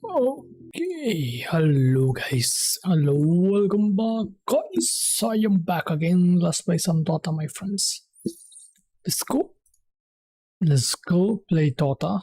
Okay, hello guys, hello, welcome back guys. I am back again. Let's play some Dota, my friends. Let's go play Dota.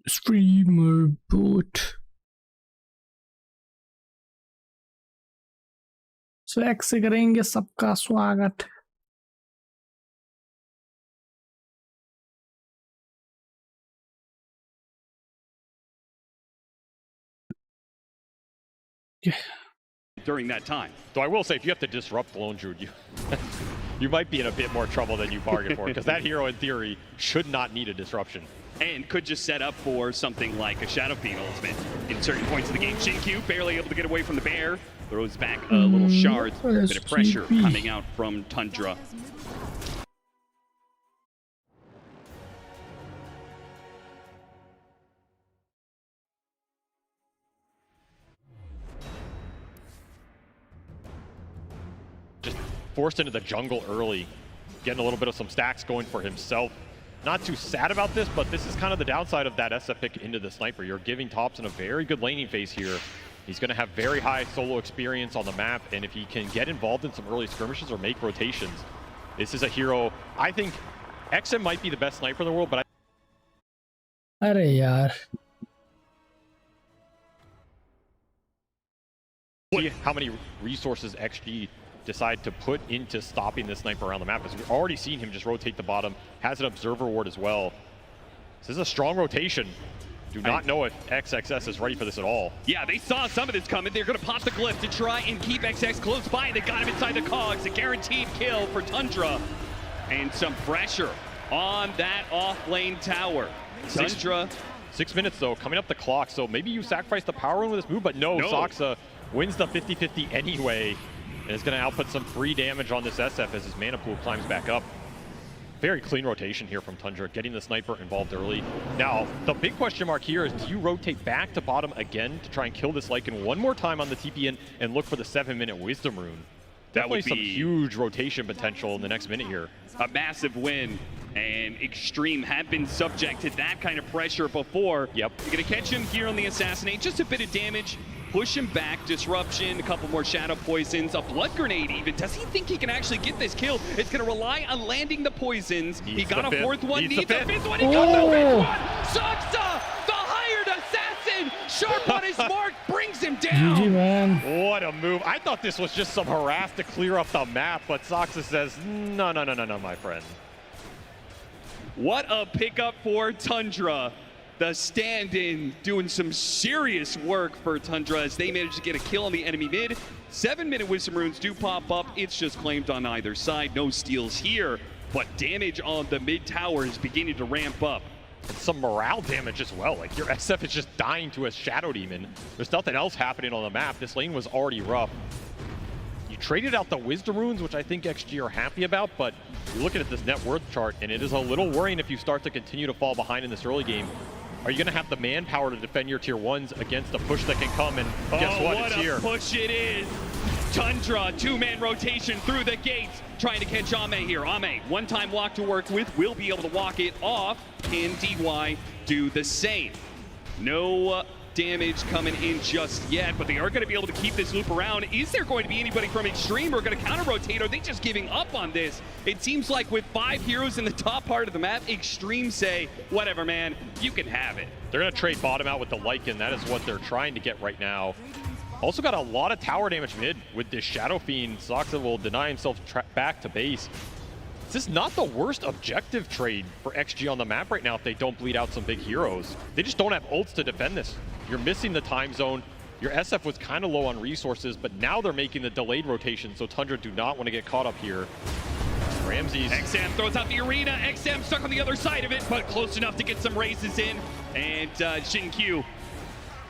Streamer boat. Swag से करेंगे सबका स्वागत. During that time. Though I will say, if you have to disrupt Lone Druid, you might be in a bit more trouble than you bargained for, because that hero, in theory, should not need a disruption. And could just set up for something like a Shadow Fiend ultimate in certain points of the game. Shinkyu barely able to get away from the bear, throws back a little shard, a bit of pressure coming out from Tundra. Forced into the jungle early, getting a little bit of some stacks going for himself. Not too sad about this, but this is kind of the downside of that SF pick into the sniper. You're giving Thompson a very good laning phase here. He's going to have very high solo experience on the map, and if he can get involved in some early skirmishes or make rotations, this is a hero. I think XM might be the best sniper in the world, but Arey yaar. See how many resources XG decide to put into stopping this sniper around the map. As we've already seen him just rotate the bottom, has an observer ward as well. This is a strong rotation. Do not know if XXS is ready for this at all. Yeah, they saw some of this coming. They're going to pop the glyph to try and keep XX close by. They got him inside the cogs. A guaranteed kill for Tundra. And some pressure on that off-lane tower. Tundra. 6 minutes, though, coming up the clock. So maybe you sacrifice the power rune with this move, but no. Soxa wins the 50-50 anyway. And is going to output some free damage on this SF as his mana pool climbs back up. Very clean rotation here from Tundra, getting the sniper involved early. Now, the big question mark here is, do you rotate back to bottom again to try and kill this Lycan one more time on the TPN and look for the 7-minute Wisdom Rune? That would be some huge rotation potential in the next minute here. A massive win, and Extreme have been subject to that kind of pressure before. Yep. You're going to catch him here on the Assassinate, just a bit of damage. Push him back, disruption, a couple more shadow poisons, a blood grenade even. Does he think he can actually get this kill? It's gonna rely on landing the poisons. He got a fourth one, needs a fifth one, he got the fifth one! Soxa, the hired assassin, sharp on his mark, brings him down! GG, man. What a move. I thought this was just some harass to clear up the map, but Soxa says, no, my friend. What a pickup for Tundra. The stand-in doing some serious work for Tundra as they manage to get a kill on the enemy mid. 7-minute Wisdom Runes do pop up. It's just claimed on either side. No steals here, but damage on the mid tower is beginning to ramp up. And some morale damage as well. Like, your SF is just dying to a Shadow Demon. There's nothing else happening on the map. This lane was already rough. You traded out the Wisdom Runes, which I think XG are happy about, but you're looking at this net worth chart, and it is a little worrying if you start to continue to fall behind in this early game. Are you going to have the manpower to defend your tier 1s against a push that can come? And guess what? It's here. What a push it is. Tundra, 2-man rotation through the gates, trying to catch Ame here. Ame, one-time walk to work with, will be able to walk it off. Can DY do the same? No damage coming in just yet, but they are going to be able to keep this loop around. Is there going to be anybody from Extreme who are going to counter-rotate? Are they just giving up on this? It seems like with 5 heroes in the top part of the map, Extreme say, whatever, man, you can have it. They're going to trade bottom out with the Lycan. That is what they're trying to get right now. Also got a lot of tower damage mid with this Shadow Fiend. Soxa will deny himself back to base. This is not the worst objective trade for XG on the map right now if they don't bleed out some big heroes. They just don't have ults to defend this. You're missing the time zone. Your SF was kind of low on resources, but now they're making the delayed rotation, so Tundra do not want to get caught up here. Ramses. XM throws out the arena. XM stuck on the other side of it, but close enough to get some raises in. And Q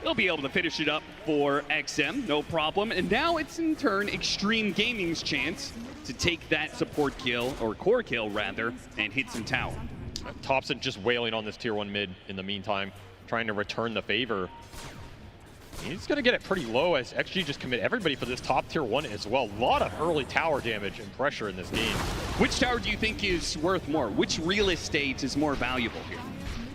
will be able to finish it up for XM, no problem. And now it's in turn Extreme Gaming's chance to take that support kill, or core kill rather, and hit some tower. Thompson just wailing on this tier 1 mid in the meantime, trying to return the favor. He's going to get it pretty low as XG just commit everybody for this top tier 1 as well. A lot of early tower damage and pressure in this game. Which tower do you think is worth more? Which real estate is more valuable here?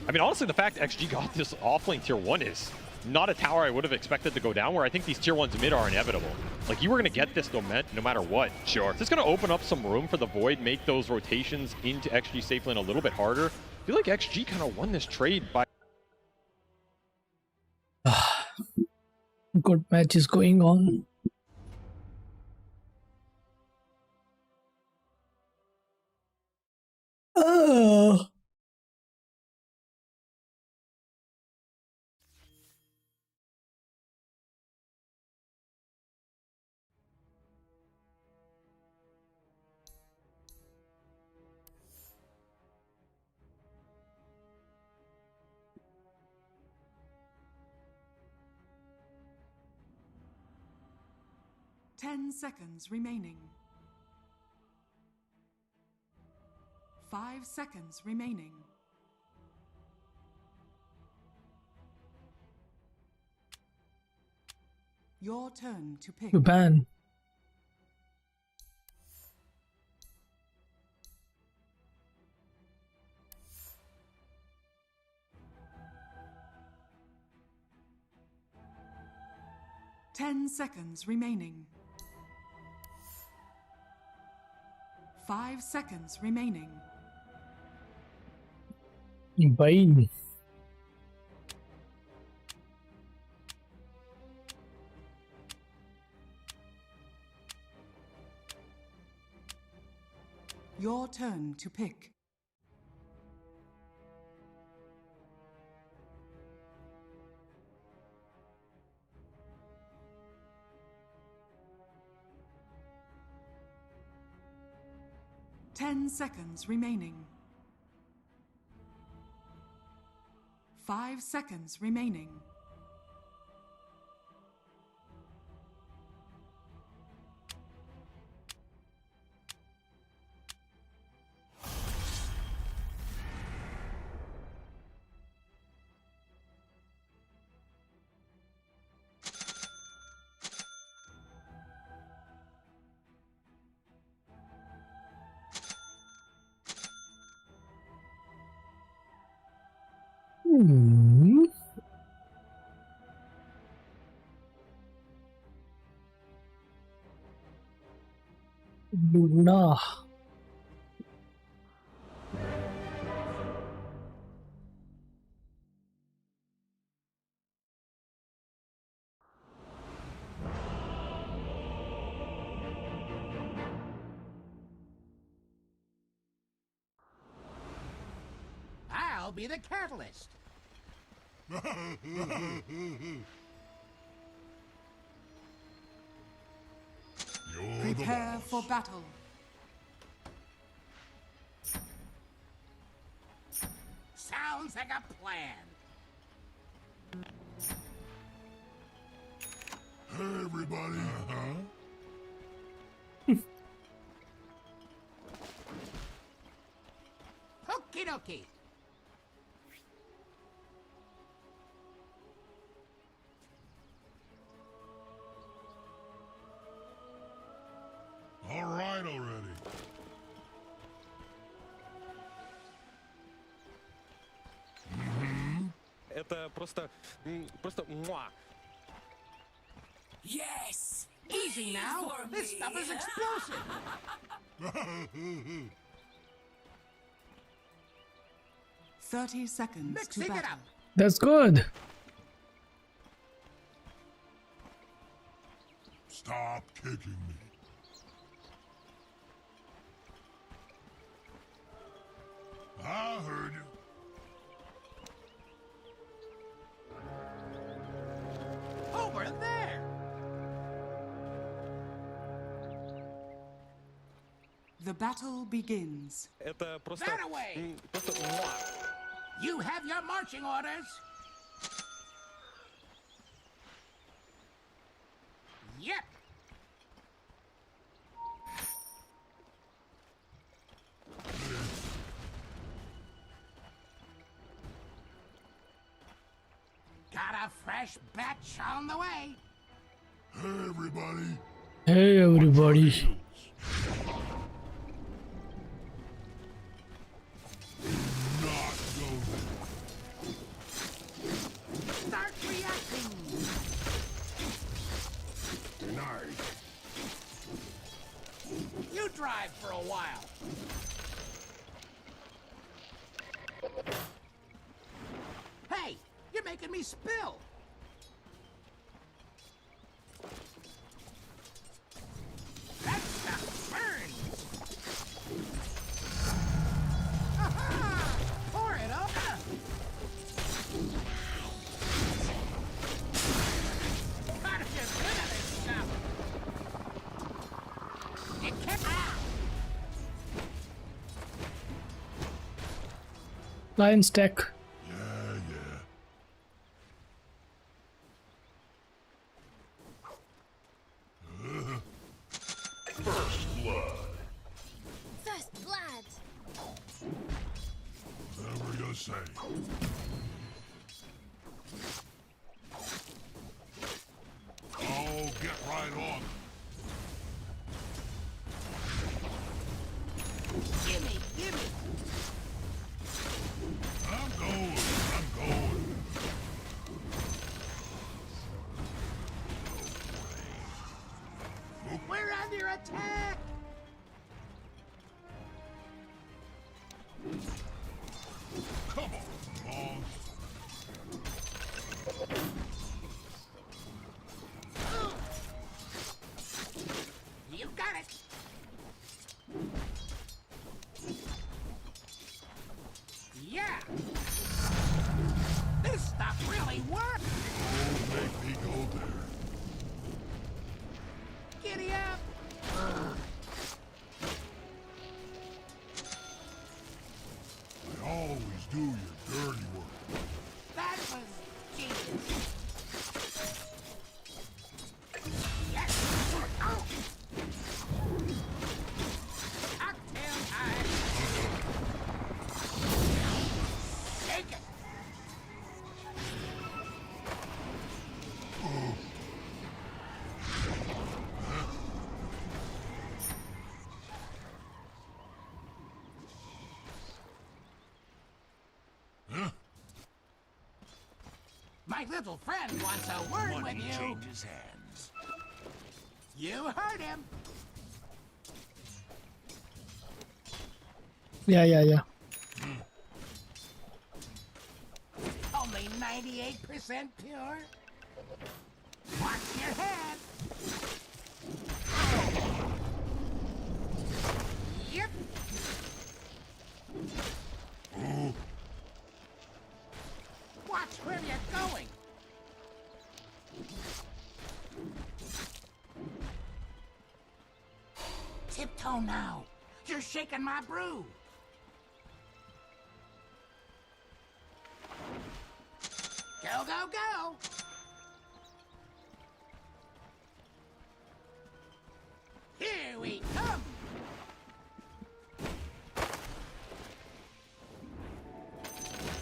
I mean, honestly, the fact XG got this offlane tier 1 is not a tower I would have expected to go down, where I think these tier 1s mid are inevitable. Like, you were going to get this no matter what. Sure. Is this going to open up some room for the Void, make those rotations into XG safe lane a little bit harder? I feel like XG kind of won this trade by... Good match is going on. Oh. Ten seconds remaining. 5 seconds remaining. Your turn to pick. You ban. Ten seconds remaining. 5 seconds remaining. Bye. Your turn to pick. Ten seconds remaining. 5 seconds remaining. Luna. be the catalyst. Prepare for battle. Sounds like a plan. Hey, everybody. Okie dokie. All right already. Это просто муа. Yes! Easy now. This stuff is explosive. 30 seconds Mixing to it battle. up. That's good. Stop kicking me. I heard you. Over there. The battle begins. Это просто That away. просто муа. You have your marching orders. Yep. Got a fresh batch on the way. Hey, everybody. Hey, everybody. Not go there. Start reacting. Nice. You drive for a while. Hey, you're making me spill. That stuff burns. Aha! Pour it over. Gotta get rid of this stuff. It can't. Lion stack. Yeah. First blood. First blood. Whatever you say. Oh, get right on. Gimme, gimme. I'm going. We're under attack. Come on, boss. You got it. Yeah. This stuff really works. Don't make me go there. Giddy up. I always do your dirty work. That was genius. Yes. Oh. Cocktail time. Shake it. Huh? My little friend wants a word with you. Changes hands. You heard him. Yeah. Only 98% pure. Watch your head. Yep. Watch where you're going. Tiptoe now. You're shaking my brew. Go, go, go. Here we come.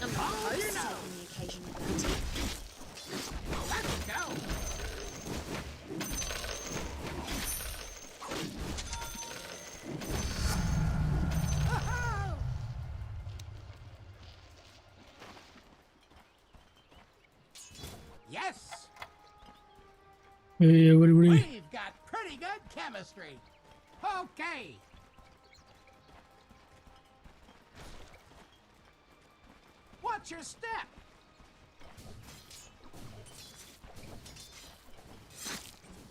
I'm Oh, supposed you to know. on the occasional bounty. Let's go. Oh-ho! Yes, Hey, everybody. we've got pretty good chemistry. Okay. What's your step?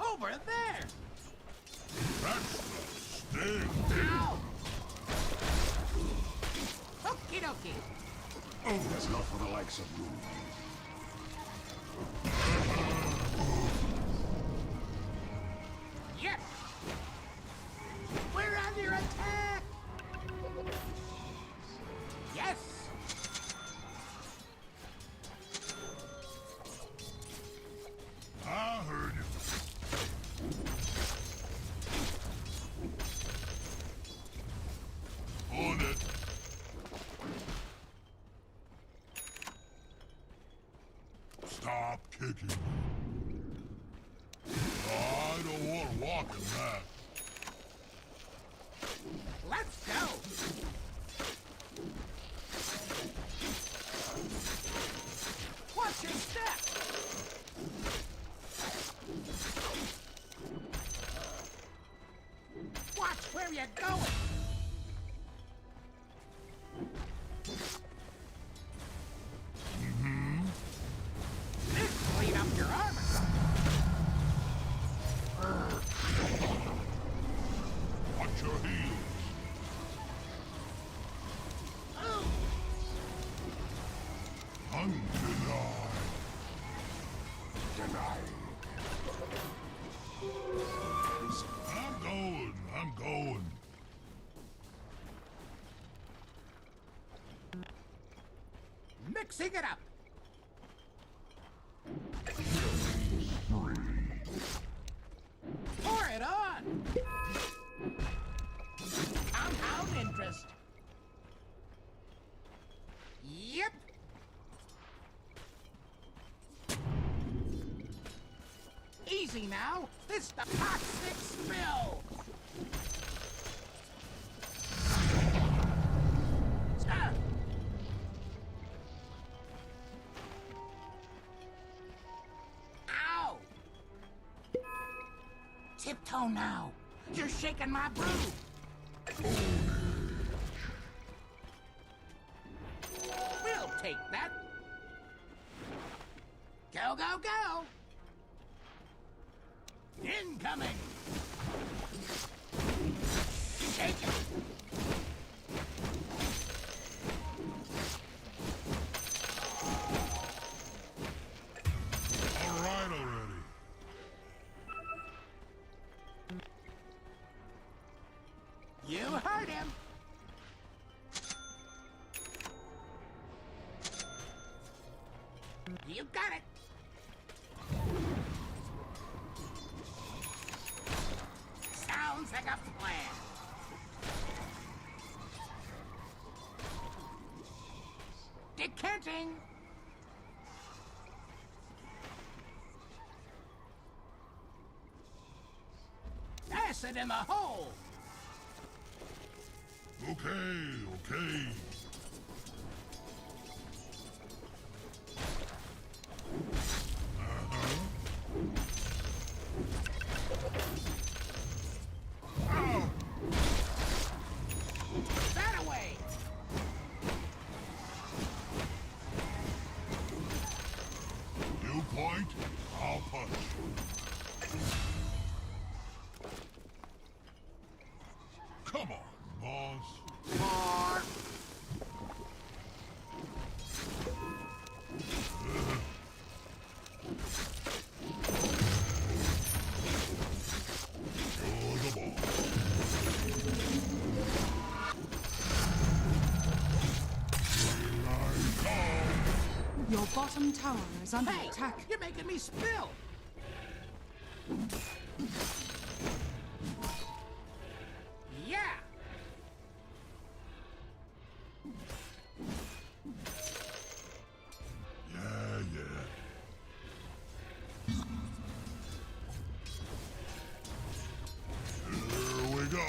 Over there. That's the sting. Ow. Okie dokie. Oh, that's not for the likes of you. Yep. We're under attack. Yes. I heard you. On it. Stop kicking me. I don't want to walk in that. Let's go. What's your step? Watch where you're going. This clean up your armor. Watch your heels. Ooh. Undenied. Denied. I'm going. I'm going. Mixing it up. Pour it on. Compound interest. Yep. Easy now. This the toxic spill. Ah. Ow. Tiptoe now. You're shaking my brew. We'll take that. Go, go, go. Incoming. Shake it. All right already. You heard him. You got it. Sounds like a plan. Decanting. Acid in the hole. Okay. Ow! That away. You point, I'll punch. Come on, boss. More. bottom tower is under Hey, attack. you're making me spill. Yeah. Yeah, yeah. Here we go.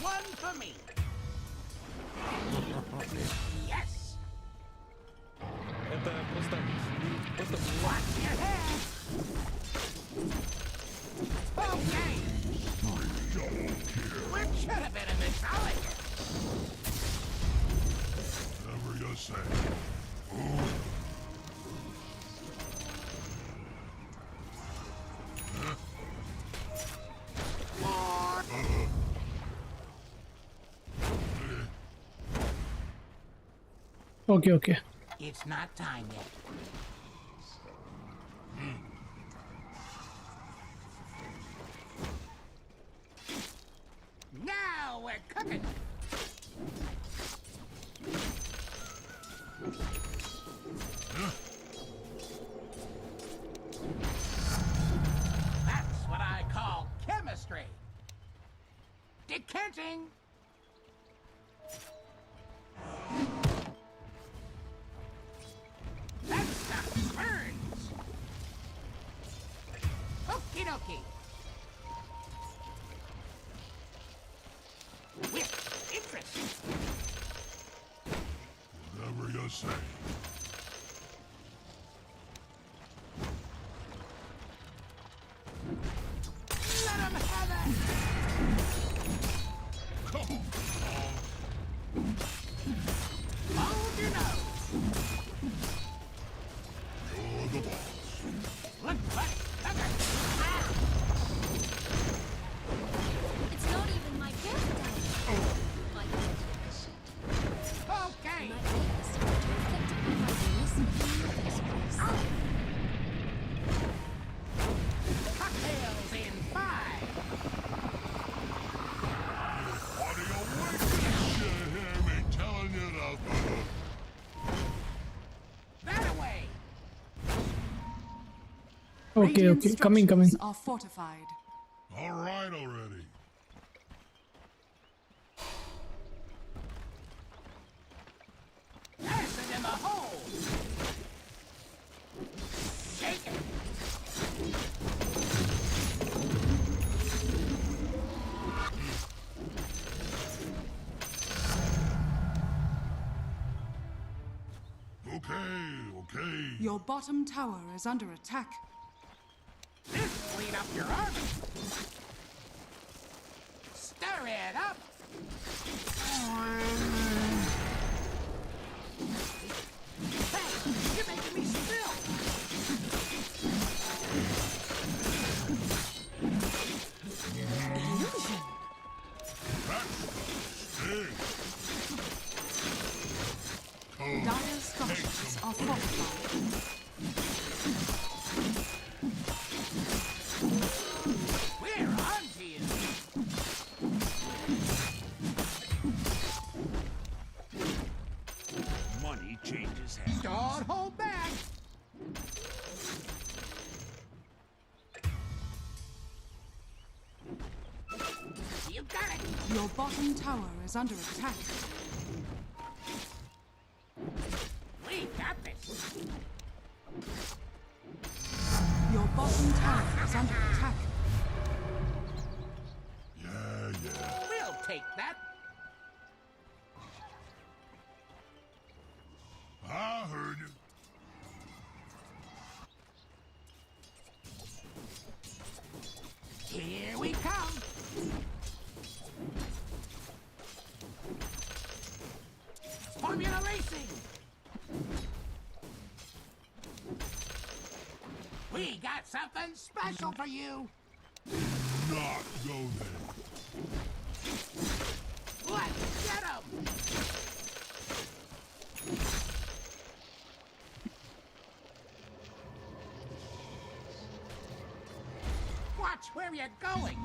One for me. Yes. Это просто Watch your head. Okay. We should have been in the college. Whatever you say. Okay, okay. It's not time yet. Now we're cooking. That's what I call chemistry. Decanting. That stuff burns. Okie dokie. With interest. Whatever you say. Let 'em have it. Come on. Hold your nose. You're the boss. Look like sucker. It's not even my birthday. My birthday shit. Okay. My day is starting to affect my happiness in the first place. Cocktails in 5. What are you waiting? You hear me telling you to... That away. Okay, Radiant okay. Coming. structures are fortified. All right already. Acid in the hole. Shake it. Okay. Your bottom tower is under attack. This clean up your army. Stir it up. Hey, you're making me spill. Sting. Dire structures are fortified. We're on to you. Money changes hands. Don't hold back. You got it. Your bottom tower is under attack. We got this. Your bottom tower is under attack. Yeah. We'll take that. I heard you. Here we come. Formula racing. We got something special for you. Not go there. Let's get 'em. Watch where you're going.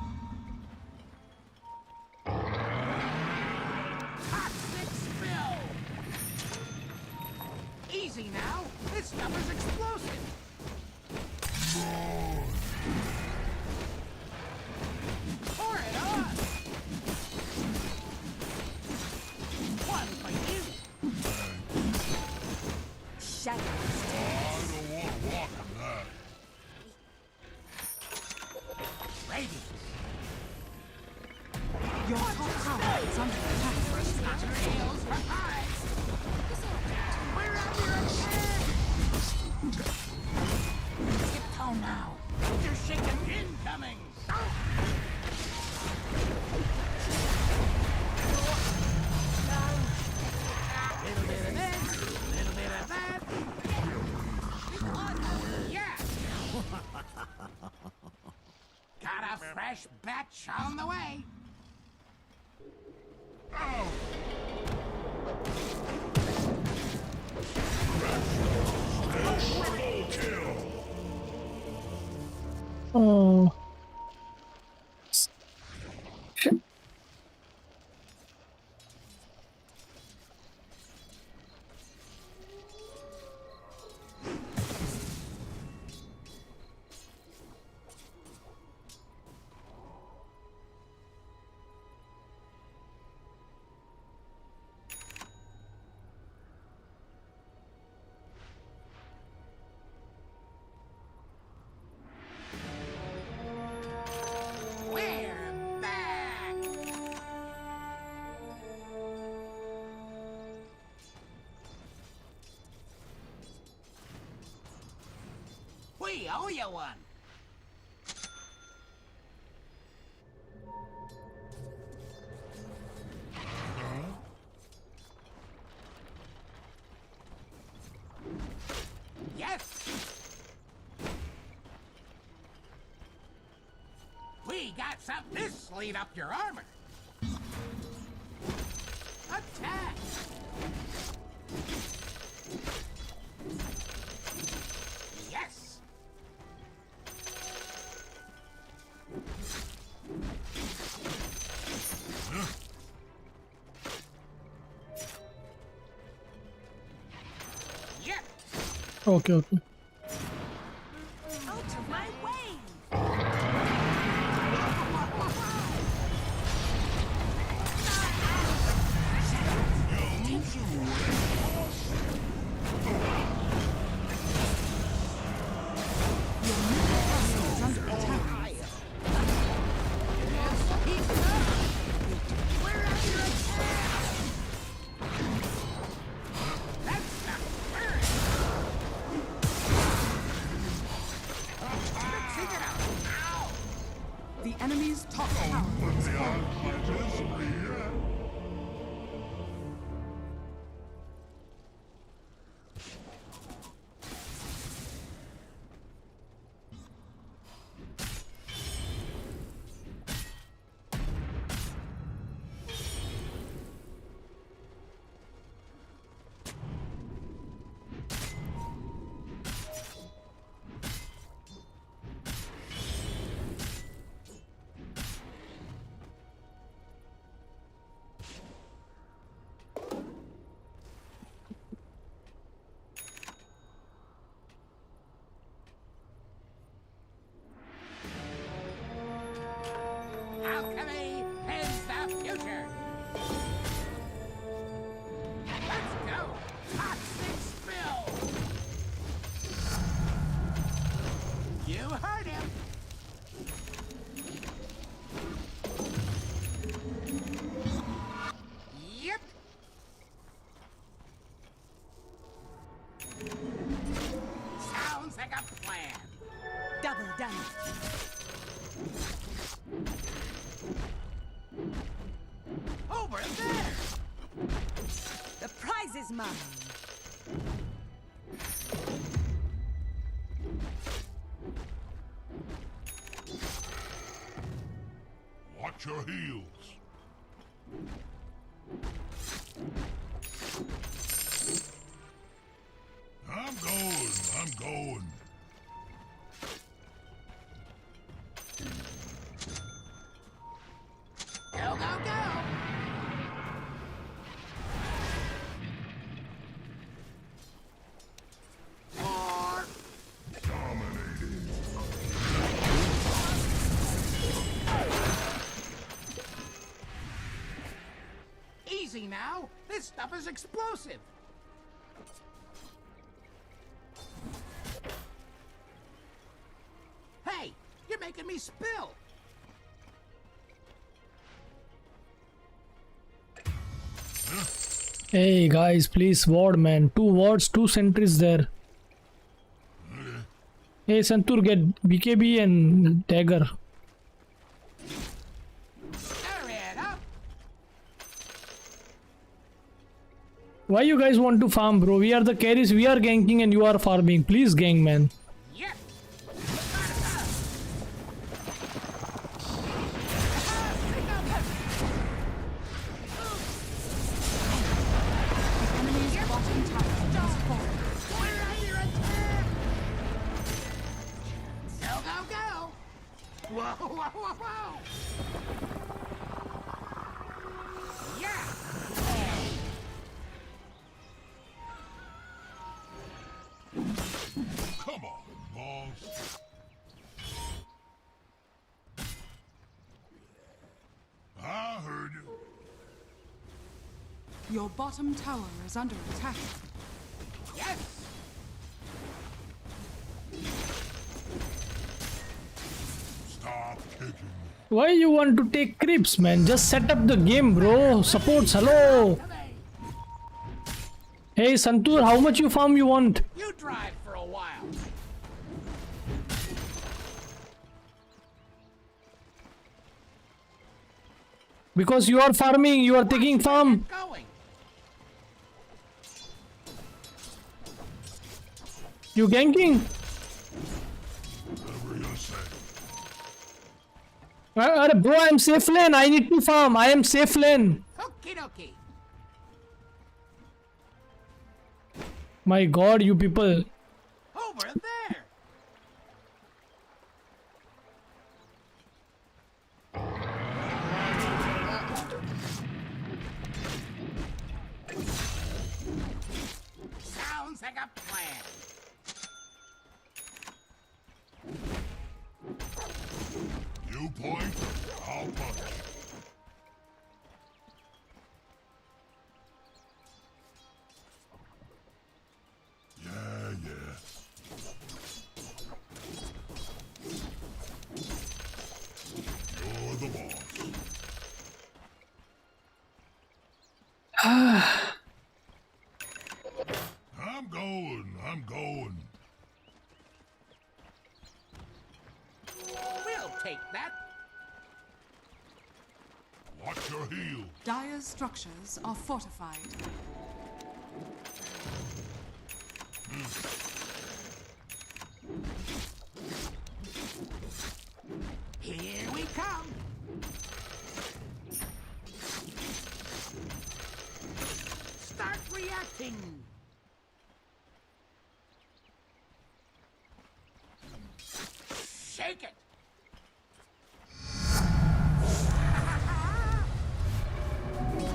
Toxic spill. fresh batch on the way. Oh. Shit. We're back. We owe you one. Yes. We got some this sleeve up your armor. Attack. Yes. Yep. Okay, okay. Out of my way! Is under attack. We're under attack! That's not fair. Fixing it up. Ow. The enemy's top tower is falling. Alchemy is the future. Let's go. Toxic spill. You heard him. Yep. Sounds like a plan. Double damage! Over there. The prize is mine! Watch your heels. I'm going. Go, go, go. Or Dominating. easy now. This stuff is explosive. Hey, you're making me spill. Hey guys, please ward, man. 2 wards, 2 sentries there. Hey Santur, get BKB and dagger. Stir it up. Why you guys want to farm, bro? We are the carries, we are ganking and you are farming. Please gang, man. Yep. Whoa, whoa, whoa, whoa! Yeah! Come on, boss. I heard you. Your bottom tower is under attack. Yes! Stop kicking me. Why you want to take creeps, man? Just set up the game, bro. Supports, hello. Hey, Santur, how much you farm you want? You drive for a while. Because you are farming, you are taking farm. Going. You ganking? Whatever you say. Bro, I am safe lane. I need to farm. I am safe lane. Okie dokie. My god, you people. Over there. Sounds like a plan. You point, I'll punch. Yeah, yeah. You're the boss. I'm going. We'll take that. Watch your heel. Dire's structures are fortified. Here we come. Start reacting. Shake it.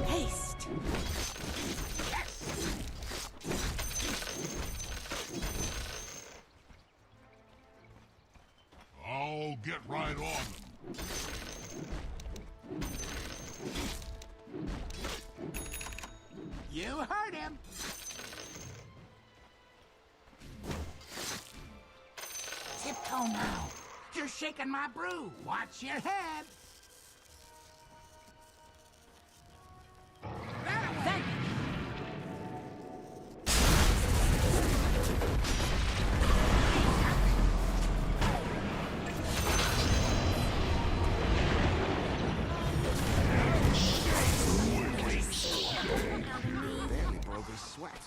Haste. Yes. I'll get right on them. You heard him. Tiptoe now. You're shaking my brew. Watch your head. That way. Barely broke a sweat.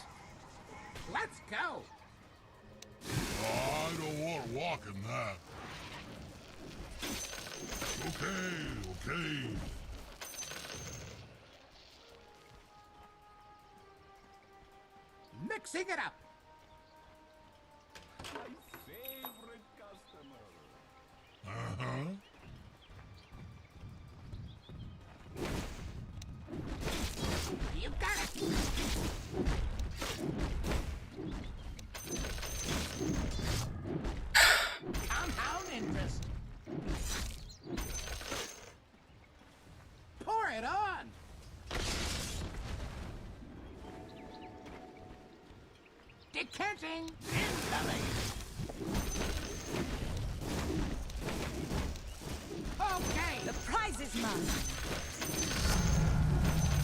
Let's go. I don't want to walk in that. Okay. Mixing it up. Favorite customer. Uh-huh. You got it. Compound interest. Pour it on. Decanting. Incoming. Okay. The prize is mine.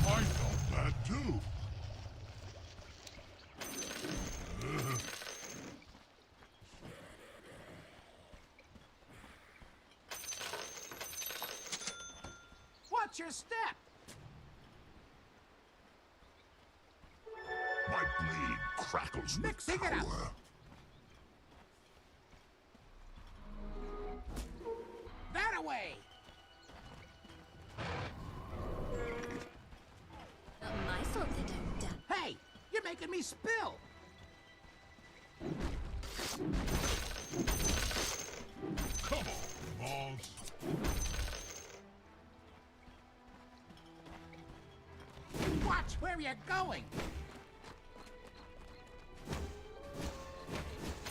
I felt that too. Watch your step. My blade crackles with Mixing it up. power. That away. Not my fault they don't dump. Hey, you're making me spill. Come on, boss. house. Watch where you're going.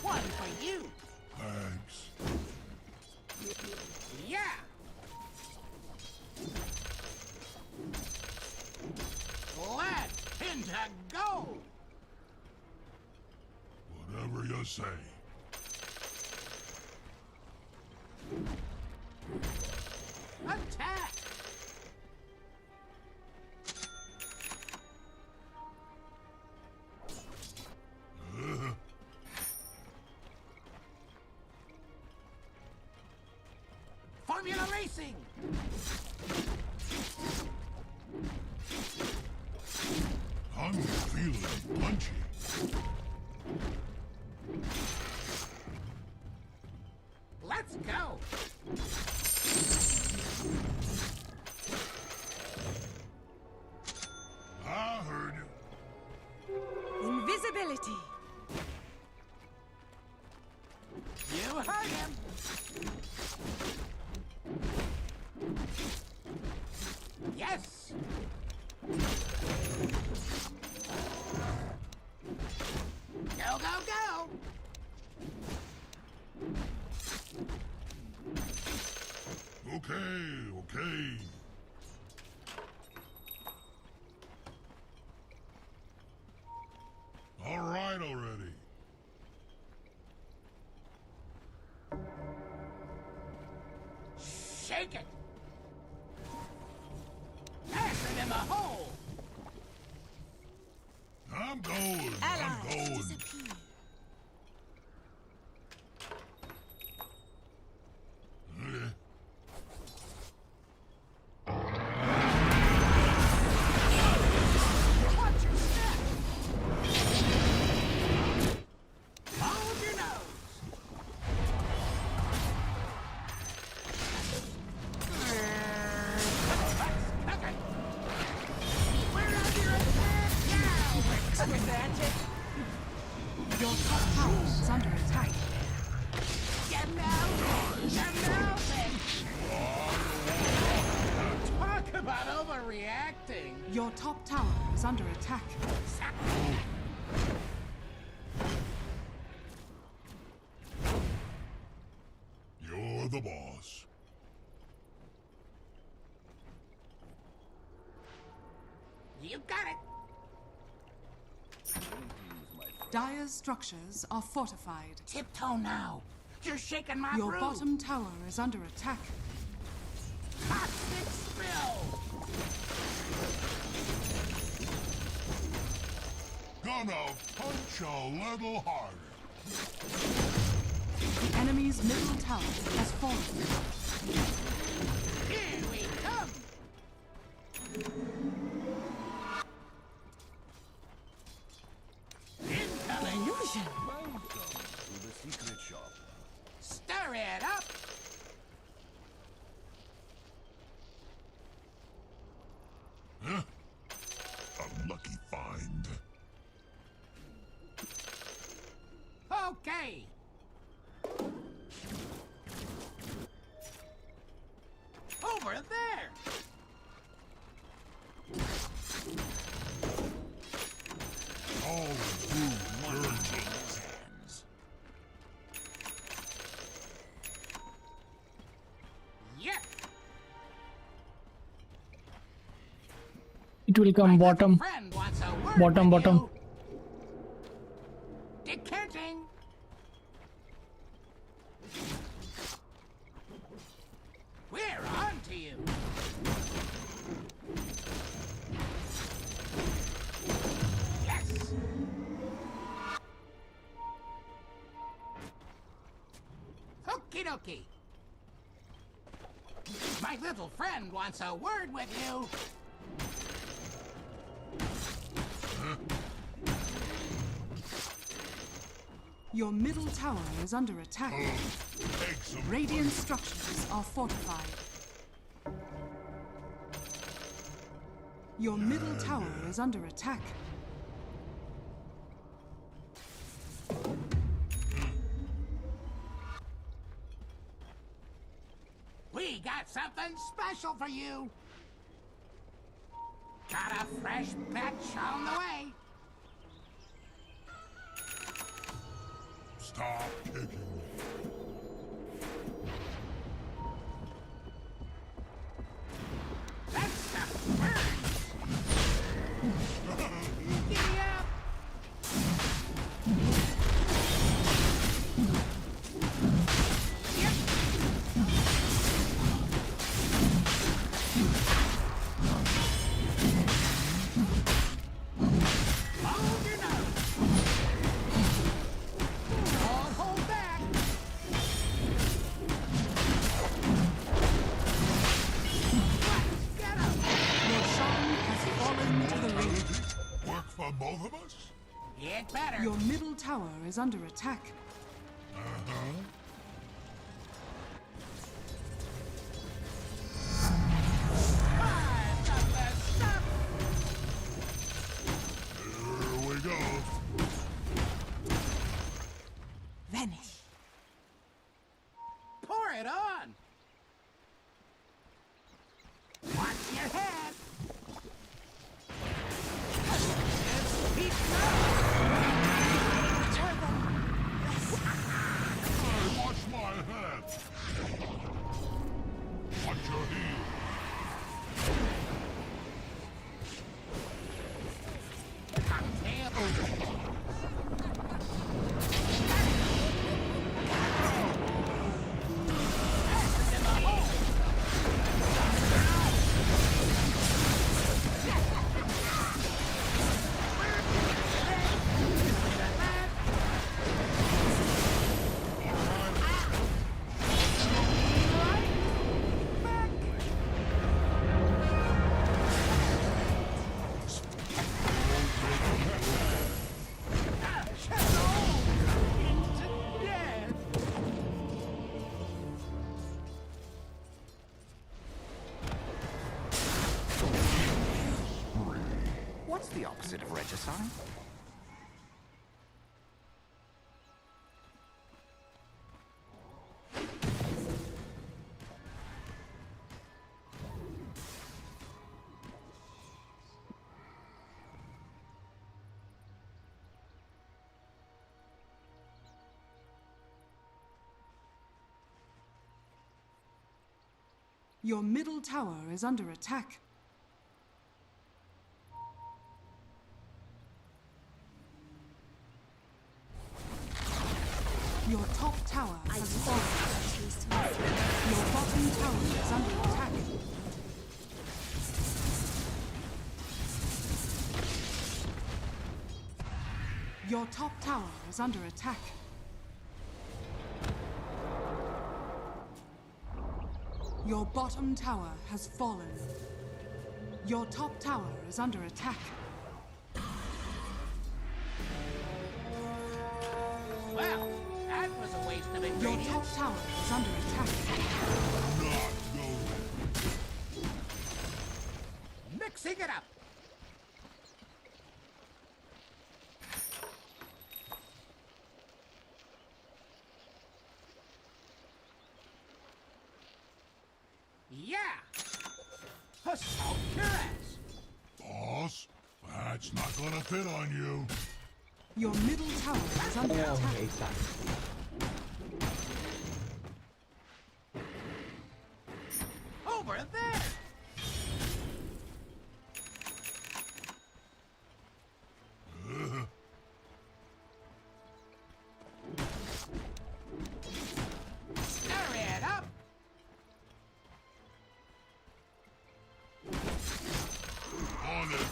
One for you. Thanks. Yeah. Let into go. Whatever you say. Attack. Formula Racing. I'm feeling punchy. Let's go. I heard you. Invisibility. You heard him. Yes. Go, go, go. Okay. All right already. Shake it. Pass it in the hole. I'm going. I'm going. Disappear. Okay. Watch your step. Hold your nose. Let's cook it. We're under attack now. We're cooking that. Your top tower is under attack. You know it. Talk about overreacting. Your top tower is under attack. You're the boss. You got it. Dire's structures are fortified. Tiptoe now. You're shaking my Your brew. bottom tower is under attack. Toxic spill. Gonna punch a little harder. The enemy's middle tower has fallen. Here we come. Incoming. Illusion. Welcome to the secret shop. Stir it up. Huh? A lucky find. Okay. Over there. All who burns in his hands. Yep. It will come My bottom. little friend wants a word Bottom, with bottom. you. Decanting. We're on to you. Yes. Okie dokie. My little friend wants a word with you. Your middle tower is under attack. Take some Radiant structures are fortified. Your middle tower is under attack. something special for you. Got a fresh batch on the way. Stop kicking me. That stuff burns. Giddy up. Hold your nose. Don't hold back. Let's get him. Your shaman has fallen to the ring. Work for both of us? It better. Your middle tower is under attack. Uh-huh. I've got the stuff. Here we go. Vanish. Pour it on. Watch your head. Keep going. Hey, watch my head. Watch your heel. Cocktail over. Asses in the hole. What's the opposite of regicide? Your middle tower is under attack. Your top tower has fallen. Your bottom tower is under attack. Your top tower is under attack. Your bottom tower has fallen. Your top tower is under attack. Well, that was a waste of Your ingredients. top tower is under attack. Not going. Mixing it up. Yeah! Assault your ass! Boss, that's not gonna fit on you. Your middle tower is under attack. Over there! Stir it up! On it.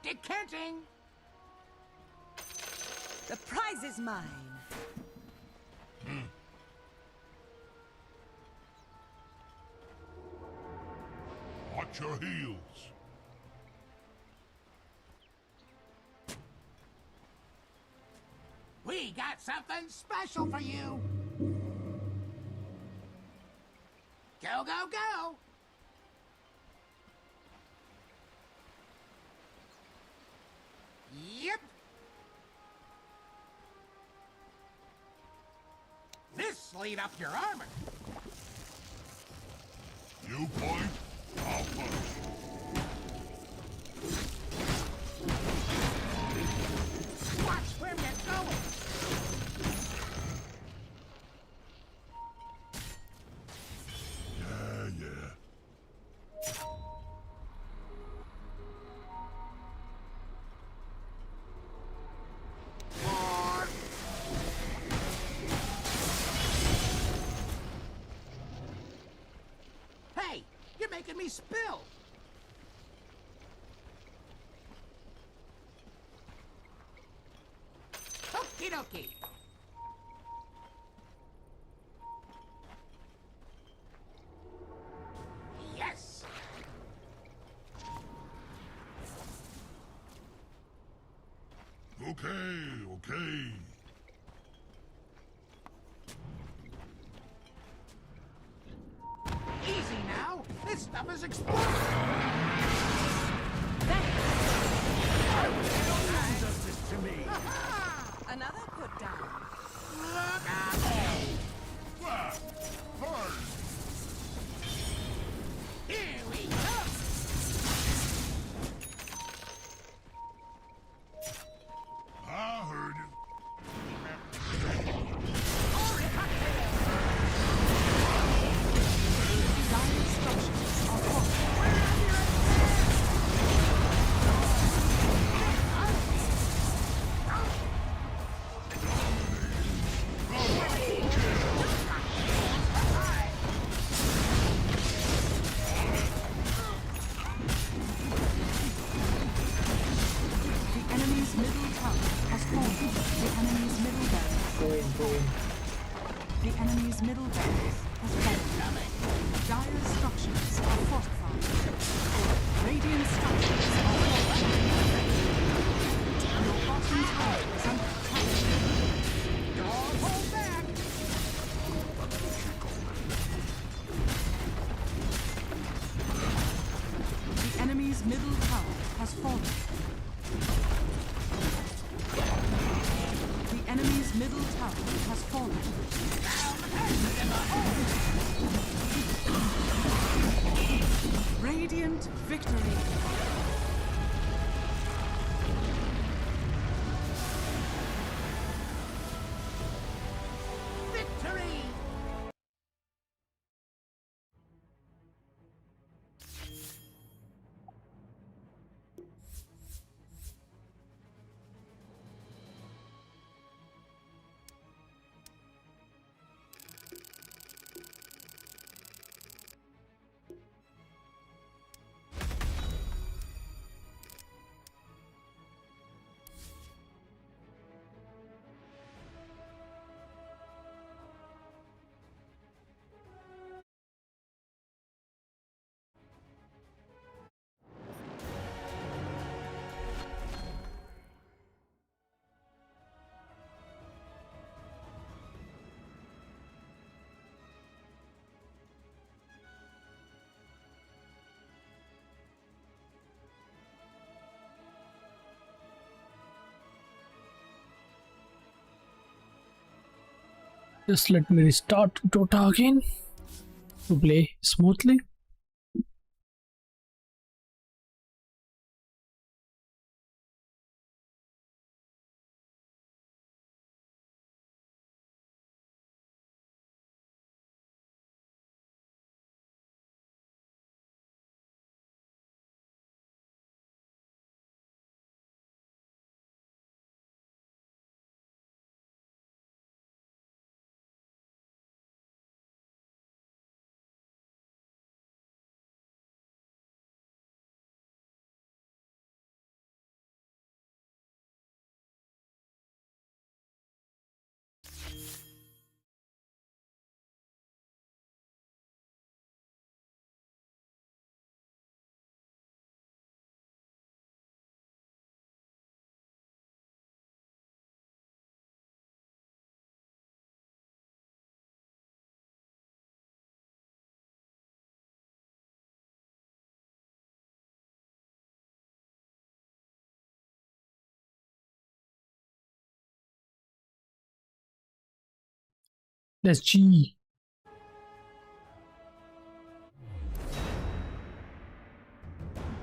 Decanting! The prize is mine. Watch your heels. We got something special for you! Go, go, go! Yep! eat up your armor. You point, I'll punch. Watch where you're going. Yeah. Hey, you're making me spill. Okie dokie. Yes. Okay. Easy now. This stuff is exploding. Justice to me. Another put down. Look out. Fast, hard. Here we go. I heard you. Dire structures are falling. The enemy's middle tower has fallen. The enemy's middle barracks. The enemy's middle barracks has fallen. Dire structures are fortified. Radiant structures are fortified. Your bottom tower is under attack. Don't hold back. The enemy's middle tower has fallen. The enemy's middle tower has fallen. Radiant victory. Victory. Just let me restart Dota again to play smoothly. That's G.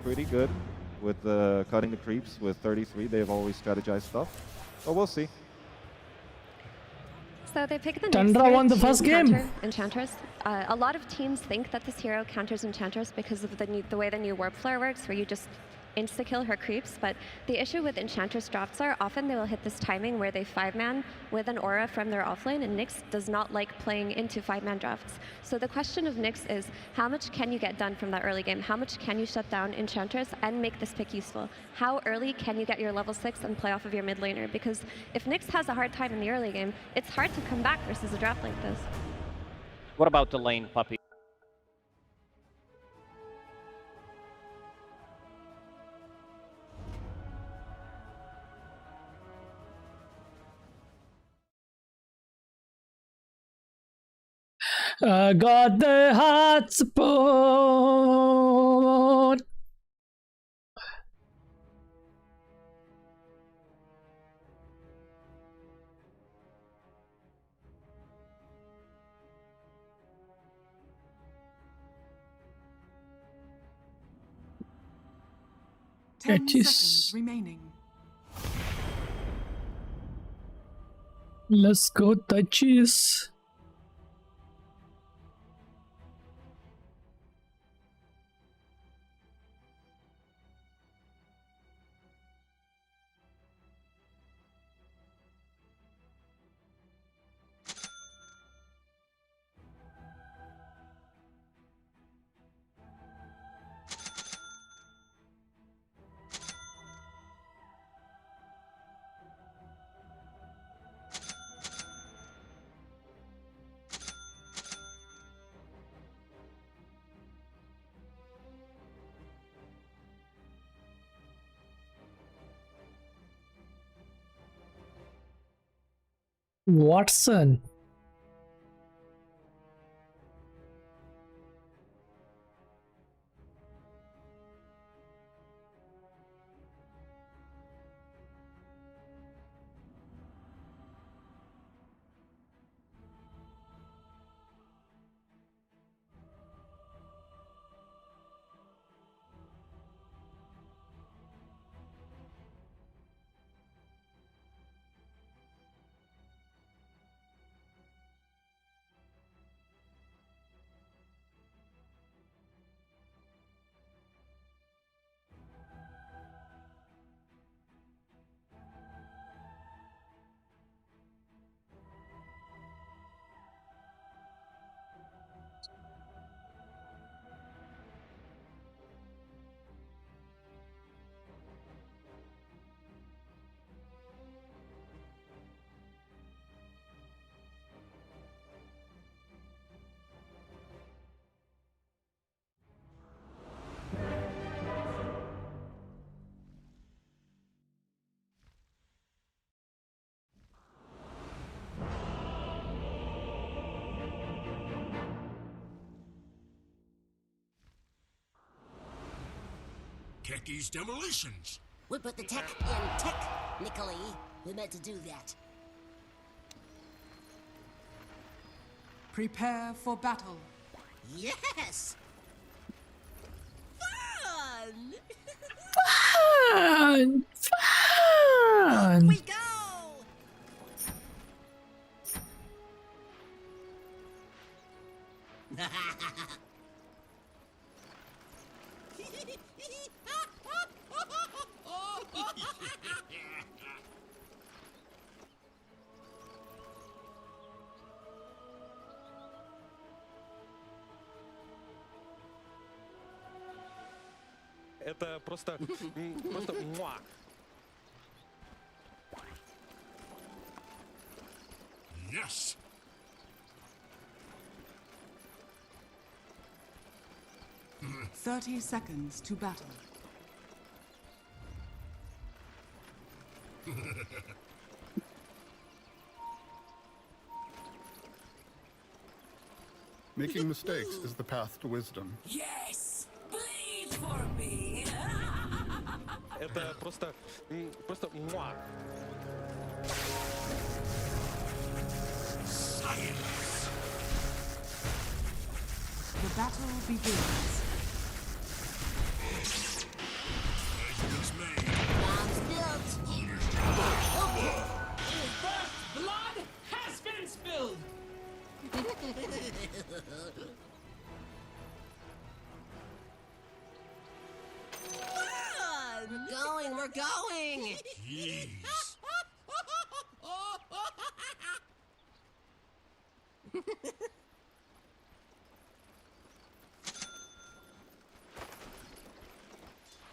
Pretty good with cutting the creeps with 33. They've always strategized stuff. But we'll see. So they pick the Tundra won the first game. Enchantress. A lot of teams think that this hero counters Enchantress because of the way the new warp flare works, where you just insta-kill her creeps, but the issue with Enchantress drafts are often they will hit this timing where they 5-man with an aura from their offlane, and Nyx does not like playing into 5-man drafts. So the question of Nyx is, how much can you get done from that early game? How much can you shut down Enchantress and make this pick useful? How early can you get your level 6 and play off of your mid laner? Because if Nyx has a hard time in the early game, it's hard to come back versus a draft like this. What about the lane, puppy? Got the hot support. Ten It is. seconds remaining. Let's go, touches. Watson. Techie's demolitions. We put the tech in technically. We're meant to do that. Prepare for battle. Yes! Fun! Fun! Fun! We go! Это просто муа. Yes. "30 seconds to battle." Making mistakes is the path to wisdom. Yes! Bleed for me! Это просто муа. Science. battle begins. Blood has been spilled! We're going! Jeez.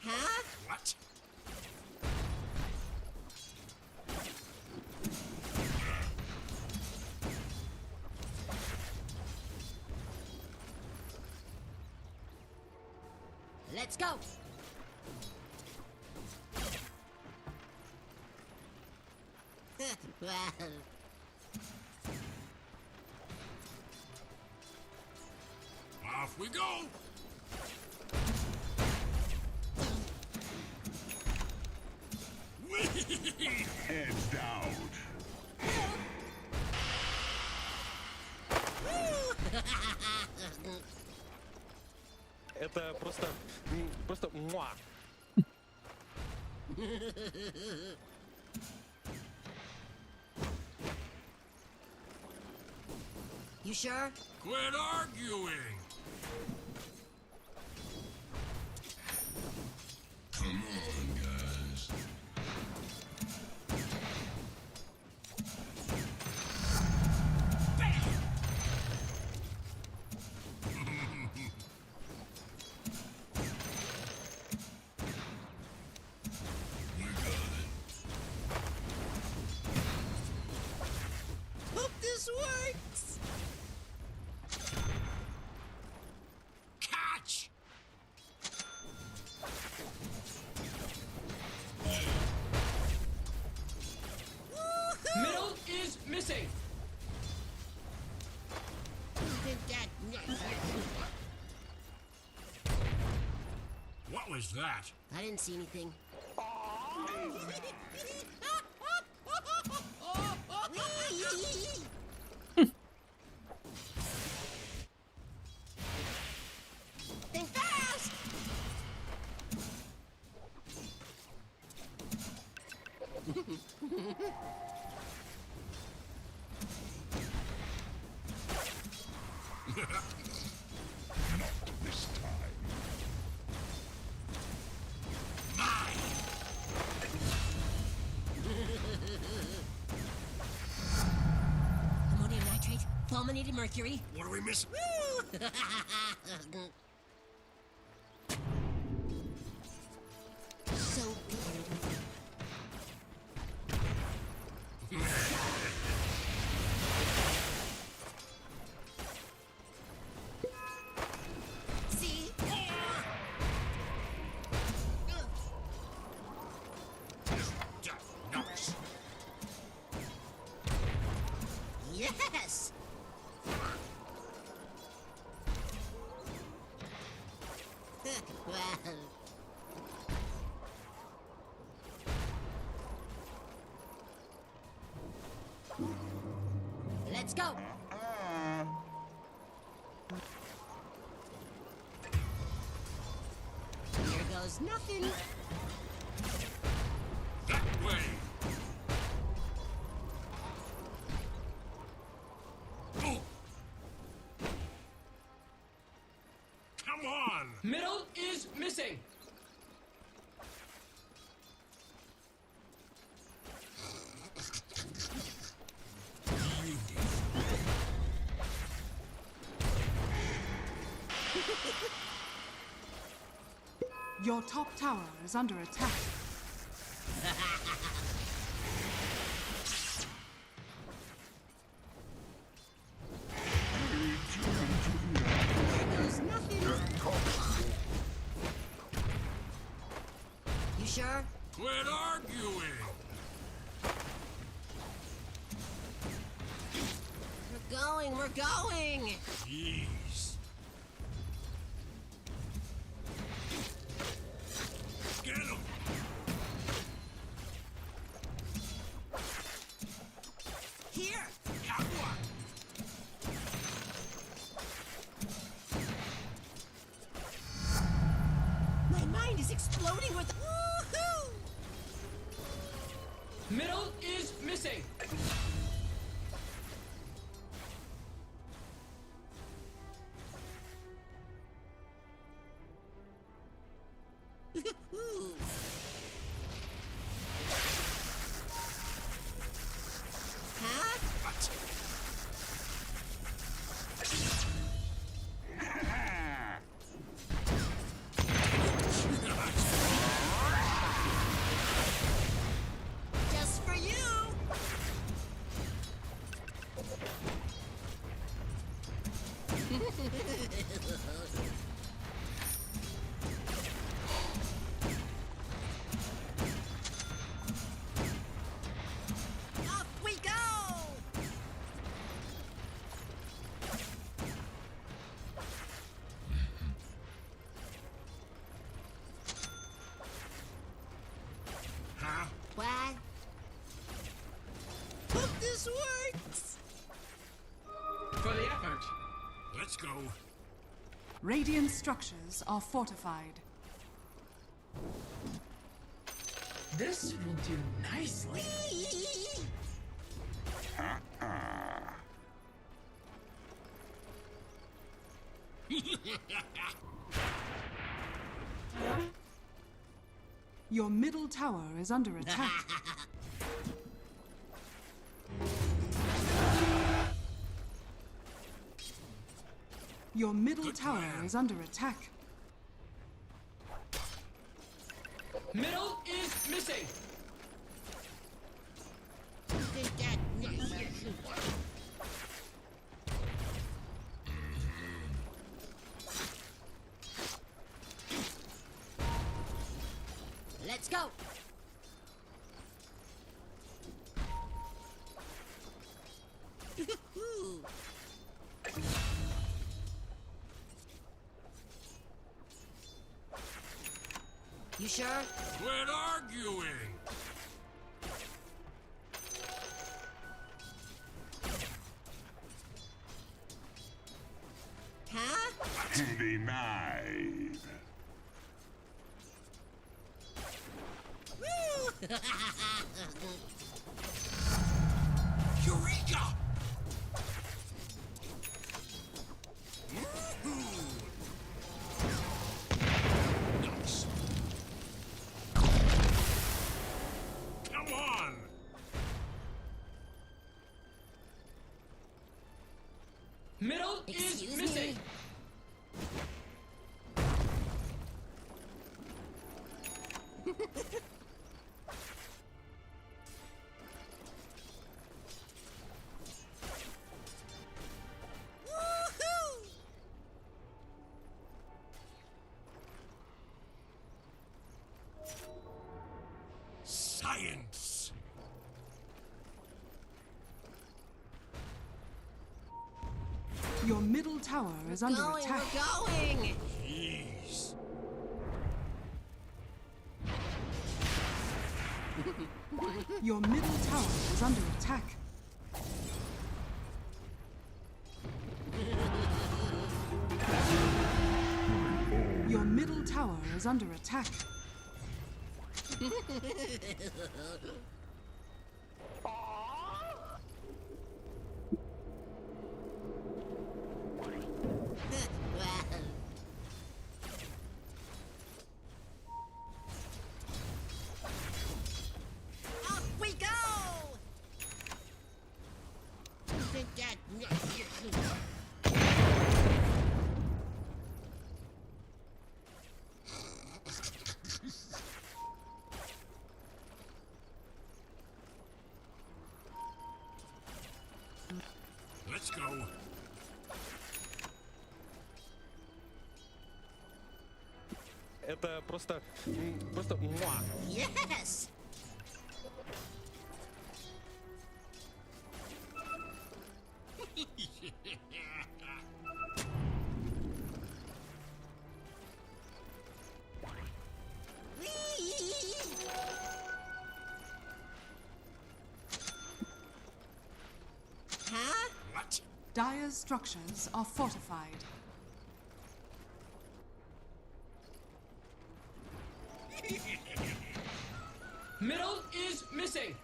Huh? What? Let's go! Well... Off we go! Heads down. Это просто муа. You sure? Quit arguing! Come on, guys. Hope this works! Catch! Middle is missing! What was that? I didn't see anything. Think fast! Not this time. Ammonium nitrate, fulminated mercury. What do we miss? Woo! So good. See? Nuts. Yes! Well... Let's go! Here goes nothing. That way. Oh. Come on. Middle is missing! Your top tower is under attack. There's nothing. You sure? Quit arguing. We're going! Jeez. Get him. Here! Got one. exploding with. Woohoo! Middle is missing. Huh? Just for you. Off we go. Huh? What? Hope this works. For the effort. Let's go. Radiant structures are fortified. This will do nicely. Your middle tower is under attack. Your middle tower is under attack. Middle is missing. Let's go. You sure? Quit arguing. Huh? Denied. Woo! Eureka! Nice. Come on! Middle Excuse is me? missing. Woohoo! Science! Your middle tower is under Going, attack. we're going! Jeez. Your middle tower is under attack. Your middle tower is under attack. Off we go! Let's go. Это просто муа. Yes! Huh? What? Dire's structures are fortified. Missing!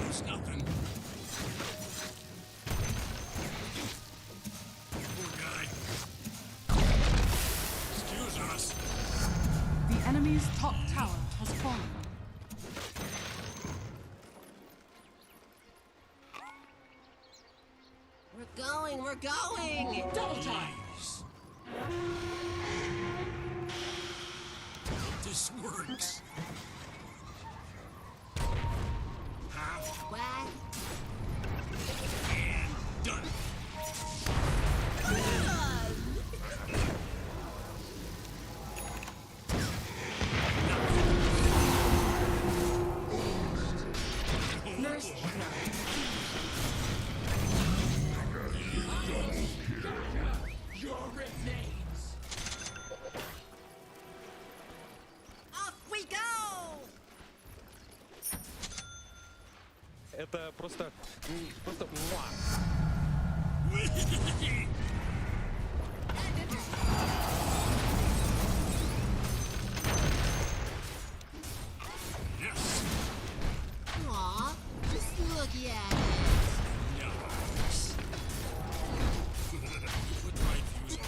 It's nothing. Poor guy. Excuse us. The enemy's top tower has fallen. We're going! Double times! This works. What? And done. Nurse. Your remains. Off we go! Это просто муа. Yes. Aw, just look at it. Nice. Put my views on it.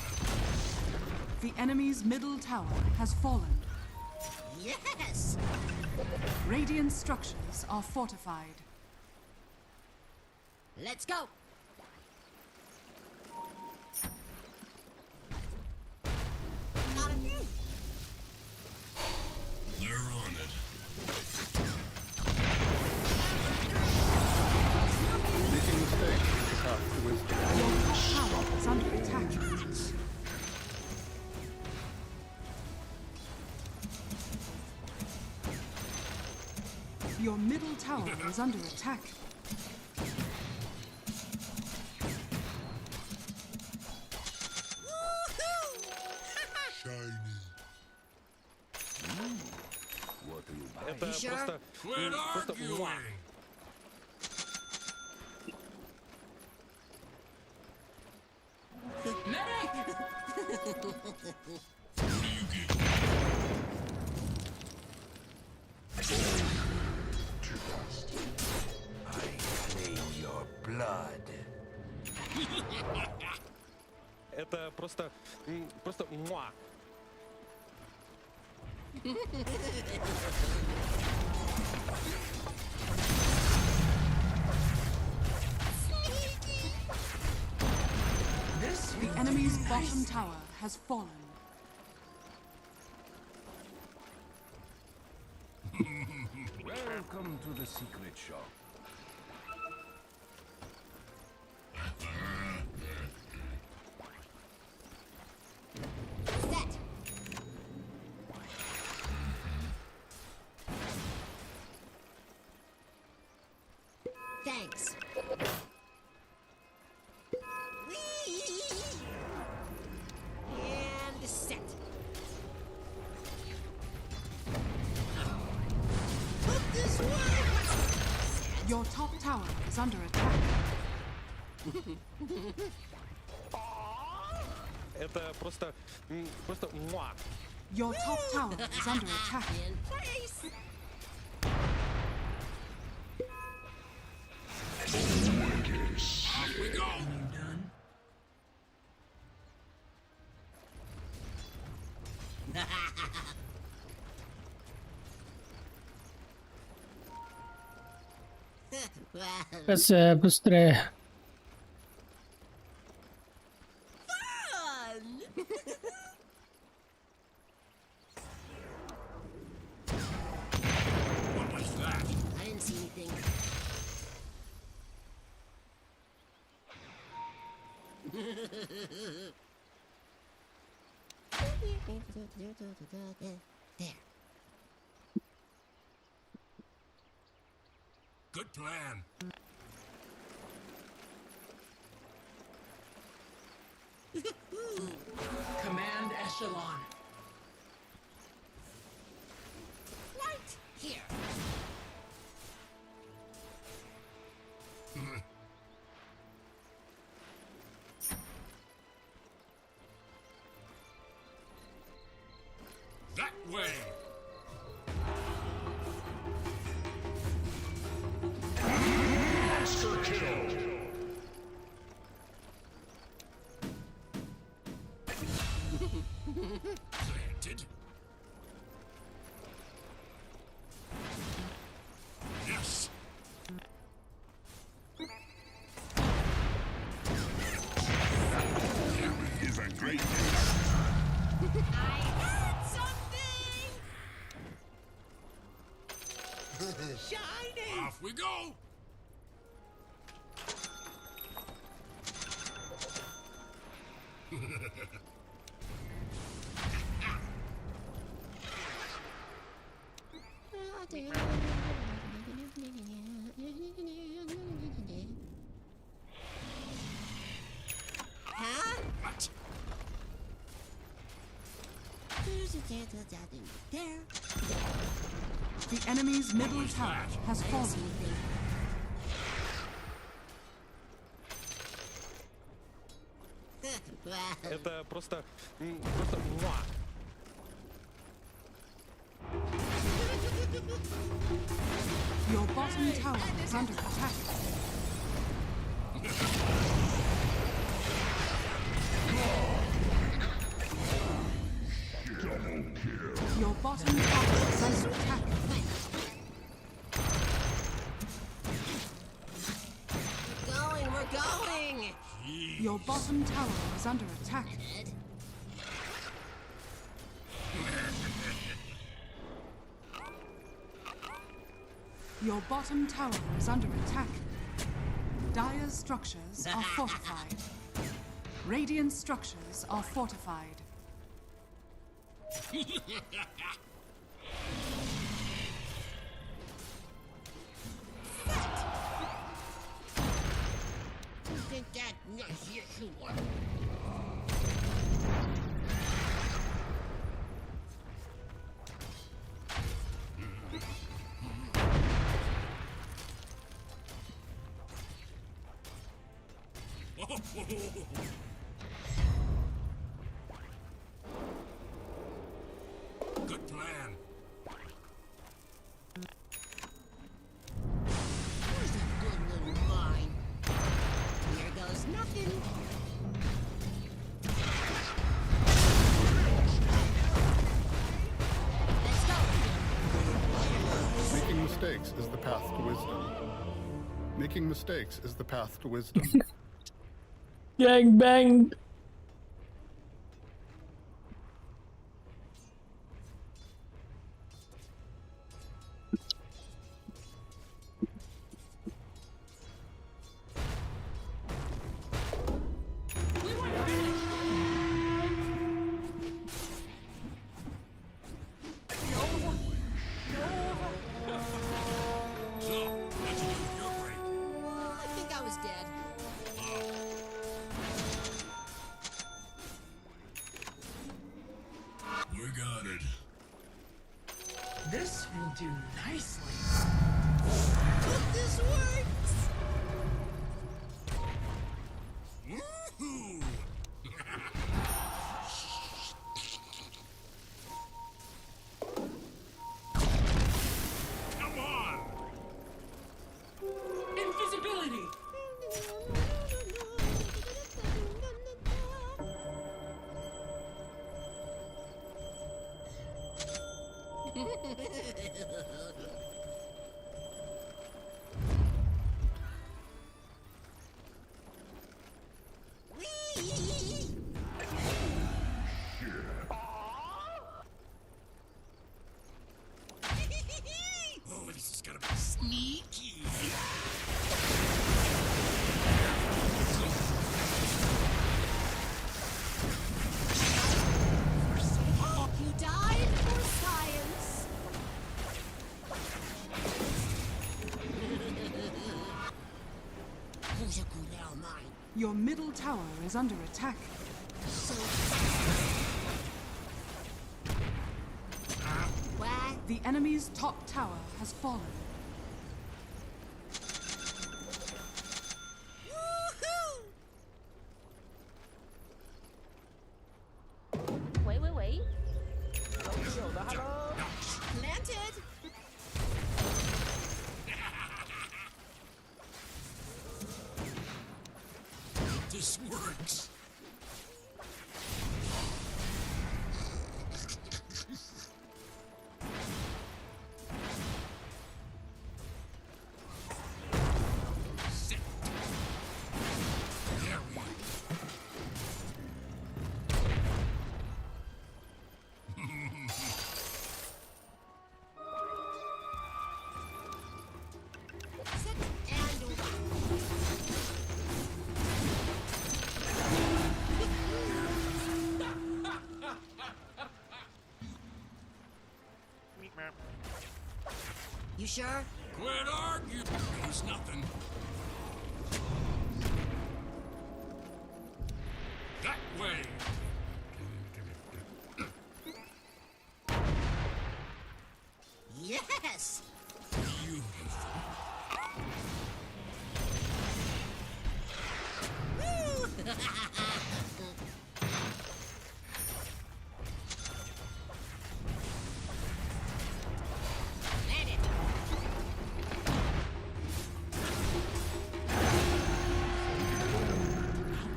The enemy's middle tower has fallen. Yes! Radiant structures are fortified. Let's go! Not a few. They're on it. Making mistakes is the path to wisdom. Your top tower is under attack. Your middle tower is under attack. Shiny. What do you buy? Это You sure? просто Quit муа. arguing. I claim your blood. Это просто муа. The enemy's bottom tower has fallen. Welcome to the secret shop. Set! Thanks. Whee! And set. Hope this works! Your top tower is under attack. Это просто муа. Your top tower is under attack. In place! Off we go. بس بستري Fun! What was that? I didn't see anything. There. Good plan. Command echelon. Right here. That way. Shiny! Off we go! Huh? What? There. The enemy's middle tower has fallen. Это просто муа. Your bottom tower is under attack. Your bottom tower is under attack. We're going! Your bottom tower is under attack. Your bottom tower is under attack. Dire's structures are fortified. Radiant structures are fortified. Good plan. Where's that good little mine? Here goes nothing. Let's go. Making mistakes is the path to wisdom. Making mistakes is the path to wisdom. Gang bang. I think I was dead. We got it. This will do nicely. This works! Woohoo! Come on! Invisibility! Oh, this is gonna be sneaky. You died for science. Who's a good little mine? Your middle tower is under attack. So what? The enemy's top tower has fallen. Wait. Planted. This works. Sit. There we go. You sure? Quit arguing. It's nothing. That way. Yes! Beautiful.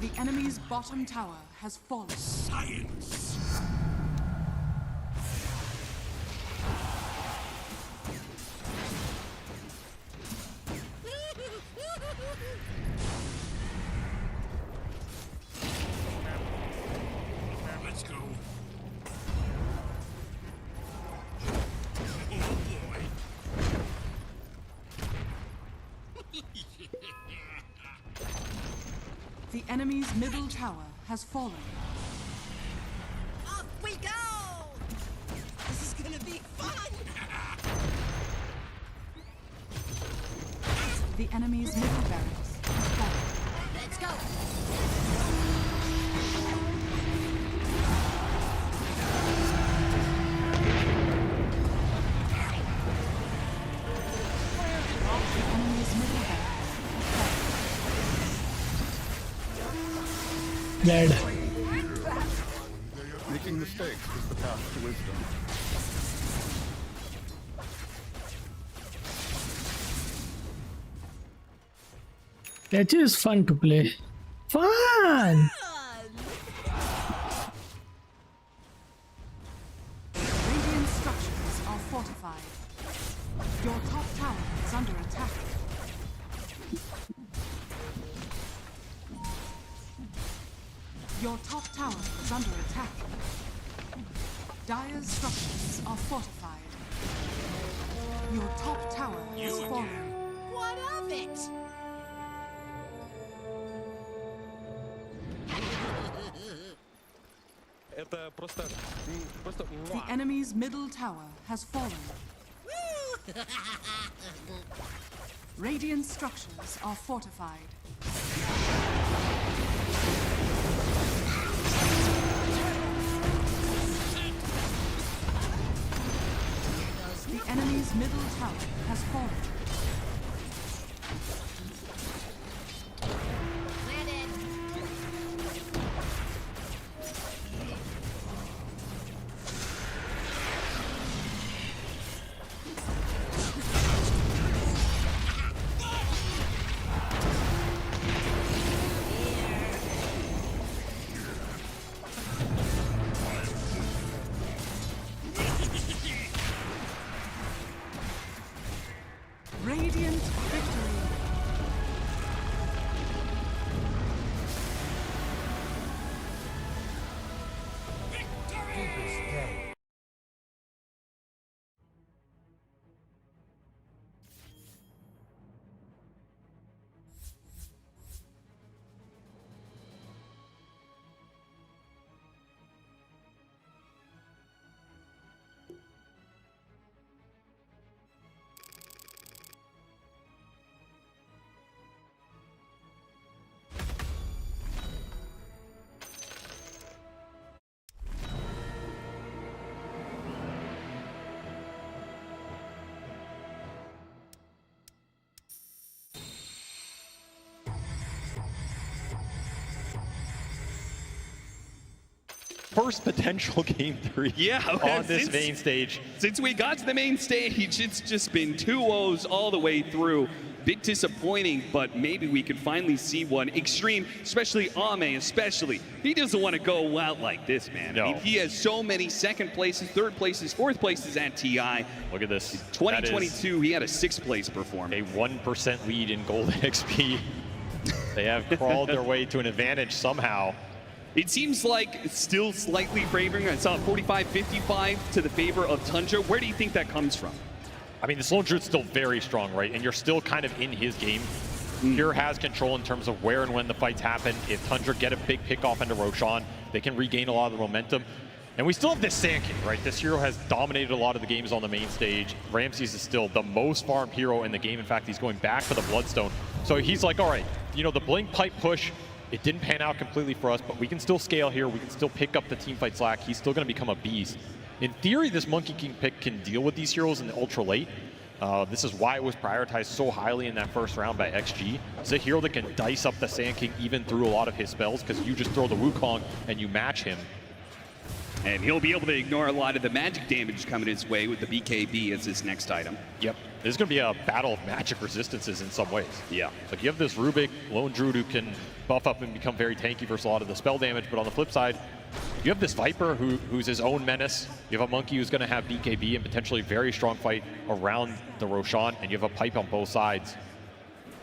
The enemy's bottom tower has fallen. Science. Let's go. Oh boy. The enemy's middle tower has fallen. Off we go! This is gonna be fun! The enemy's middle barracks has fallen. Let's go! The enemy's middle barracks has fallen. Dead. Making mistakes is the path to wisdom. That is fun to play. Fun! Radiant structures are fortified. Your top tower is under attack. Your top tower is under attack. Dire's structures are fortified. Your top tower has fallen. What of it? Это просто The enemy's middle tower has fallen. Radiant structures are fortified. The enemy's middle tower has fallen. Radiant victory. First potential game 3 on this main stage. Since we got to the main stage, it's just been 2-0s all the way through. Bit disappointing, but maybe we could finally see one. Extreme, especially Ame, especially. He doesn't want to go out like this, man. No. I mean, he has so many second places, third places, fourth places at TI. Look at this. 2022, he had a 6th place performance. A 1% lead in golden XP. They have crawled their way to an advantage somehow. It seems like it's still slightly favoring. I saw 45-55 to the favor of Tundra. Where do you think that comes from? I mean, the Sloan Druid's still very strong, right? And you're still kind of in his game. Pure has control in terms of where and when the fights happen. If Tundra get a big pick off into Roshan, they can regain a lot of the momentum. And we still have this Sand King, right? This hero has dominated a lot of the games on the main stage. Ramses is still the most farmed hero in the game. In fact, he's going back for the Bloodstone. So he's like, all right, you know, the Blink Pipe push, it didn't pan out completely for us, but we can still scale here. We can still pick up the teamfight slack. He's still going to become a beast. In theory, this Monkey King pick can deal with these heroes in the ultra late. This is why it was prioritized so highly in that first round by XG. It's a hero that can dice up the Sand King even through a lot of his spells, because you just throw the Wukong and you match him. And he'll be able to ignore a lot of the magic damage coming his way with the BKB as his next item. Yep. This is going to be a battle of magic resistances in some ways. Yeah. Like you have this Rubik Lone Druid who can buff up and become very tanky versus a lot of the spell damage, but on the flip side, you have this Viper who's his own menace. You have a Monkey who's going to have BKB and potentially very strong fight around the Roshan, and you have a pipe on both sides.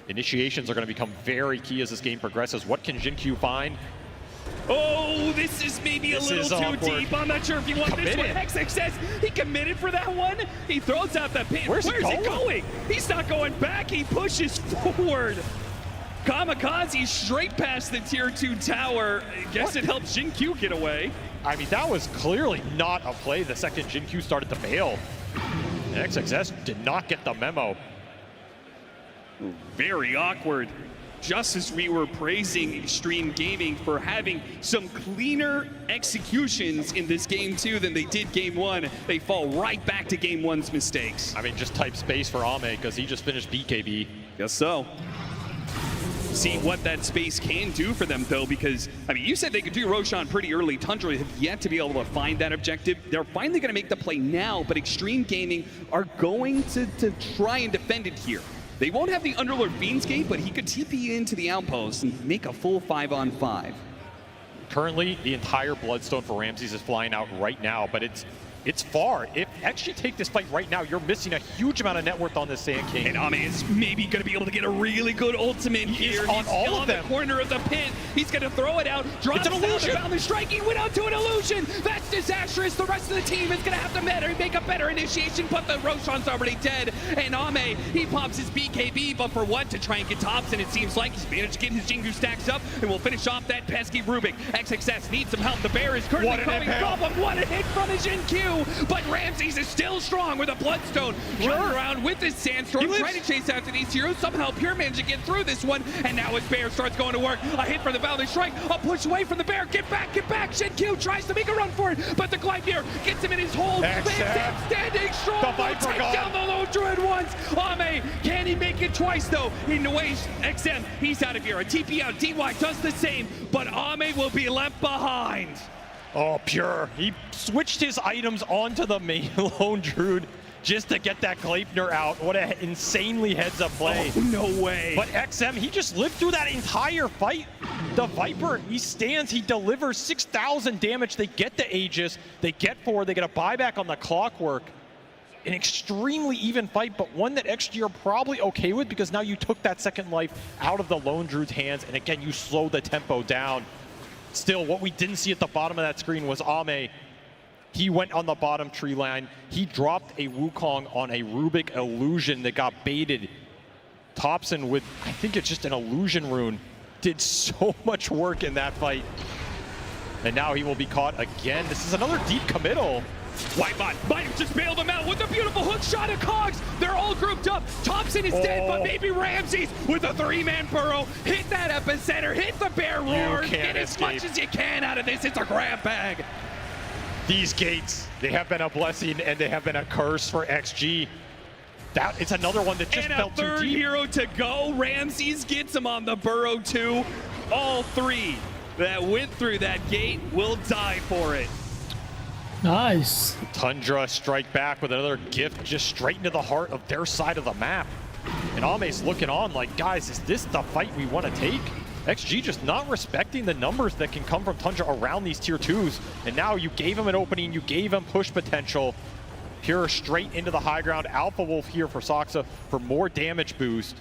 Initiations are going to become very key as this game progresses. What can Jin-Q find? Oh, this is maybe a little too awkward. deep. I'm not sure if you want this one. NEFFEX says he committed for that one. He throws out the pin. Where's he going? He's not going back. He pushes forward. Kamikaze straight past the tier 2 tower. I guess it helps Jin-Q get away. I mean, that was clearly not a play the second Jin-Q started to bail. And XXS did not get the memo. Very awkward. Just as we were praising Extreme Gaming for having some cleaner executions in this game 2 than they did game 1, they fall right back to game 1's mistakes. I mean, just type space for Ame because he just finished BKB. Guess so. See what that space can do for them, though, because, I mean, you said they could do Roshan pretty early. Tundra have yet to be able to find that objective. They're finally going to make the play now, but Extreme Gaming are going to try and defend it here. They won't have the Underlord Fiendscape, but he could TP into the outpost and make a full 5-on-5. Currently, the entire Bloodstone for Ramses is flying out right now, but it's far. If XG take this fight right now, you're missing a huge amount of net worth on this Sand King. And Ame is maybe going to be able to get a really good ultimate here. On all of them. The corner of the pit. He's going to throw it out. Drops it's an illusion. Down the strike. He went out to an illusion. That's disastrous. The rest of the team is going to have to make a better initiation, but the Roshan's already dead. And Ame, he pops his BKB, but for what? To try and get tops, and it seems like he's managed to get his Jingu stacks up, and we'll finish off that pesky Rubik. XXS needs some help. The bear is currently causing problem. What a hit from his Jin-Q, but Ramses is still strong with a Bloodstone. Running around with his Sandstorm, trying to chase after these heroes. Somehow Pure managed to get through this one, and now his bear starts going to work. A hit from the Valley Strike, a push away from the bear. Get back, get back. Jin-Q tries to make a run for it, but the Gleipnir gets him in his hole. XM standing strong. The Viper take down the Lone Druid once. Ame, can he make it twice though? In the way, XM, he's out of here. A TP out, DY does the same, but Ame will be left behind. Oh, Pure. He switched his items onto the main Lone Druid just to get that Gleipnir out. What an insanely heads-up play. Oh, no way. But XM, he just lived through that entire fight. The Viper, he stands, he delivers 6,000 damage. They get the Aegis, they get forward, they get a buyback on the Clockwork. An extremely even fight, but one that XG are probably okay with because now you took that second life out of the Lone Druid's hands, and again, you slowed the tempo down. Still, what we didn't see at the bottom of that screen was Ame. He went on the bottom tree line. He dropped a Wukong on a Rubik illusion that got baited. Thompson with, I think it's just an illusion rune, did so much work in that fight. And now he will be caught again. This is another deep committal. Whitebot might have just bailed him out with a beautiful hook shot at Cogs. They're all grouped up. Thompson is dead, but maybe Ramses with a 3-man burrow. Hit that epicenter, hit the bear roar. Get as much as you can out of this. It's a grab bag. These gates, they have been a blessing and they have been a curse for XG. It's another one that just felt too deep. And a third hero to go. Ramses gets him on the burrow too. All three that went through that gate will die for it. Nice. Tundra strike back with another gift just straight into the heart of their side of the map. And Ame's looking on like, guys, is this the fight we want to take? XG just not respecting the numbers that can come from Tundra around these tier 2s. And now you gave him an opening, you gave him push potential. Pure straight into the high ground. Alpha Wolf here for Soxa for more damage boost.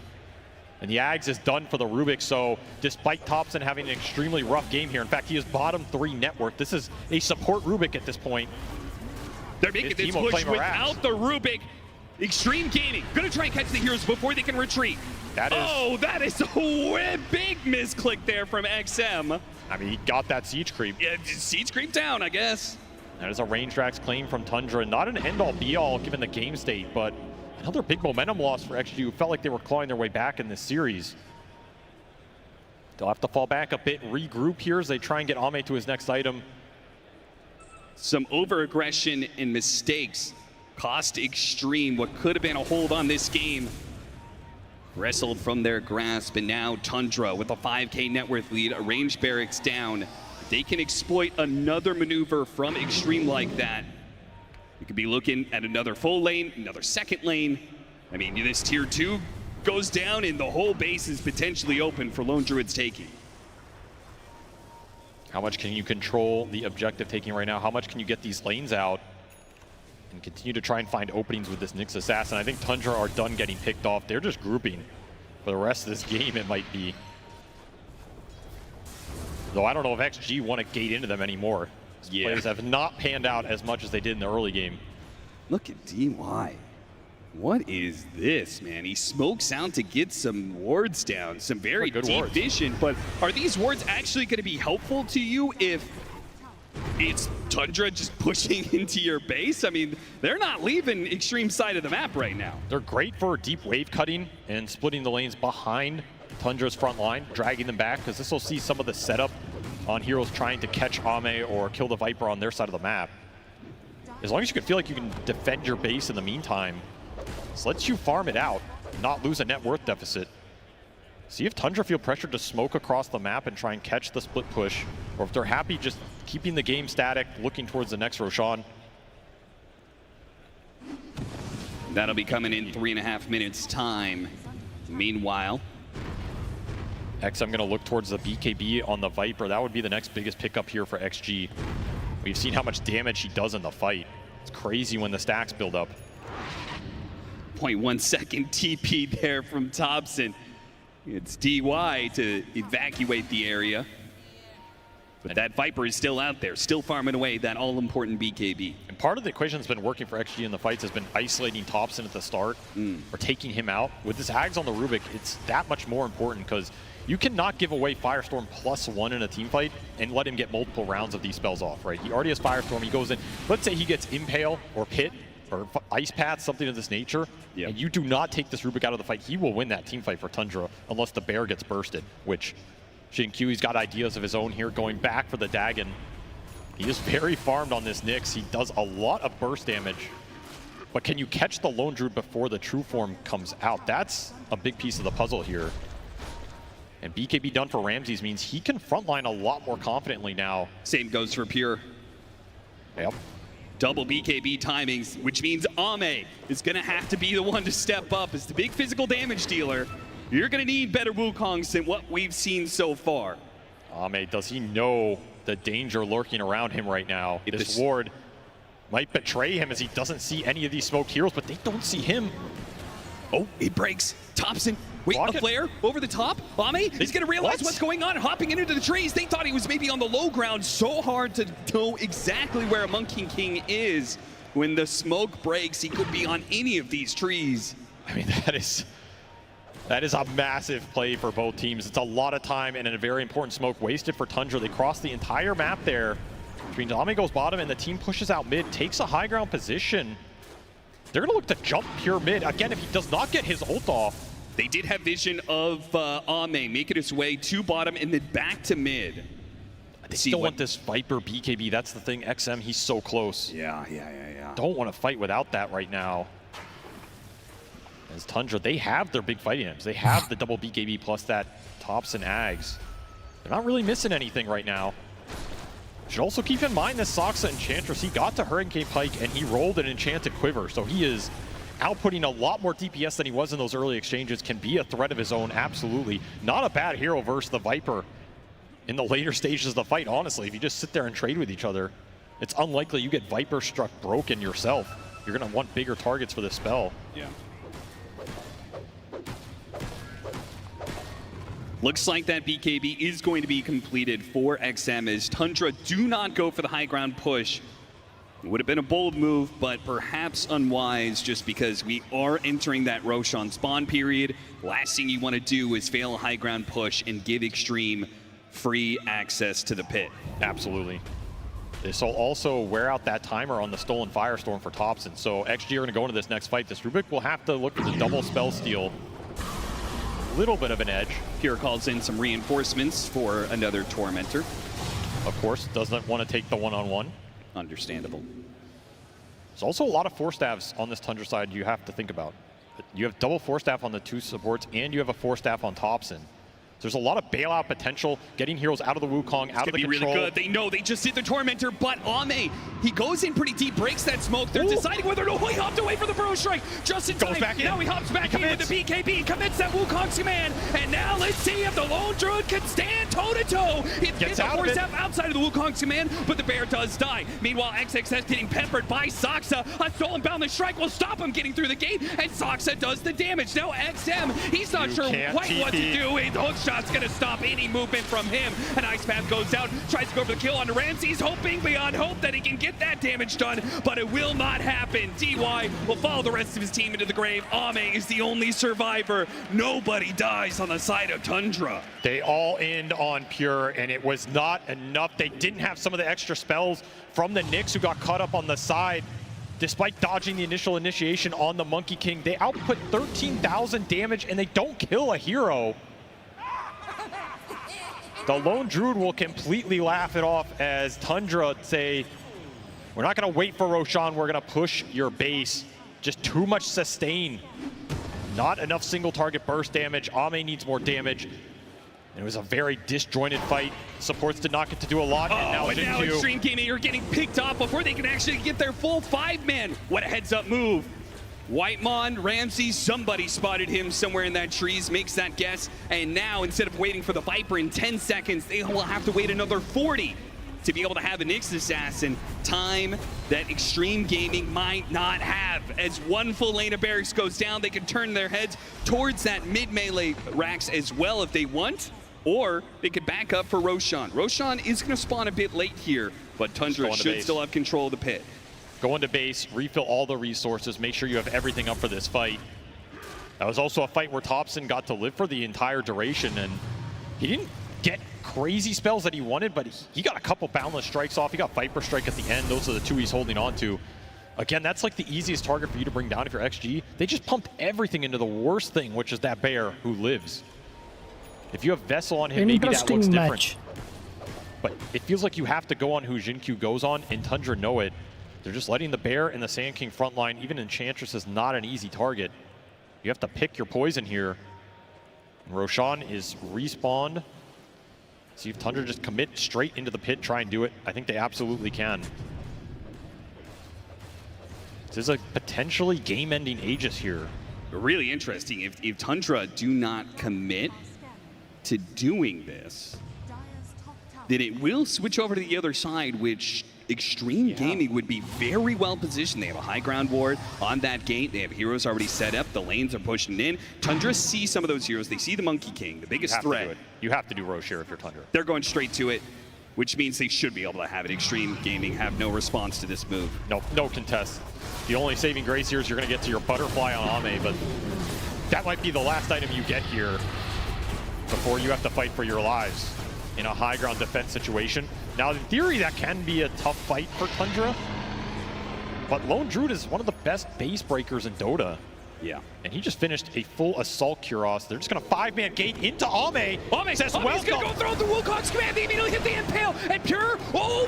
And the Ags is done for the Rubik, so despite Thompson having an extremely rough game here, in fact, he is bottom 3 net worth. This is a support Rubik at this point. They're making this push without the Rubik. Extreme Gaming, gonna try and catch the heroes before they can retreat. That is... Oh, that is a big misclick there from XM. I mean, he got that siege creep. Yeah, siege creep down, I guess. That is a range Drax claim from Tundra. Not an end-all be-all given the game state, but another big momentum loss for XG, who felt like they were clawing their way back in this series. They'll have to fall back a bit and regroup here as they try and get Ame to his next item. Some over-aggression and mistakes cost Extreme what could have been a hold on this game. Wrestled from their grasp, and now Tundra with a 5K net worth lead, a range barracks down. They can exploit another maneuver from Extreme like that. We could be looking at another full lane, another second lane. I mean, this tier 2 goes down and the whole base is potentially open for Lone Druid's taking. How much can you control the objective taking right now? How much can you get these lanes out and continue to try and find openings with this Nyx Assassin? I think Tundra are done getting picked off. They're just grouping for the rest of this game, it might be. Though I don't know if XG want to gate into them anymore. Yeah. Players have not panned out as much as they did in the early game. Look at DY. What is this, man? He smokes out to get some wards down, some very deep vision. But are these wards actually going to be helpful to you if it's Tundra just pushing into your base? I mean, they're not leaving Extreme side of the map right now. They're great for deep wave cutting and splitting the lanes behind Tundra's front line, dragging them back, because this will see some of the setup on heroes trying to catch Ame or kill the Viper on their side of the map. As long as you can feel like you can defend your base in the meantime, this lets you farm it out, not lose a net worth deficit. See if Tundra feel pressured to smoke across the map and try and catch the split push, or if they're happy just keeping the game static, looking towards the next Roshan. That'll be coming in 3.5 minutes time. Meanwhile, I'm going to look towards the BKB on the Viper. That would be the next biggest pickup here for XG. We've seen how much damage he does in the fight. It's crazy when the stacks build up. 0.1 second TP there from Thompson. It's DY to evacuate the area. But that Viper is still out there, still farming away that all-important BKB. And part of the equation that's been working for XG in the fights has been isolating Thompson at the start or taking him out. With this Ags on the Rubik, it's that much more important because you cannot give away Firestorm +1 in a team fight and let him get multiple rounds of these spells off, right? He already has Firestorm, he goes in. Let's say he gets Impale or Pit or Ice Path, something of this nature, and you do not take this Rubik out of the fight, he will win that team fight for Tundra unless the bear gets bursted, which Shin-Q, he's got ideas of his own here, going back for the Dagon. He is very farmed on this Nyx. He does a lot of burst damage. But can you catch the Lone Druid before the true form comes out? That's a big piece of the puzzle here. And BKB done for Ramses means he can frontline a lot more confidently now. Same goes for Pure. Yep. Double BKB timings, which means Ame is going to have to be the one to step up as the big physical damage dealer. You're going to need better Wukongs than what we've seen so far. Ame, does he know the danger lurking around him right now? This ward might betray him as he doesn't see any of these smoked heroes, but they don't see him. Oh, it breaks. Thompson, wait, a flare over the top. Ame, he's going to realize what's going on, hopping into the trees. They thought he was maybe on the low ground. So hard to know exactly where a Monkey King is. When the smoke breaks, he could be on any of these trees. I mean, that is a massive play for both teams. It's a lot of time and a very important smoke wasted for Tundra. They cross the entire map there. Between Ame goes bottom and the team pushes out mid, takes a high ground position. They're going to look to jump Pure mid. Again, if he does not get his ult off. They did have vision of Ame making his way to bottom and then back to mid. They still want this Viper BKB. That's the thing. XM, he's so close. Yeah. Don't want to fight without that right now. As Tundra, they have their big fighting items. They have the double BKB plus that Tops and Ags. They're not really missing anything right now. Should also keep in mind this Soxa Enchantress. He got to Hurricane Pike and he rolled an Enchanted Quiver. So he is outputting a lot more DPS than he was in those early exchanges. Can be a threat of his own, absolutely. Not a bad hero versus the Viper in the later stages of the fight, honestly. If you just sit there and trade with each other, it's unlikely you get Viper struck broken yourself. You're going to want bigger targets for this spell. Yeah. Looks like that BKB is going to be completed for XM as Tundra do not go for the high ground push. It would have been a bold move, but perhaps unwise just because we are entering that Roshan spawn period. Last thing you want to do is fail a high ground push and give Extreme free access to the pit. Absolutely. This will also wear out that timer on the stolen Firestorm for Thompson. So XG are going to go into this next fight. This Rubik will have to look for the double spell steal. A little bit of an edge. Pure calls in some reinforcements for another Tormentor. Of course, doesn't want to take the one-on-one. Understandable. There's also a lot of Force Staffs on this Tundra side you have to think about. You have double Force Staff on the 2 supports, and you have a Force Staff on Thompson. There's a lot of bailout potential, getting heroes out of the Wukong, out of the control. It's gonna be really good. They know they just hit the Tormentor, but Ame, he goes in pretty deep, breaks that smoke. They're deciding whether to he hopped away for the Burrow Strike just in time. Back in. Now he hops back in with the BKB, commits that Wukong's command, and now let's see if the Lone Druid can stand toe-to-toe. It gets the Force Staff outside of the Wukong's command, but the bear does die. Meanwhile, XXS getting peppered by Saksa. A stolen boundless strike will stop him getting through the gate, and Saksa does the damage. Now XM, he's not sure quite what to do. The hook shot's gonna stop any movement from him. An Ice Path goes down, tries to go for the kill on Ramsey. He's hoping beyond hope that he can get that damage done, but it will not happen. DY will follow the rest of his team into the grave. Ame is the only survivor. Nobody dies on the side of Tundra. They all end on Pure, and it was not enough. They didn't have some of the extra spells from the Nyx, who got caught up on the side. Despite dodging the initial initiation on the Monkey King, they output 13,000 damage, and they don't kill a hero. The Lone Druid will completely laugh it off as Tundra say, we're not going to wait for Roshan, we're going to push your base. Just too much sustain. Not enough single target burst damage. Ame needs more damage. And it was a very disjointed fight. Supports did not get to do a lot. And now Extreme Gaming are getting picked off before they can actually get their full 5-man. What a heads-up move. Whitemon, Ramsey, somebody spotted him somewhere in that trees, makes that guess, and now instead of waiting for the Viper in 10 seconds, they will have to wait another 40 to be able to have the Nyx Assassin. Time that Extreme Gaming might not have. As one full lane of barracks goes down, they can turn their heads towards that mid-melee racks as well if they want, or they could back up for Roshan. Roshan is going to spawn a bit late here, but Tundra should still have control of the pit. Go into base, refill all the resources, make sure you have everything up for this fight. That was also a fight where Thompson got to live for the entire duration, and he didn't get crazy spells that he wanted, but he got a couple boundless strikes off. He got Viper Strike at the end. Those are the 2 he's holding on to. Again, that's like the easiest target for you to bring down if you're XG. They just pumped everything into the worst thing, which is that bear who lives. If you have Vessel on him, maybe that looks different. But it feels like you have to go on who Jinkyu goes on, and Tundra know it. They're just letting the Bear and the Sand King front line. Even Enchantress is not an easy target. You have to pick your poison here. And Roshan is respawned. See if Tundra just commit straight into the pit, try and do it. I think they absolutely can. This is a potentially game-ending Aegis here. Really interesting. If Tundra do not commit to doing this, then it will switch over to the other side, which Extreme Gaming would be very well positioned. They have a high ground ward on that gate. They have heroes already set up. The lanes are pushing in. Tundra sees some of those heroes. They see the Monkey King, the biggest threat. You have to do Roche here if you're Tundra. They're going straight to it, which means they should be able to have it. Extreme Gaming have no response to this move. No contest. The only saving grace here is you're going to get to your butterfly on Ame, but that might be the last item you get here before you have to fight for your lives in a high ground defense situation. Now, in theory, that can be a tough fight for Tundra, but Lone Druid is one of the best base breakers in Dota. Yeah. And he just finished a full Assault Cuirass. They're just going to 5-man gate into Ame. Ame says, Ame's going to go throw the Wukong's command. They immediately hit the Impale. And Pure,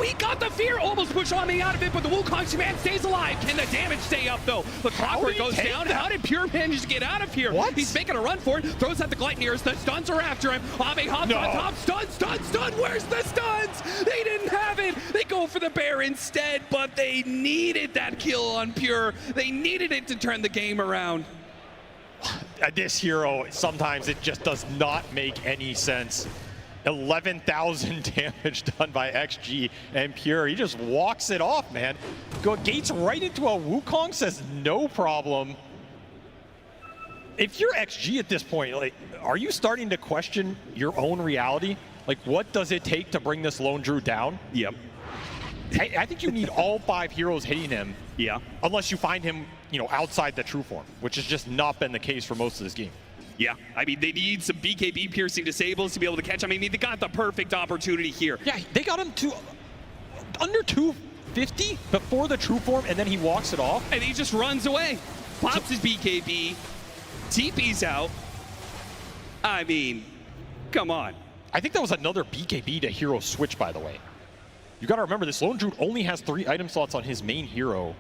he got the fear. Almost pushed Ame out of it, but the Wukong's command stays alive. Can the damage stay up, though? The clockwork goes down. How did Pure manage to get out of here? What? He's making a run for it. Throws out the Gleipnirs. The stuns are after him. Ame hops on top. Stun. Where's the stuns? They didn't have it. They go for the bear instead, but they needed that kill on Pure. They needed it to turn the game around. This hero, sometimes it just does not make any sense. 11,000 damage done by XG and Pure. He just walks it off, man. Gates right into a Wukong, says no problem. If you're XG at this point, like, are you starting to question your own reality? Like, what does it take to bring this Lone Druid down? Yep. I think you need all 5 heroes hitting him. Yeah. Unless you find him, outside the true form, which has just not been the case for most of this game. Yeah, I mean, they need some BKB piercing disables to be able to catch him. I mean, they got the perfect opportunity here. Yeah, they got him to under 250 before the true form, and then he walks it off. And he just runs away. Pops his BKB. TP's out. I mean, come on. I think that was another BKB to hero switch, by the way. You got to remember, this Lone Druid only has 3 item slots on his main hero.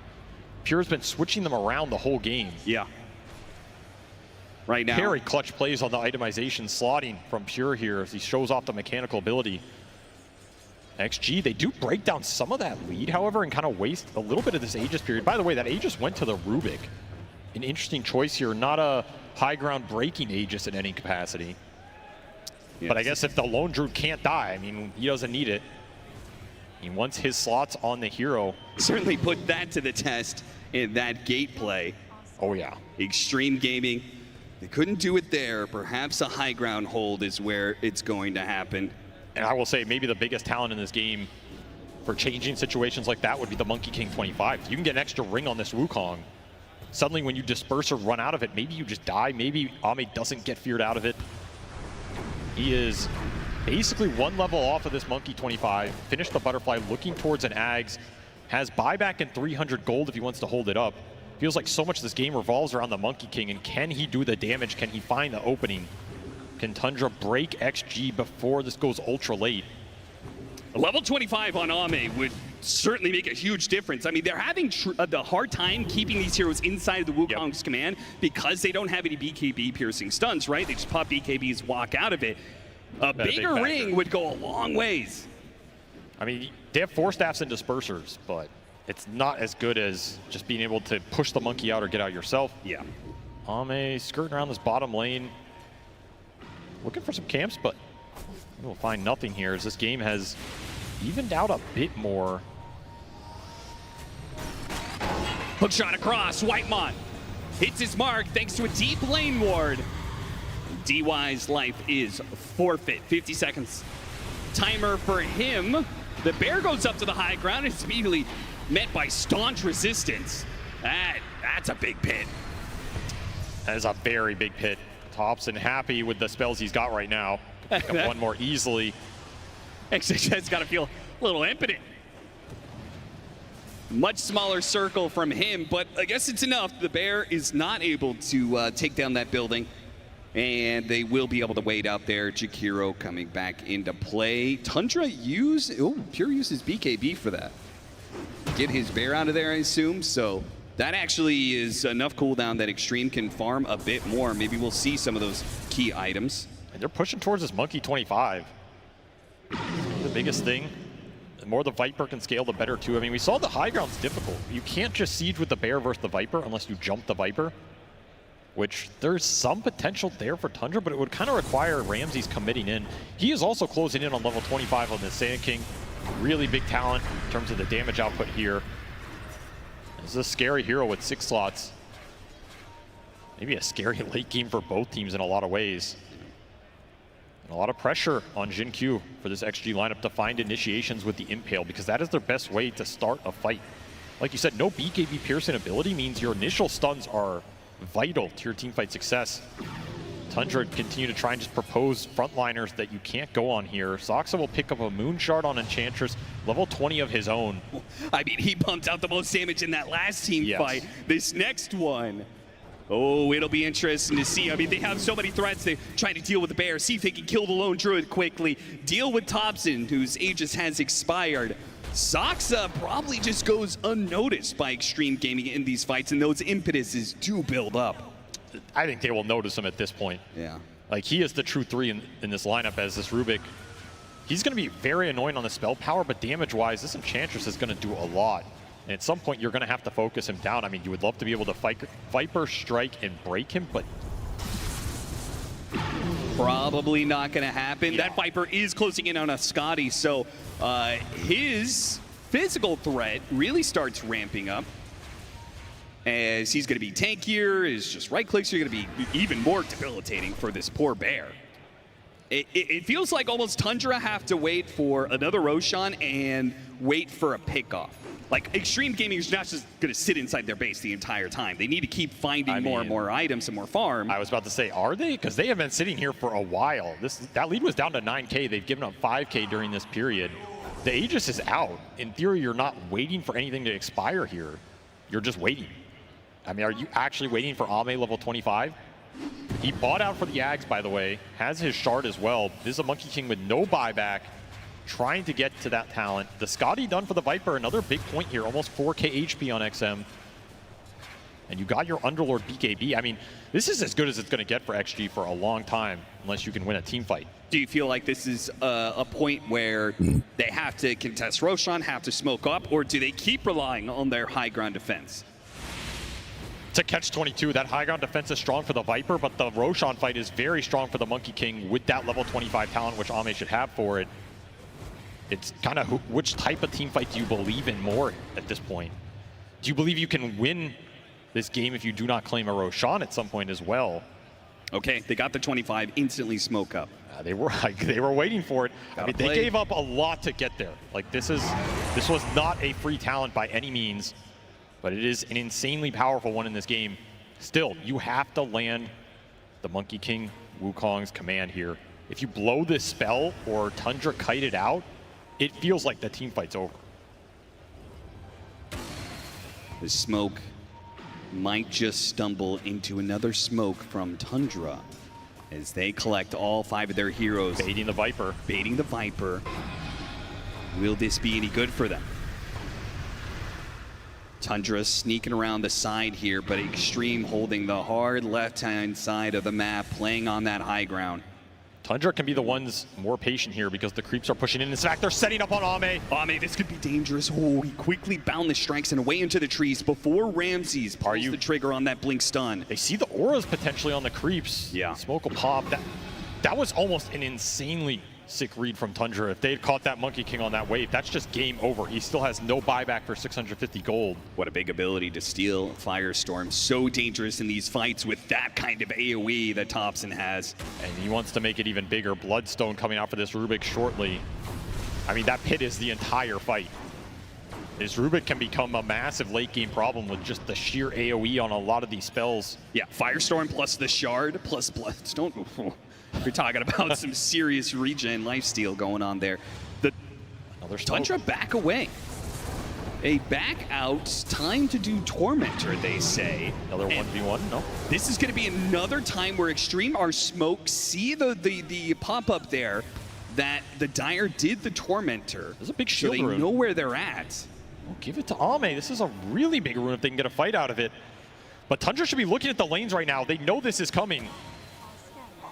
Pure's been switching them around the whole game. Yeah. Right now. Very clutch plays on the itemization slotting from Pure here as he shows off the mechanical ability. XG, they do break down some of that lead, however, and kind of waste a little bit of this Aegis period. By the way, that Aegis went to the Rubik. An interesting choice here, not a high ground breaking Aegis in any capacity. Yes. But I guess if the Lone Druid can't die, I mean, he doesn't need it. He wants his slots on the hero. Certainly put that to the test in that gate play. Oh, yeah. Extreme Gaming. They couldn't do it there. Perhaps a high ground hold is where it's going to happen. And I will say maybe the biggest talent in this game for changing situations like that would be the Monkey King 25. You can get an extra ring on this Wukong. Suddenly when you disperse or run out of it, maybe you just die. Maybe Ame doesn't get feared out of it. He is basically 1 level off of this Monkey 25. Finished the Butterfly, looking towards an Ags. Has buyback and 300 gold if he wants to hold it up. Feels like so much of this game revolves around the Monkey King, and can he do the damage? Can he find the opening? Can Tundra break XG before this goes ultra late? A level 25 on Ame would certainly make a huge difference. I mean, they're having the hard time keeping these heroes inside the Wukong's command because they don't have any BKB piercing stuns, right? They just pop BKBs, walk out of it. A bigger ring would go a long ways. I mean, they have 4 staffs and dispersers, but it's not as good as just being able to push the monkey out or get out yourself. Yeah. Ame skirting around this bottom lane. Looking for some camps, but we'll find nothing here as this game has evened out a bit more. Hook shot across, Whitemon hits his mark thanks to a deep lane ward. DY's life is forfeit. 50 seconds timer for him. The bear goes up to the high ground and is immediately met by staunch resistance. That's a big pit. That is a very big pit. Thompson happy with the spells he's got right now. Pick up one more easily. XH's got to feel a little impotent. Much smaller circle from him, but I guess it's enough. The bear is not able to take down that building, and they will be able to wait out there. Jakiro coming back into play. Tundra Pure uses BKB for that. Get his bear out of there, I assume, so that actually is enough cooldown that Extreme can farm a bit more. Maybe we'll see some of those key items. And they're pushing towards this Monkey 25. The biggest thing, the more the Viper can scale, the better too. I mean, we saw the high ground's difficult. You can't just siege with the bear versus the Viper unless you jump the Viper, which there's some potential there for Tundra, but it would kind of require Ramses committing in. He is also closing in on level 25 on the Sand King. Really big talent in terms of the damage output here. This is a scary hero with 6 slots. Maybe a scary late game for both teams in a lot of ways. And a lot of pressure on Jin Q for this XG lineup to find initiations with the Impale, because that is their best way to start a fight. Like you said, no BKB piercing ability means your initial stuns are vital to your teamfight success. Tundra continue to try and just propose frontliners that you can't go on here. Soxa will pick up a Moon Shard on Enchantress, level 20 of his own. I mean, he pumped out the most damage in that last team fight. This next one, oh, it'll be interesting to see. I mean, they have so many threats. They're trying to deal with the bear, see if they can kill the Lone Druid quickly, deal with Thompson, whose Aegis has expired. Soxa probably just goes unnoticed by Extreme Gaming in these fights, and those impetuses do build up. I think they will notice him at this point. Yeah. Like, he is the true 3 in this lineup as this Rubik. He's going to be very annoying on the spell power, but damage-wise, this Enchantress is going to do a lot. And at some point, you're going to have to focus him down. I mean, you would love to be able to Viper strike and break him, but probably not going to happen. That Viper is closing in on a Scotty, so his physical threat really starts ramping up. As he's going to be tankier, his just right clicks are going to be even more debilitating for this poor bear. It feels like almost Tundra have to wait for another Roshan and wait for a pickoff. Like, Extreme Gaming is not just going to sit inside their base the entire time. They need to keep finding more and more items and more farm. I was about to say, are they? Because they have been sitting here for a while. That lead was down to 9K. They've given up 5K during this period. The Aegis is out. In theory, you're not waiting for anything to expire here. You're just waiting. I mean, are you actually waiting for Ame level 25? He bought out for the Ags, by the way. Has his shard as well. This is a Monkey King with no buyback, trying to get to that talent. The Scotty done for the Viper, another big point here. Almost 4k HP on XM. And you got your Underlord BKB. I mean, this is as good as it's going to get for XG for a long time, unless you can win a team fight. Do you feel like this is a point where they have to contest Roshan, have to smoke up, or do they keep relying on their high ground defense? To catch 22, that high ground defense is strong for the Viper, but the Roshan fight is very strong for the Monkey King with that level 25 talent, which Ame should have for it. It's kind of which type of team fight do you believe in more at this point? Do you believe you can win this game if you do not claim a Roshan at some point as well? Okay, they got the 25, instantly smoke up. They were waiting for it. I mean, they gave up a lot to get there. Like this was not a free talent by any means, but it is an insanely powerful one in this game. Still, you have to land the Monkey King Wukong's command here. If you blow this spell or Tundra kite it out, it feels like the team fight's over. The smoke might just stumble into another smoke from Tundra as they collect all 5 of their heroes. Baiting the Viper. Baiting the Viper. Will this be any good for them? Tundra sneaking around the side here, but Extreme holding the hard left-hand side of the map, playing on that high ground. Tundra can be the ones more patient here because the creeps are pushing in. In fact, they're setting up on Ame. Ame, this could be dangerous. Oh, he quickly bound the strikes and away into the trees before Ramses pulls the trigger on that blink stun. They see the auras potentially on the creeps. Yeah. Smoke will pop. That was almost an insanely sick read from Tundra. If they had caught that Monkey King on that wave, that's just game over. He still has no buyback for 650 gold. What a big ability to steal Firestorm. So dangerous in these fights with that kind of AoE that Thompson has. And he wants to make it even bigger. Bloodstone coming out for this Rubik shortly. I mean, that pit is the entire fight. This Rubik can become a massive late game problem with just the sheer AoE on a lot of these spells. Yeah, Firestorm plus the Shard plus Bloodstone. We're talking about some serious regen lifesteal going on there. The Tundra back away. A back out, time to do Tormentor, they say. Another 1v1, no? This is going to be another time where Extreme are smoked. See the pop-up there that the Dire did the Tormentor. There's a big shield so they rune. know where they're at. Well, give it to Ame. This is a really big rune if they can get a fight out of it. But Tundra should be looking at the lanes right now. They know this is coming.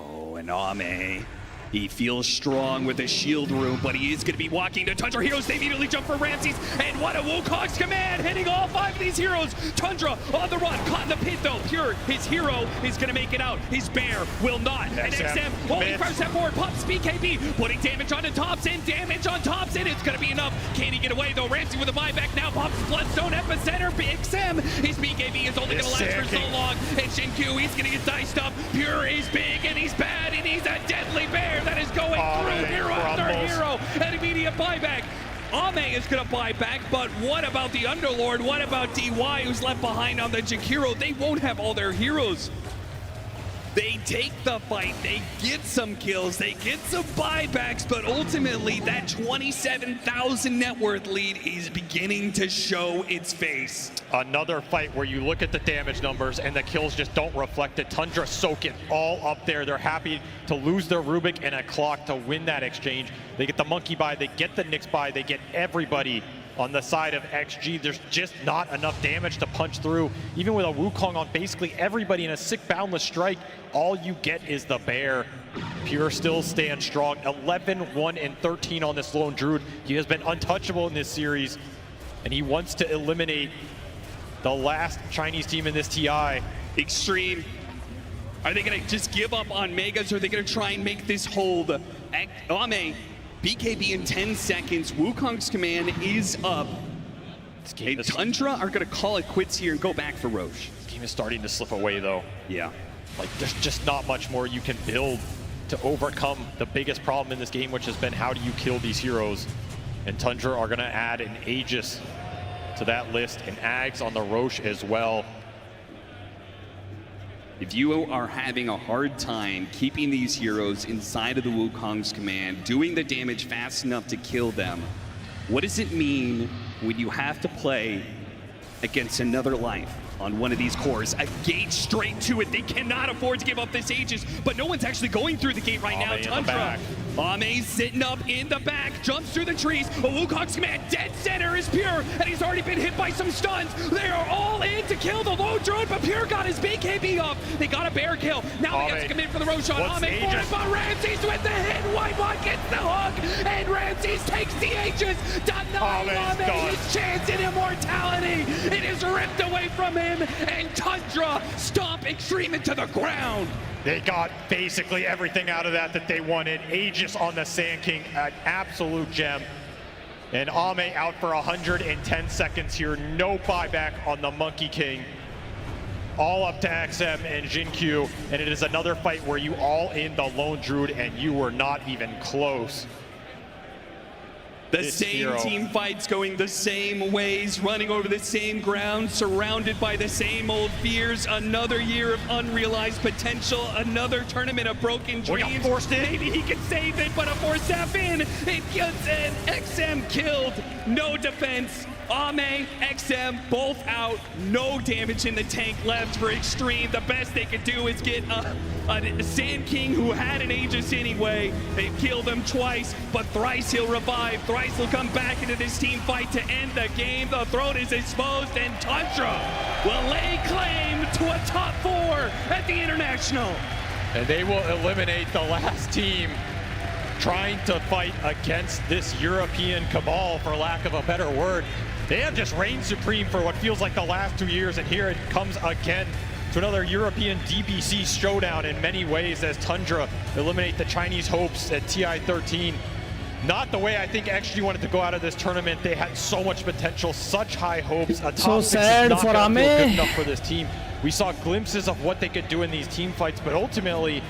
Oh, and Ame. He feels strong with a shield room, but he is going to be walking to Tundra heroes. They immediately jump for Ramses, and what a Wukong's command, hitting all 5 of these heroes. Tundra on the run, caught in the pit though. Pure, his hero is going to make it out. His bear will not. And XM holding first step forward, pops BKB, putting damage onto Thompson. Damage on Thompson, it's going to be enough. Can he get away though? Ramsey with a buyback now, pops Bloodstone epicenter. XM, his BKB is only going to last for so long. And Shinkyu, he's going to get diced up. Pure is big, and he's bad, and he's a deadly bear that is going through hero after hero. An immediate buyback. Ame is going to buy back, but what about the Underlord? What about DY, who's left behind on the Jakiro? They won't have all their heroes. They take the fight, they get some kills, they get some buybacks, but ultimately that 27,000 net worth lead is beginning to show its face. Another fight where you look at the damage numbers and the kills just don't reflect it. Tundra soak it all up there. They're happy to lose their Rubik and a clock to win that exchange. They get the Monkey buy, they get the Nyx buy, they get everybody on the side of XG. There's just not enough damage to punch through. Even with a Wukong on basically everybody in a sick boundless strike, all you get is the bear. Pure still stands strong. 11, 1, and 13 on this lone Druid. He has been untouchable in this series, and he wants to eliminate the last Chinese team in this TI. Extreme. Are they going to just give up on Megas, or are they going to try and make this hold? Ame, BKB in 10 seconds. Wukong's command is up. And Tundra are going to call it quits here and go back for Roche. This game is starting to slip away, though. Yeah. Like, there's just not much more you can build to overcome the biggest problem in this game, which has been how do you kill these heroes. And Tundra are going to add an Aegis to that list, and Ags on the Roche as well. If you are having a hard time keeping these heroes inside of the Wukong's command, doing the damage fast enough to kill them, What does it mean when you have to play against another life on one of these cores? A gate straight to it. They cannot afford to give up this Aegis, but no one's actually going through the gate right now. Tundra. Ame sitting up in the back, jumps through the trees. A Wukong's command, dead center is Pure, and he's already been hit by some stuns. They are all in to kill the lone drone, but Pure got his BKB off. They got a bear kill. Now he has to commit for the Roshan. Ame for it, but Ramses with the hit. Whitebot gets the hook, and Ramses takes the Aegis, denying Ame his chance in immortality. It is ripped away from him, and Tundra stomp Extreme into the ground. They got basically everything out of that they wanted. Aegis on the Sand King, an absolute gem. And Ame out for 110 seconds here. No buyback on the Monkey King. All up to XM and Jinkyu. And it is another fight where you all in the Lone Druid and you were not even close. The same team fights going the same ways, running over the same ground, surrounded by the same old fears. Another year of unrealized potential, another tournament of broken dreams. Maybe he can save it, but a 4-7, it gets an XM killed. No defense. Ame, XM, both out. No damage in the tank left for Extreme. The best they could do is get a Sand King who had an Aegis anyway. They've killed him twice, but thrice he'll revive. Thrice will come back into this team fight to end the game. The throat is exposed, and Tundra will lay claim to a top 4 at the International. And they will eliminate the last team trying to fight against this European cabal, for lack of a better word. They have just reigned supreme for what feels like the last 2 years, and here it comes again to another European DBC showdown in many ways as Tundra eliminate the Chinese hopes at TI-13. Not the way I think XG wanted to go out of this tournament. They had so much potential, such high hopes. A top So 6 sad is not for gonna feel good Ame. enough for this team. We saw glimpses of what they could do in these team fights, but ultimately,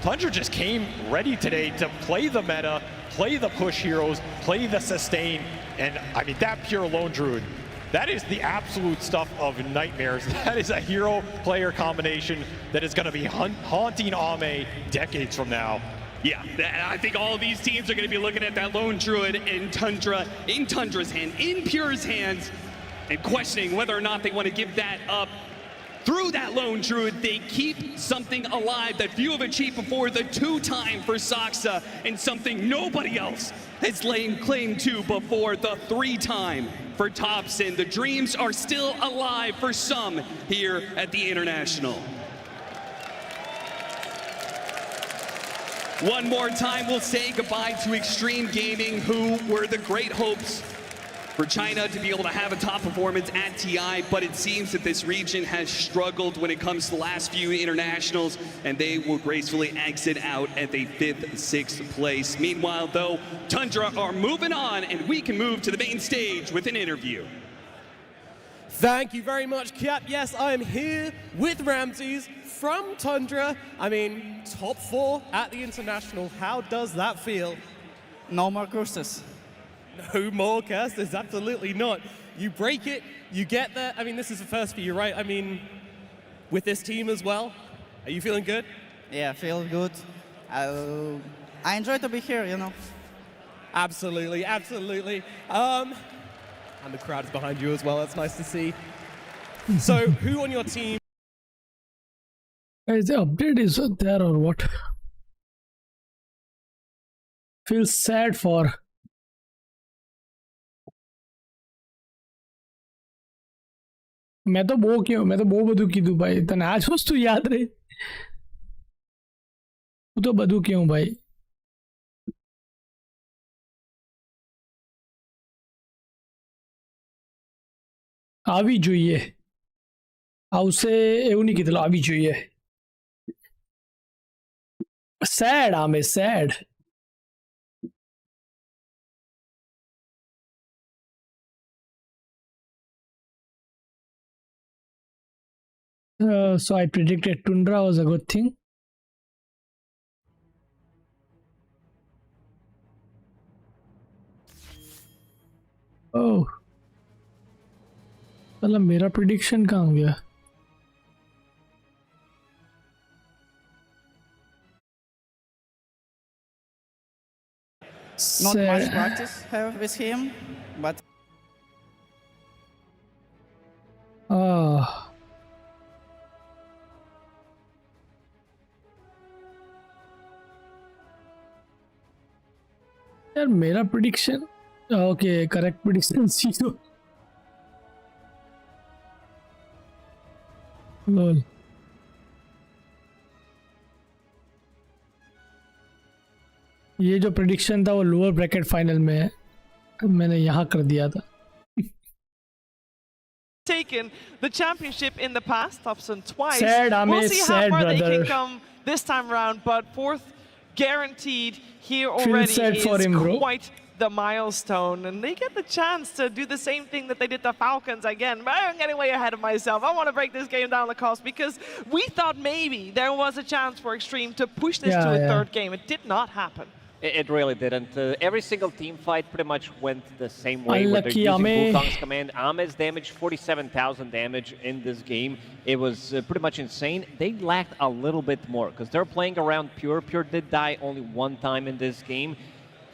Tundra just came ready today to play the meta, play the push heroes, play the sustain, and I mean, that pure Lone Druid, that is the absolute stuff of nightmares. That is a hero-player combination that is going to be haunting Ame decades from now. Yeah, I think all of these teams are going to be looking at that Lone Druid in Tundra's hand, in Pure's hands, and questioning whether or not they want to give that up. Through that Lone Druid, they keep something alive that few have achieved before, the 2-time for Saksa, and something nobody else has laid claim to before, the 3-time for Thompson. The dreams are still alive for some here at the International. One more time, we'll say goodbye to Extreme Gaming, who were the great hopes for China to be able to have a top performance at TI, but it seems that this region has struggled when it comes to the last few internationals, and they will gracefully exit out at the 5th, 6th place. Meanwhile, though, Tundra are moving on, and we can move to the main stage with an interview. Thank you very much, Cap. Yes, I am here with Ramses from Tundra. I mean, top 4 at the International. How does that feel? No more curses. No more curses, absolutely not. You break it, you get there. I mean, this is the first for you, right? I mean, with this team as well. Are you feeling good? Yeah, I feel good. I enjoy to be here, you know. Absolutely, absolutely. And the crowd is behind you as well. That's nice to see. So, who on your team? Guys, the update is there or what? Feels sad for. मैं तो वो बदू की दूं भाई तने आज वस्तु याद रहे वो तो बदू क्यों भाई આવી જોઈએ આવશે એવું નહીં કીધેલું આવી જોઈએ sad આમે sad so I predicted Tundra was a good thing. Oh, मतलब मेरा prediction कहाँ गया? not much practice have with him, but यार मेरा prediction okay, correct prediction 0. Lol. ये जो prediction था वो lower bracket final में है, मैंने यहाँ कर दिया था. Taken the championship in the past, Thompson twice. Sad, we'll see sad, how far brother. they can come this time around, but fourth guaranteed here Feel already sad is for him, bro. quite the milestone, and they get the chance to do the same thing that they did to Falcons again. But I'm getting way ahead of myself. I want to break this game down the cost because we thought maybe there was a chance for Extreme to push this to a third game. It did not happen. It really didn't. Every single team fight pretty much went the same way. Unlucky using Ame. Wukong's command. Ame's damage, 47,000 damage in this game. It was pretty much insane. They lacked a little bit more because they're playing around Pure. Pure did die only one time in this game.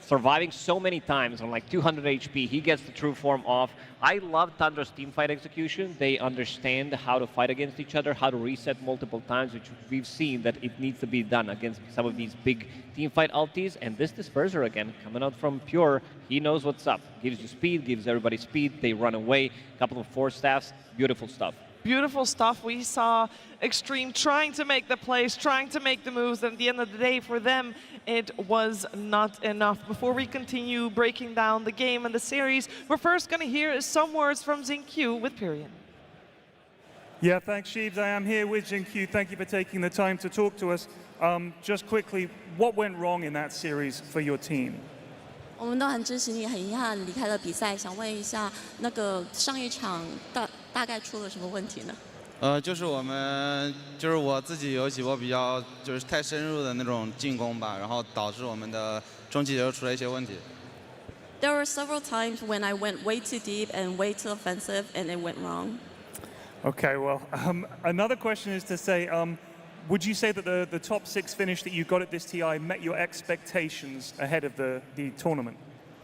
Surviving so many times on like 200 HP, he gets the true form off. I love Tundra's teamfight execution. They understand how to fight against each other, how to reset multiple times, which we've seen that it needs to be done against some of these big teamfight ultis. And this disperser again, coming out from Pure, he knows what's up. Gives you speed, gives everybody speed, they run away. A couple of force staffs, beautiful stuff. Beautiful stuff. We saw Extreme trying to make the plays, trying to make the moves, and at the end of the day, for them, it was not enough. Before we continue breaking down the game and the series, we're first going to hear some words from Xingqiu with Pyrian. Yeah, thanks, Sheebs. I am here with Xingqiu. Thank you for taking the time to talk to us. Just quickly, what went wrong in that series for your team? 我们都很支持你，很遗憾离开了比赛。想问一下，那个上一场大概出了什么问题呢？就是我自己有几波比较太深入的那种进攻吧，然后导致我们的中继球出了一些问题。There were several times when I went way too deep and way too offensive, and it went wrong. Okay, well, another question is to say, would you say that the top 6 finish that you got at this TI met your expectations ahead of the tournament?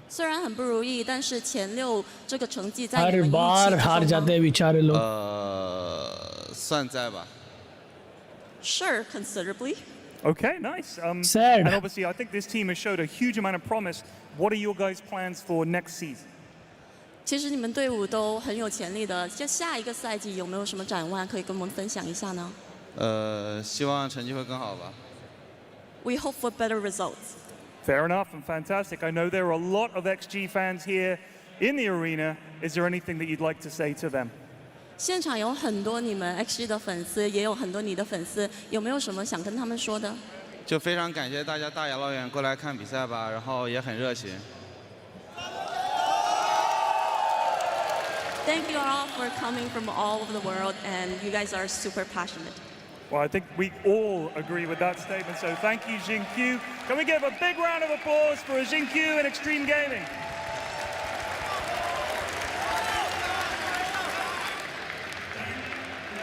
虽然很不如意，但是前6这个成绩在你们 हर 预期 बार 之 हार 中 जाते 吗 हैं बेचारे लोग. 算在吧。Sure, considerably. Okay, nice. Sad. And obviously, I think this team has showed a huge amount of promise. What are your guys' plans for next season? 其实你们队伍都很有潜力的，就下一个赛季有没有什么展望可以跟我们分享一下呢？希望成绩会更好吧。We hope for better results. Fair enough and fantastic. I know there are a lot of XG fans here in the arena. Is there anything that you'd like to say to them? 现场有很多你们 XG 的粉丝，也有很多你的粉丝，有没有什么想跟他们说的？就非常感谢大家大老远过来看比赛吧，然后也很热情。Thank you all for coming from all over the world, and you guys are super passionate. Well, I think we all agree with that statement, so thank you, Xingqiu. Can we give a big round of applause for Xingqiu and Extreme Gaming?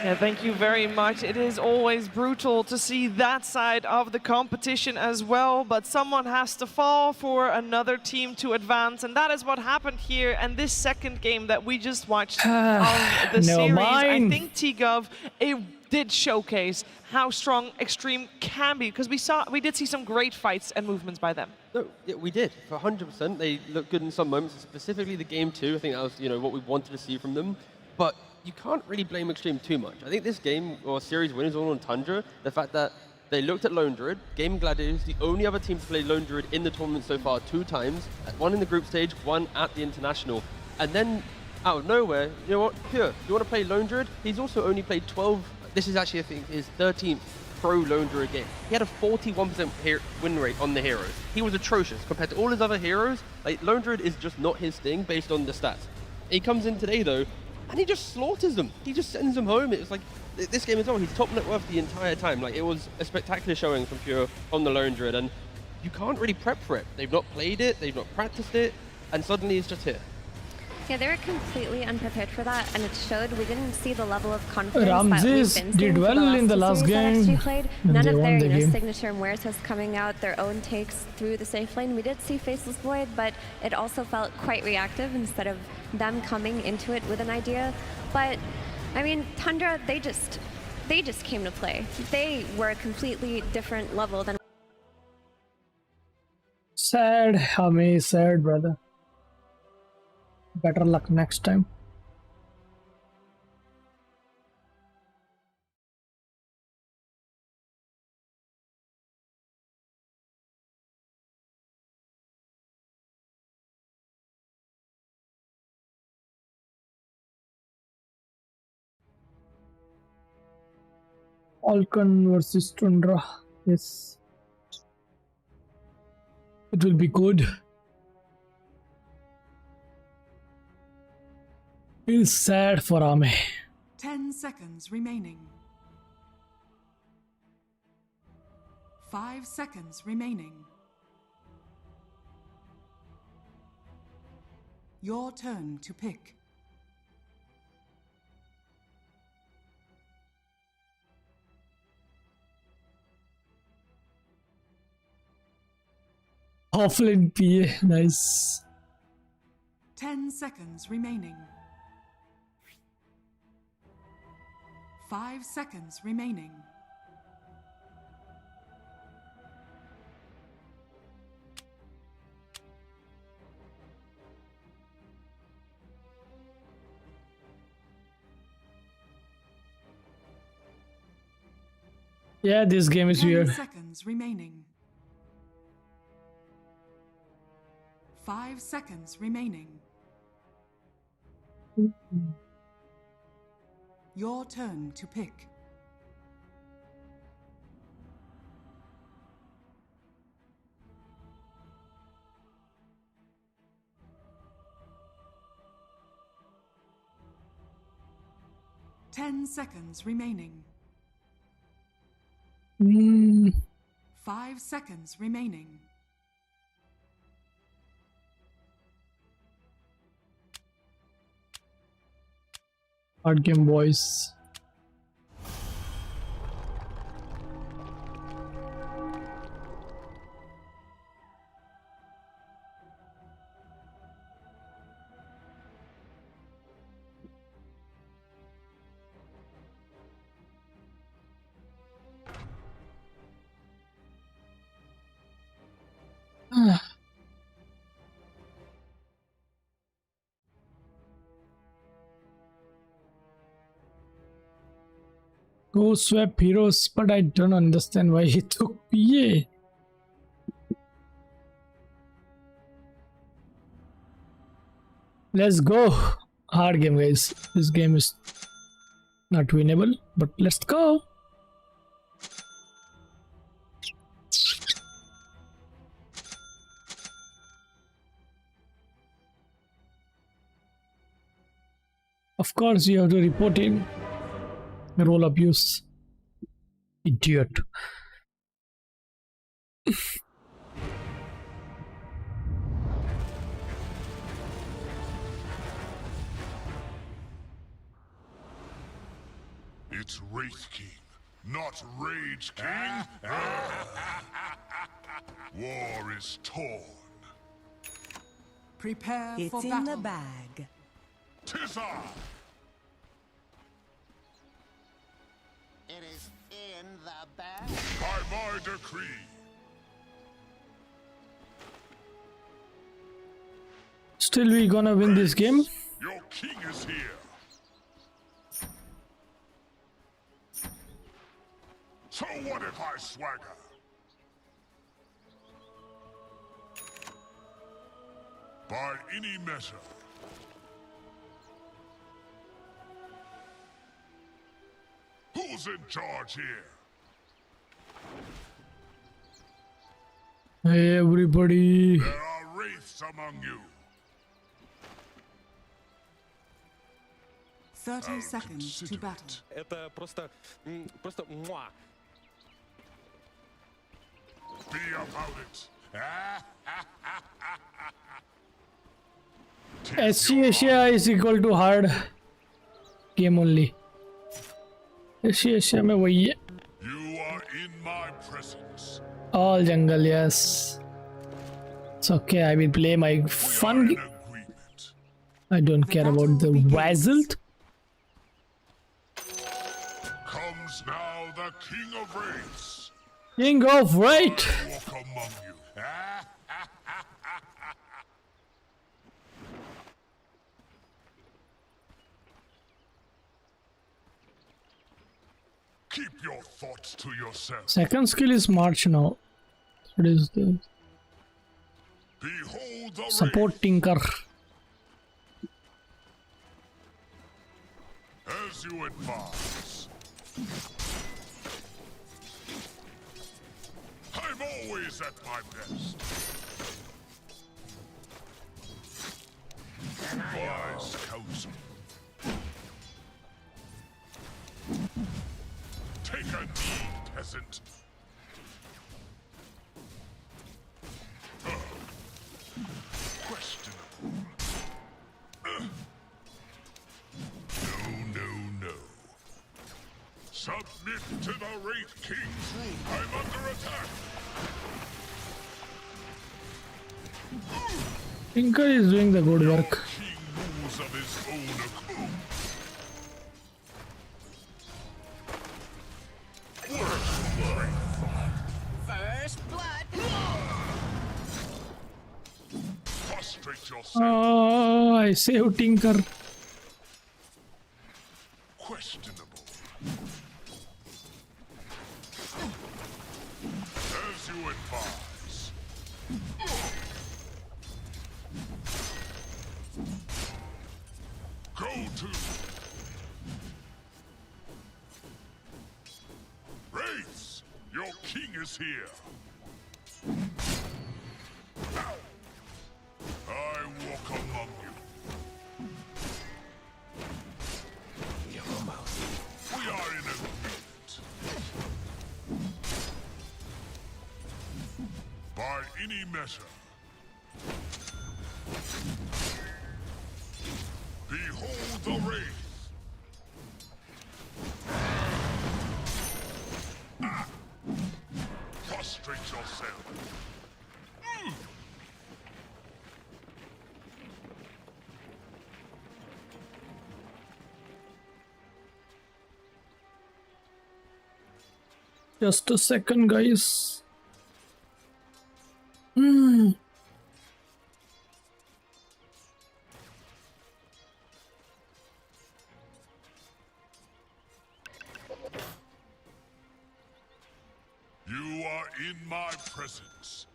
Yeah, thank you very much. It is always brutal to see that side of the competition as well, but someone has to fall for another team to advance, and that is what happened here. And this second game that we just watched of the series, I think TGov, it did showcase how strong Extreme can be, because we did see some great fights and movements by them. No, yeah, we did, for 100%. They looked good in some moments, specifically the game 2. I think that was, what we wanted to see from them. But you can't really blame Extreme too much. I think this game or series win is all on Tundra. The fact that they looked at Lone Druid, Game Gladiators, the only other team to play Lone Druid in the tournament so far 2 times, one in the group stage, one at the international. And then out of nowhere, you know what, Pure, you want to play Lone Druid? He's also only played 12, this is actually I think his 13th pro Lone Druid game. He had a 41% win rate on the heroes. He was atrocious compared to all his other heroes. Like Lone Druid is just not his thing based on the stats. He comes in today though, and he just slaughters them. He just sends them home. It was like, this game as well, he's top net worth the entire time. Like, it was a spectacular showing from Pure on the Lone Druid, and you can't really prep for it. They've not played it, they've not practiced it, and suddenly it's just here. Yeah, they were completely unprepared for that, and it showed. We didn't see the level of confidence Ramses that we've been did seeing well in the last game. XG played. And None they of won their the game. signature Muertos coming out, their own takes through the safe lane. We did see Faceless Void, but it also felt quite reactive instead of them coming into it with an idea. But I mean, Tundra, they just came to play. They were a completely different level than. Sad, Hame, sad, brother. Better luck next time. Archon versus Tundra. Yes. It will be good. Feels sad for Ame. 10 seconds remaining. 5 seconds remaining. Your turn to pick. Offlane PA, nice. 10 seconds remaining. 5 seconds remaining. Yeah, this game is 10 weird. seconds remaining. 5 seconds remaining. Your turn to pick. Ten seconds remaining. 5 seconds remaining. Hard game, boys. Go swap heroes, but I don't understand why he took PA. Let's go. Hard game, guys. This game is not winnable, but let's go. Of course, you have to report him. Role abuse. Idiot. It's Wraith King, not Rage King. War is torn. Prepare It's for in battle. the bag. Tis I. It is in the bag. By my decree. Still, we gonna win this game. Your king is here. So what if I swagger? By any measure. Who's in charge here? Hey, everybody. There are wraiths among you. 30 seconds to battle. Это просто муа. Be about it. SC Asia is equal to hard game only. SC Asia में वही है. You are in my presence. All jungle, yes. It's okay. I will play my fun. I don't care about the Wazelt. Comes now the King of Raids. King of Raid. Walk among you. Keep your thoughts to yourself. Second skill is March now. What is the Behold the support tinker? as you advise. I'm always at my best. Wise counsel. Take a knee, peasant. Questionable. No. Submit to the Wraith King's rule. I'm under attack. Tinker is doing the good work. King moves of his own accord. First blood. Prostrate yourself. Oh, I saved Tinker. Questionable. As you advise. Go to. Wraiths, your king is here. I walk among you. We are in agreement. By any measure. Behold the wraith. Prostrate yourself. Just a second, guys. You are in my presence.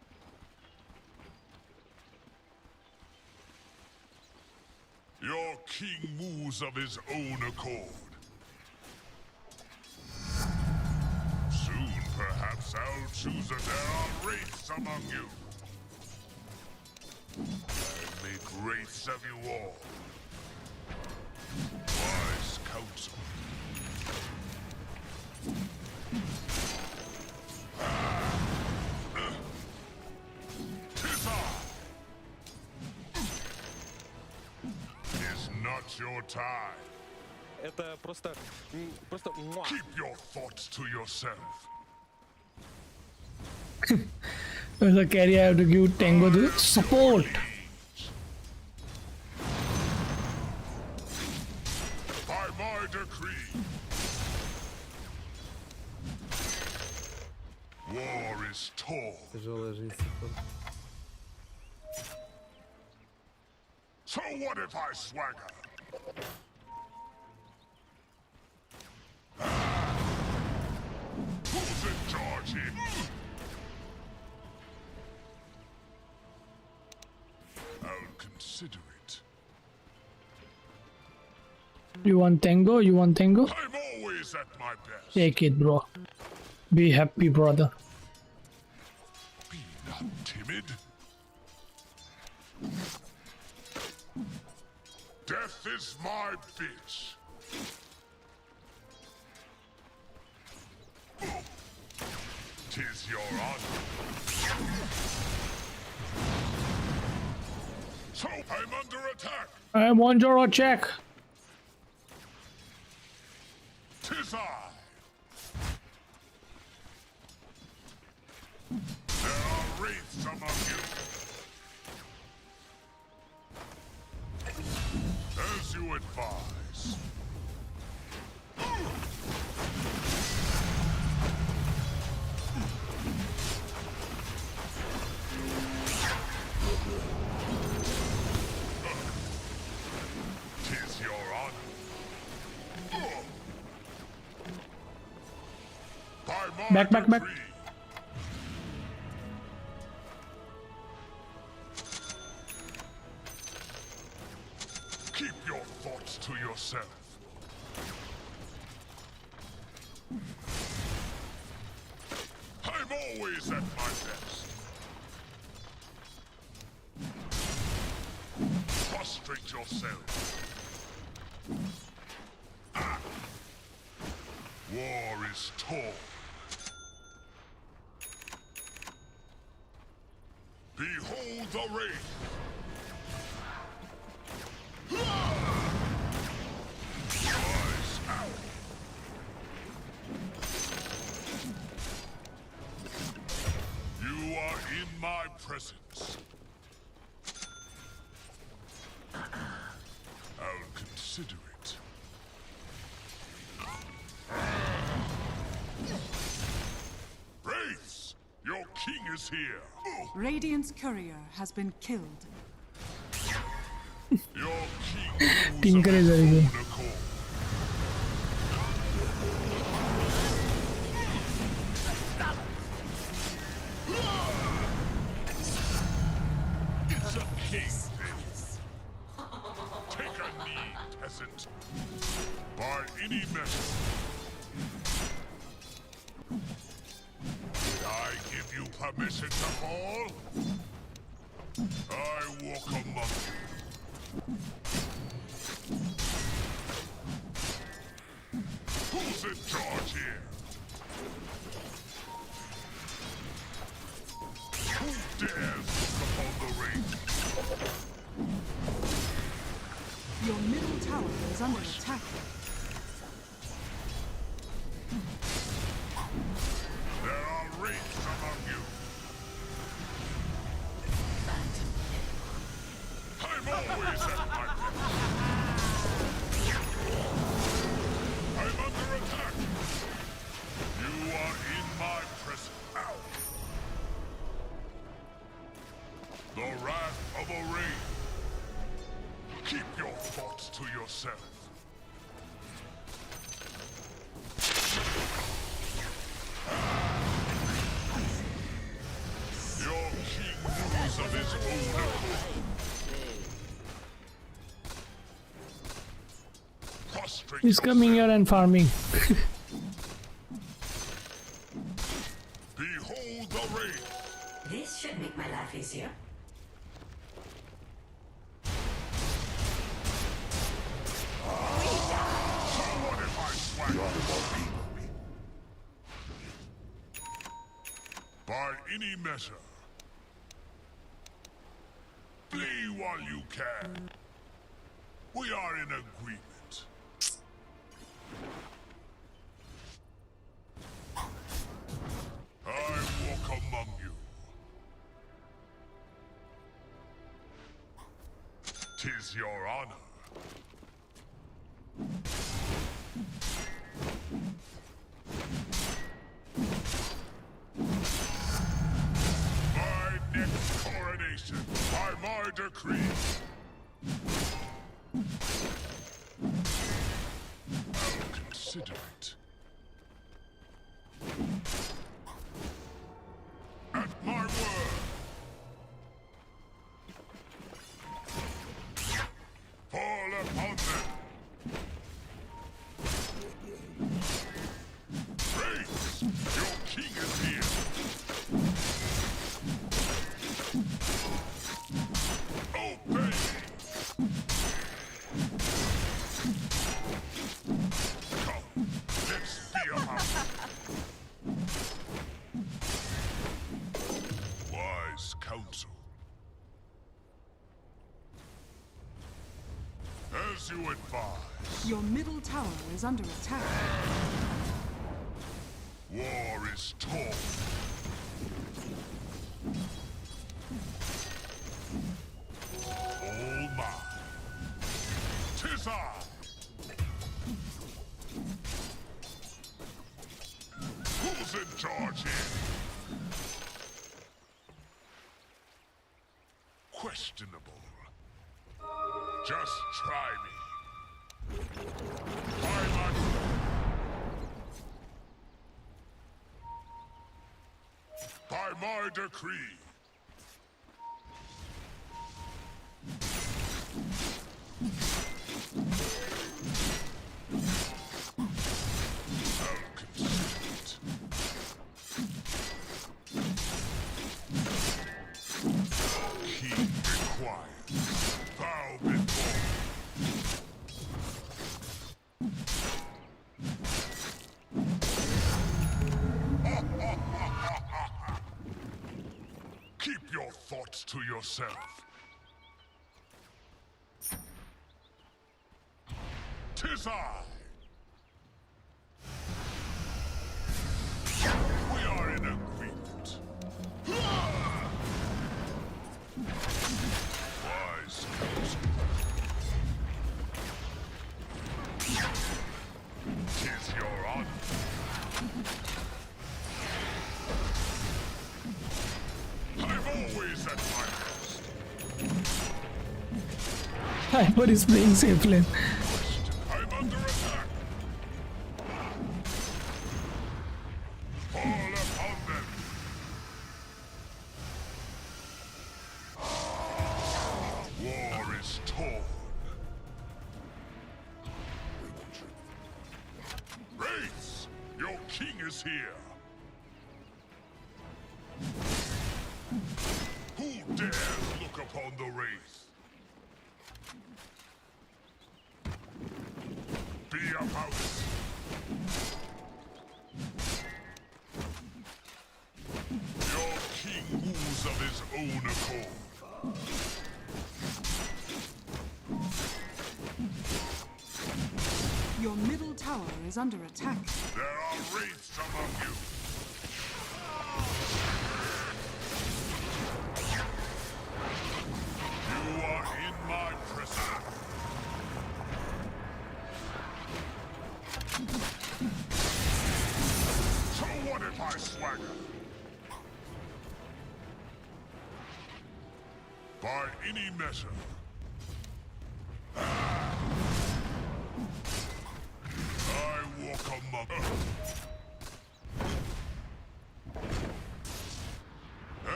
Your king moves of his own accord. Soon, perhaps I'll choose that there are wraiths among you. I'll make wraiths of you all. Wise counsel. Is not your time. Это просто Keep your thoughts to yourself. As a carrier, I have to give Tango the support. By my decree. War is tall. So what if I swagger? Who's in charge here? I'll consider it. You want Tango? You want Tango? I'm always at my best. Take it, bro. Be happy, brother. Be not timid. Death is my bitch. Tis your honor. So I'm under attack. I'm under attack. 'Tis I. There are wraiths among you. As you advise. Tis your honor. By my Back. decree. Keep your thoughts to yourself. I'm always at my best. Prostrate yourself. Ah. War is torn. Behold the wraith. Rise out. You are in my presence. I'll consider it. Wraiths, your king is here. Radiant's courier has been killed. Your king King rules of his Crazy. own accord. It's a king, this. Take a knee, peasant. By any measure. Did I give you permission to fall? I walk among you. Who's in charge here? Who dares look upon the range? Your middle tower is under attack. There are wraiths among you. I'm always at my best. I'm under attack. You are in my presence. Ow. The wrath of a wraith. Keep your thoughts to yourself. Your king rules of his own accord. Prostrate He's coming here and farming. Behold the wraith. This should make my life easier. So what if I swag? By any measure. Flee while you can. We are in agreement. I walk among you. 'Tis your honor. My next coronation, by my decree. I'll consider it. At my word. Fall upon them. Wraiths, your king is here. Obey. Come, let's be about it. Wise counsel. As you advise. Your middle tower is under attack. War is torn. All mine. 'Tis I. Who's in charge here? Questionable. Just try me. By my decree. Keep your thoughts to yourself. 'Tis I. We are in agreement. Wise counsel. 'Tis your honor. I'm always at my best. Hyper is playing safe lane. I'm under attack. Fall upon them. War is torn. Wraiths, your king is here. Who dares look upon the wraith? Be about it. Your king moves of his own accord. Your middle tower is under attack. There are wraiths among you. You are in my prison. So what if I swagger? By any measure. I walk among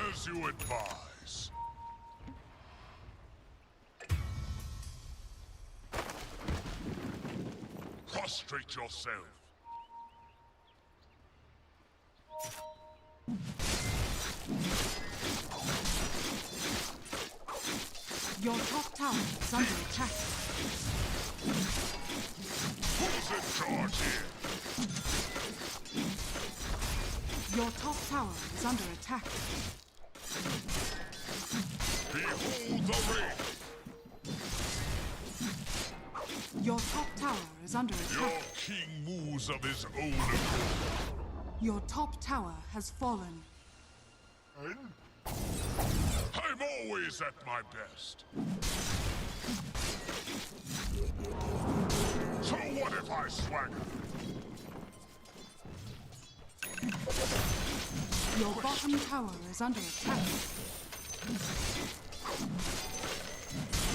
as you advise. Prostrate yourself. Your top tower is under attack. Who's in charge here? Your top tower is under attack. Behold the ring! Your top tower is under Your attack. king moves of his own accord. Your top tower has fallen. I'm always at my best. So what if I swagger? Your bottom tower is under attack.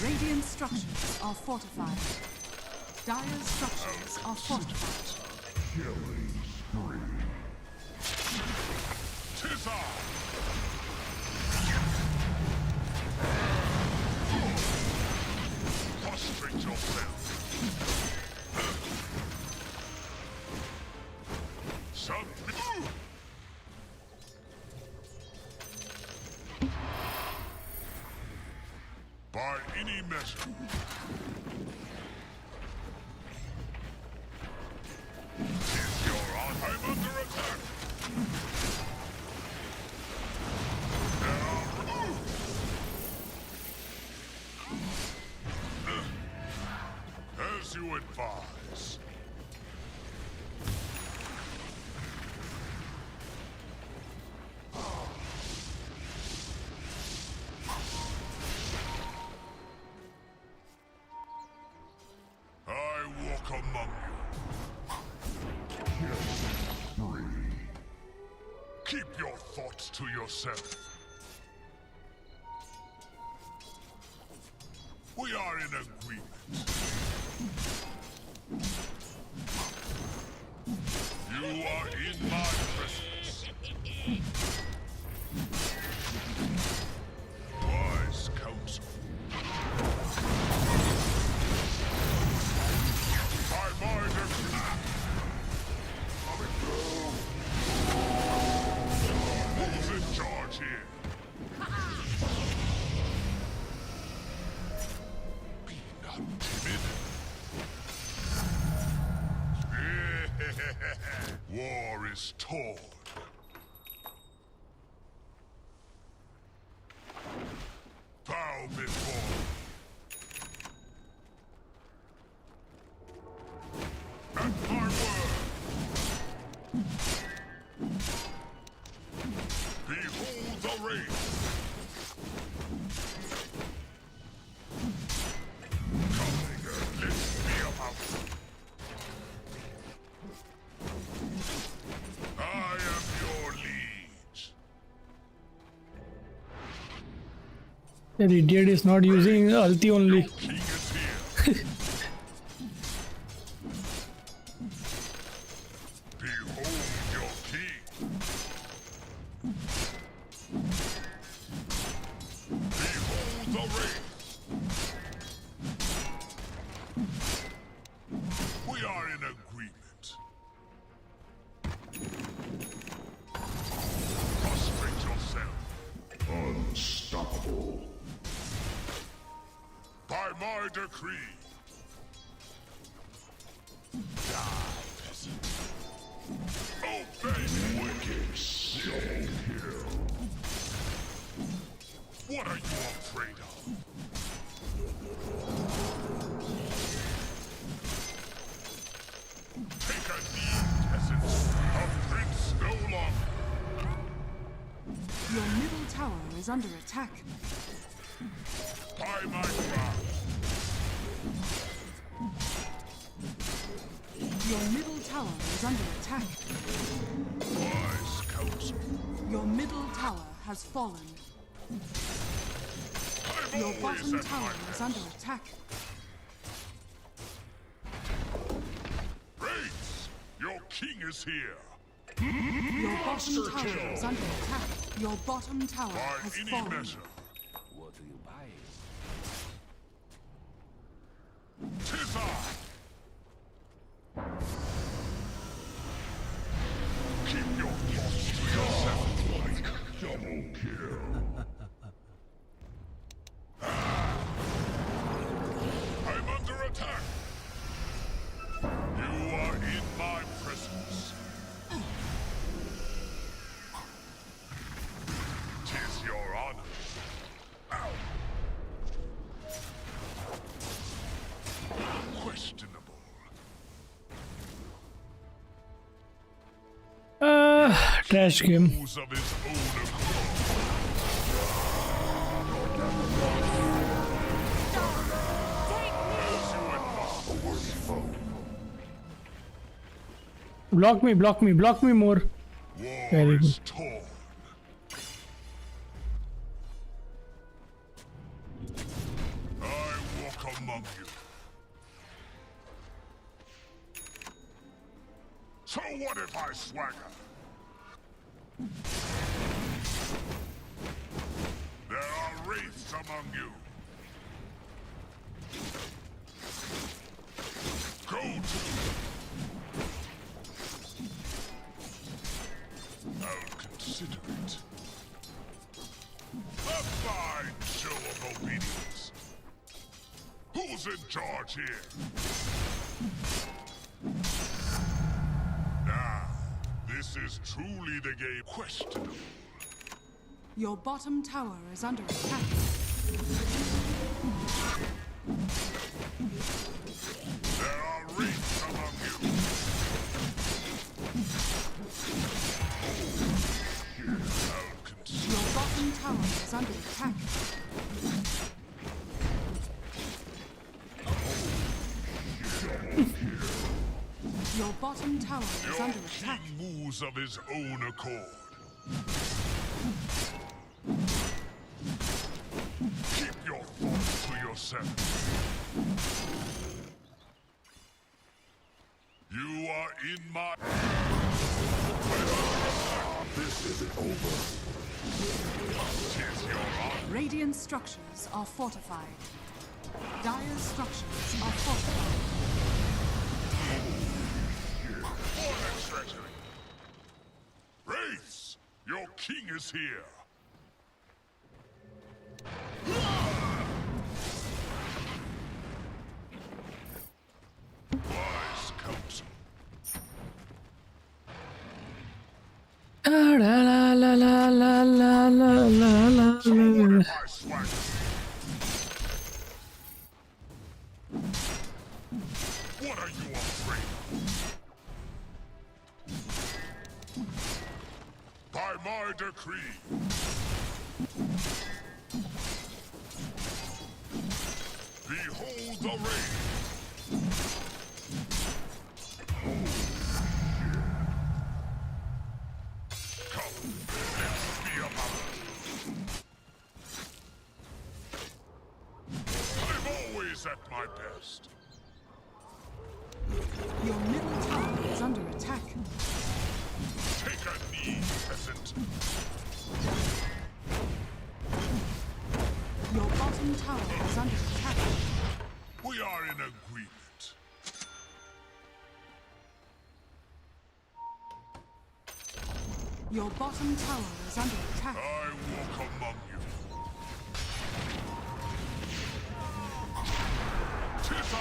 Radiant structures are fortified. Dire structures are fortified. Killing spree. 'Tis I. Prostrate yourself. Submit. By any measure. Is your honor? I'm under attack. you advise. I walk among you. Keep your thoughts to yourself. We are in agreement. You are in my presence. Wise counsel. By my decree. Coming through. Who's in charge here? Be not timid. War is torn. Bow before. At my word. Behold the race. Come, nigger, let's be about. I am your liege. That idiot is not using ulti only. King is here. Behold your king. Behold the race. We are in agreement. Prostrate yourself. Unstoppable. By my decree. Die, peasant. Obey me. Wicked double kill. What are you afraid of? Take a knee, peasant. A prince no longer. Your middle tower is under attack. By my crown. Your middle tower is under attack. Wise counsel. Your middle tower has fallen. Your bottom tower is under attack. Race, your king is here. Your bottom tower is under attack. Your bottom tower By has any fallen. measure. What are you buying? 'Tis I. Keep your thoughts to yourself. Like double kill. I'm under attack. You are in my presence. 'Tis your honor. Ow. Questionable. Trash game. Who's of his own accord. Block me, block me, block me more. Very good. Torn. I walk among you. So what if I swagger? There are wraiths among you. Go to. I'll consider it. A fine show of obedience. Who's in charge here? Now, this is truly the game. Questionable. Your bottom tower is under attack. There tower is under attack. Your bottom tower is under attack. Your king moves of his own accord. Keep your thoughts to yourself. You are in my... This isn't over. Tis your honor. Radiant structures are fortified. Dire structures are fortified. Treachery. Wraiths, your king is here. Wise counsel. La la la la la la la la la. What are you afraid of? By my decree. Behold the rain. Come, let's be about it. I'm always at my best. Your middle tower is under attack. Take a knee, peasant. Your bottom tower is under attack. We are in agreement. Your bottom tower is under attack. I walk among you. Tis I.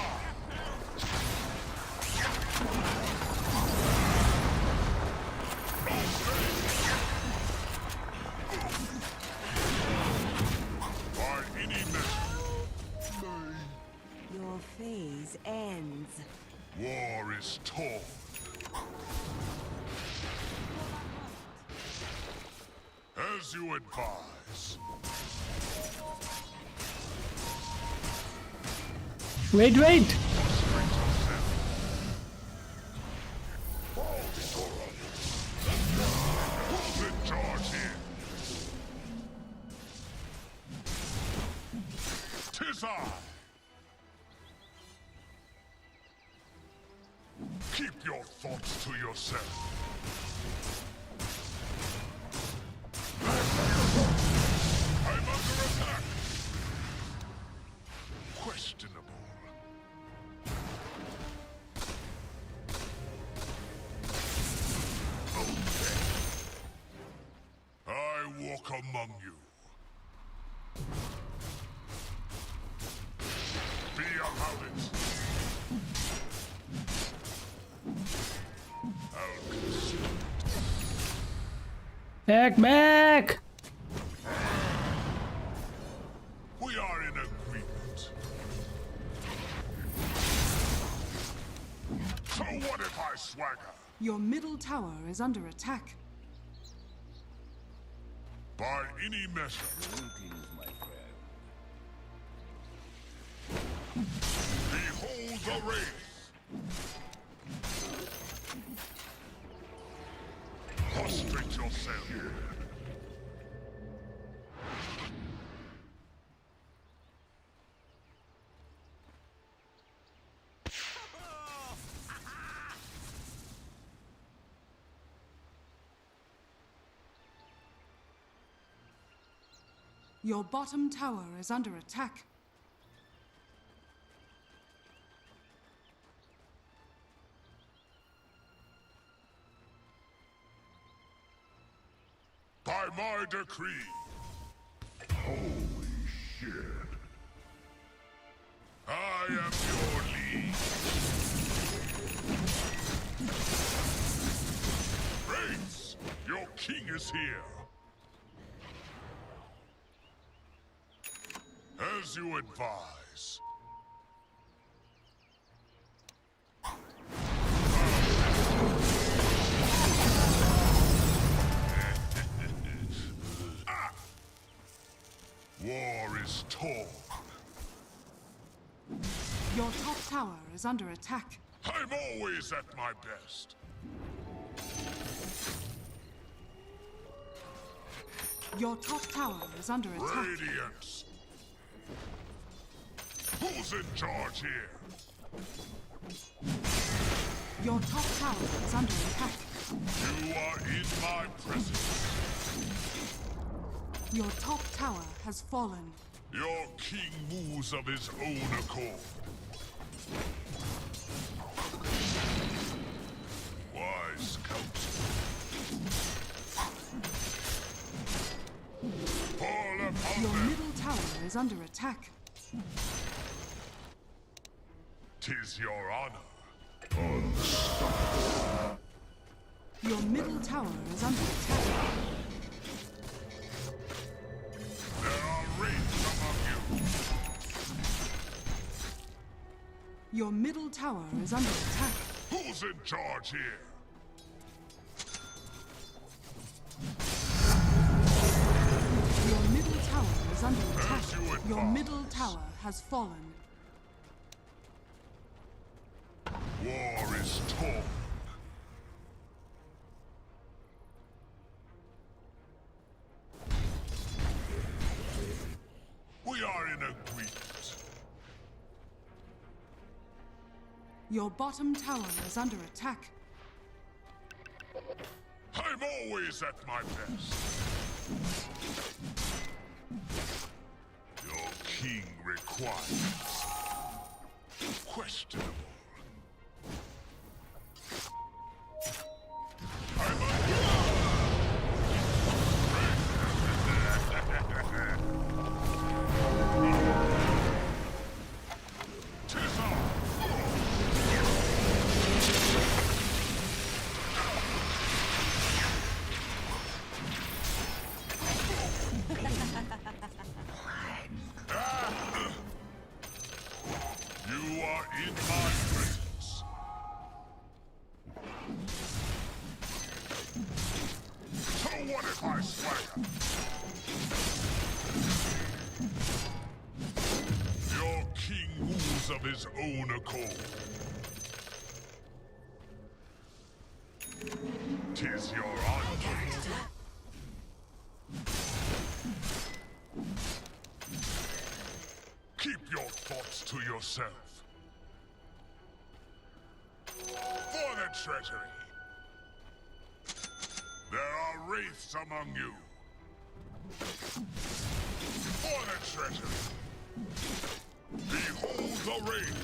By any measure. Your phase ends. War is torn. As you advise. Wait, wait. Tis I. Keep your thoughts to yourself. I'm under attack. Questionable. Okay. I walk among you. Be about it. I'll consider it. Back! We are in agreement. So what if I swagger? Your middle tower is under attack. By any measure. Behold the wraith. Prostrate yourself. Your bottom tower is under attack. By my decree. Holy shit. I am your lead. Wraiths, your king is here. As you advise. War is torn. Your top tower is under attack. I'm always at my best. Your top tower is under attack. Radiance. Who's in charge here? Your top tower is under attack. You are in my presence. Your top tower has fallen. Your king moves of his own accord. Wise counsel. Fall upon Your them. middle tower is under attack. 'Tis your honor. Your middle tower is under attack. There are wraiths among you. Your middle tower is under attack. Who's in charge here? Your middle tower is under attack. As you advise. Your middle tower has fallen. War is torn. We are in agreement. Your bottom tower is under attack. I'm always at my best. Your king requires. Questionable. You are in my presence. So what if I swagger? Your king moves of his own accord. 'Tis your honor. Keep your thoughts to yourself. For the treasury. There are wraiths among you. For the treasury. Behold the wraith.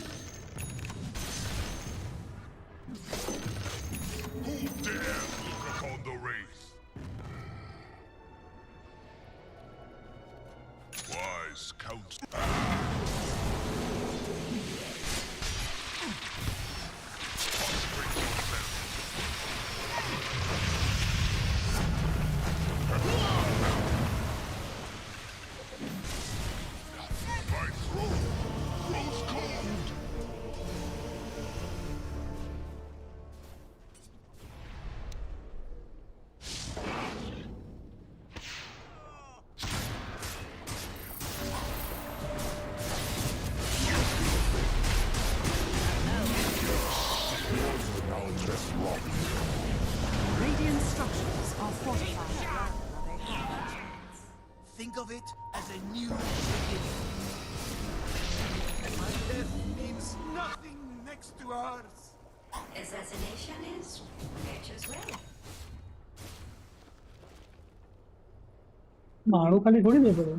Who dares look upon the wraith? Wise counsel. My throat grows cold. Radiant structures are fortified. Think of it as a new beginning. My death means nothing next to ours. Assassination is nature's way. मारो खाली थोड़ी दे पड़े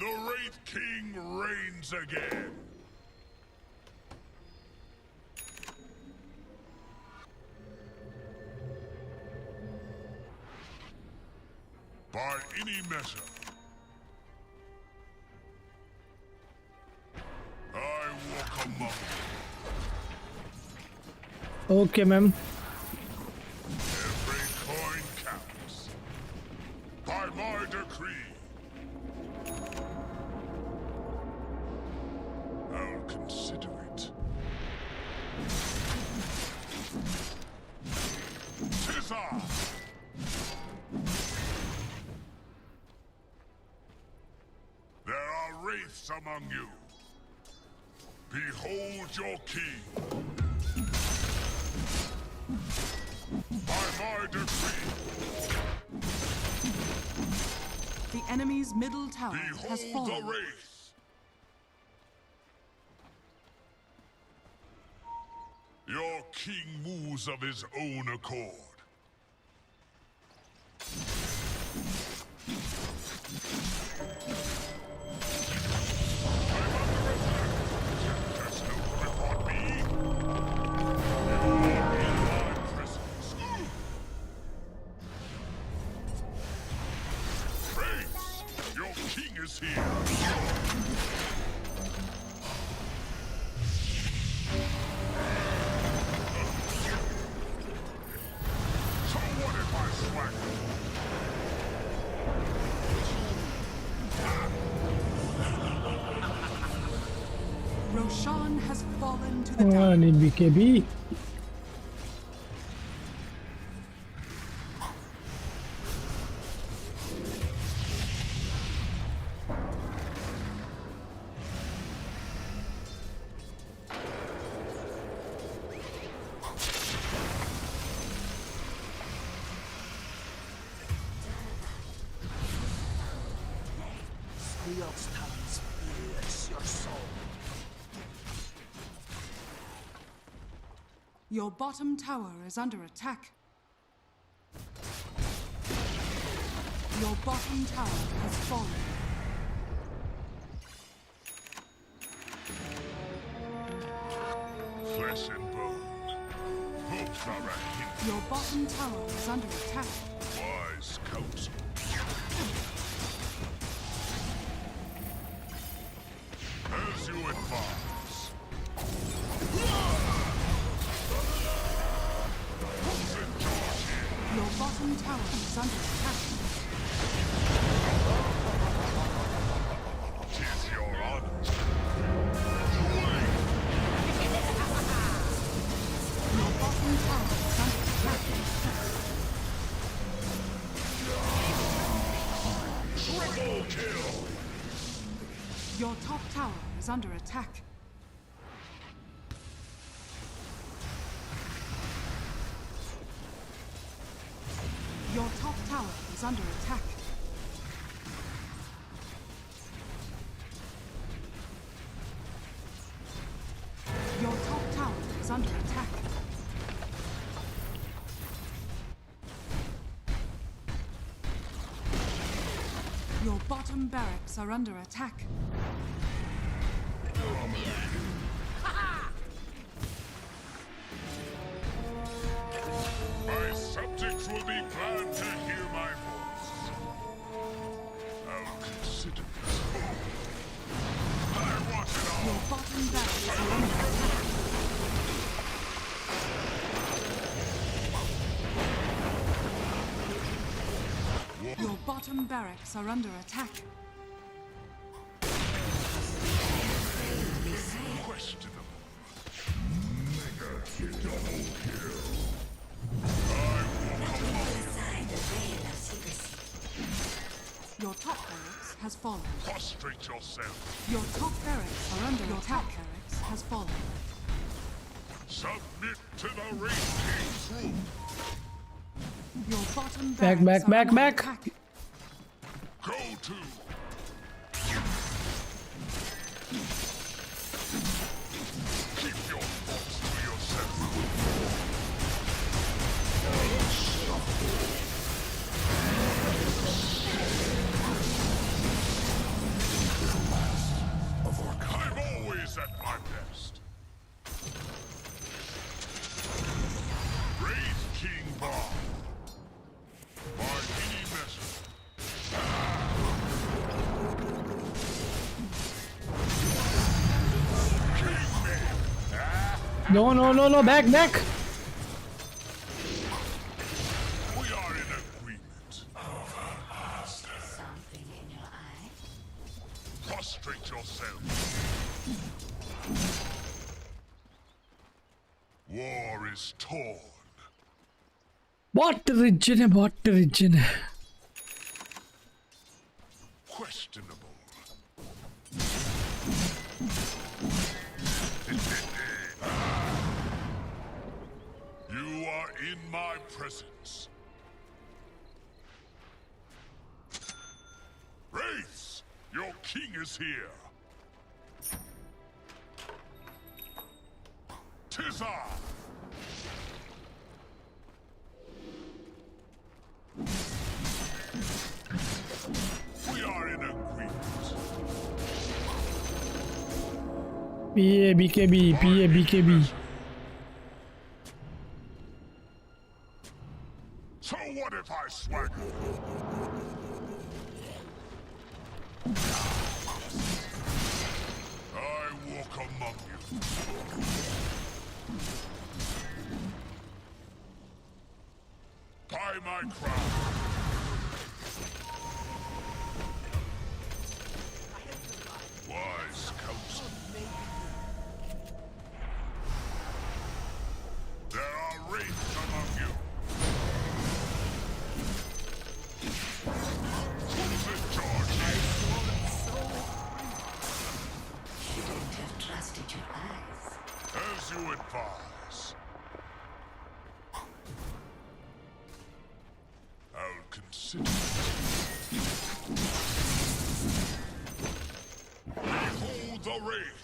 The Wraith King reigns again. By any measure, I walk among you. Okay, ma'am. Every coin counts. By my decree, I'll consider it. Tis I. There are wraiths among you. Behold your king. By my decree. The enemy's middle tower has Behold fallen. the wraith. Your king moves of his own accord. Is here. So what if I swag? Roshan has fallen to the Oh, I need BKB. Your bottom tower is under attack. Your bottom tower has fallen. Flesh and bone. Both are a hint. Your bottom tower is under attack. Wise counsel. As you advise. Your bottom tower is under attack. Tis your honor. Your bottom tower is under attack. Triple kill. Your top tower is under attack. Your top tower is under attack. Your top tower is under attack. Your bottom barracks are under attack. My subjects will be glad to hear my voice. I'll consider it. I want it all. Your bottom barracks are under attack. Your bottom barracks are under attack. Questionable. Mega double kill. Your top barracks has fallen. Prostrate yourself. Your top barracks are under attack. Your barracks has fallen. Submit to the Wraith King's rule. Your bottom Back, barracks back, are back, under back. attack. Go to. Keep your thoughts to yourself. bomb. By any measure. No, no, no, no, back, back. We are in agreement. Something in your eye? Prostrate yourself. War is torn. What region? What region? Questionable. You are in my presence. Wraiths, your king is here. Tis I. We are in agreement. PA, BKB, PA, BKB. So what if I swagger? I walk among you. By my crown. Wise counsel. There are wraiths among you. Who's in charge? Shouldn't have trusted your eyes. As you advise. I'll consider. Behold the wraith.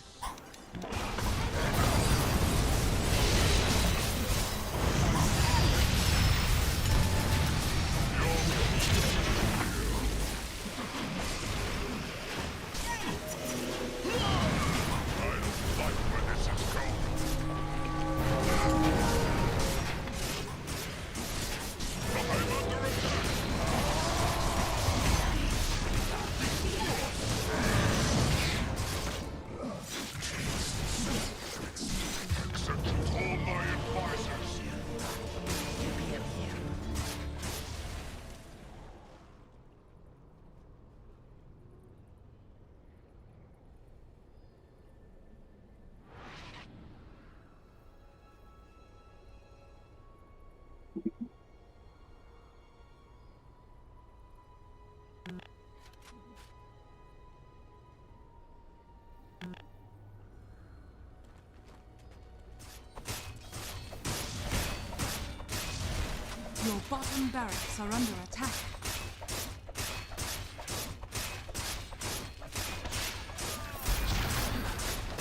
Your bottom barracks are under attack.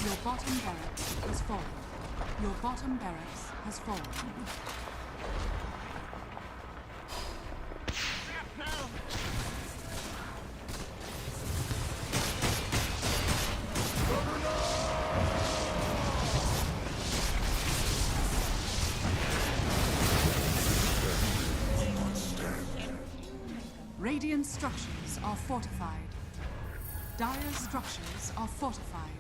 Your bottom barracks has fallen. Your bottom barracks has fallen. Radiant structures are fortified. Dire structures are fortified.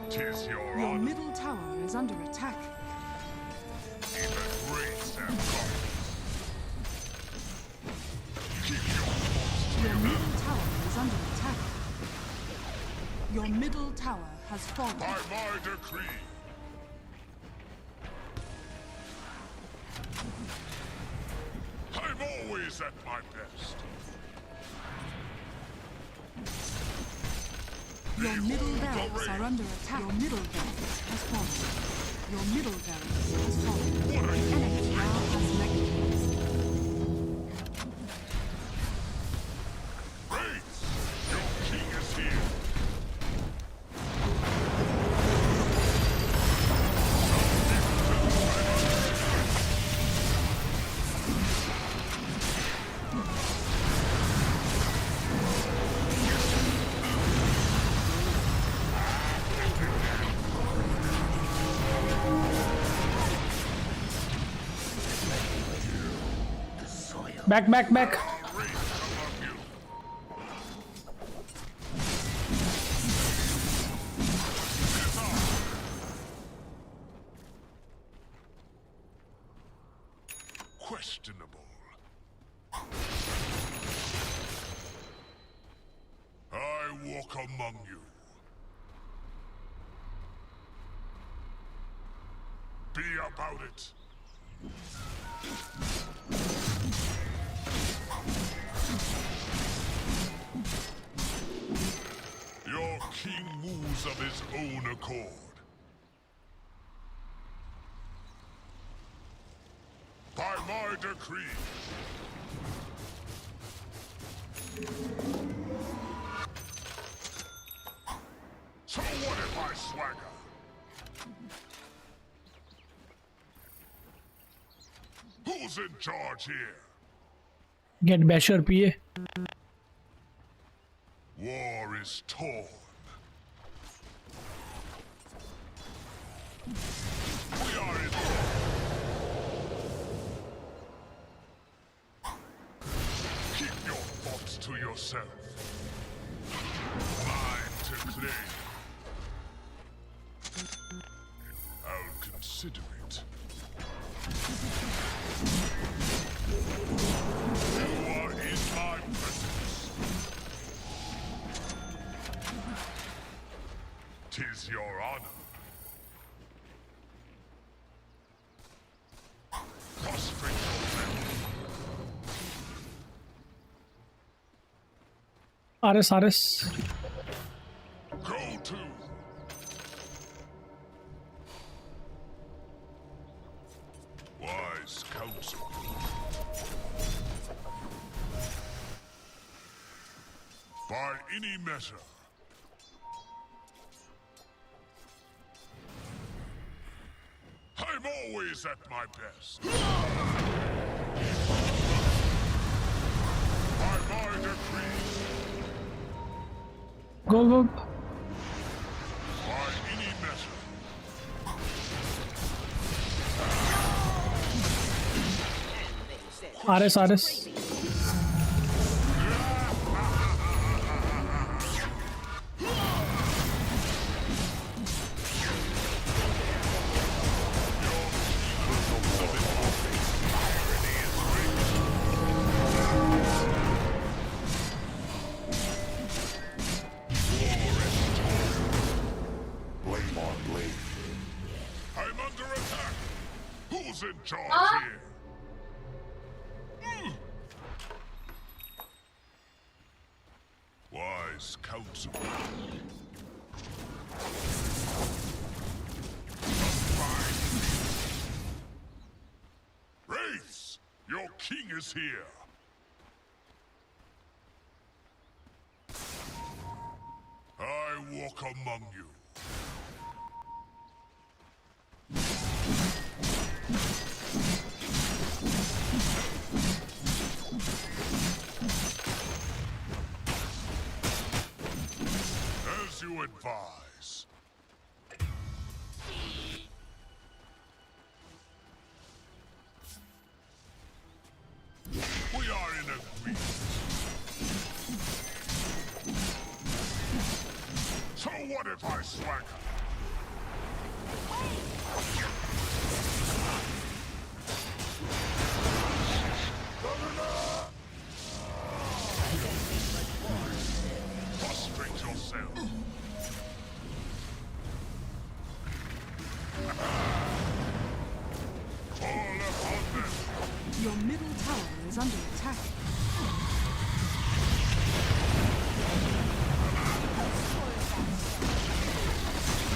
Tis your Your honor. middle tower is under attack. Even wraiths have come. Your middle tower is under attack. Your middle tower has fallen. By my decree. I'm always at my best. Your middle barracks are under attack. Your middle barracks has fallen. Your middle barracks has fallen. Enemy now has negatives. Wraiths, your king is here. Back, back, back. Questionable. I walk among you. Be about it. Your king moves of his own accord. By my decree. So what if I swagger? Who's in charge here? Get basher PA. War is torn. We are in war. Keep your thoughts to yourself. Mine to claim. I'll consider it. You are in my presence. 'Tis your honor. Prostrate yourself. RS. Go to. Wise counsel. By any measure. I'm always at my best. By my decree. Go. By any measure. RS. I'm under attack. Who's in charge here? Wise counsel. Wraiths, your king is here. I walk among you. As you advise. We are in agreement. So what if I swagger? Prostrate yourself. Fall upon them. Your middle tower is under attack.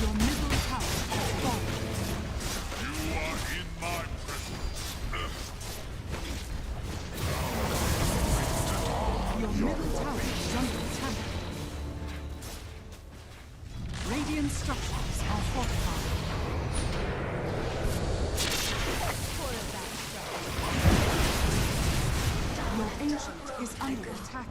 Your middle tower has fallen. You are in my presence. Your middle tower is under attack. Radiant structures are fortified. Your ancient is under attack.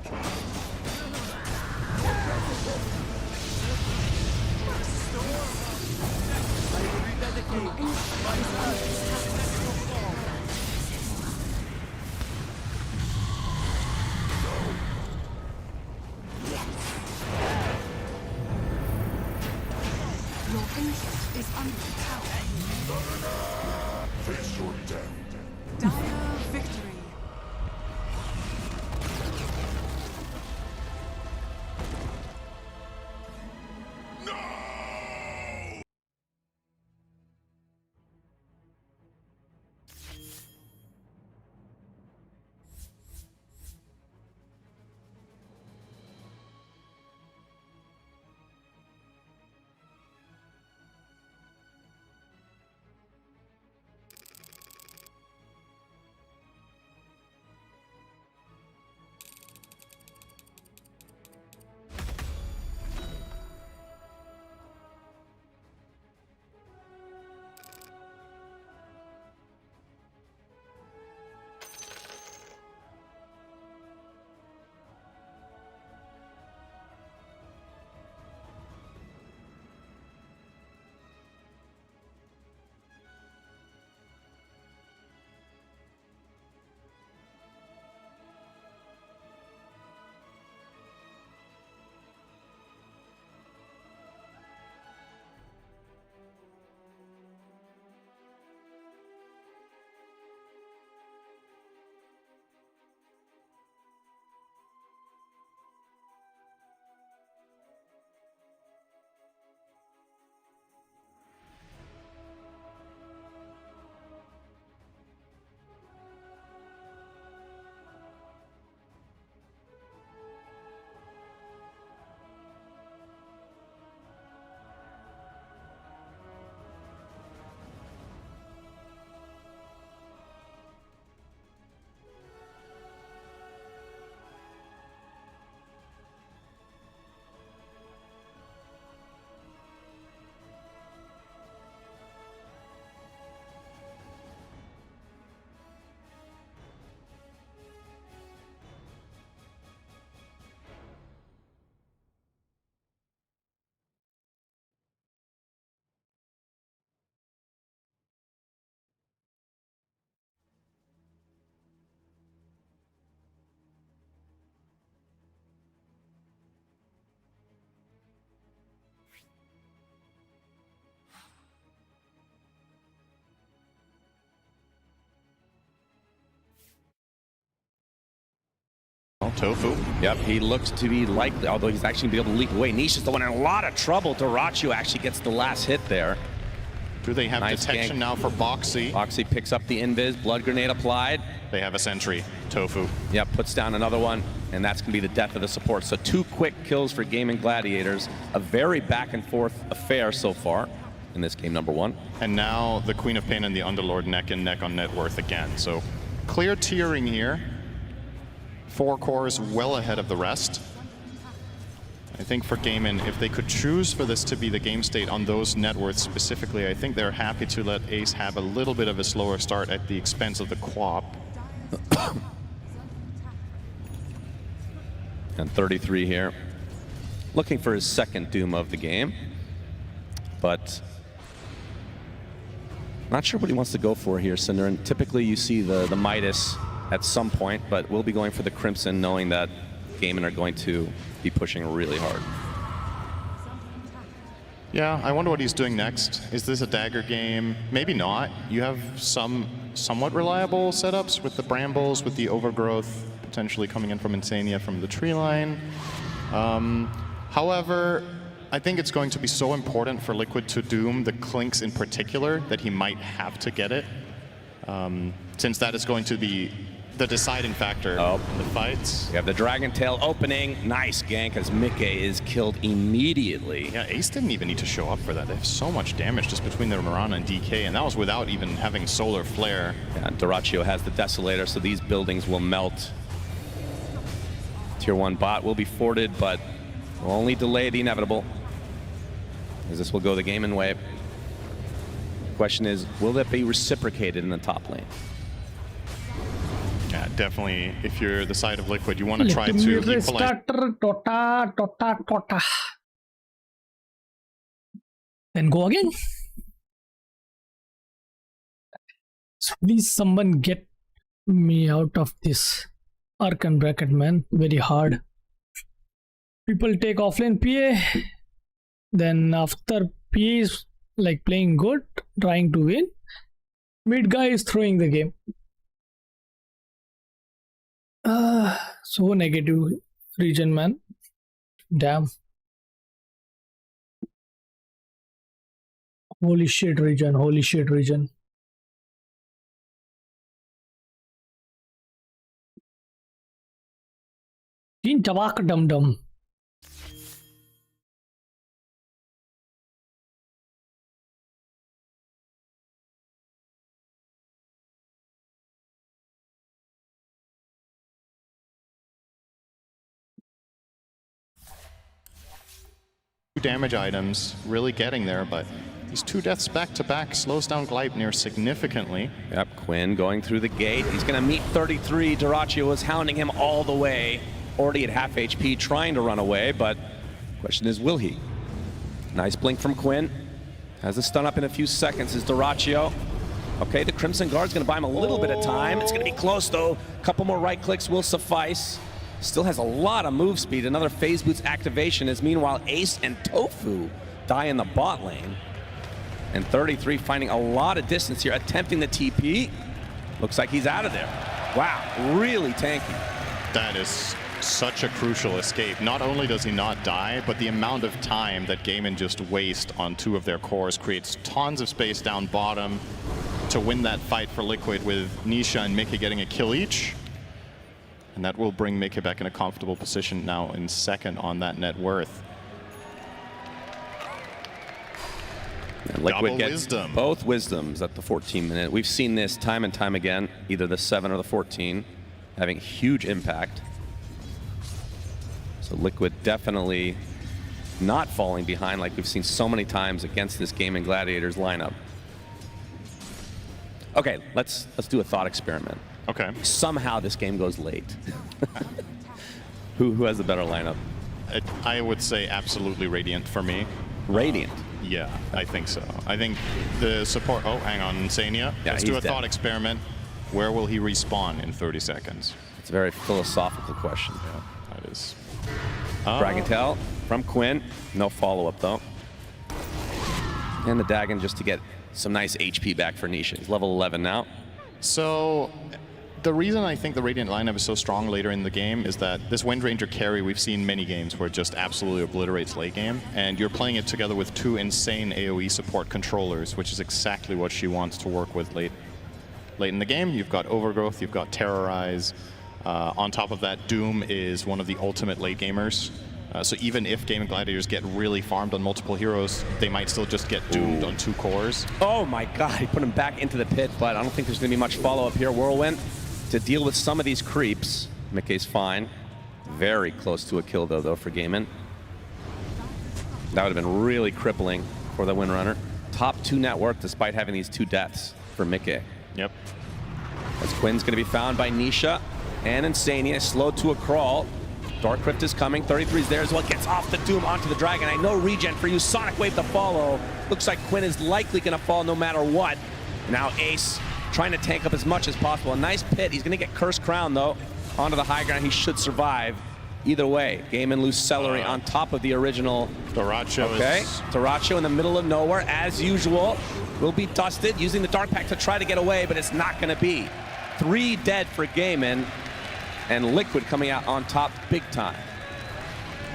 now. Tofu. Yep, he looks to be likely, although he's actually going to be able to leak away. Nisha's the one in a lot of trouble. Dyrachyo actually gets the last hit there. Do they have detection now for Boxy? Boxy picks up the invis, blood grenade applied. They have a sentry, Tofu. Yep, puts down another one, and that's going to be the death of the support. So 2 quick kills for Gaming Gladiators. A very back and forth affair so far in this game number 1. And now the Queen of Pain and the Underlord neck and neck on net worth again. So clear tiering here. 4 cores well ahead of the rest. I think for Gaimin, if they could choose for this to be the game state on those net worths specifically, I think they're happy to let Ace have a little bit of a slower start at the expense of the Quap. And 33 here. Looking for his second Doom of the game. But not sure what he wants to go for here, Cinder. And typically you see the Midas at some point, but we'll be going for the Crimson, knowing that Gaimin are going to be pushing really hard. Yeah, I wonder what he's doing next. Is this a dagger game? Maybe not. You have some somewhat reliable setups with the Brambles, with the Overgrowth potentially coming in from Insania from the tree line. However, I think it's going to be so important for Liquid to doom the Clinks in particular that he might have to get it. Since that is going to be the deciding factor in the fights. We have the Dragon Tail opening. Nice gank as Mickey is killed immediately. Yeah, Ace didn't even need to show up for that. They have so much damage just between their Mirana and DK, and that was without even having Solar Flare. Yeah, Dyrachyo has the Desolator, so these buildings will melt. Tier 1 bot will be forted, but will only delay the inevitable, as this will go the Gaimin way. Question is, will that be reciprocated in the top lane? Yeah, definitely. If you're the side of Liquid, you want to try to equalize. Dota. Then go again. So please, someone get me out of this Archon bracket, man. Very hard. People take offlane PA. Then after PA is like playing good, trying to win, mid guy is throwing the game. So negative region, man. Damn. Holy shit region, holy shit region. Teen Tabak Dum Dum. Damage items really getting there, but these 2 deaths back to back slows down Gleipnir significantly. Yep, Quinn going through the gate. He's going to meet 33. Dyrachyo was hounding him all the way, already at half HP, trying to run away, but question is, will he? Nice blink from Quinn. Has a stun up in a few seconds is Dyrachyo. Okay, the Crimson Guard's going to buy him a little bit of time. It's going to be close, though. A couple more right clicks will suffice. Still has a lot of move speed. Another Phase Boots activation as meanwhile Ace and Tofu die in the bot lane. And 33 finding a lot of distance here, attempting the TP. Looks like he's out of there. Wow, really tanky. That is such a crucial escape. Not only does he not die, but the amount of time that Gaimin just waste on 2 of their cores creates tons of space down bottom to win that fight for Liquid, with Nisha and Mickey getting a kill each. And that will bring Mickey back in a comfortable position now in second on that net worth. And Liquid gets wisdom. Both wisdoms at the 14 minute. We've seen this time and time again, either the 7 or the 14, having huge impact. So Liquid definitely not falling behind like we've seen so many times against this Gaming Gladiators lineup. Okay, let's do a thought experiment. Okay. Somehow this game goes late. Who has the better lineup? I would say absolutely Radiant for me. Radiant? Yeah, I think so. I think the support... Oh, hang on, Insania. Yeah, let's do a thought experiment. Where will he respawn in 30 seconds? It's a very philosophical question. Yeah, that is. Dragon Tail from Quinn. No follow-up, though. And the Dagon just to get some nice HP back for Nisha. He's level 11 now. So the reason I think the Radiant lineup is so strong later in the game is that this Wind Ranger carry, we've seen many games where it just absolutely obliterates late game, and you're playing it together with two insane AoE support controllers, which is exactly what she wants to work with late in the game. You've got Overgrowth, you've got Terrorize. On top of that, Doom is one of the ultimate late gamers. So even if Gaming Gladiators get really farmed on multiple heroes, they might still just get doomed on 2 cores. Oh my god, he put him back into the pit, but I don't think there's going to be much follow-up here. Whirlwind to deal with some of these creeps. Mickey's fine. Very close to a kill though for Gaimin. That would have been really crippling for the Windrunner. Top 2 net worth despite having these 2 deaths for Mickey. Yep. As Quinn's going to be found by Nisha and Insania, slowed to a crawl. Dark Crypt is coming, 33's there as well, gets off the Doom onto the Dragon. I know regen for you, Sonic Wave to follow. Looks like Quinn is likely gonna fall no matter what. Now Ace trying to tank up as much as possible. A nice pit, he's gonna get Curse Crown though. Onto the high ground, he should survive. Either way, Gaimin lose Celery on top of the original. Doracho okay, is... Doracho in the middle of nowhere, as usual. Will be dusted, using the Dark Pack to try to get away, but it's not gonna be. 3 dead for Gaimin. And Liquid coming out on top big time.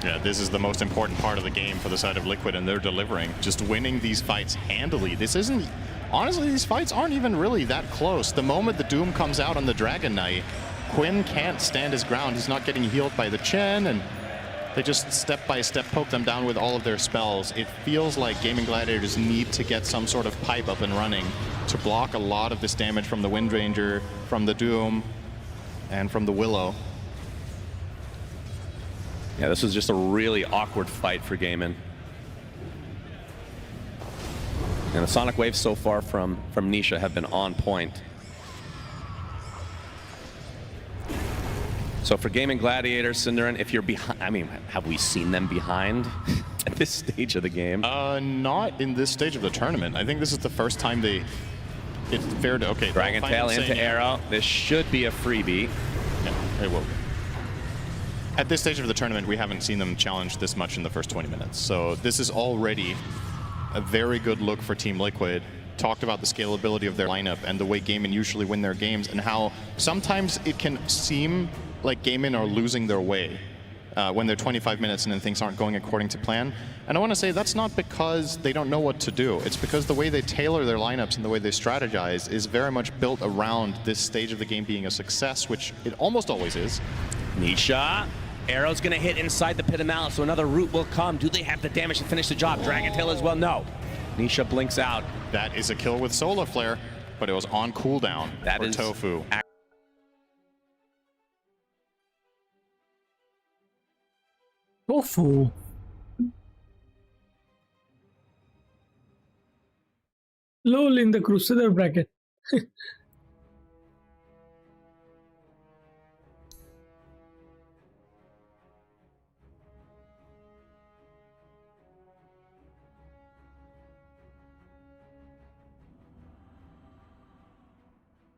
Yeah, this is the most important part of the game for the side of Liquid, and they're delivering. Just winning these fights handily. This isn't... Honestly, these fights aren't even really that close. The moment the Doom comes out on the Dragon Knight, Quinn can't stand his ground. He's not getting healed by the Chen, and they just step by step poke them down with all of their spells. It feels like Gaming Gladiators need to get some sort of pipe up and running to block a lot of this damage from the Wind Ranger, from the Doom, and from the Willow. Yeah, this was just a really awkward fight for Gaimin. And the Sonic Waves so far from Nisha have been on point. So for Gaming Gladiators, Cinderin, if you're behind, I mean, have we seen them behind at this stage of the game? Not in this stage of the tournament. I think this is the first time they... It's fair to... Okay, Dragon Tail into Arrow. This should be a freebie. Yeah, it will be. At this stage of the tournament, we haven't seen them challenge this much in the first 20 minutes. So this is already a very good look for Team Liquid. Talked about the scalability of their lineup and the way Gaimin usually win their games, and how sometimes it can seem like Gaimin are losing their way when they're 25 minutes and then things aren't going according to plan. And I want to say that's not because they don't know what to do. It's because the way they tailor their lineups and the way they strategize is very much built around this stage of the game being a success, which it almost always is. Nisha, Arrow's gonna hit inside the Pit of Malice, so another root will come. Do they have the damage to finish the job? Dragon Tail as well? No. Nisha blinks out. That is a kill with Solar Flare, but it was on cooldown for Tofu. Tofu. LOL in the Crusader bracket.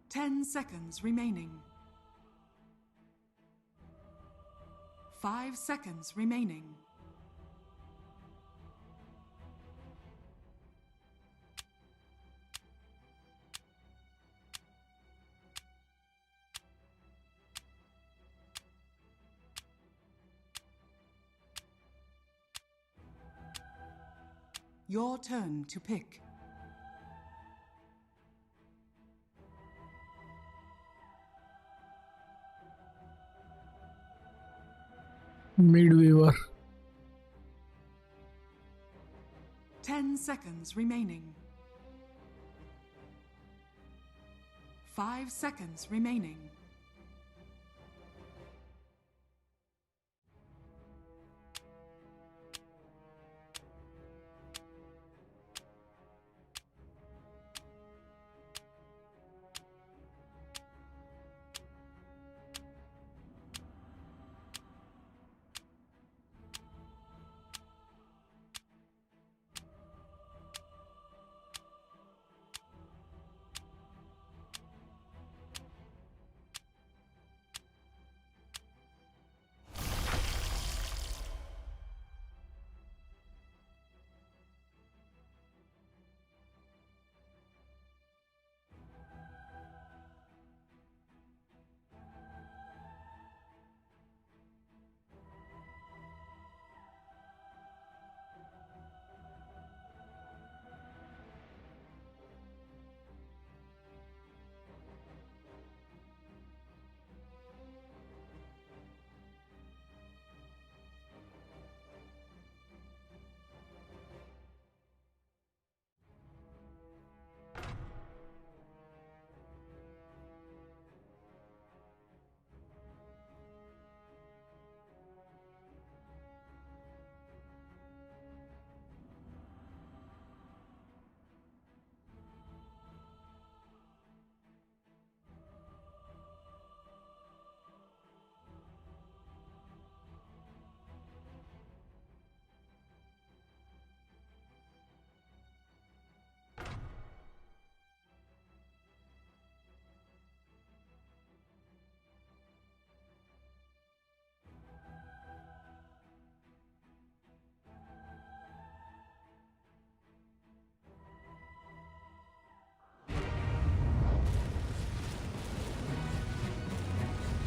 Ten seconds remaining. 5 seconds remaining. Your turn to pick. Midweaver. 10 seconds remaining. 5 seconds remaining.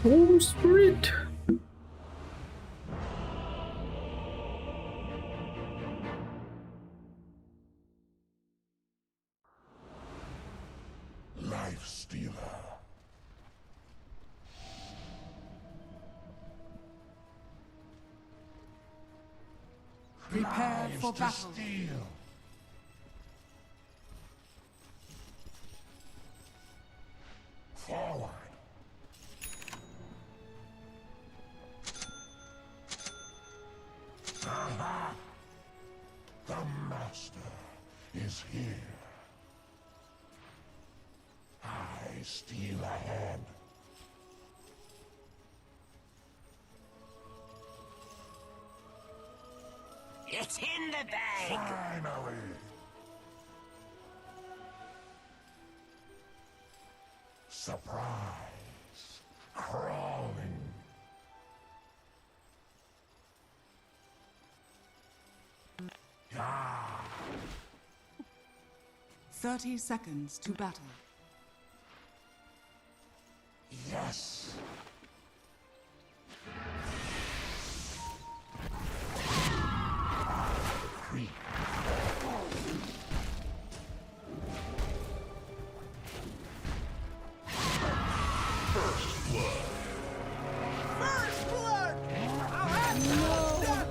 Oh, spirit. Life stealer. Prepare for battle. Steal. Forward. Aha! The master is here. I steal ahead. It's in the bag. Finally. Surprise. Crawling. 30 seconds to battle. Yes. Creep. First blood. First blood! I'll have no duck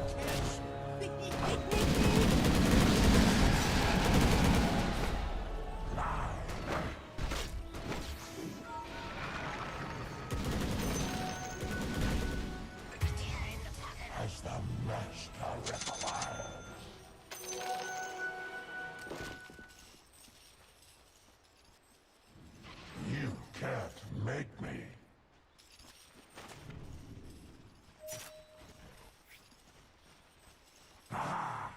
As the master requires. You can't make me. Ah.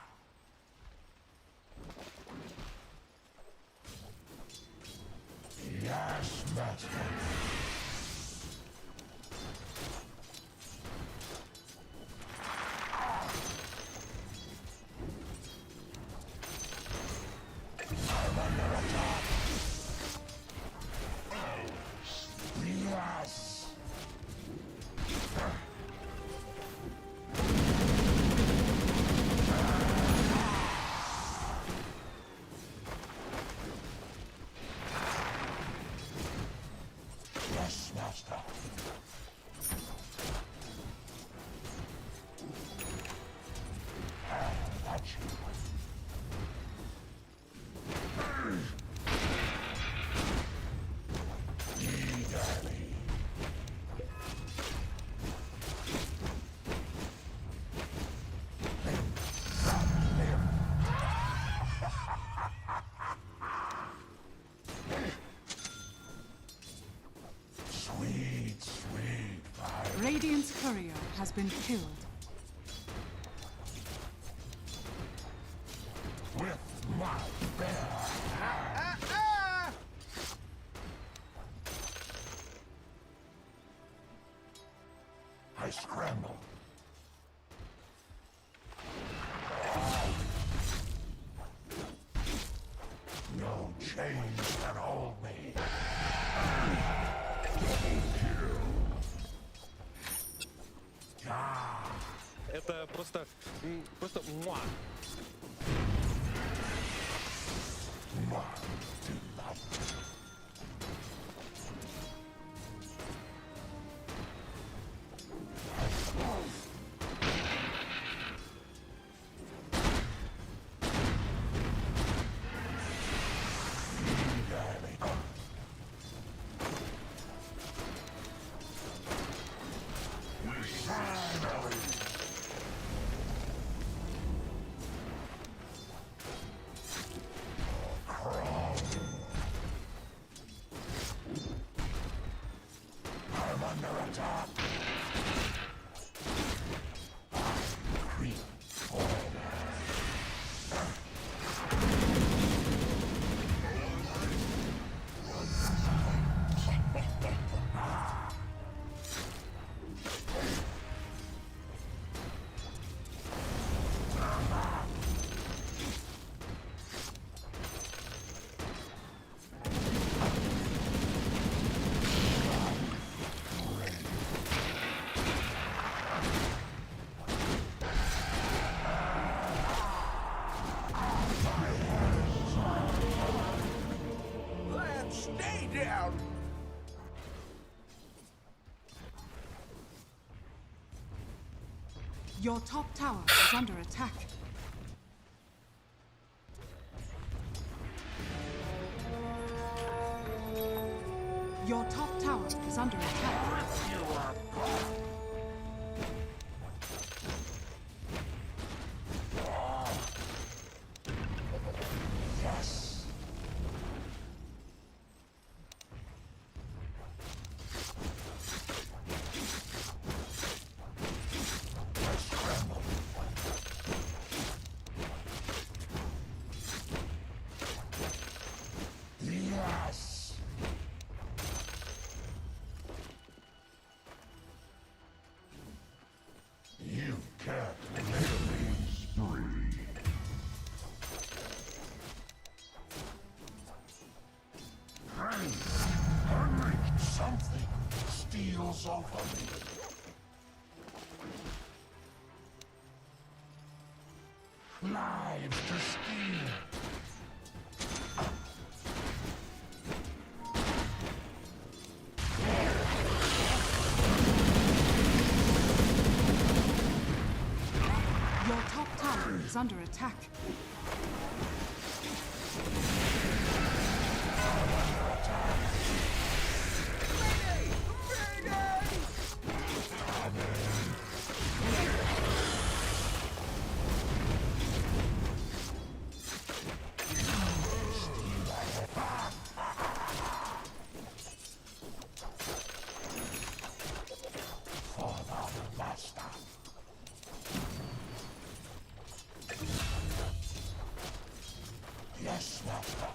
Yes, master. I'm under attack. Yes. Yes, master. That's you. Daddy. Sweet, sweet fire. Radiant's courier has been killed. With my bear. I scramble. No chains can hold me. Это просто муа. I'm under attack. Creep forward. Your top tower is under attack. Your top tower is under attack. Yes. Yes. You can't kill me, spree. Hurry! Something steals over me. Lives to steal. Your top tower is under attack. For the master. Yes, master.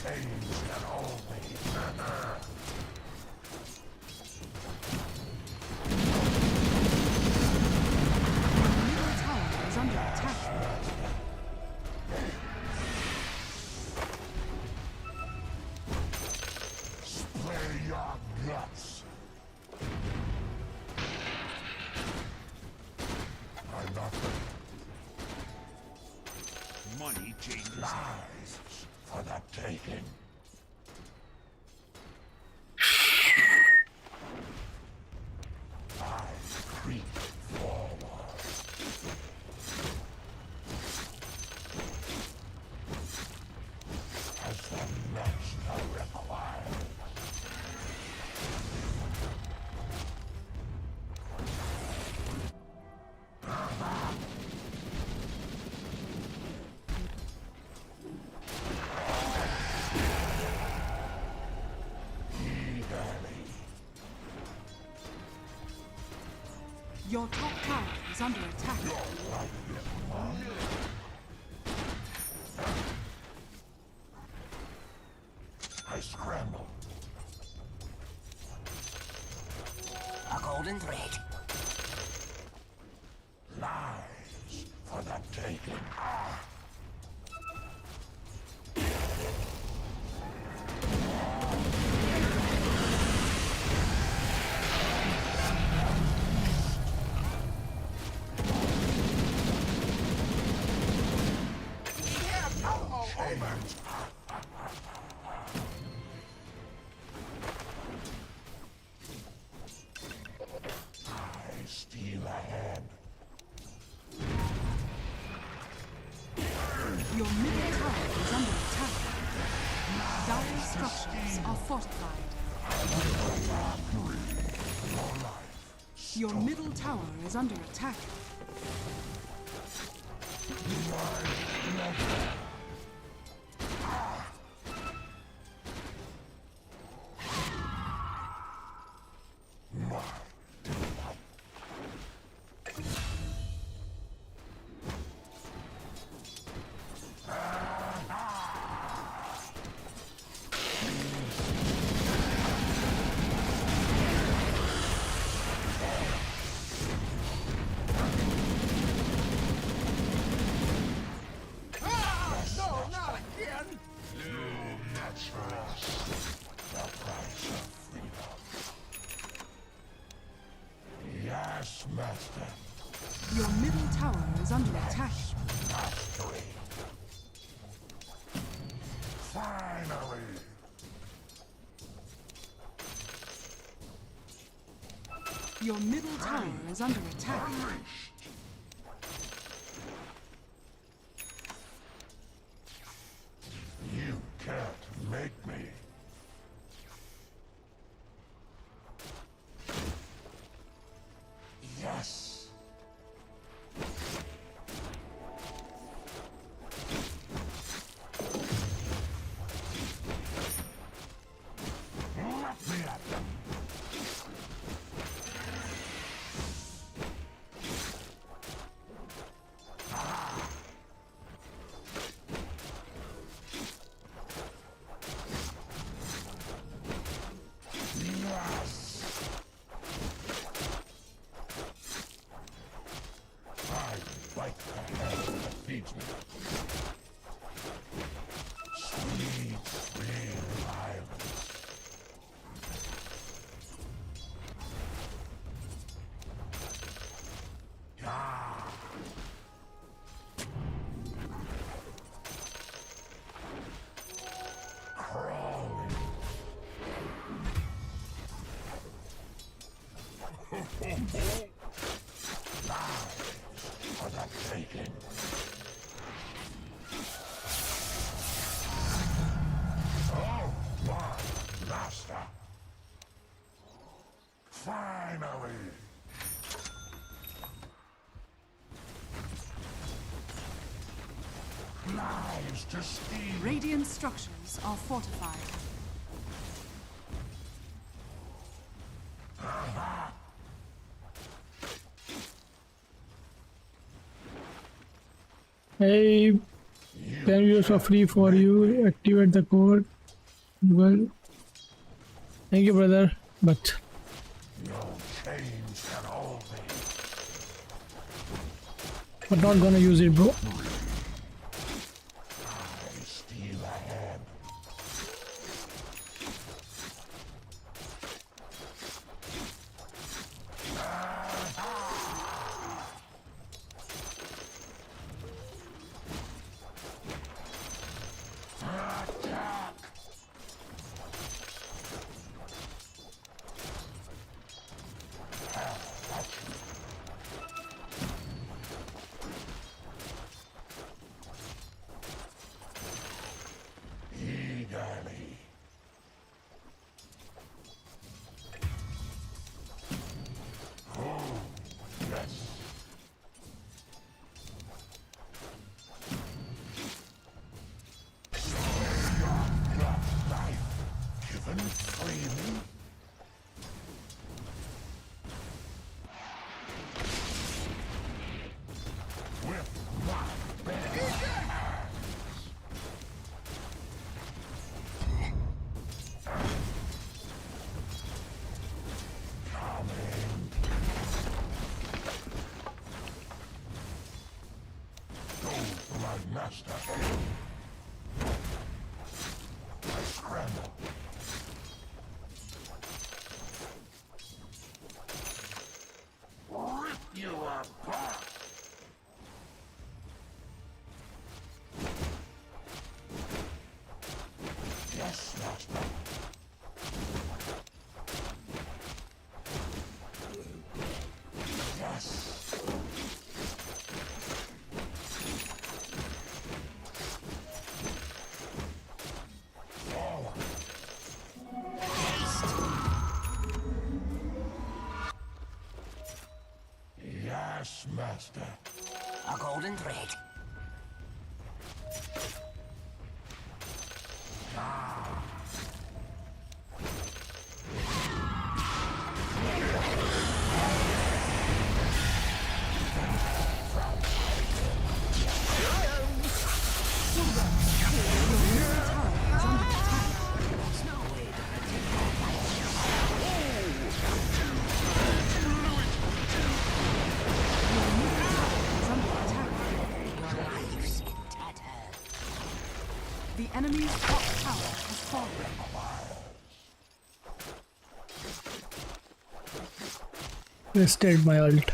Change can hold me. Middle tower is under attack. Spray your guts. I'm not ready. Money changes lives for the taking. I creep forward. As the master requires. Your top tower is under attack. I scramble. A golden thread. Lives for the taking. I steal ahead. Your middle tower is under attack. Dire structures are fortified. Your middle tower is under attack. Your middle tower is under attack. You can't make me. Yes. Let me at them. For the taking. Oh, my master. Finally. Lives to steal. Radiant structures are fortified. Hey, 10 views are free for you. Activate the code. Well, thank you, brother. But No chains can hold me. but not gonna use it, bro. I steal ahead. Eagerly. Oh, yes. Your life given freely. With my bare hands. Coming. Go for my master. I scramble. Rip you apart. Yes, master. Yes. Forward. Yes, master. A golden thread. The enemy's top tower has fallen. Wasted my ult.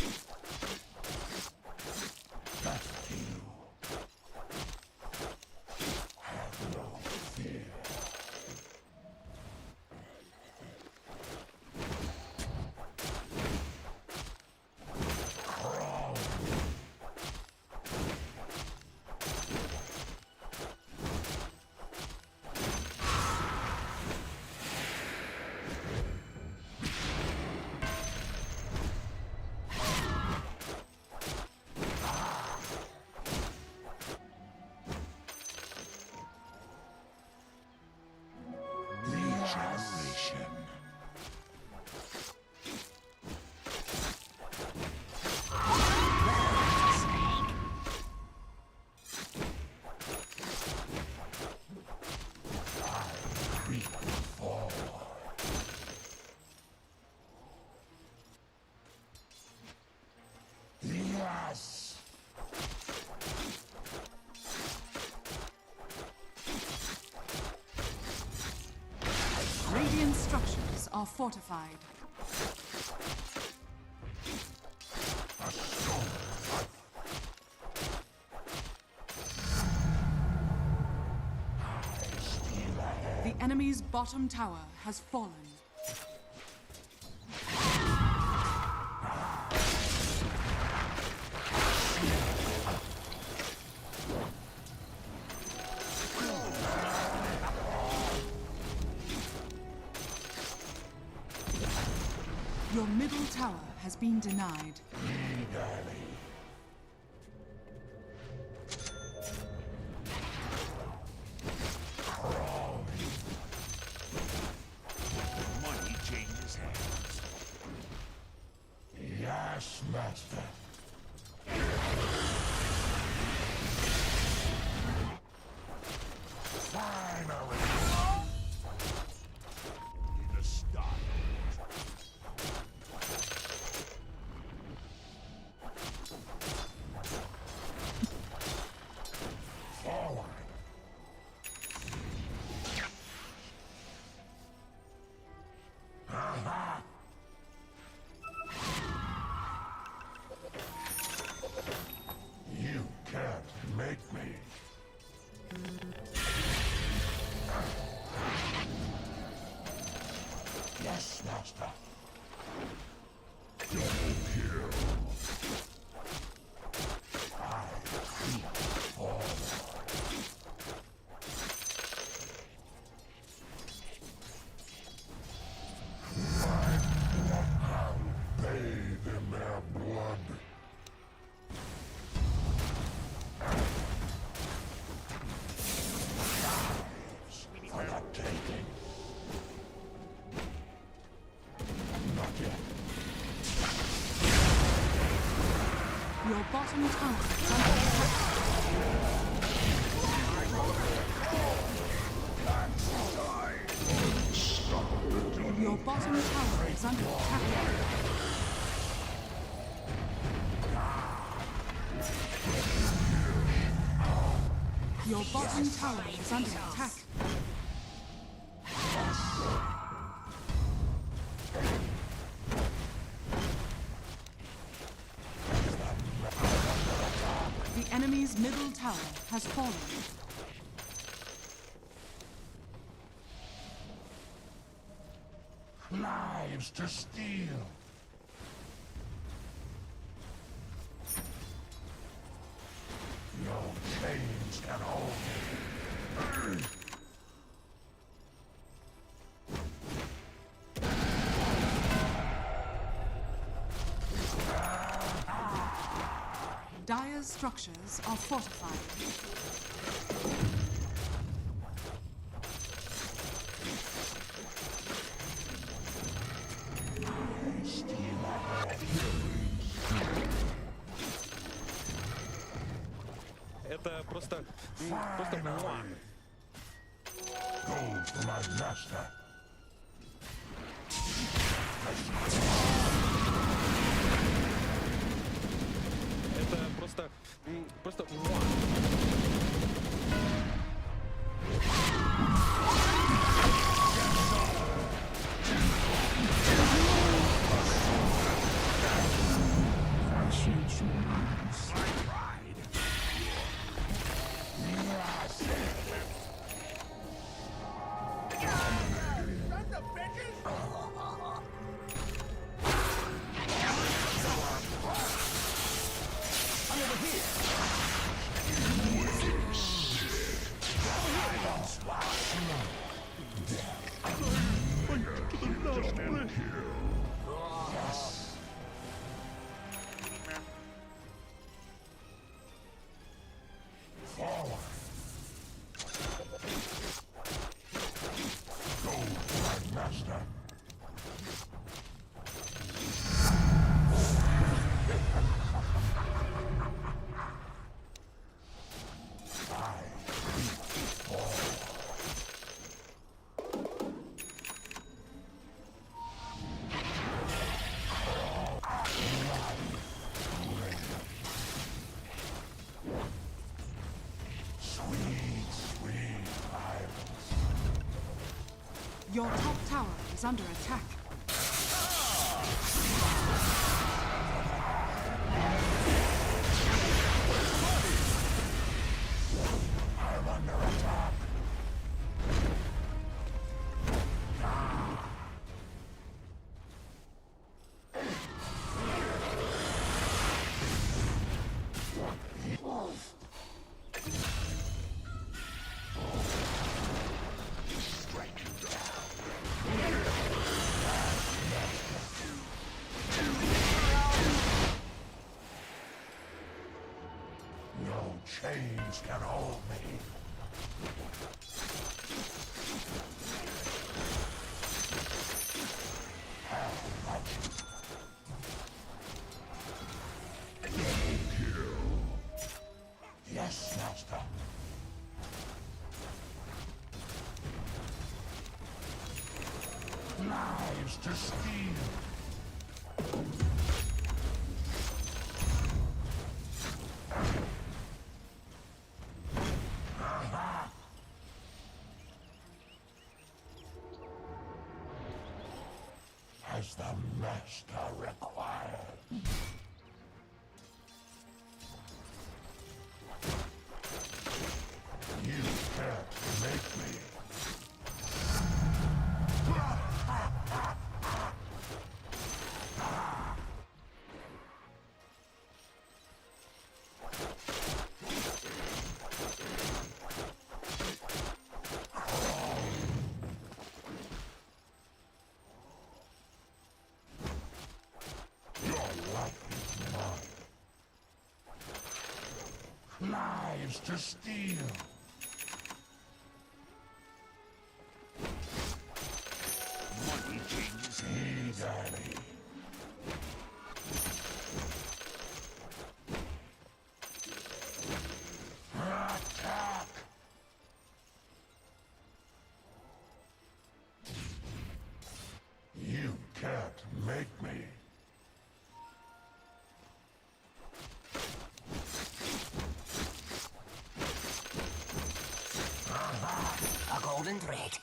structures are fortified. The enemy's bottom tower has fallen. Your middle tower has been denied. Money changes hands. Yes, master. Finally. Need to stop. Forward. Aha. You can't make me. Yes, master. Double kill. I feel forward. My bloodhound bathe in their blood. Lives for the taking. Not yet. Your bottom tower is under attack. Your bottom tower is under attack. Your bottom tower is under attack. The enemy's middle tower has fallen. Lives to steal. No chains can hold me. Dire's structures are fortified. Это просто муа. Gold for my master. Это просто муа. Your top tower is under attack. I'm under attack. No chains can hold me. Yes, master. Lives to steal. As the master required. You can't make me. Lives to steal. Money kings, hey, daddy. Attack! You can't make me. A golden thread.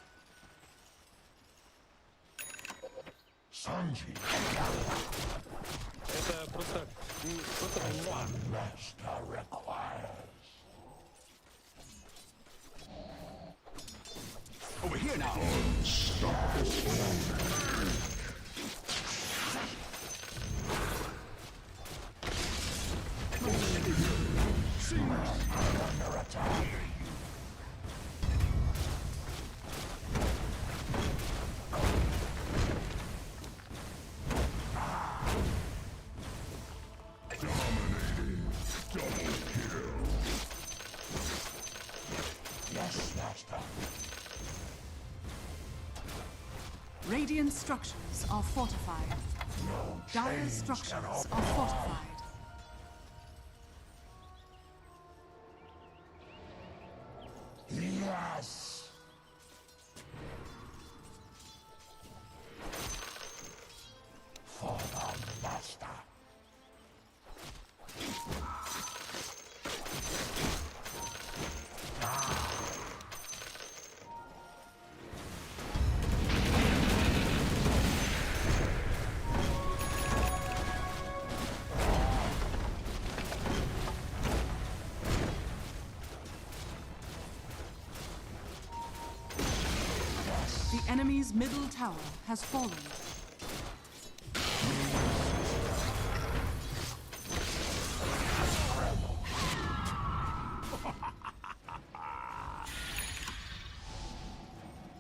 Sanji. Это просто... As the master requires. Over here now. I'm under attack. Dominating. Double kill. Yes, master. Radiant structures are fortified. No Dire chains structures can are hold me. fortified. Yes. For the master. The enemy's middle tower has fallen.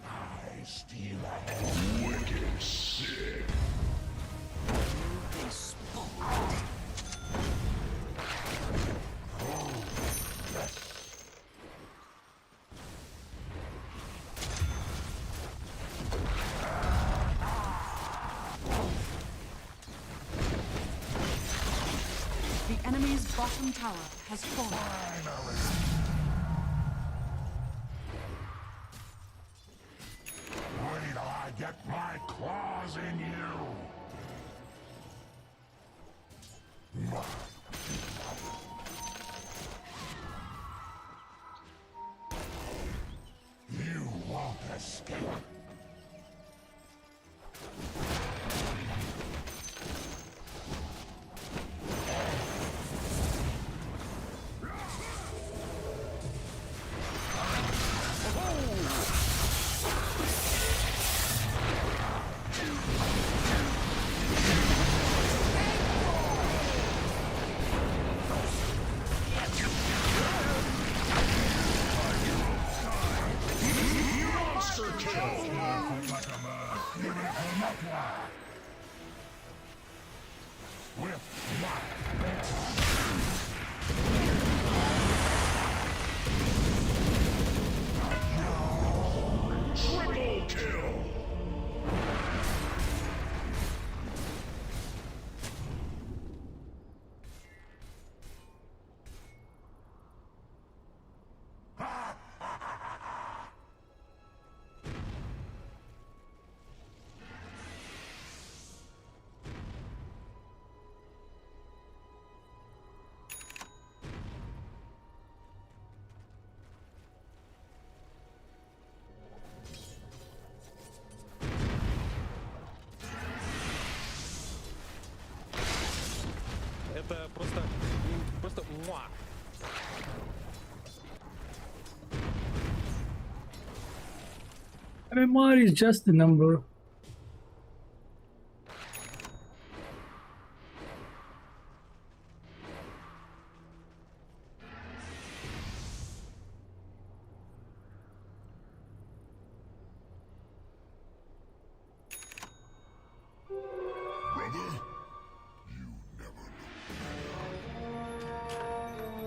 I steal a wicked sick. They spoke. Oh, yes. The enemy's bottom tower has fallen. Finally. Wait till I get my claws in you. You won't escape. Triple kill! Это просто муа. MMR is just a number. Brother, you never look.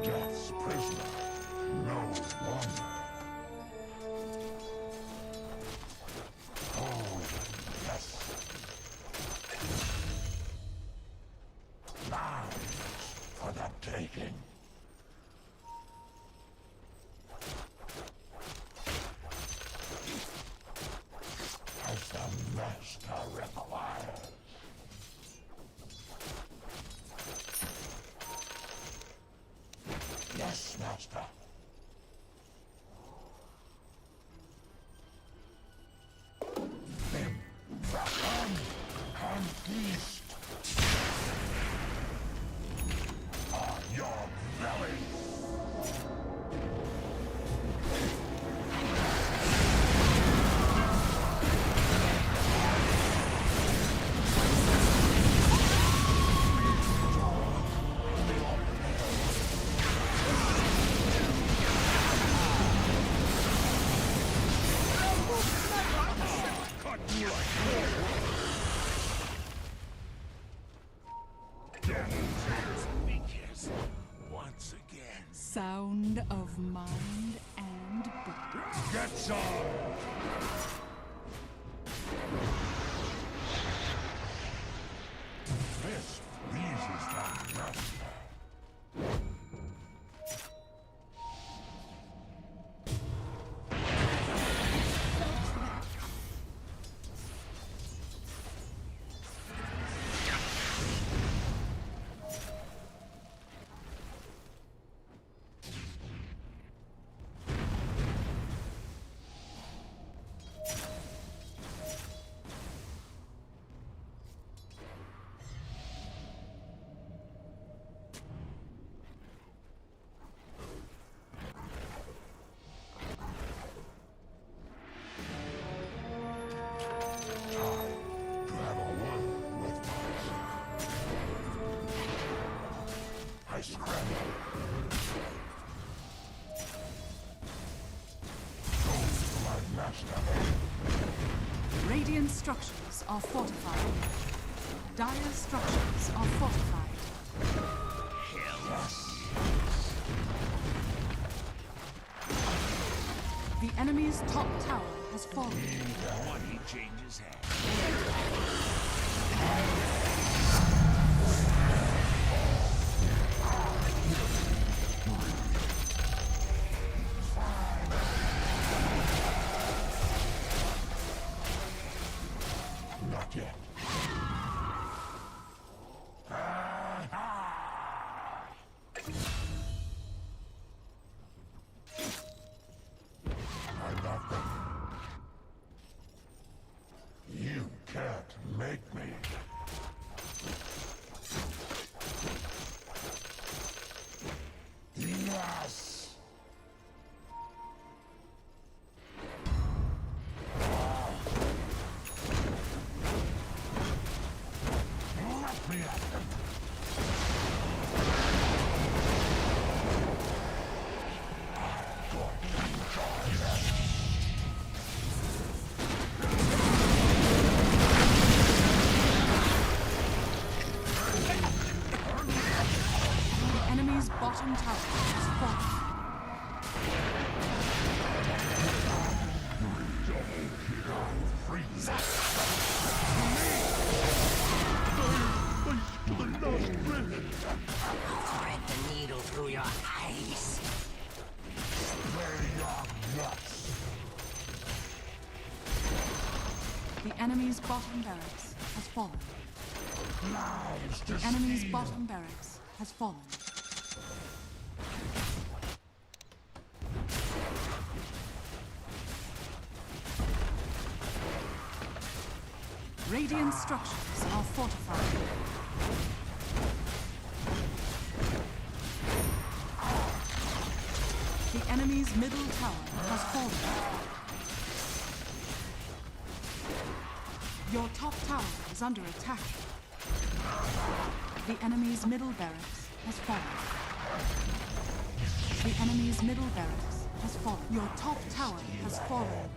Death's prisoner, no longer. Oh, yes. Lives for the taking. As the master requires. Yes, master. Then, Dragon and Beast on your belly. Once again. Sound of mind and body. Get some! This pleases the master. I scramble. Go to my master. Radiant structures are fortified. Dire structures are fortified. Yes. The enemy's top tower has fallen. What he changes hands. Not yet. I got them. You can't make me. Yes. bottom tower has fallen. Thread the needle through your eyes. The enemy's bottom barracks has fallen. The enemy's bottom barracks has fallen. Radiant structures are fortified. The enemy's middle tower has fallen. Your top tower is under attack. The enemy's middle barracks has fallen. The enemy's middle barracks has fallen. Your top tower has fallen.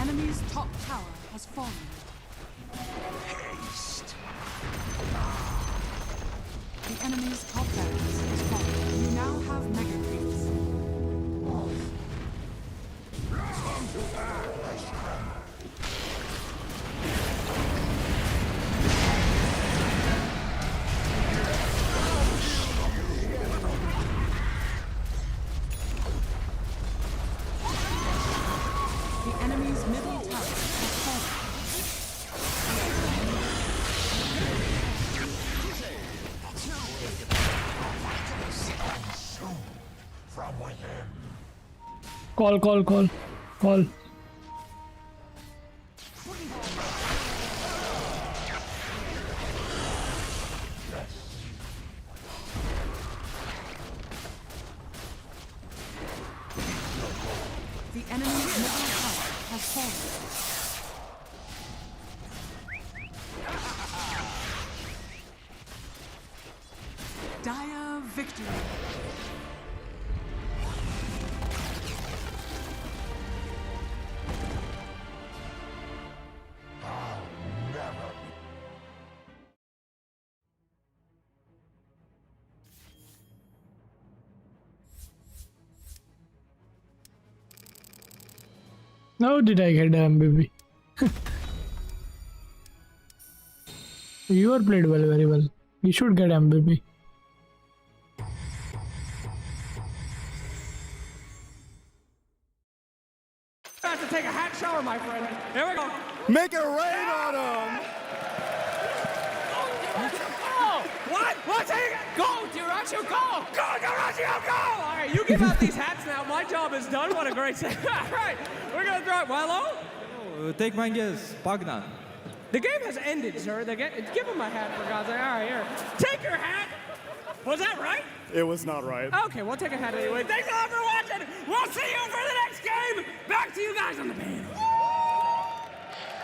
Enemy's top tower has fallen. Haste. The enemy's top barracks has fallen. You now have mega creeps. The enemy's middle tower has fallen. From within. Call. The enemy's middle tower has fallen. Dire victory. How did I get MVP? You are played well, very well. You should get MVP. About to take a hot shower, my friend. Here we go. Make it rain on him! What? What? Go, Duracio, go! Go, Duracio, go! All right, you give out these hats now. My job is done. What a great set. All right, we're going to throw it. Well, Take my guess, Pagna. the game has ended, sir. Give him my hat, for God's sake. All right, here. Take your hat. Was that right? It was not right. Okay, we'll take a hat anyway. Thanks a lot for watching. We'll see you for the next game. Back to you guys on the panel.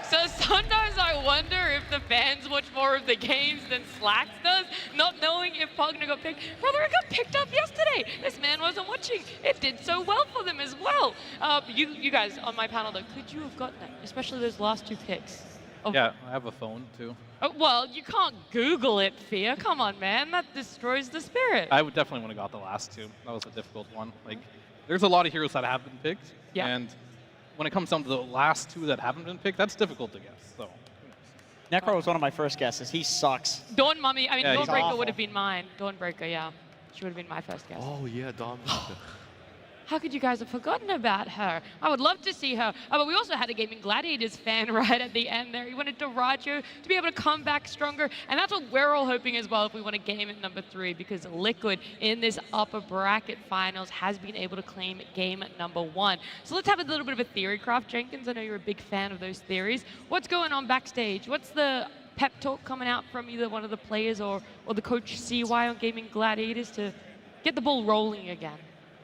So sometimes I wonder if the fans watch more of the games than Slacks does, not knowing if Pugna got picked. Brother, it got picked up yesterday. This man wasn't watching. It did so well for them as well. You guys on my panel, though, could you have gotten it? Especially those last two picks. Yeah, I have a phone, too. Oh, well, you can't Google it, Fia. Come on, man. That destroys the spirit. I would definitely want to got the last two. That was a difficult one. Like, there's a lot of heroes that have been picked. Yeah. And when it comes down to the last two that haven't been picked, that's difficult to guess. So. Necro was one of my first guesses. He sucks. Dawn Mummy, I mean, Yeah, he's Dawnbreaker awful. would have been mine. Dawnbreaker, yeah. She would have been my first guess. Oh, yeah, Dom. How could you guys have forgotten about her? I would love to see her. But we also had a Gaming Gladiators fan right at the end there. He wanted Duracio to be able to come back stronger. And that's what we're all hoping as well if we want a game at number 3, because Liquid in this upper bracket finals has been able to claim game at number 1. So let's have a little bit of a theory craft, Jenkins. I know you're a big fan of those theories. What's going on backstage? What's the pep talk coming out from either one of the players or the coach CY on Gaming Gladiators to get the ball rolling again?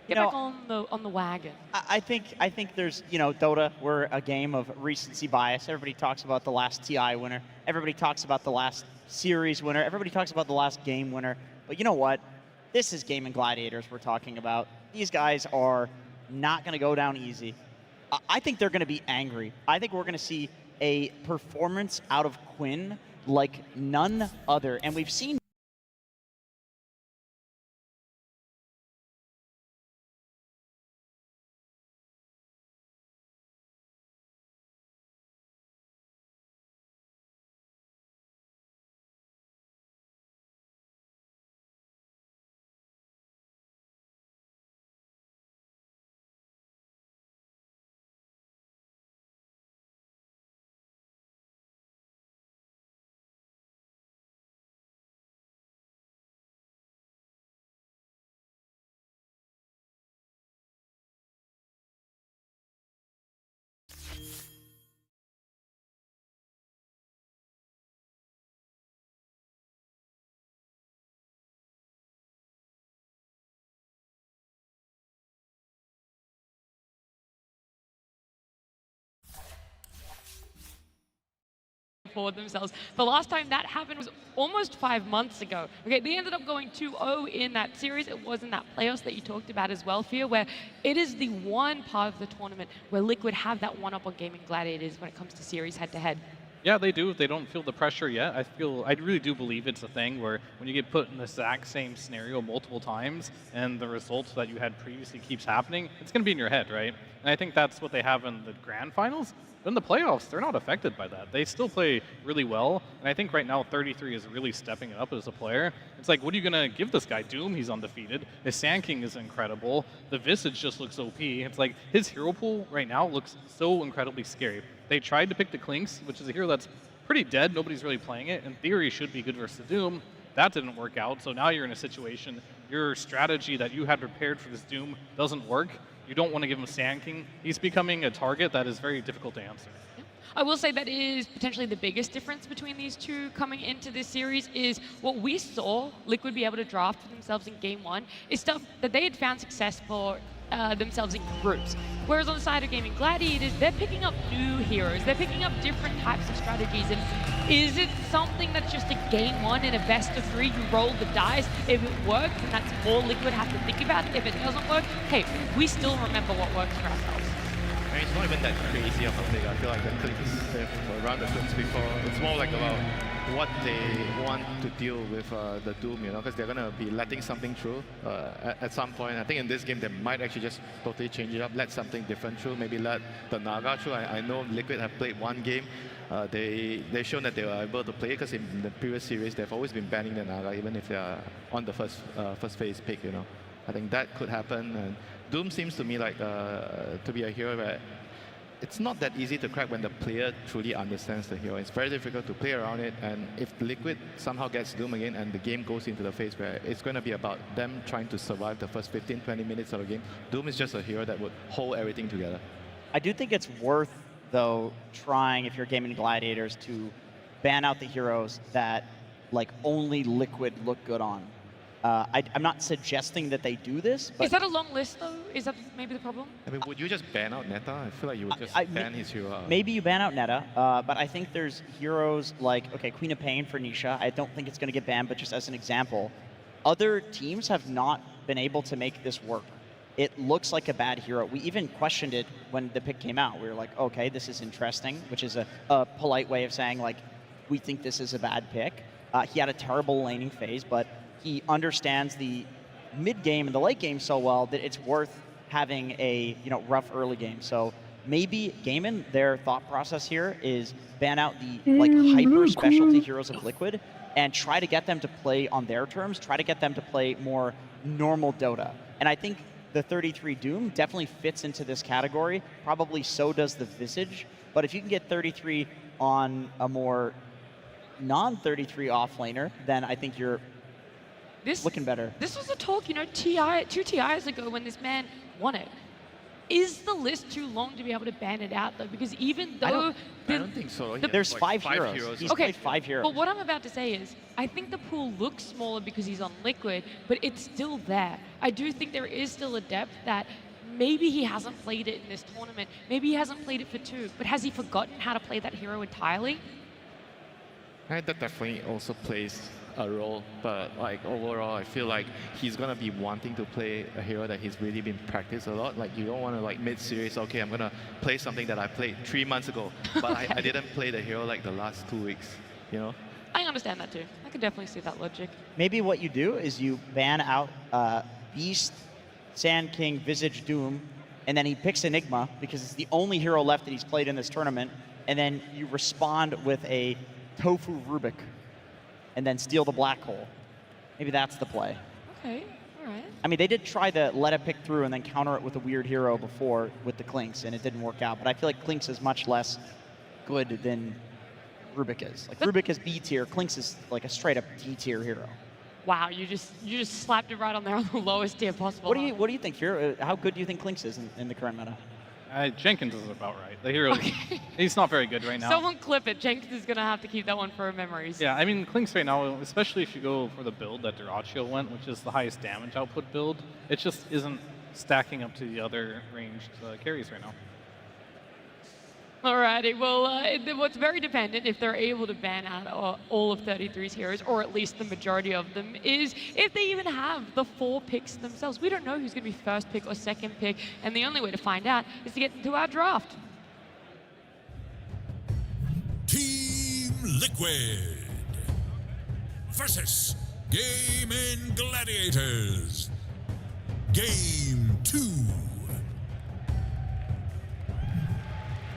Get back on the wagon. I think there's, Dota, we're a game of recency bias. Everybody talks about the last TI winner. Everybody talks about the last series winner. Everybody talks about the last game winner. But you know what? This is Gaming Gladiators we're talking about. These guys are not going to go down easy. I think they're going to be angry. I think we're going to see a performance out of Quinn like none other. And we've seen for themselves. The last time that happened was almost 5 months ago. Okay, they ended up going 2-0 in that series. It was in that playoffs that you talked about as well, Fia, where it is the one part of the tournament where Liquid have that one-up on Gaming Gladiators when it comes to series head-to-head. Yeah, they do. They don't feel the pressure yet. I really do believe it's a thing where when you get put in the exact same scenario multiple times and the results that you had previously keeps happening, it's going to be in your head, right? And I think that's what they have in the grand finals. But in the playoffs, they're not affected by that. They still play really well. And I think right now 33 is really stepping it up as a player. It's like, what are you going to give this guy? Doom, he's undefeated. His Sand King is incredible. The Visage just looks OP. It's like his hero pool right now looks so incredibly scary. They tried to pick the Clinks, which is a hero that's pretty dead. Nobody's really playing it. In theory, should be good versus the Doom. That didn't work out. So now you're in a situation, your strategy that you had prepared for this Doom doesn't work. You don't want to give him Sand King. He's becoming a target that is very difficult to answer. I will say that is potentially the biggest difference between these two coming into this series is what we saw Liquid be able to draft for themselves in Game 1 is stuff that they had found success for themselves in groups. Whereas on the side of Gaming Gladiators, they're picking up new heroes. They're picking up different types of strategies. And is it something that's just a Game 1 in a best of 3? You roll the dice. If it works, then that's all Liquid have to think about. If it doesn't work, hey, we still remember what works for ourselves. I mean, it's not even that crazy of a thing. I feel like the click is around the flips before. It's more like about what they want to deal with the Doom, you know, because they're gonna be letting something through at some point. I think in this game they might actually just totally change it up, let something different through, maybe let the Naga through. I know Liquid have played one game. They've shown that they were able to play because in the previous series they've always been banning the Naga, even if they are on the first phase pick, you know. I think that could happen. And Doom seems to me like to be a hero where it's not that easy to crack when the player truly understands the hero. It's very difficult to play around it, and if Liquid somehow gets Doom again and the game goes into the phase where it's going to be about them trying to survive the first 15-20 minutes of the game, Doom is just a hero that would hold everything together. I do think it's worth, though, trying, if you're gaming gladiators, to ban out the heroes that like only Liquid look good on. I'm not suggesting that they do this, but... Is that a long list, though? Is that maybe the problem? I mean, would you just ban out Neta? I feel like you would just ban his hero out. Maybe you ban out Neta, but I think there's heroes like, okay, Queen of Pain for Nisha. I don't think it's going to get banned, but just as an example, other teams have not been able to make this work. It looks like a bad hero. We even questioned it when the pick came out. We were like, okay, this is interesting, which is a polite way of saying, like, we think this is a bad pick. He had a terrible laning phase, but he understands the mid game and the late game so well that it's worth having a rough early game. So maybe Gaimin, their thought process here is ban out the like hyper specialty heroes of Liquid and try to get them to play on their terms, try to get them to play more normal Dota. And I think the 33 Doom definitely fits into this category. Probably so does the Visage. But if you can get 33 on a more non-33 offlaner, then I think you're looking better. This was a talk, 2 TIs ago when this man won it. Is the list too long to be able to ban it out, though? Because even though... I don't think so. There's like 5 heroes. He's played 5 heroes. But what I'm about to say is, I think the pool looks smaller because he's on Liquid, but it's still there. I do think there is still a depth that maybe he hasn't played it in this tournament. Maybe he hasn't played it for 2, but has he forgotten how to play that hero entirely? That definitely also plays a role, but like overall I feel like he's gonna be wanting to play a hero that he's really been practiced a lot. Like you don't want to like mid-series, okay, I'm gonna play something that I played 3 months ago, but I didn't play the hero like the last 2 weeks, you know? I understand that too. I could definitely see that logic. Maybe what you do is you ban out Beast, Sand King, Visage, Doom, and then he picks Enigma because it's the only hero left that he's played in this tournament, and then you respond with a Tofu Rubik and then steal the black hole. Maybe that's the play. Okay, all right. I mean, they did try to let it pick through and then counter it with a weird hero before with the Clinks, and it didn't work out. But I feel like Clinks is much less good than Rubik is. Like Rubik is B tier, Clinks is like a straight up D tier hero. Wow, you just slapped it right on there on the lowest tier possible. What do you think here? How good do you think Clinks is in the current meta? Jenkins is about right. The hero, he's not very good right now. Someone clip it. Jenkins is going to have to keep that one for memories. Yeah, I mean, Clinks right now, especially if you go for the build that Duraccio went, which is the highest damage output build, it just isn't stacking up to the other ranged carries right now. Alrighty, well, what's very dependent if they're able to ban out all of 33's heroes, or at least the majority of them, is if they even have the 4 picks themselves. We don't know who's going to be first pick or second pick, and the only way to find out is to get into our draft. Team Liquid versus Gaming Gladiators. Game 2.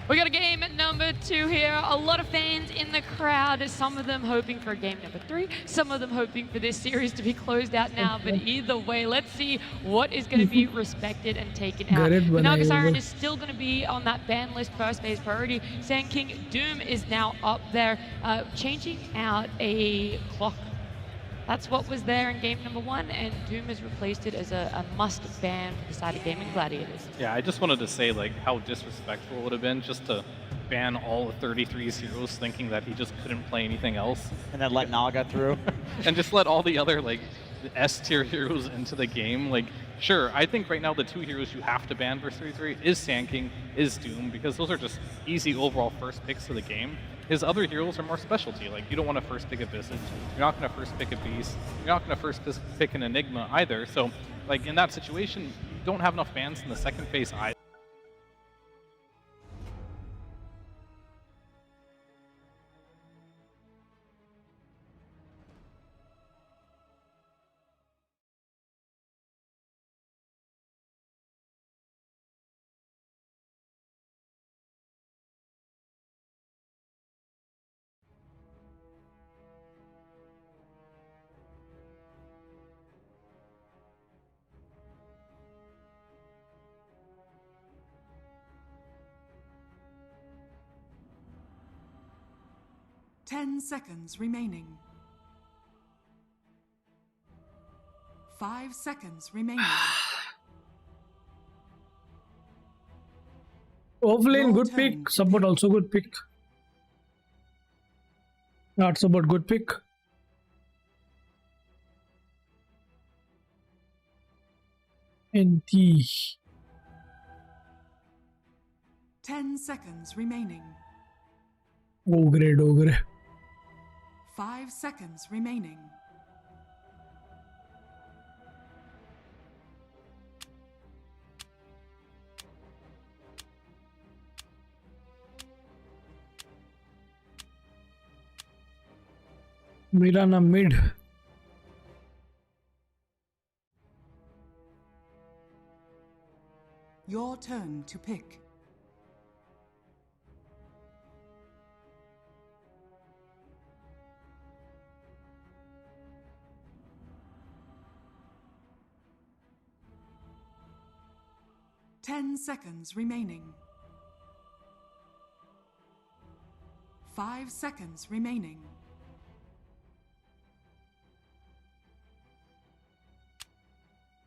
We got a game at number 2 here. A lot of fans in the crowd, some of them hoping for game number 3, some of them hoping for this series to be closed out now, but either way, let's see what is going to be respected and taken out. Naga Siren is still going to be on that ban list first phase priority. Sand King Doom is now up there, changing out a clock. That's what was there in game number 1, and Doom has replaced it as a must ban for the side of Gaming Gladiators. Yeah, I just wanted to say like how disrespectful it would have been just to ban all of 33's heroes thinking that he just couldn't play anything else. And then let Naga through. And just let all the other like S-tier heroes into the game. Like, sure, I think right now the 2 heroes you have to ban versus 33 is Sand King, is Doom, because those are just easy overall first picks of the game. His other heroes are more specialty. Like, you don't want to first pick a Visage, you're not going to first pick a Beast, you're not going to first pick an Enigma either. So, like, in that situation, you don't have enough bans in the second phase either. 10 seconds remaining. 5 seconds remaining. Offlane, good pick. Support also good pick. Not support, good pick. NT. 10 seconds remaining. Ogre. 5 seconds remaining. Mirana mid. Your turn to pick. Ten seconds remaining. 5 seconds remaining.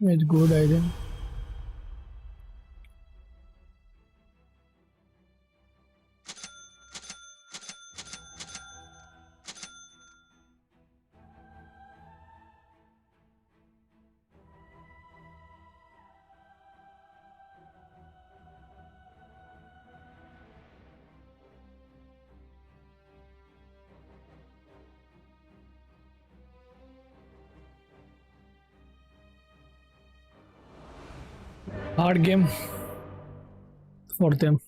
It's good idea. Hard game for them.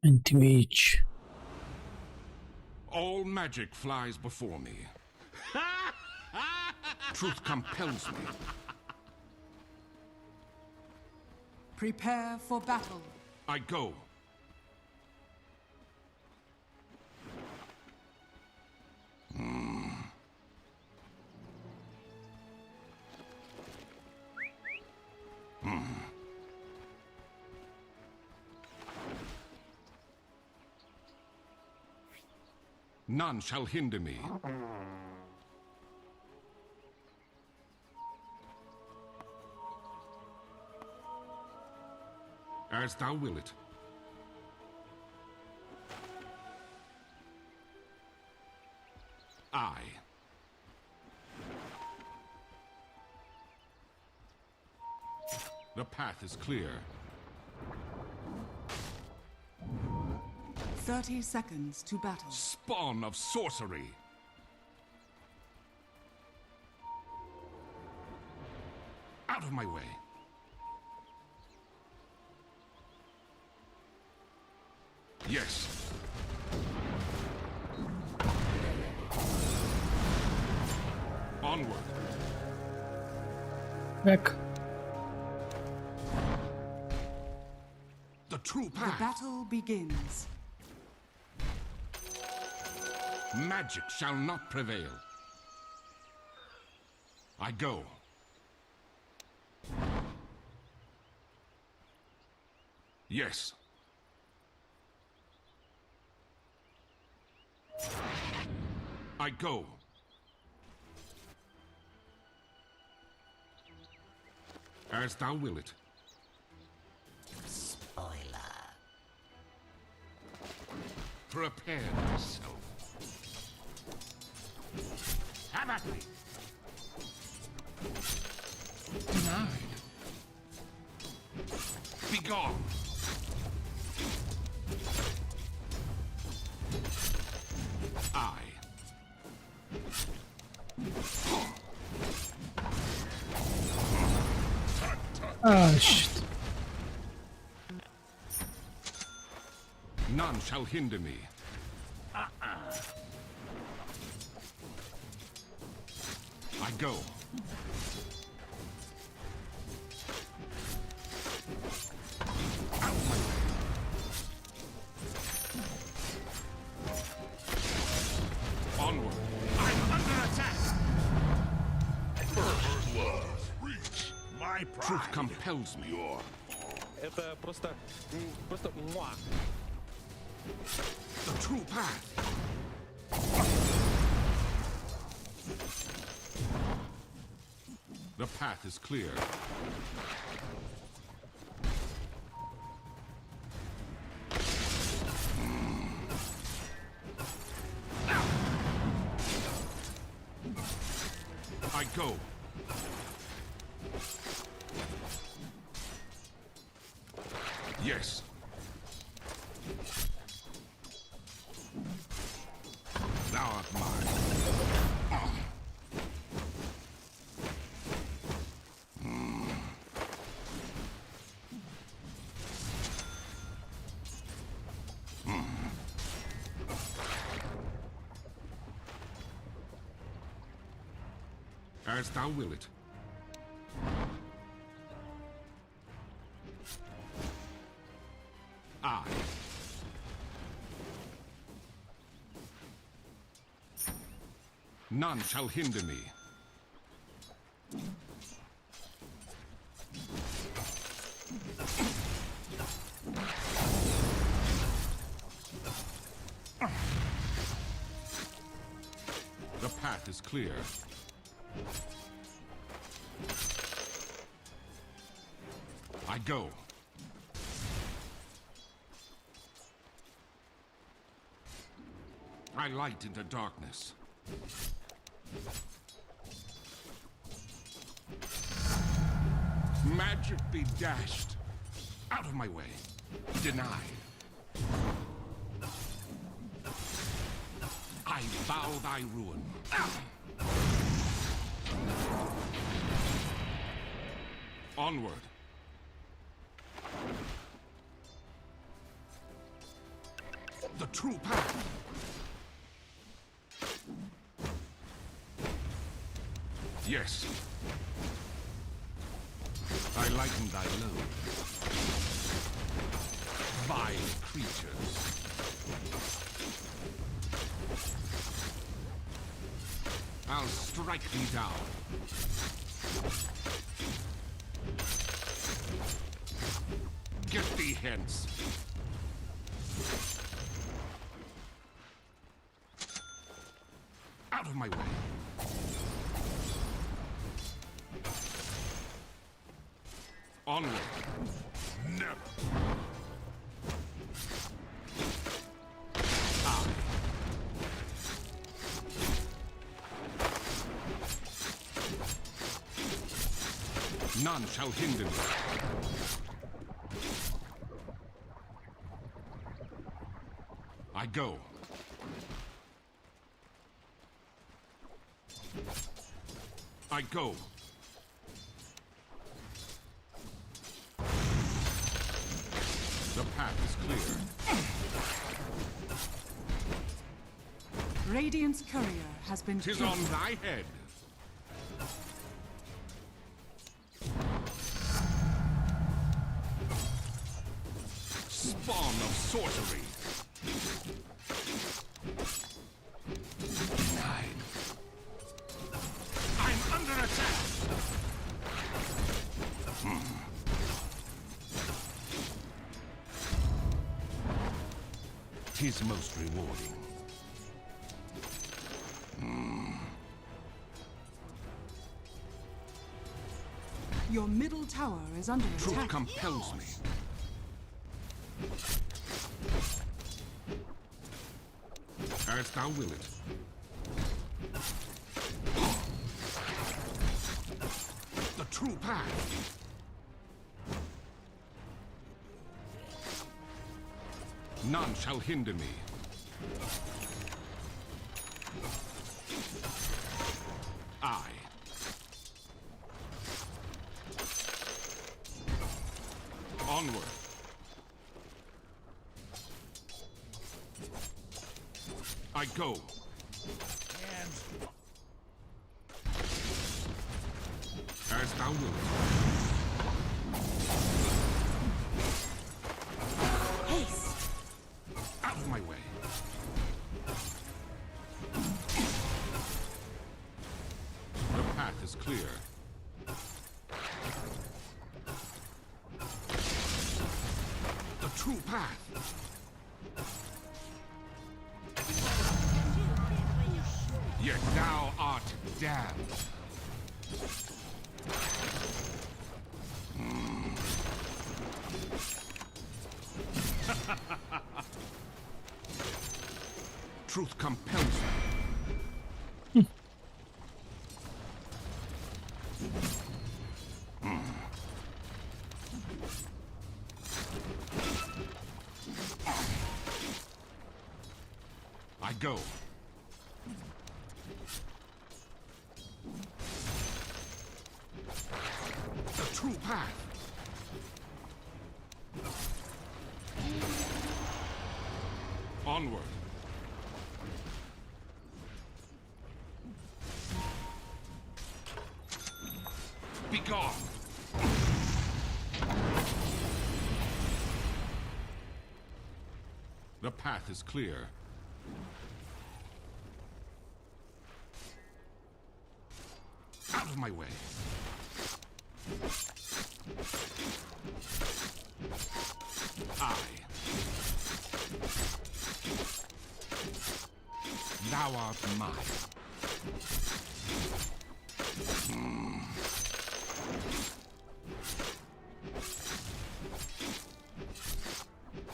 NVIDIA. All magic flies before me. Truth compels me. Prepare for battle. I go. None shall hinder me. As thou will it. I. The path is clear. 30 seconds to battle. Spawn of sorcery. Out of my way. Yes. Onward. Back. The true The path. battle begins. Magic shall not prevail. I go. Yes. I go. As thou will it. Spoiler. Prepare yourself. Have at me. Denied. Begone. I. Ah, shit. None shall hinder me. I go. Out my way. Onward. I'm under attack. First love. Reach. truth compels me. Это просто муа. The true path. The path is clear. I go. Yes. Thou art mine. As thou will it. I. None shall hinder me. The path is clear. I go. I light into darkness. Magic be dashed. Out of my way. Denied. I bow thy ruin. Onward. The true path. Yes. I lighten thy load. Vile creatures. I'll strike thee down. Get thee hence. Out of my way. Onward. Never. None shall hinder me. I go. I go. The path is clear. Radiant's courier has been 'Tis killed. on thy head. Spawn of sorcery. Denied. I'm under attack. Tis most rewarding. Your middle tower is under Truth attack. compels me. As thou will it. The true path. None shall hinder me. I. Onward. I go. As thou wilt. Haste. Out of my way. The path is clear. true path. Yet thou art damned. Truth compels me. I go. The true path. Onward. Be gone. The path is clear. Out of my way. Thou art mine.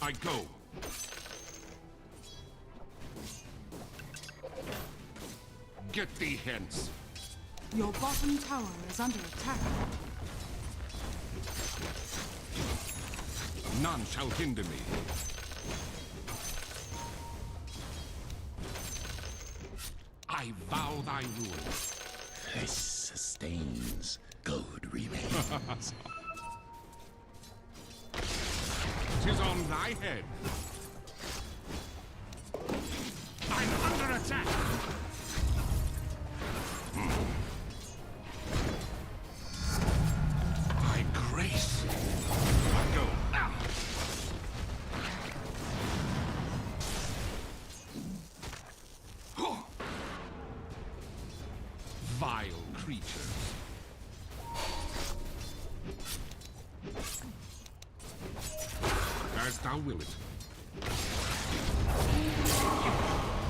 I go. Get thee hence. Your bottom tower is under attack. None shall hinder me. I vow thy rule. This sustains, gold remains. 'Tis on thy head. I'm under attack. Thy grace. I go. Vile creatures. As thou wilt.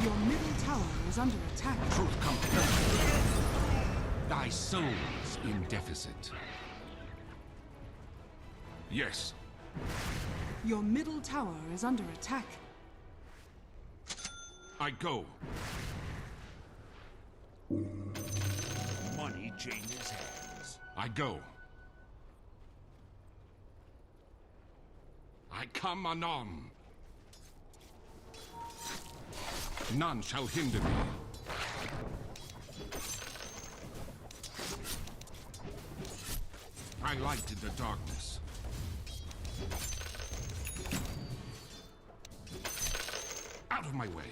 Your middle tower is under attack. Truth compels. Thy soul's in deficit. Yes. Your middle tower is under attack. I go. Money changes hands. I go. I come anon. None shall hinder me. I light in the darkness. Out of my way.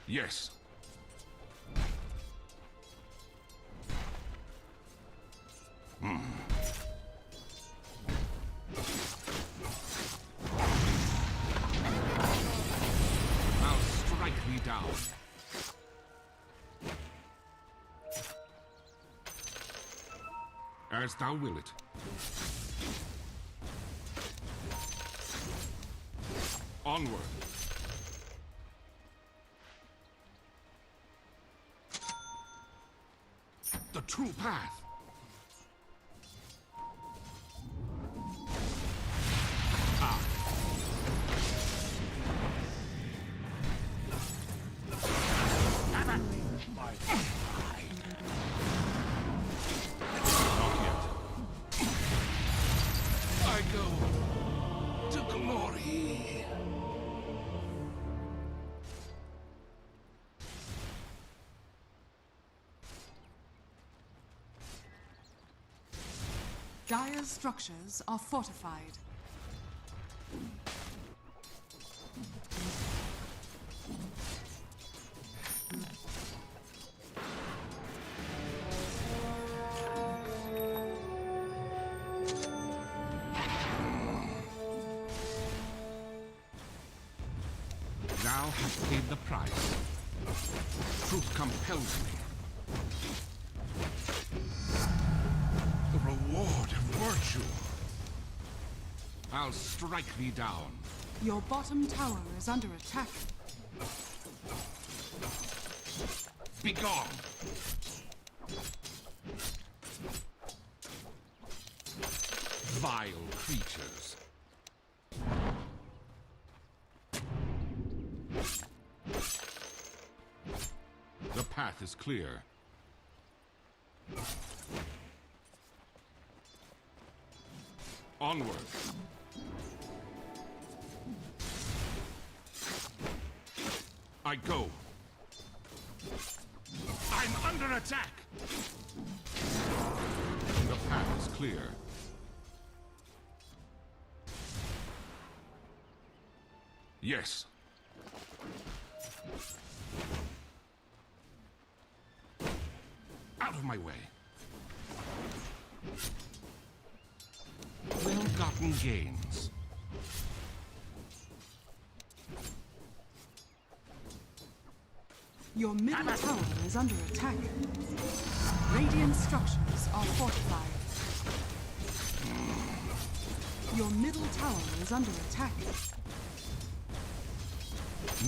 Yes. Now strike me down. As thou wilt. Onward. The true path. I go to glory. Dire's structures are fortified. Thou hast paid the price. Truth compels me. I'll strike thee down. Your bottom tower is under attack. Be gone. Vile creatures. The path is clear. Onward. I go. I'm under attack. The path is clear. Yes. Out of my way. Well-gotten gains. Your middle tower is under attack. Radiant structures are fortified. Your middle tower is under attack.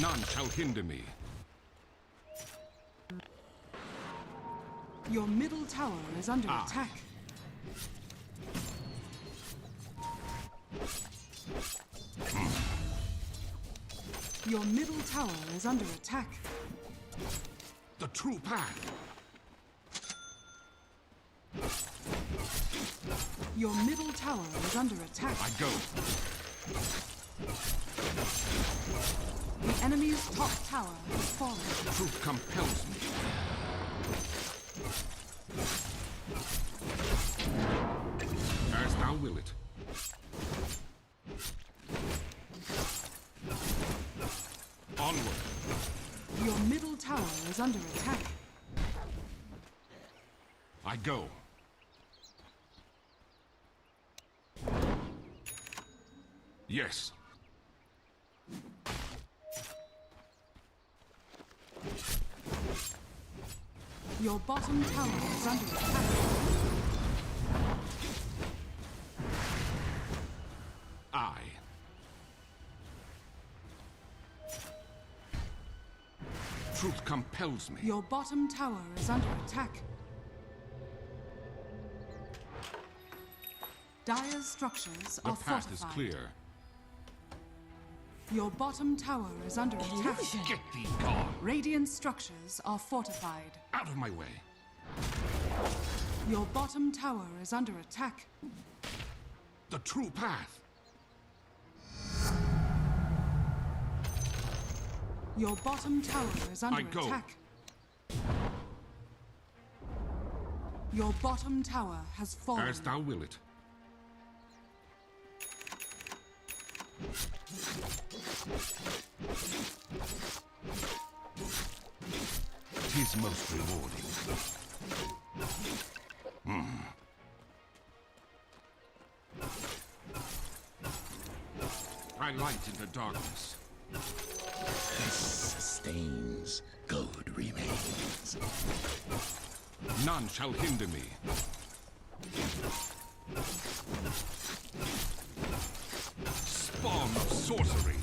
None shall hinder me. Your middle tower is under attack. Your middle tower is under attack. The true path. Your middle tower is under attack. I go. The enemy's top tower has fallen. Truth compels me. As thou will it. Onward. Your middle tower is under attack. I go. Yes. Your bottom tower is under attack. I. Truth compels me. Your bottom tower is under attack. Dire's structures The are path fortified. is clear. Your bottom tower is under attack. Get thee gone. Radiant structures are fortified. Out of my way. Your bottom tower is under attack. The true path. Your bottom tower is under I go. attack. Your bottom tower has fallen. As thou will it. Tis most rewarding. I light into darkness. This sustains, goad remains. None shall hinder me. Spawn of sorcery.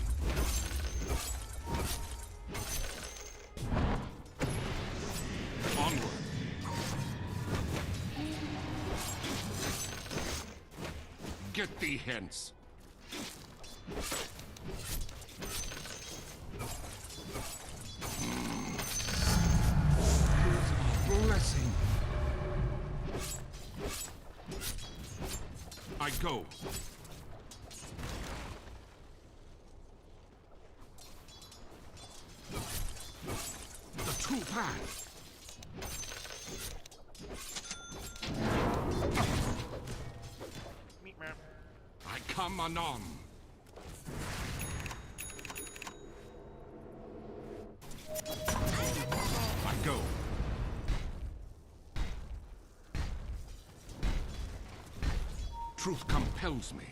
Onward. Get thee hence. Blessing. I go. The true path. I come anon. I go. Truth compels me.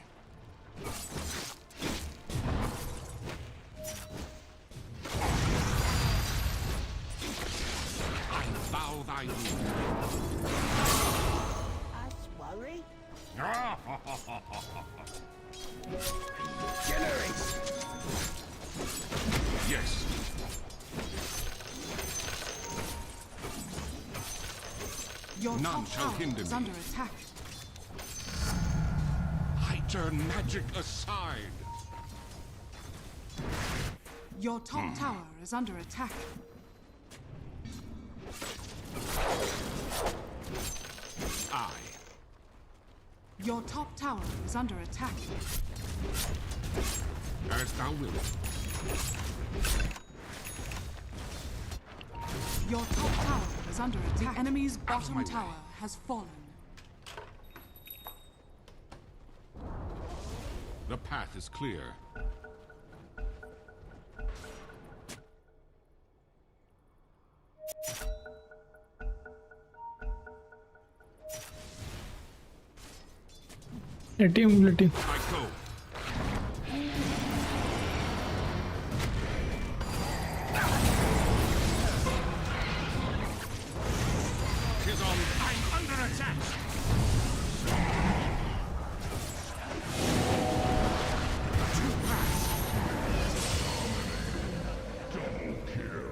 I bow thy rule. Us worry? Your None top shall tower hinder is me. under attack. I turn magic aside. Your top tower is under attack. Your top tower is under attack. As thou wilt. Your top tower is under attack. The enemy's bottom tower has fallen. The path is clear. Let him. I go. Tis on. I'm under attack. Double kill.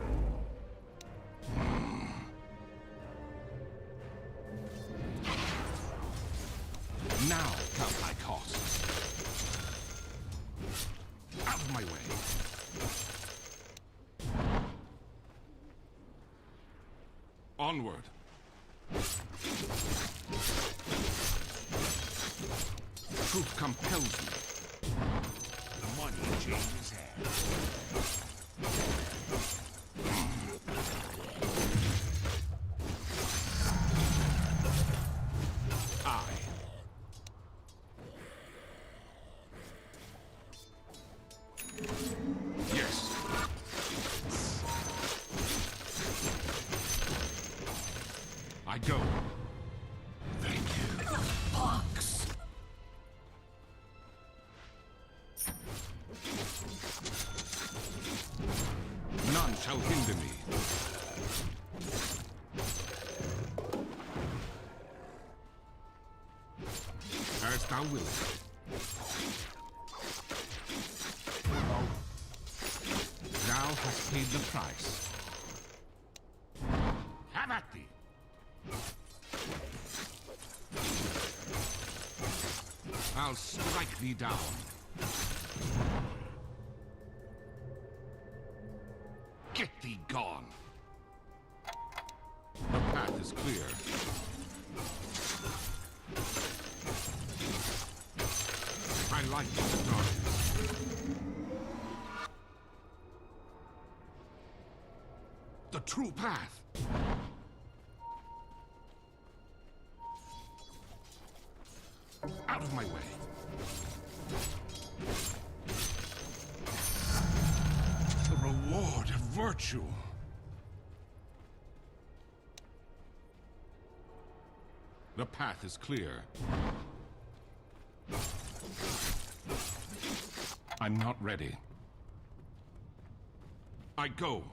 Now count thy costs. Out of my way. Onward. Truth compels me. The money changes hands. Yes. I go. Thank you. Box. None shall hinder me. As thou wilt. Thou hast paid the price. Have at thee. I'll strike thee down. Get thee gone. The path is clear. I like the darkness. The true path. Out of my way. The reward of virtue. The path is clear. I'm not ready. I go.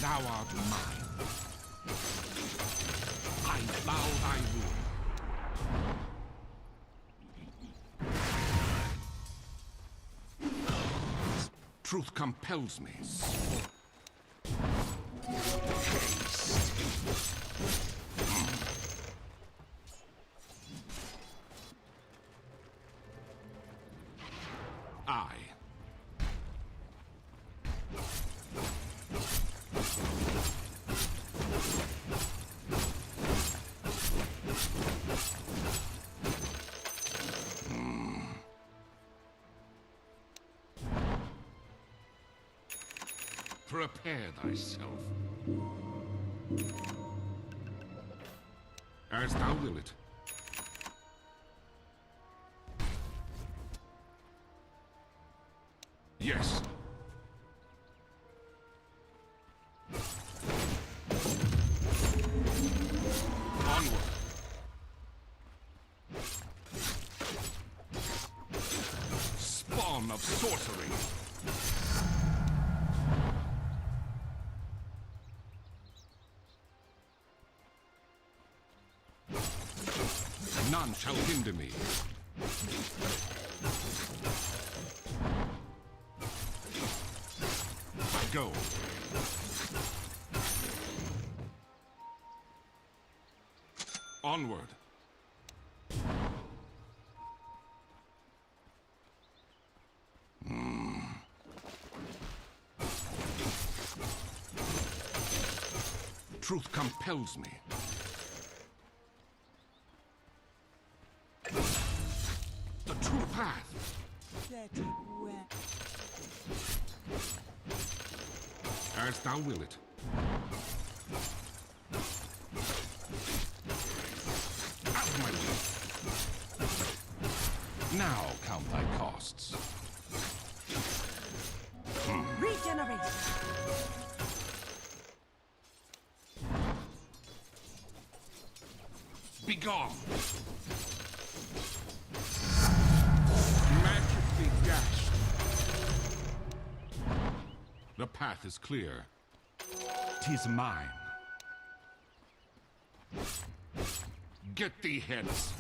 Thou art mine. I bow thy rule. Truth compels me. I. Prepare thyself. As thou wilt. Yes. Onward. Spawn of sorcery. None shall hinder me. I go. Onward. Truth compels me. The true path. As thou will it. Out of my way. Now count thy costs. Regeneration. Begone! Magically dashed. The path is clear. 'Tis mine. Get thee hence.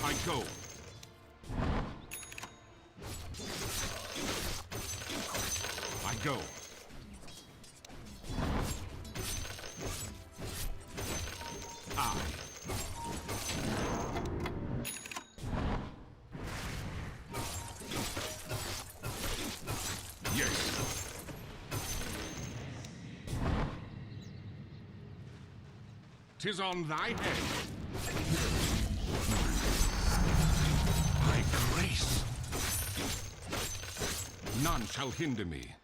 I go. I go. Yes. 'Tis on thy head. Thy grace. None shall hinder me.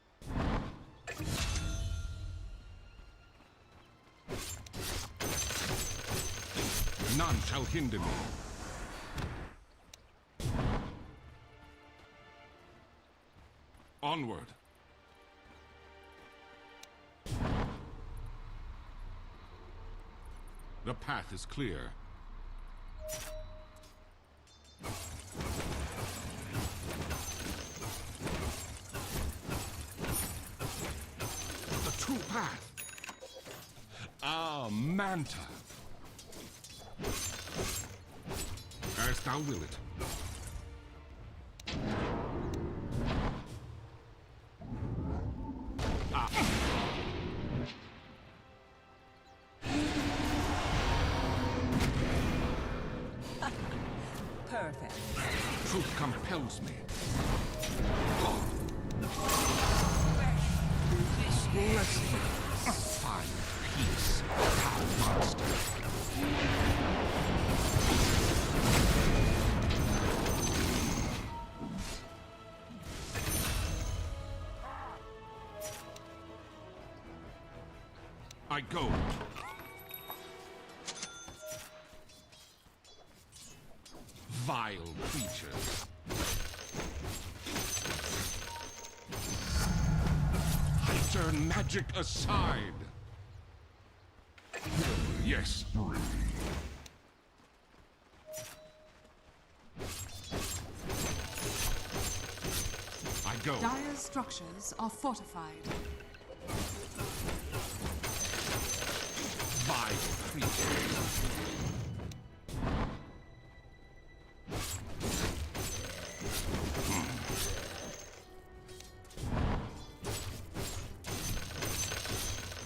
None shall hinder me. Onward. The path is clear. The true path. Ah, Manta. As thou will it. Perfect. Truth compels me. This blessing. Find peace, thou monster. I go. Vile creatures. I turn magic aside. Yes. I go. Dire's structures are fortified. Vile creatures.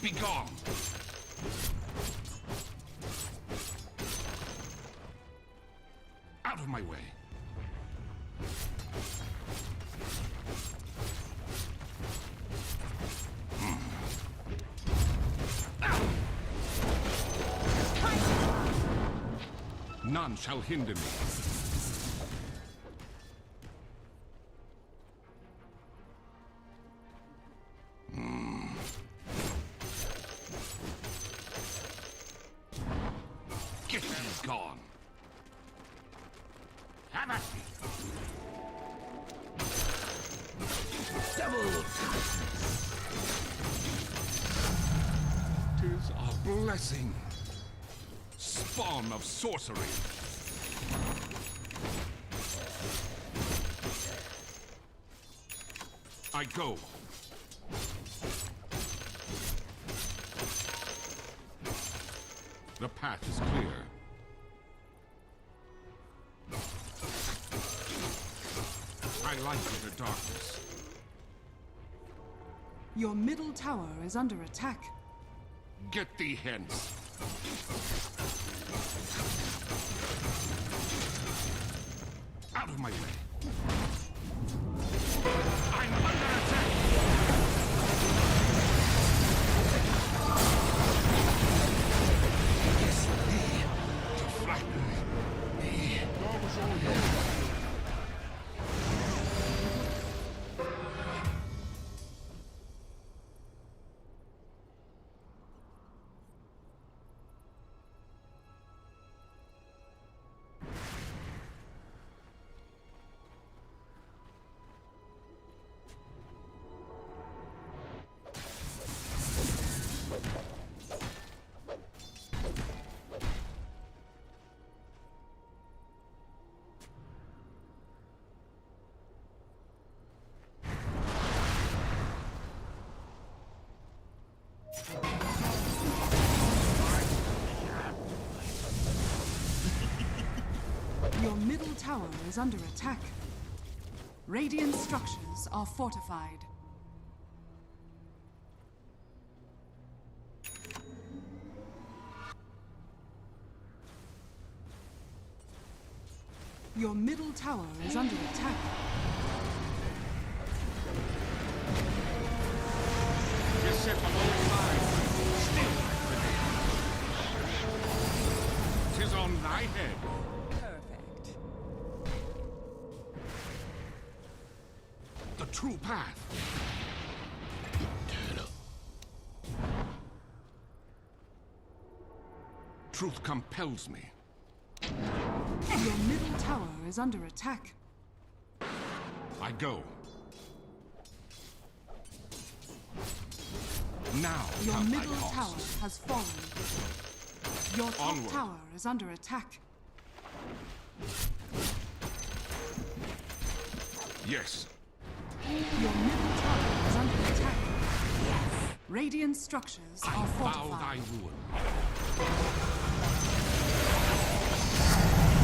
Begone! Out of my way! None shall hinder me. Get these gone. Have at me. Double. 'Tis a blessing. Spawn of sorcery. I go. The path is clear. I like the darkness. Your middle tower is under attack. Get thee hence. Out of my way. I'm under attack. Yes, me. To flatten me. Dogs all yours. Your middle tower is under attack. Radiant structures are fortified. Your middle tower is under attack. Just set alongside. Still like the 'tis on thy head. Perfect. The true path. Truth compels me. Your middle tower is under attack. I go. Now Your count thy middle cost. tower has fallen. Your top Onward. tower is under attack. Yes. Your middle tower is under attack. Radiant structures I are vow thy fortified. ruin.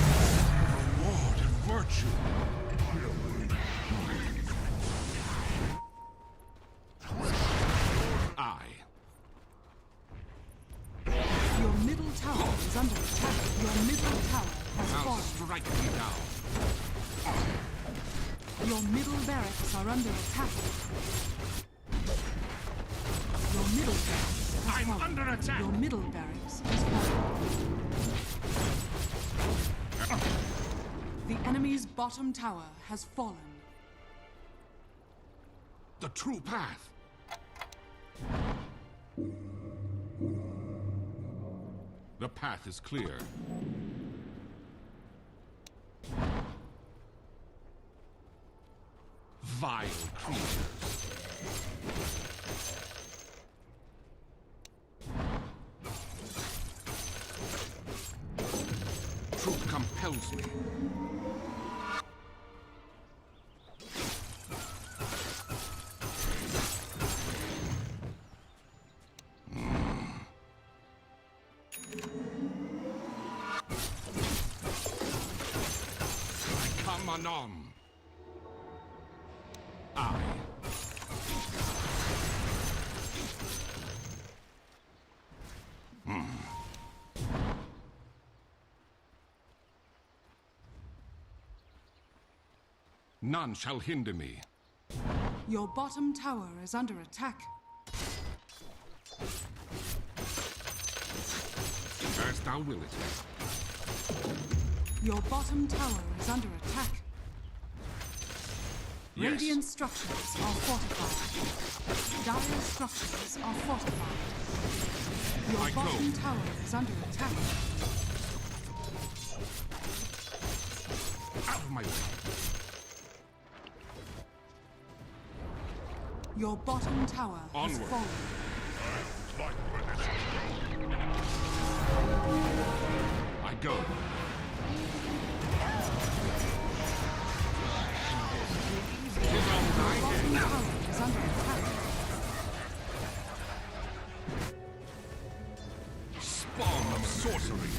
Reward and virtue. I. Your middle tower is under attack. Your middle tower has I'll fallen. strike thee down. Your middle barracks are under attack. Your middle barracks has I'm fallen. under attack. Your middle barracks has fallen. The enemy's bottom tower has fallen. The true path. The path is clear. Vile creatures. Truth compels me. I come anon. I. None shall hinder me. Your bottom tower is under attack. As thou willest. Your bottom tower is under attack. Yes. Radiant structures are fortified. Dire structures are fortified. Your I go. bottom tower is under attack. Out of my way. Your bottom tower has Onward. fallen. I go. Tis on thy Your head. bottom tower is under attack. Spawn of sorcery.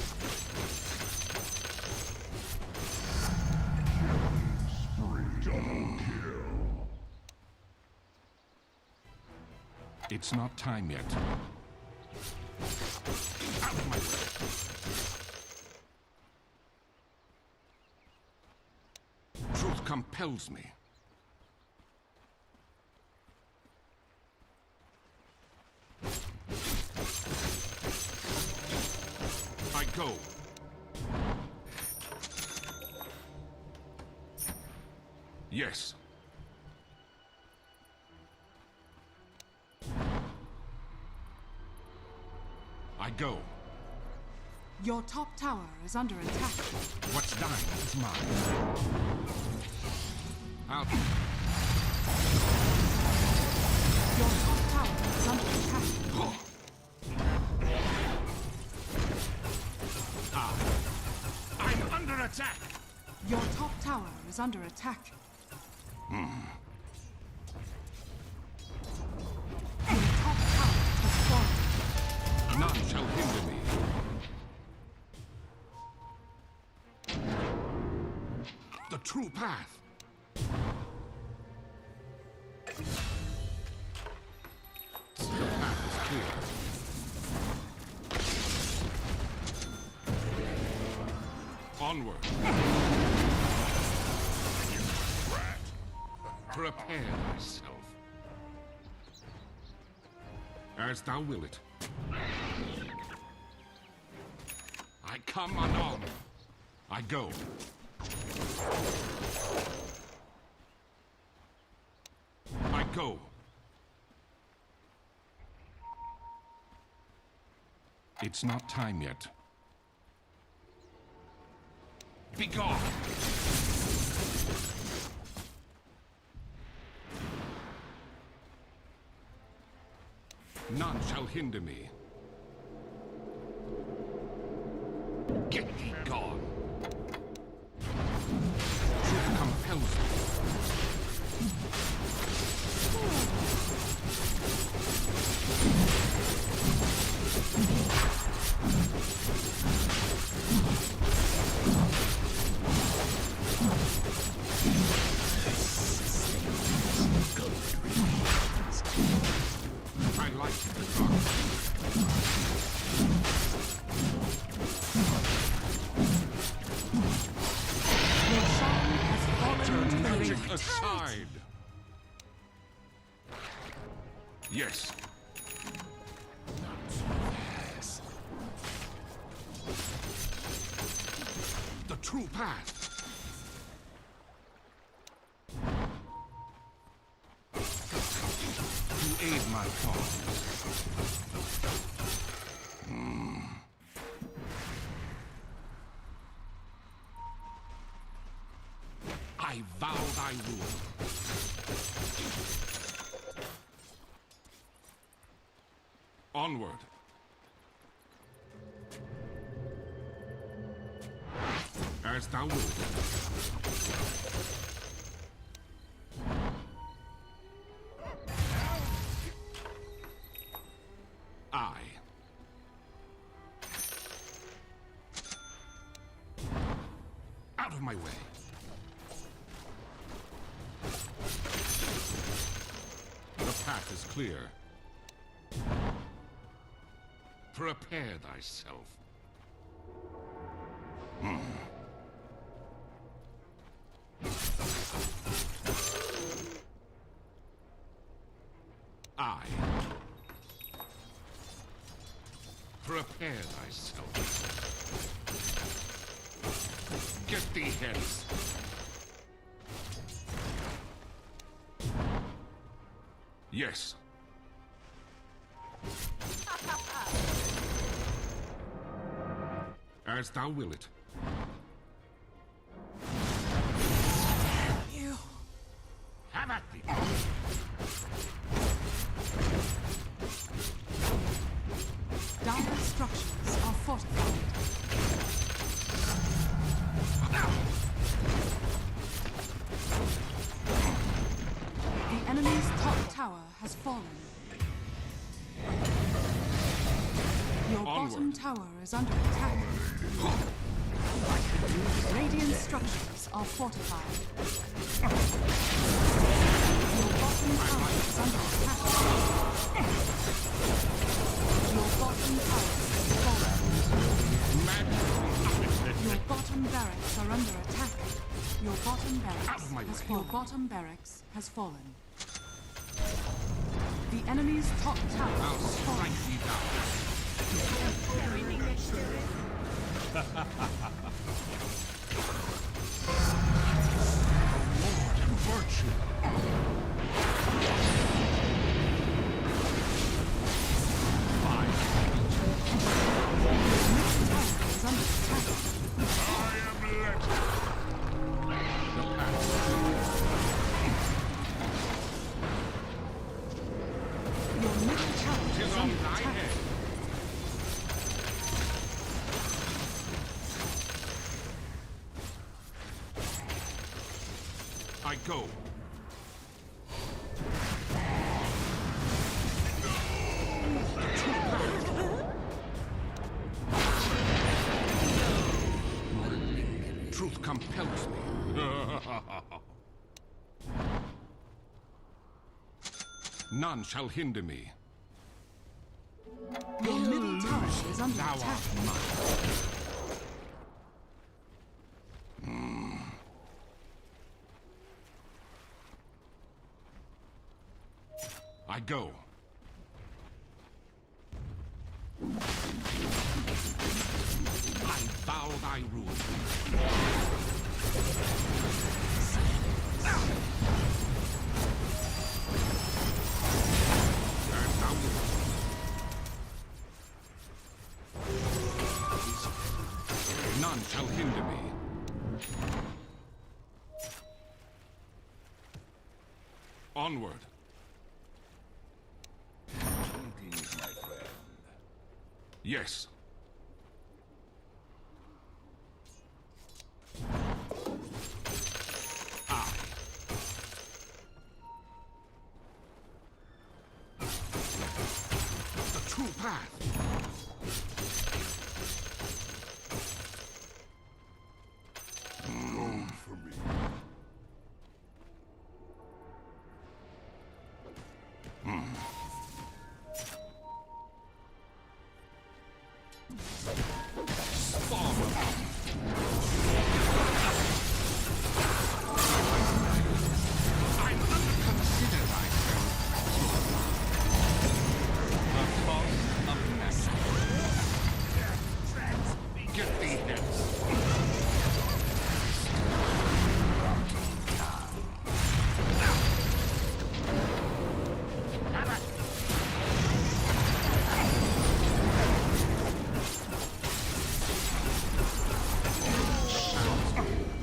It's not time yet. Out of my way. Truth compels me. I go. Yes. I go. Your top tower is under attack. What's dying is mine. Out. Your top tower is under attack. I'm under attack. Your top tower is under attack. Your top tower has fallen. None shall hinder me. The true path. The path is clear. Onward. You rat. Prepare thyself. As thou will it. I come unarmed. I go. I go. It's not time yet. Be gone! None shall hinder me. Get thee gone! Truth compels me. I like the dark. Your song has fallen to the Magic ring. aside. Yes. The true path. To aid my cause. I vow thy rule. Onward. As thou wilt. I. Out of my way. The path is clear. Prepare thyself. I. Prepare thyself. Get thee hence. Yes. As thou will it. You. Have at thee. Dire structures are fortified. The enemy's top tower has fallen. Your bottom tower is under attack. Radiant structures are fortified. Your bottom tower is under attack. Your bottom tower is fallen. Your bottom barracks are under attack. Your bottom barracks has fallen. The enemy's top tower has fallen. Virtue. I go. Truth compels me. None shall hinder me. Your middle tower is under Thou attack. art mine. I go. I bow thy rule. None shall hinder me. Onward. Greetings, my friend. Yes. The true path. Roll for me.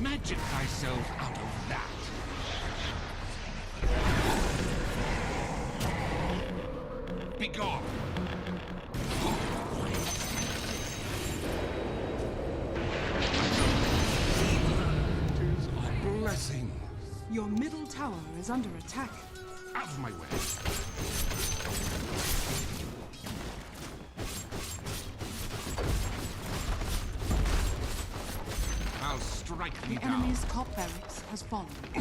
Magic thyself out of that. Begone. It is a blessing. Your middle tower is under attack. Out of my way. I'll strike thee The down. enemy's top barracks has fallen. The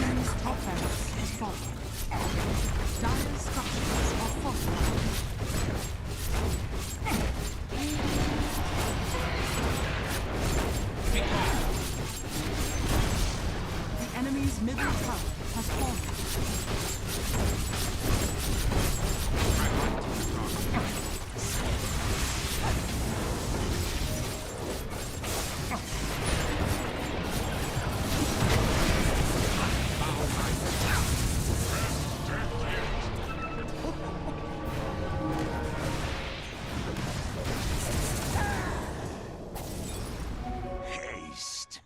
enemy's top barracks has fallen. Dire structures are fortified. The enemy's middle tower has fallen. Haste.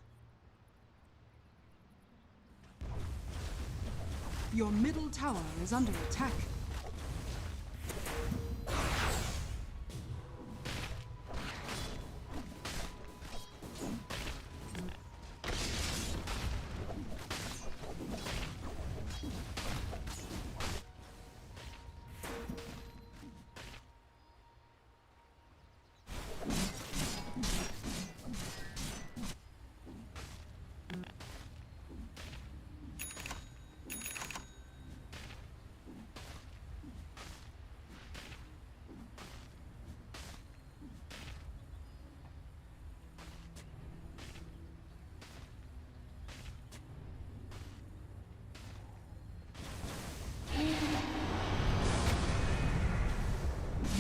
Your middle tower is under attack.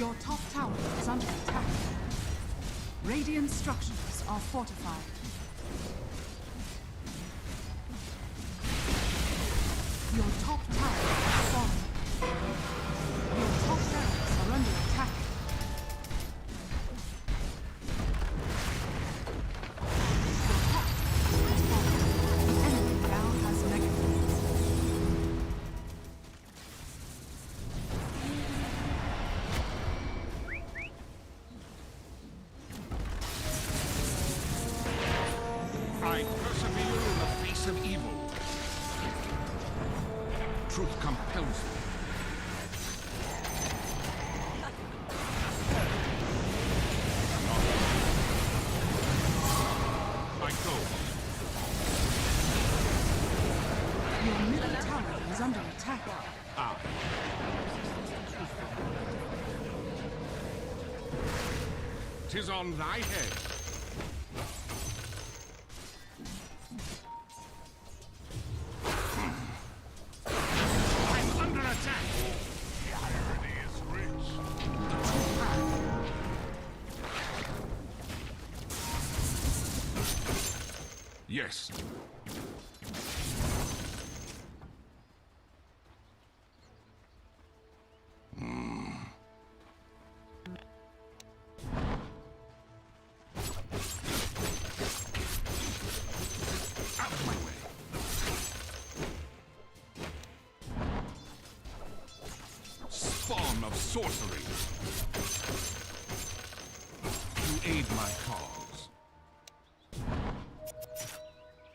Your top tower is under attack. Radiant structures are fortified. Your top tower is fallen. Your top barracks are under attack. Your top tower has fallen. The enemy now has megaways. I persevere in the face of evil. Truth compels me. I go. Your middle tower is under attack. Ah. 'Tis on thy head. I'm under attack. The irony is rich. Yes. Out of my way. Spawn of sorcery. You aid my cause.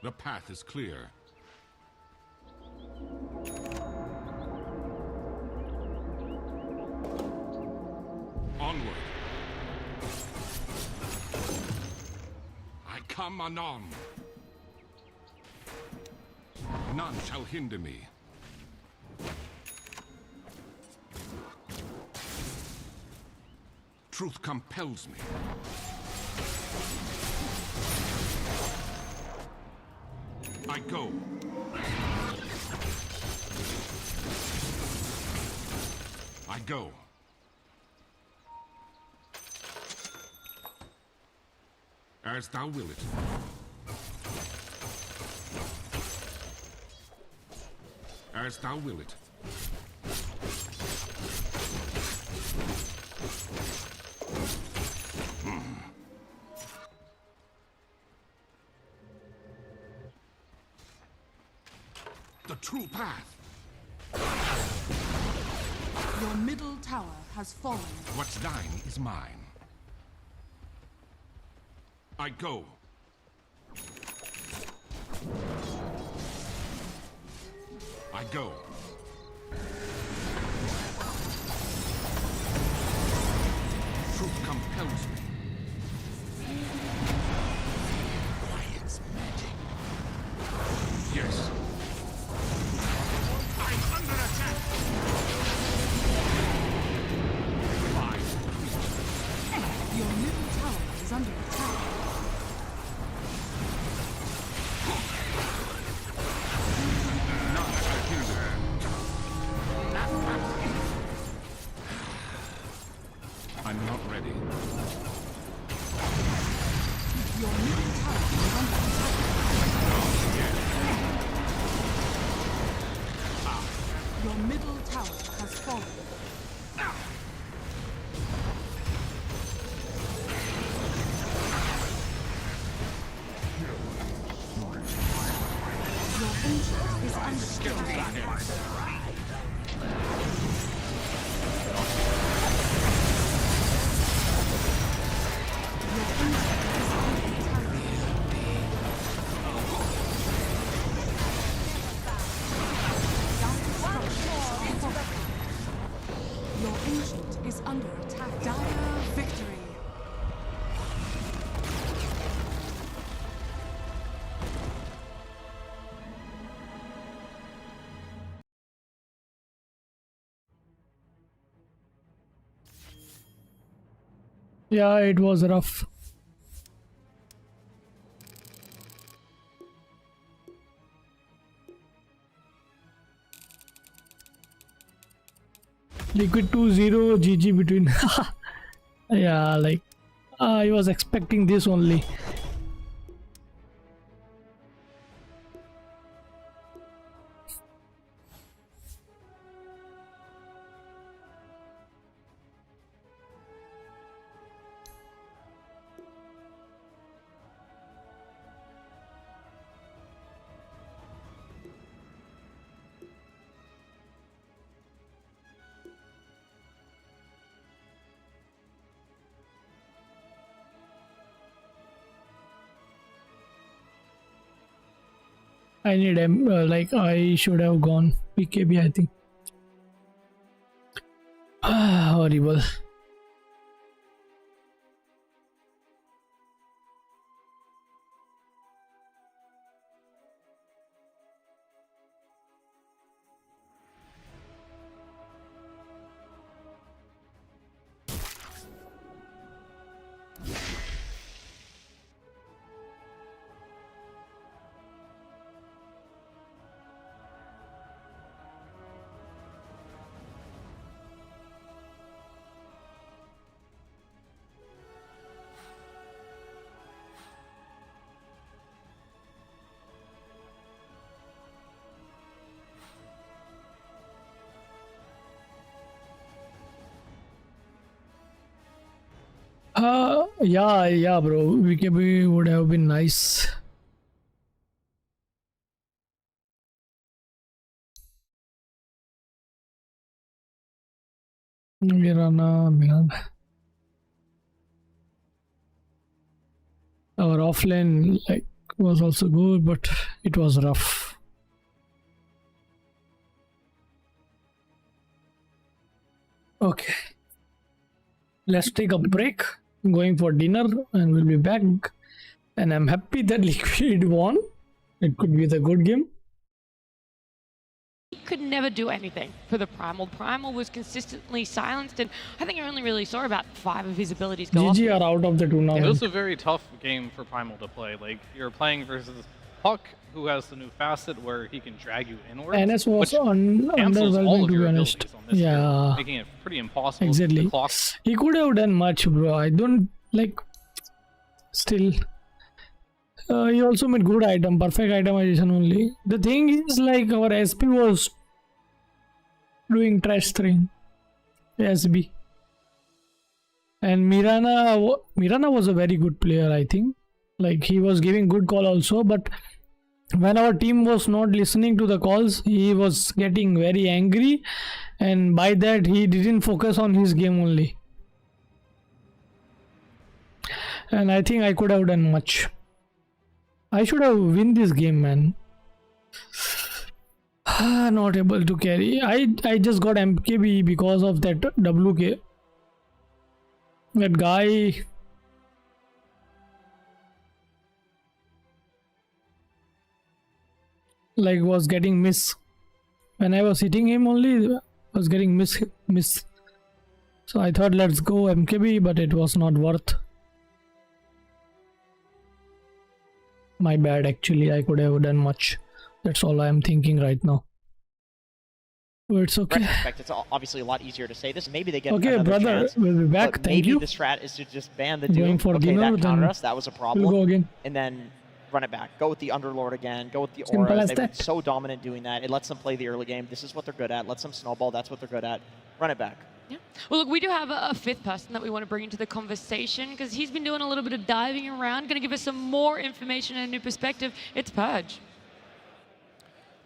The path is clear. Onward. I come anon. None shall hinder me. Truth compels me. I go. I go. As thou wilt. As thou wilt. The true path. Your middle tower has fallen. What's thine is mine. I go. I go. Truth compels me. Quiet's magic. Yes. I'm under attack. Your middle tower is under attack. None shall hinder. I'm not ready. Your middle tower is under attack. Your middle tower has fallen. Your ancient is under attack. Your ancient is under attack. Dire victory. Yeah, it was rough. Liquid 2-0 GG between. Yeah, like I was expecting this only. I need like I should have gone PKB, I think. Horrible. Yeah, bro. VKB would have been nice. Mirana. Our offlane like was also good, but it was rough. Okay. Let's take a break. I'm going for dinner and we'll be back. And I'm happy that Liquid won. It could be the good game. He could never do anything for the Primal. Primal was consistently silenced, and I think I only really saw about 5 of his abilities go off. GG are out of the tournament. It was a very tough game for Primal to play. Like, you're playing versus Puck, who has the new facet where he can drag you inwards. NS was underwhelming, to be honest. Yeah. Making it pretty impossible exactly. to clock. He could have done much, bro. I don't like. Still, he also made good item, perfect itemization only. The thing is, like, our SP was doing trash string. SB. And Mirana was a very good player, I think. Like, he was giving good call also, but when our team was not listening to the calls, he was getting very angry, and by that he didn't focus on his game only. And I think I could have done much. I should have win this game, man. Not able to carry. I just got MKB because of that WK. That guy. Like was getting miss. When I was hitting him only, was getting miss. So I thought let's go MKB, but it was not worth. My bad, actually. I could have done much. That's all I am thinking right now. But it's okay. Retrospect, it's obviously a lot easier to say this. Maybe they get okay, another brother. chance, We'll be back. but Thank maybe you. the strat is to just ban the duel. Going for okay, dinner, that countered then us. That was a problem. we'll go again. And then run it back. Go with the Underlord again. Go with the Simple Aura. as They've been that. so dominant doing that. It lets them play the early game. This is what they're good at. Lets them snowball. That's what they're good at. Run it back. Yeah. Well, look, we do have a 5th person that we want to bring into the conversation because he's been doing a little bit of diving around, going to give us some more information and a new perspective. It's Purge.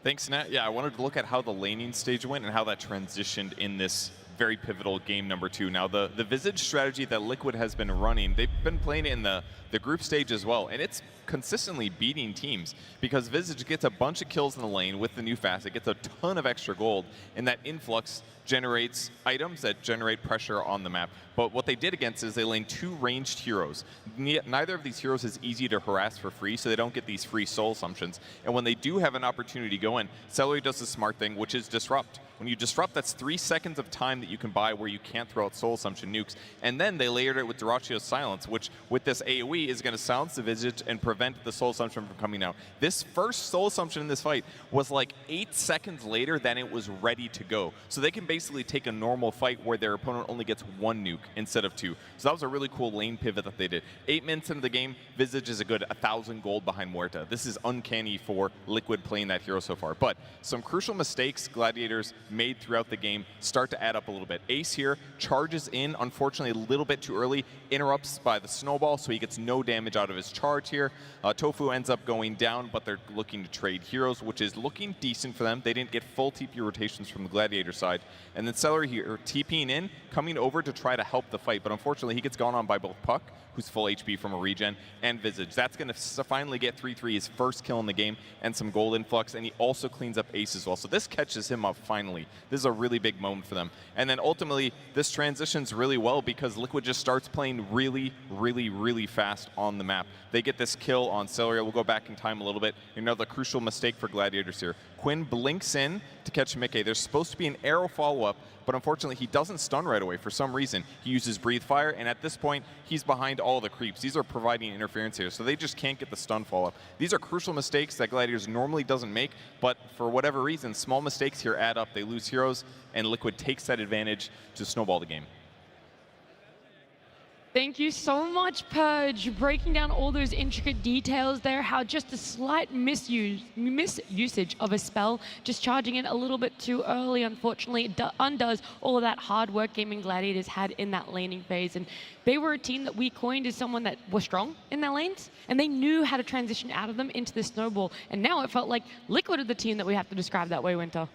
Thanks, Nat. Yeah, I wanted to look at how the laning stage went and how that transitioned in this very pivotal game number 2. Now, the Visage strategy that Liquid has been running, they've been playing it in the group stage as well, and it's consistently beating teams because Visage gets a bunch of kills in the lane with the new facet, gets a ton of extra gold, and that influx generates items that generate pressure on the map. But what they did against is they lane 2 ranged heroes. Neither of these heroes is easy to harass for free, so they don't get these free soul assumptions. And when they do have an opportunity to go in, Celery does the smart thing, which is disrupt. When you disrupt, that's 3 seconds of time that you can buy where you can't throw out Soul Assumption nukes. And then they layered it with Duracio's Silence, which with this AoE is going to silence the Visage and prevent the Soul Assumption from coming out. This first Soul Assumption in this fight was like 8 seconds later than it was ready to go. So they can basically take a normal fight where their opponent only gets 1 nuke instead of 2. So that was a really cool lane pivot that they did. 8 minutes into the game, Visage is a good 1,000 gold behind Muerta. This is uncanny for Liquid playing that hero so far. But some crucial mistakes Gladiators made throughout the game start to add up a little bit. Ace here charges in, unfortunately a little bit too early, interrupts by the snowball, so he gets no damage out of his charge here. Tofu ends up going down, but they're looking to trade heroes, which is looking decent for them. They didn't get full TP rotations from the Gladiator side. And then Celery here, TPing in, coming over to try to help the fight, but unfortunately he gets gone on by both Puck, who's full HP from a regen, and Visage. That's going to finally get 3-3, his first kill in the game, and some gold influx, and he also cleans up Ace as well. So this catches him up finally. This is a really big moment for them. And then ultimately, this transitions really well because Liquid just starts playing really, really, really fast on the map. They get this kill on Celery. We'll go back in time a little bit. Another crucial mistake for Gladiators here. Quinn blinks in to catch Mickey. There's supposed to be an arrow follow-up, but unfortunately he doesn't stun right away for some reason. He uses Breathe Fire, and at this point, he's behind all the creeps. These are providing interference here, so they just can't get the stun follow-up. These are crucial mistakes that Gladiators normally doesn't make, but for whatever reason, small mistakes here add up. They lose heroes, and Liquid takes that advantage to snowball the game. Thank you so much, Purge, breaking down all those intricate details there, how just a slight misusage of a spell, just charging in a little bit too early, unfortunately, undoes all of that hard work Gaming Gladiators had in that laning phase. And they were a team that we coined as someone that was strong in their lanes, and they knew how to transition out of them into the snowball. And now it felt like Liquid are the team that we have to describe that way, Winter.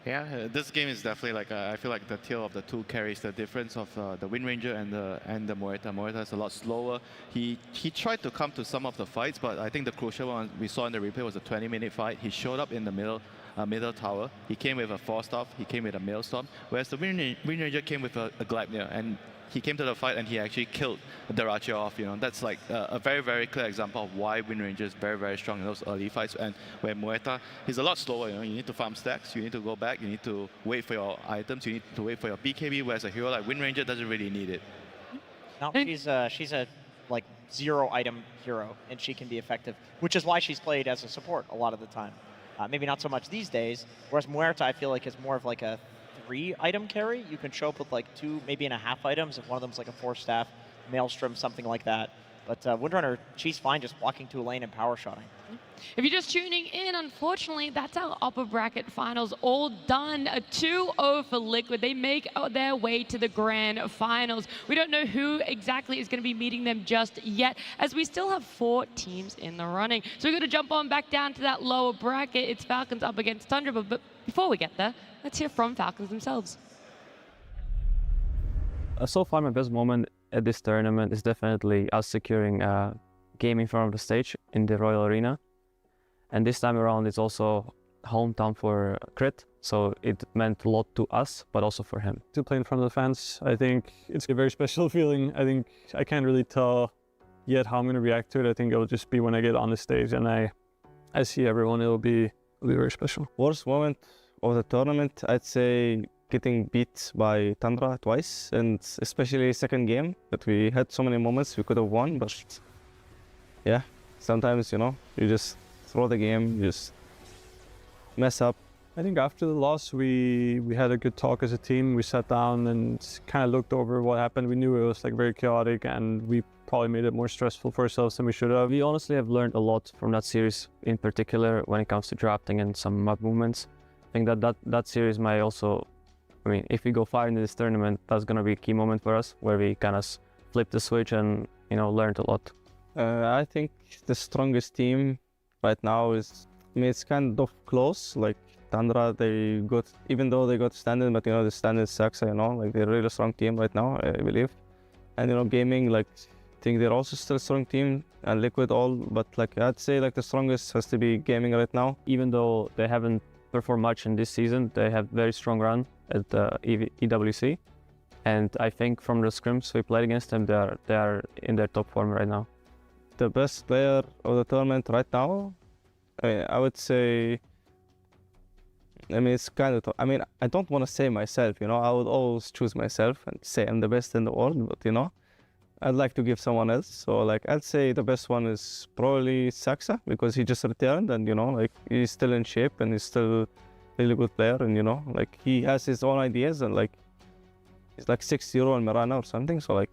Yeah, this game is definitely like I feel like the tale of the two carries. The difference of the Wind Ranger and the Muerta. Muerta is a lot slower. He tried to come to some of the fights, but I think the crucial one we saw in the replay was a 20-minute fight. He showed up in the middle tower. He came with a Force Staff. He came with a Maelstrom, whereas the Wind Ranger came with a Gleipnir, and he came to the fight and he actually killed Durachio off. That's like a very, very clear example of why Wind Ranger is very, very strong in those early fights. And where Muerta, he's a lot slower. You need to farm stacks. You need to go back. You need to wait for your items. You need to wait for your BKB. Whereas a hero like Wind Ranger doesn't really need it. No, she's a like 0 item hero, and she can be effective, which is why she's played as a support a lot of the time. Maybe not so much these days. Whereas Muerta, I feel like is more of like a 3-item carry. You can show up with like 2, maybe 1/2 items if one of them's like a Force Staff, Maelstrom, something like that. But Windrunner, she's fine just walking to a lane and power shotting. If you're just tuning in, unfortunately, that's our upper bracket finals all done. A 2-0 for Liquid. They make their way to the grand finals. We don't know who exactly is going to be meeting them just yet, as we still have 4 teams in the running. So we're going to jump on back down to that lower bracket. It's Falcons up against Tundra, but before we get there, let's hear from Falcons themselves. So far, my best moment at this tournament is definitely us securing a game in front of the stage in the Royal Arena. And this time around, it's also hometown for Crit, so it meant a lot to us, but also for him. To play in front of the fans, I think it's a very special feeling. I think I can't really tell yet how I'm going to react to it. I think it'll just be when I get on the stage and I see everyone, it'll be very special. Worst moment of the tournament, I'd say getting beat by Tundra twice, and especially second game that we had so many moments we could have won, but yeah, sometimes you just throw the game, you just mess up. I think after the loss we had a good talk as a team. We sat down and kind of looked over what happened. We knew it was like very chaotic and we probably made it more stressful for ourselves than we should have. We honestly have learned a lot from that series, in particular when it comes to drafting and some map movements. I think that series might also, if we go far into this tournament, that's going to be a key moment for us, where we kind of flip the switch and, learned a lot. I think the strongest team right now is, it's kind of close. Like Tundra, even though they got standard, but the standard sucks, they're a really strong team right now, I believe. And Gaming, I think they're also still a strong team, and Liquid but I'd say the strongest has to be Gaming right now. Even though they haven't performed much in this season, they have very strong run at the EWC, and I think from the scrims we played against them, they are in their top form right now. The best player of the tournament right now, I would say I mean, it's kind of, I mean, I don't want to say myself, you know, I would always choose myself and say I'm the best in the world, but, you know, I'd like to give someone else. So, like, I'd say the best one is probably CYNOSA, because he just returned and, you know, like, he's still in shape and he's still a really good player. And, you know, like, he has his own ideas and, like, he's like 6-0 in Mirana or something. So, like,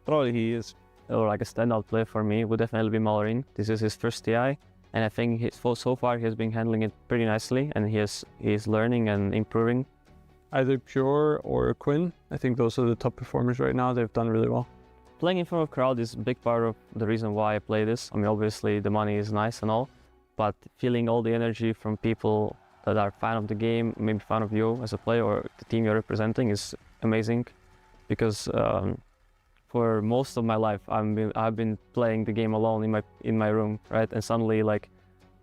probably he is. Or like a standout player for me would definitely be Mallorin. This is his first TI. And I think so far he has been handling it pretty nicely, and he's learning and improving. Either Pure or Quinn. I think those are the top performers right now. They've done really well. Playing in front of a crowd is a big part of the reason why I play this. I mean, obviously the money is nice and all, but feeling all the energy from people that are fan of the game, maybe fan of you as a player or the team you're representing is amazing. Because for most of my life, I've been playing the game alone in my room, right? And suddenly, like,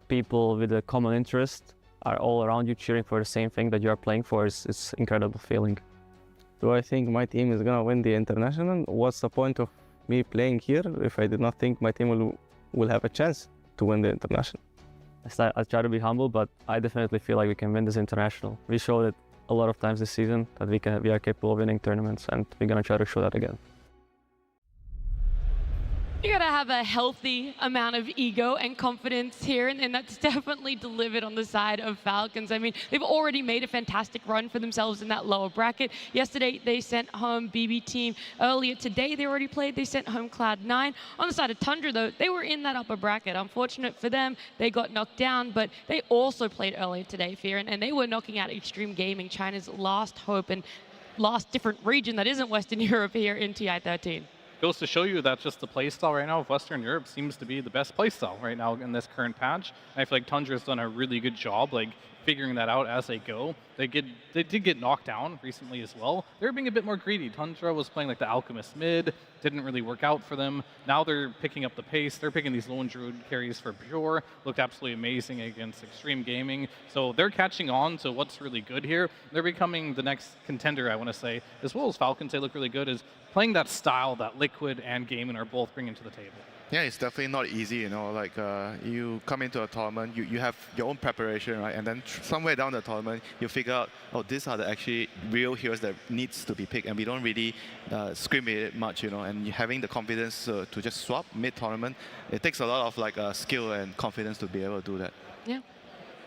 people with a common interest are all around you cheering for the same thing that you are playing for. It's incredible feeling. Do I think my team is gonna win the international? What's the point of me playing here if I did not think my team will have a chance to win the international? I try to be humble, but I definitely feel like we can win this international. We showed it a lot of times this season that we are capable of winning tournaments, and we're gonna try to show that again. You gotta have a healthy amount of ego and confidence here, and that's definitely delivered on the side of Falcons. I mean, they've already made a fantastic run for themselves in that lower bracket. Yesterday, they sent home BB Team. Earlier today, they already played. They sent home Cloud9. On the side of Tundra, though, they were in that upper bracket. Unfortunate for them, they got knocked down, but they also played earlier today, Fearon, and they were knocking out Extreme Gaming, China's last hope and last different region that isn't Western Europe here in TI13. Goes to show you that just the playstyle right now of Western Europe seems to be the best playstyle right now in this current patch. And I feel like Tundra's done a really good job, like, figuring that out as they go. They did get knocked down recently as well. They're being a bit more greedy. Tundra was playing like the Alchemist mid, didn't really work out for them. Now they're picking up the pace. They're picking these lone druid carries for Pure. Looked absolutely amazing against Extreme Gaming. So they're catching on to what's really good here. They're becoming the next contender, I want to say, as well as Falcons. They look really good, is playing that style that Liquid and Gaming are both bringing to the table. Yeah, it's definitely not easy, you know, like you come into a tournament, you have your own preparation, right? And then somewhere down the tournament, you figure out, oh, these are the actually real heroes that needs to be picked, and we don't really scrim it much, you know, and having the confidence to just swap mid-tournament, it takes a lot of like skill and confidence to be able to do that. Yeah.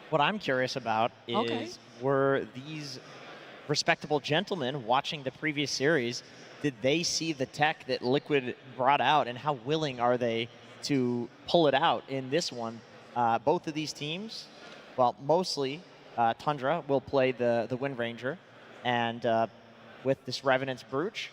What I'm curious about is, were these respectable gentlemen watching the previous series, did they see the tech that Liquid brought out, and how willing are they to pull it out in this one? Both of these teams, well, mostly Tundra will play the Wind Ranger, and with this Revenant's Brooch,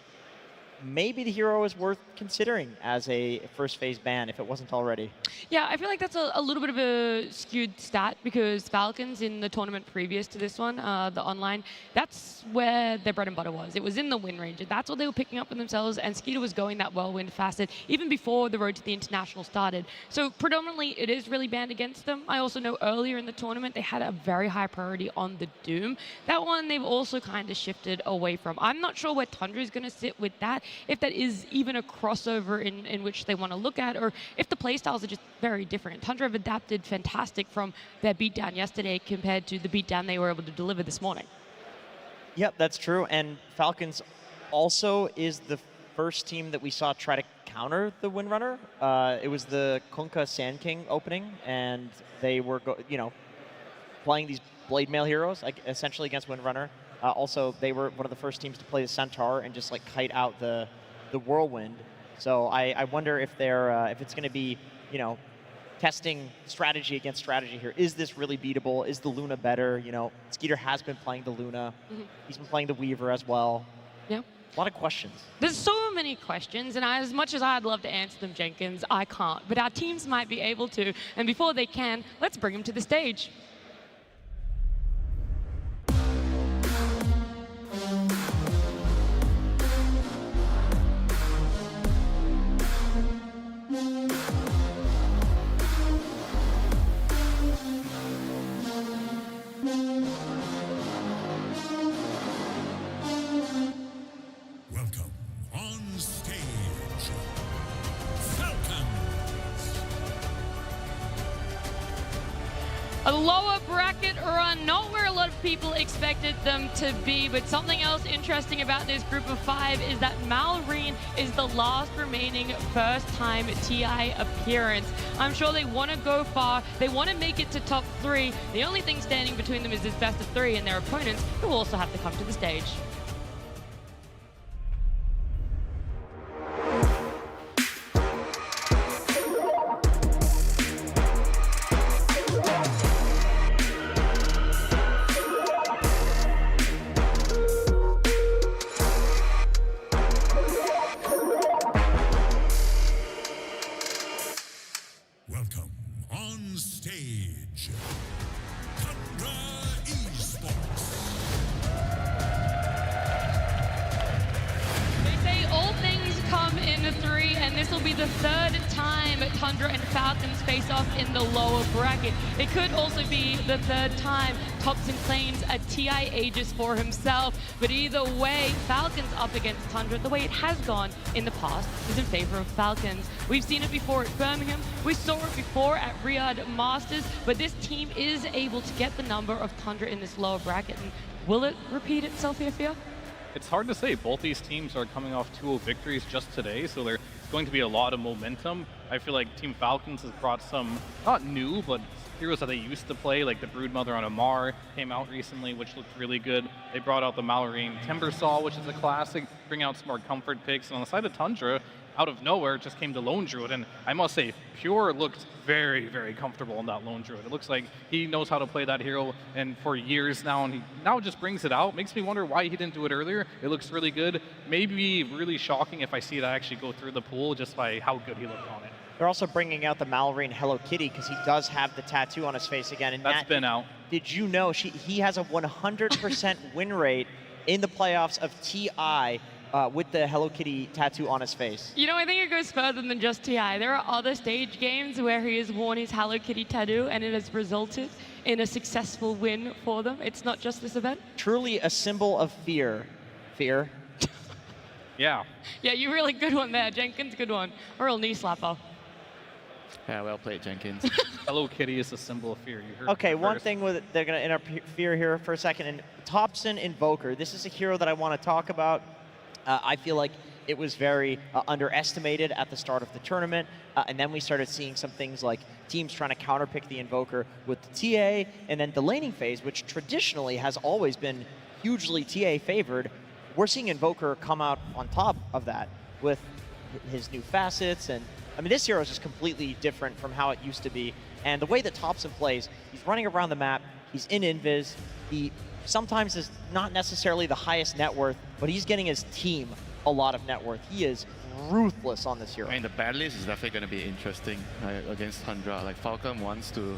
maybe the hero is worth considering as a first phase ban if it wasn't already. Yeah, I feel like that's a little bit of a skewed stat, because Falcons in the tournament previous to this one, the online, that's where their bread and butter was. It was in the Wind Ranger. That's what they were picking up for themselves, and Skeeter was going that Whirlwind facet even before the road to the international started. So predominantly it is really banned against them. I also know earlier in the tournament they had a very high priority on the Doom. That one they've also kind of shifted away from. I'm not sure where Tundra is going to sit with that, if that is even a crossover in which they want to look at, or if the playstyles are just very different. Tundra have adapted fantastic from their beatdown yesterday compared to the beatdown they were able to deliver this morning. Yep, that's true. And Falcons also is the first team that we saw try to counter the Windrunner. It was the Kunkka Sand King opening, and they were playing these blade mail heroes essentially against Windrunner. Also, they were one of the first teams to play the Centaur and just like kite out the Whirlwind. So I wonder if they're if it's going to be, you know, testing strategy against strategy here. Is this really beatable? Is the Luna better? You know, Skeeter has been playing the Luna. He's been playing the Weaver as well. Yeah. A lot of questions. There's so many questions, and as much as I'd love to answer them, Jenkins, I can't. But our teams might be able to. And before they can, let's bring them to the stage. Welcome on stage, Falcons. A lower bracket run, not where a lot of people expected them to be, but something else interesting about this group of 5 is that Malrine is the last remaining first-time TI appearance. I'm sure they want to go far, they want to make it to top 3. The only thing standing between them is this best of 3 and their opponents, who will also have to come to the stage. Welcome on stage, Tundra Esports. They say all things come in 3, and this will be the 3rd time Tundra and Falcons face off in the lower bracket. It could also be the 3rd time Topson claims a TI Aegis for himself, but either way, Falcons up against Tundra, the way it has gone in the past, is in favor of Falcons. We've seen it before at Birmingham, we saw it before at Riyadh Masters, but this team is able to get the number of Tundra in this lower bracket. And will it repeat itself here, Fia? It's hard to say. Both these teams are coming off 2-0 victories just today, so there's going to be a lot of momentum. I feel like Team Falcons has brought some, not new, but heroes that they used to play, like the Broodmother on Amar came out recently, which looked really good. They brought out the Malrine Timbersaw, which is a classic, bring out some more comfort picks. And on the side of Tundra, out of nowhere, just came the Lone Druid, and I must say, Pure looked very, very comfortable in that Lone Druid. It looks like he knows how to play that hero, and for years now, and he now just brings it out. Makes me wonder why he didn't do it earlier. It looks really good. Maybe really shocking if I see it actually go through the pool just by how good he looked on it. They're also bringing out the Malrine Hello Kitty because he does have the tattoo on his face again. And that's been out. Did you know he has a 100% win rate in the playoffs of TI with the Hello Kitty tattoo on his face? You know, I think it goes further than just TI. There are other stage games where he has worn his Hello Kitty tattoo and it has resulted in a successful win for them. It's not just this event. Truly a symbol of fear. Fear. Yeah. Yeah, you really good one there, Jenkins. Good one. A real knee slapper. Yeah, well played, Jenkins. Hello Kitty is a symbol of fear. You heard Okay, one first. thing with they're going to interfere here for a second. And Topson Invoker, this is a hero that I want to talk about. I feel like it was very underestimated at the start of the tournament, and then we started seeing some things like teams trying to counterpick the Invoker with the TA, and then the laning phase, which traditionally has always been hugely TA favored. We're seeing Invoker come out on top of that with his new facets, and I mean, this hero is just completely different from how it used to be. And the way that Topson plays, he's running around the map, he's in invis, he sometimes is not necessarily the highest net worth, but he's getting his team a lot of net worth. He is ruthless on this hero. I mean, the bad list is definitely going to be interesting against Tundra. Like, Falcon wants to,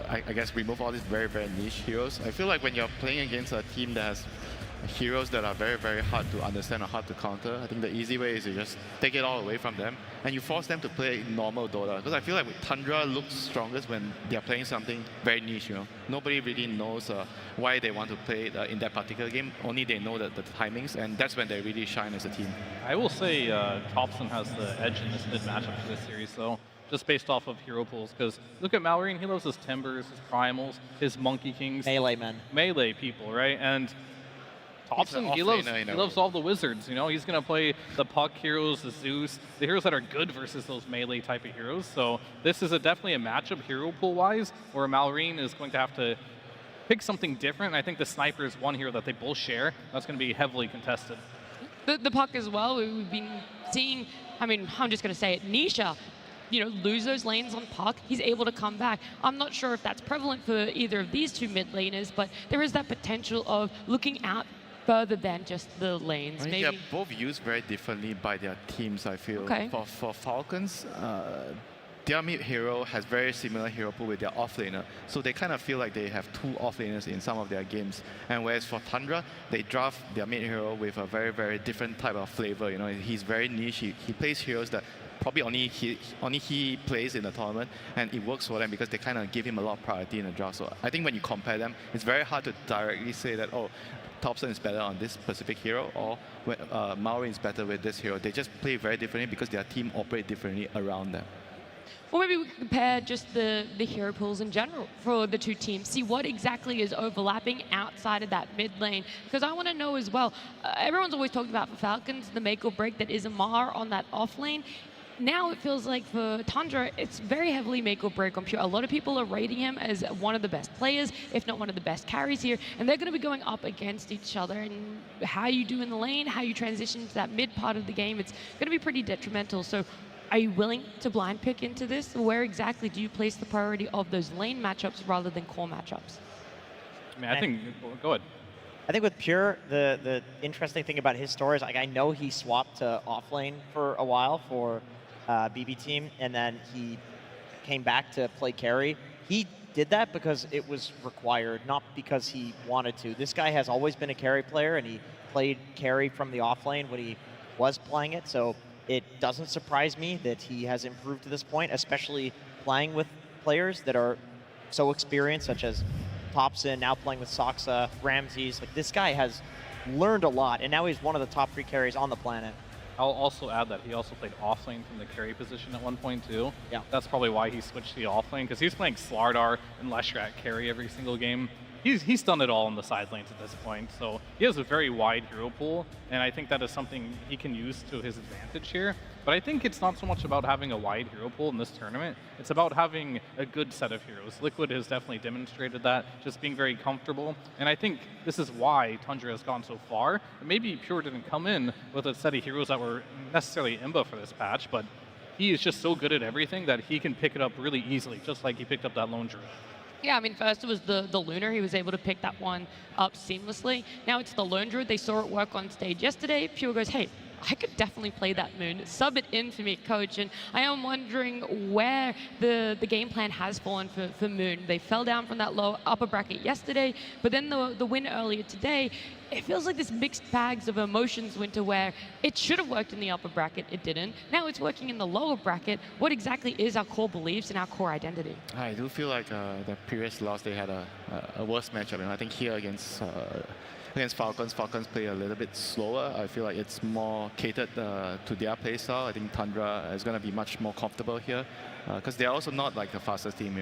I guess, remove all these very, very niche heroes. I feel like when you're playing against a team that has heroes that are very, very hard to understand or hard to counter, I think the easy way is to just take it all away from them and you force them to play normal Dota. Because I feel like Tundra looks strongest when they're playing something very niche, you know. Nobody really knows why they want to play it in that particular game. Only they know the timings, and that's when they really shine as a team. I will say Topson has the edge in this mid matchup for this series, though, just based off of hero pools. Because look at Malrine, he loves his Timbers, his Primals, his Monkey Kings. Melee men. Melee people, right? And Topson, he loves all the wizards, you know? He's going to play the Puck heroes, the Zeus, the heroes that are good versus those melee type of heroes. So this is definitely a matchup hero pool-wise where Malrine is going to have to pick something different. I think the Sniper is one hero that they both share. That's going to be heavily contested. The Puck as well, we've been seeing, I mean, I'm just going to say it, Nisha, you know, lose those lanes on Puck, he's able to come back. I'm not sure if that's prevalent for either of these two mid laners, but there is that potential of looking out further than just the lanes. I mean, maybe they're both used very differently by their teams, I feel. Okay. For Falcons, their mid hero has very similar hero pool with their offlaner, so they kind of feel like they have two offlaners in some of their games. And whereas for Tundra, they draft their mid hero with a very, very different type of flavor. You know, he's very niche. He plays heroes that probably only he plays in the tournament, and it works for them because they kind of give him a lot of priority in the draft. So I think when you compare them, it's very hard to directly say that, oh, Topson is better on this specific hero, or Malrine is better with this hero. They just play very differently because their team operate differently around them. Or maybe we could compare just the hero pools in general for the two teams, see what exactly is overlapping outside of that mid lane. Because I want to know as well, everyone's always talked about for Falcons, the make or break that is Amar on that off lane. Now it feels like for Tundra, it's very heavily make or break on Pure. A lot of people are rating him as one of the best players, if not one of the best carries here, and they're going to be going up against each other. And how you do in the lane, how you transition to that mid part of the game, it's going to be pretty detrimental. So are you willing to blind pick into this? Where exactly do you place the priority of those lane matchups rather than core matchups? I mean, I think, go ahead. I think with Pure, the interesting thing about his story is, like, I know he swapped to offlane for a while for BB team, and then he came back to play carry. He did that because it was required, not because he wanted to. This guy has always been a carry player, and he played carry from the offlane when he was playing it, so it doesn't surprise me that he has improved to this point, especially playing with players that are so experienced, such as Thompson, now playing with Soxa, Ramses. Like, this guy has learned a lot, and now he's one of the top 3 carries on the planet. I'll also add that he also played offlane from the carry position at one point too. Yeah. That's probably why he switched to the offlane, because he's playing Slardar and Leshrac carry every single game. He's done it all in the side lanes at this point, so he has a very wide hero pool, and I think that is something he can use to his advantage here. But I think it's not so much about having a wide hero pool in this tournament, it's about having a good set of heroes. Liquid has definitely demonstrated that, just being very comfortable, and I think this is why Tundra has gone so far. Maybe Pure didn't come in with a set of heroes that were necessarily Imba for this patch, but he is just so good at everything that he can pick it up really easily, just like he picked up that lone druid. Yeah, I mean, first it was the Lunar. He was able to pick that one up seamlessly. Now it's the Lone Druid. They saw it work on stage yesterday. Pure goes, hey, I could definitely play that Moon. Sub it in for me, coach. And I am wondering where the game plan has fallen for Moon. They fell down from that low upper bracket yesterday, but then the win earlier today, it feels like this mixed bags of emotions winter where it should have worked in the upper bracket, it didn't. Now it's working in the lower bracket. What exactly is our core beliefs and our core identity? I do feel like the previous loss, they had a worse matchup. I think here against Falcons play a little bit slower. I feel like it's more catered to their play style. I think Tundra is going to be much more comfortable here because they're also not like the fastest team.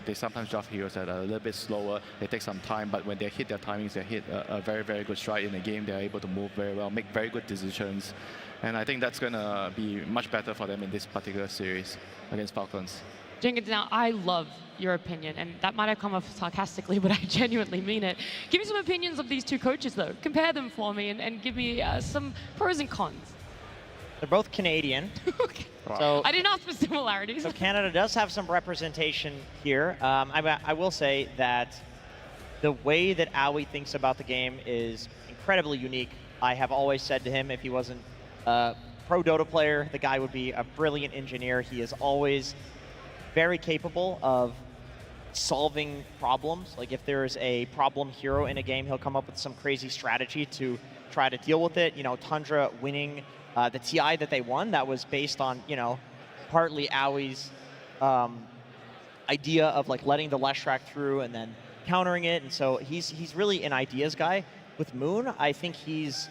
They sometimes draft heroes that are a little bit slower. They take some time, but when they hit their timings, they hit a very, very good stride in the game. They're able to move very well, make very good decisions. And I think that's going to be much better for them in this particular series against Falcons. Jenkins, now I love your opinion, and that might have come off sarcastically, but I genuinely mean it. Give me some opinions of these two coaches, though. Compare them for me and give me some pros and cons. They're both Canadian. Okay. Wow. So I did not for similarities. So Canada does have some representation here. I will say that the way that Aoi thinks about the game is incredibly unique. I have always said to him, if he wasn't a pro Dota player, the guy would be a brilliant engineer. He is always very capable of solving problems. Like, if there's a problem hero in a game, he'll come up with some crazy strategy to try to deal with it. Tundra winning the TI that they won, that was based on, partly Aoi's idea of like letting the Leshrac through and then countering it. And so he's really an ideas guy. With Moon, I think he's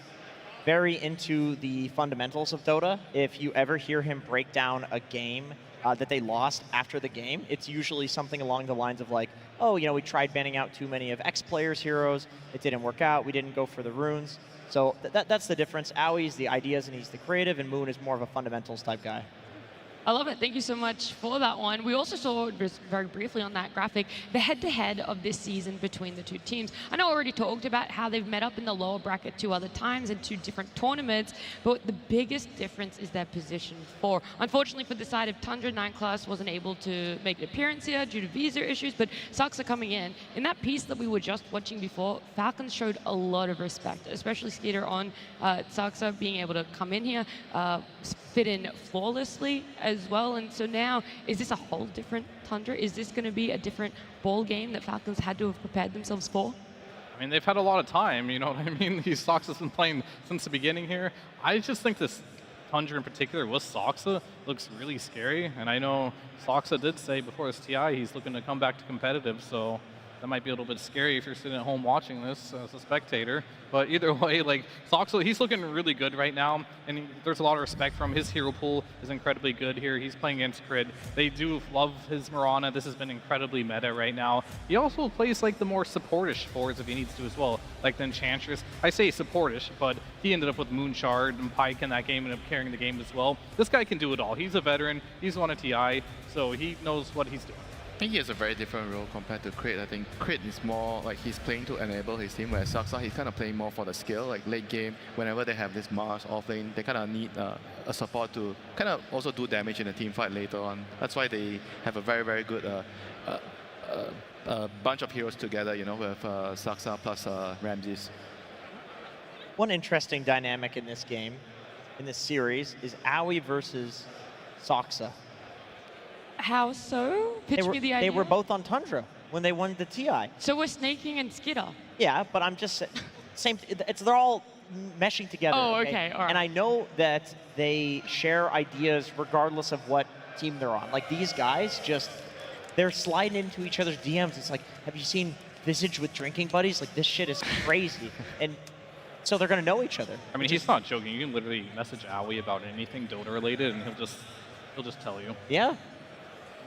very into the fundamentals of Dota. If you ever hear him break down a game that they lost after the game, it's usually something along the lines of like, oh, we tried banning out too many of X players' heroes. It didn't work out. We didn't go for the runes. So that's the difference. Aoi's the ideas and he's the creative, and Moon is more of a fundamentals type guy. I love it. Thank you so much for that one. We also saw, just very briefly on that graphic, the head-to-head of this season between the two teams. I know I already talked about how they've met up in the lower bracket 2 other times in 2 different tournaments, but the biggest difference is their position 4. Unfortunately for the side of Tundra, 9 Class wasn't able to make an appearance here due to visa issues, but Soxa coming in. In that piece that we were just watching before, Falcons showed a lot of respect, especially Skeeter on Soxa being able to come in here, fit in flawlessly as well. And so now, is this a whole different Tundra? Is this going to be a different ball game that Falcons had to have prepared themselves for? I mean, they've had a lot of time, you know what I mean? These Soxa have been playing since the beginning here. I just think this Tundra in particular with Soxa looks really scary. And I know Soxa did say before his TI he's looking to come back to competitive, so That might be a little bit scary if you're sitting at home watching this as a spectator. But either way, like Soxel, he's looking really good right now, and there's a lot of respect from him. His hero pool is incredibly good here. He's playing against Crid. They do love his Mirana. This has been incredibly meta right now. He also plays like the more supportish forwards if he needs to as well, like the Enchantress. I say supportish, but he ended up with Moonshard and Pike in that game, ended up carrying the game as well. This guy can do it all. He's a veteran. He's won a TI, so he knows what he's doing. I think he has a very different role compared to Crit. I think Crit is more like he's playing to enable his team, whereas Saksa, he's kind of playing more for the skill. Like late game, whenever they have this Mars offlane, they kind of need a support to kind of also do damage in the team fight later on. That's why they have a very, very good bunch of heroes together, you know, with Saksa plus Ramses. One interesting dynamic in this game, in this series, is AOE versus Soxa. How so? Pitch me the idea. They were both on Tundra when they won the TI. So we're snaking and Skidder. Yeah, but I'm just same. They're all meshing together. Oh, okay, all right. And I know that they share ideas regardless of what team they're on. Like these guys, they're sliding into each other's DMs. It's like, have you seen Visage with drinking buddies? Like this shit is crazy. And so they're gonna know each other. I mean, he's not joking. You can literally message Aoi about anything Dota related, and he'll just tell you. Yeah.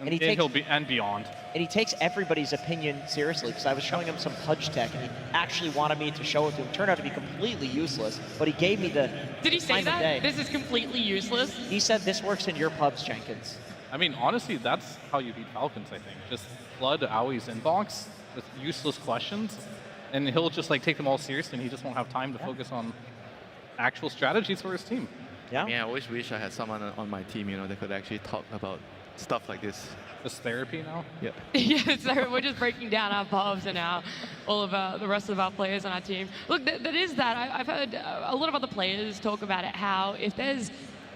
And he'll be beyond. And he takes everybody's opinion seriously, because I was showing him some Pudge tech, and he actually wanted me to show it to him. It turned out to be completely useless, but he gave me the Did he say time of that? day. This is completely useless? He said this works in your pubs, Jenkins. I mean, honestly, that's how you beat Falcons, I think. Just flood Aoi's inbox with useless questions, and he'll just like take them all seriously, and he just won't have time to focus on actual strategies for his team. Yeah. I always wish I had someone on my team, you know, that could actually talk about stuff like this. Just therapy now? Yep. Yeah, so we're just breaking down our pubs and all of the rest of our players on our team. Look, that is that. I've heard a lot of other players talk about it, how if there's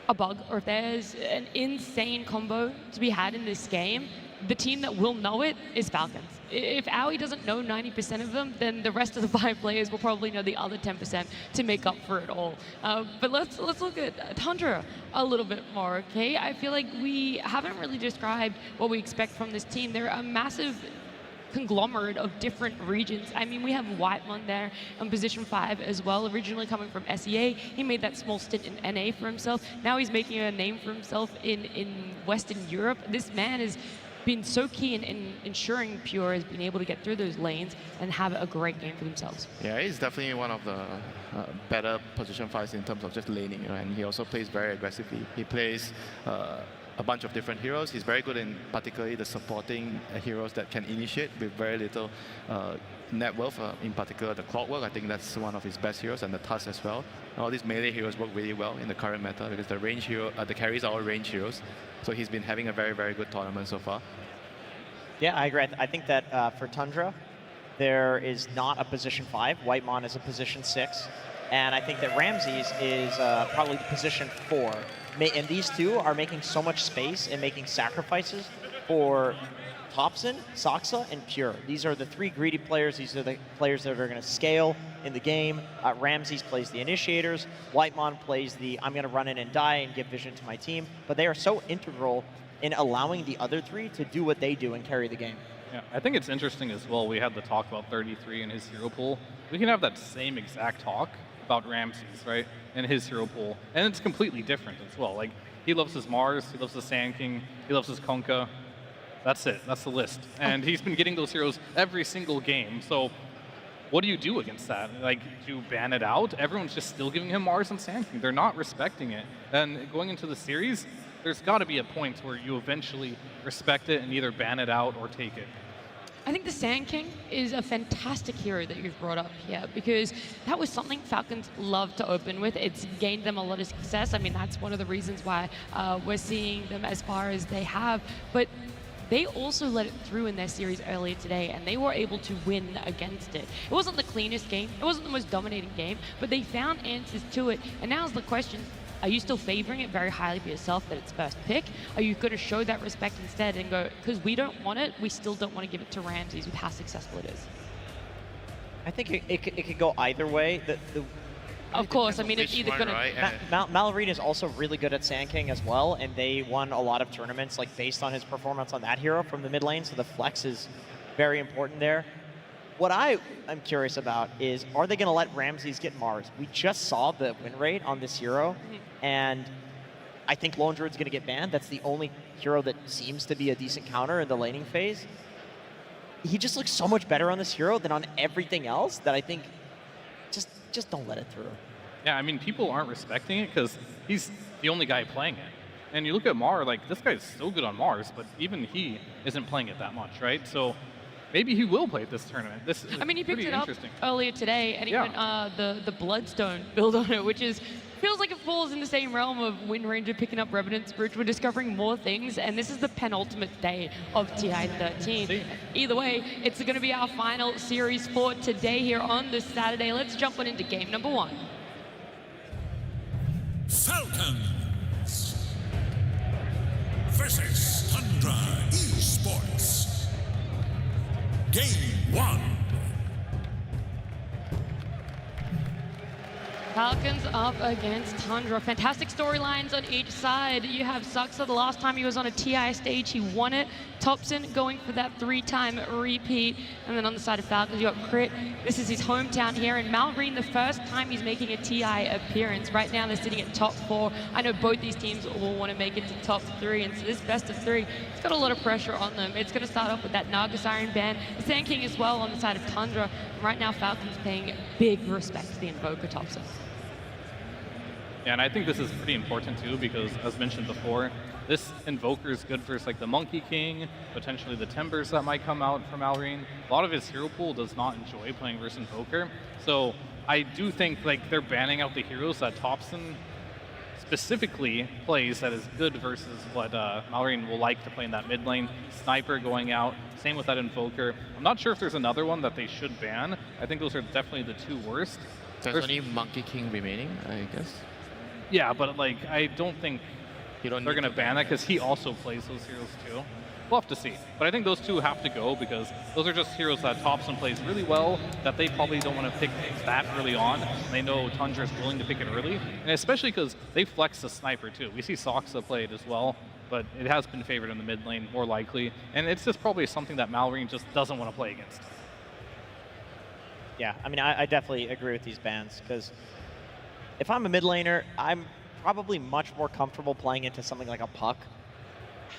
a bug or if there's an insane combo to be had in this game, the team that will know it is Falcons. If Aoi doesn't know 90% of them, then the rest of the 5 players will probably know the other 10% to make up for it all. But let's look at Tundra a little bit more, okay? I feel like we haven't really described what we expect from this team. They're a massive conglomerate of different regions. I mean, we have Whitemon there on position 5 as well, originally coming from SEA. He made that small stint in NA for himself. Now he's making a name for himself in Western Europe. This man is been so key in ensuring Pure has been able to get through those lanes and have a great game for themselves. Yeah, he's definitely one of the better position 5s in terms of just laning, you know, and he also plays very aggressively. He plays a bunch of different heroes. He's very good in particularly the supporting heroes that can initiate with very little net worth, in particular the Clockwork. I think that's one of his best heroes, and the Tusk as well. All these melee heroes work really well in the current meta because the range hero, the carries are all range heroes. So he's been having a very, very good tournament so far. Yeah, I agree. I think that for Tundra, there is not a position 5. Whitemon is a position 6. And I think that Ramses is probably position 4. And these two are making so much space and making sacrifices for Thompson, Soxa, and Pure. These are the 3 greedy players. These are the players that are going to scale in the game. Ramses plays the initiators. Whitemon plays the I'm going to run in and die and give vision to my team. But they are so integral in allowing the other 3 to do what they do and carry the game. Yeah, I think it's interesting as well. We had the talk about 33 and his hero pool. We can have that same exact talk about Ramses, right, and his hero pool. And it's completely different as well. Like, he loves his Mars, he loves the Sand King, he loves his Kunkka. That's it. That's the list. And he's been getting those heroes every single game. So what do you do against that? Like, do you ban it out? Everyone's just still giving him Mars and Sand King. They're not respecting it. And going into the series, there's got to be a point where you eventually respect it and either ban it out or take it. I think the Sand King is a fantastic hero that you've brought up here, because that was something Falcons love to open with. It's gained them a lot of success. I mean, that's one of the reasons why we're seeing them as far as they have. But they also let it through in their series earlier today, and they were able to win against it. It wasn't the cleanest game, it wasn't the most dominating game, but they found answers to it. And now's the question, are you still favoring it very highly for yourself that it's first pick? Are you going to show that respect instead and go, because we don't want it, we still don't want to give it to Ramses with how successful it is? I think it could go either way. Of course, I mean, it's either going right? to... Mallory is also really good at Sand King as well, and they won a lot of tournaments like based on his performance on that hero from the mid lane, so the flex is very important there. What I am curious about is, are they going to let Ramses get Mars? We just saw the win rate on this hero, and I think Lone Druid's going to get banned. That's the only hero that seems to be a decent counter in the laning phase. He just looks so much better on this hero than on everything else that I think just don't let it through. Yeah, I mean, people aren't respecting it because he's the only guy playing it. And you look at Mar, like, this guy's so good on Mars, but even he isn't playing it that much, right? So maybe he will play this tournament. This is I mean, he picked it up interesting. earlier today, and Yeah. even the Bloodstone build on it, which feels like it falls in the same realm of Wind Ranger picking up Revenant's Bridge. We're discovering more things, and this is the penultimate day of TI 13. Either way, it's going to be our final series for today here on this Saturday. Let's jump on into game number 1. Falcons versus Tundra Esports. Game 1. Falcons up against Tundra. Fantastic storylines on each side. You have Zuxa. The last time he was on a TI stage, he won it. Thompson going for that 3-time repeat. And then on the side of Falcons, you got Crit. This is his hometown here. And Malrine, the first time he's making a TI appearance. Right now, they're sitting at top 4. I know both these teams will want to make it to top 3. And so this best of 3, it's got a lot of pressure on them. It's going to start off with that Naga Siren ban. The Sand King as well on the side of Tundra. And right now, Falcons paying big respect to the Invoker Thompson. Yeah, and I think this is pretty important too because, as mentioned before, this Invoker is good for like the Monkey King, potentially the Timbers that might come out from Malrine. A lot of his hero pool does not enjoy playing versus Invoker, so I do think like they're banning out the heroes that Thompson specifically plays that is good versus what Malrine will like to play in that mid lane. Sniper going out, same with that Invoker. I'm not sure if there's another one that they should ban. I think those are definitely the 2 worst. There's only Monkey King remaining, I guess. Yeah, but like I don't think they're going to ban that because he also plays those heroes too. We'll have to see. But I think those 2 have to go because those are just heroes that Thompson plays really well that they probably don't want to pick that early on. They know Tundra is willing to pick it early, and especially because they flex the Sniper too. We see Zuxa play it as well, but it has been favored in the mid lane more likely, and it's just probably something that Malrine just doesn't want to play against. Yeah, I mean, I definitely agree with these bans because if I'm a mid laner, I'm probably much more comfortable playing into something like a Puck.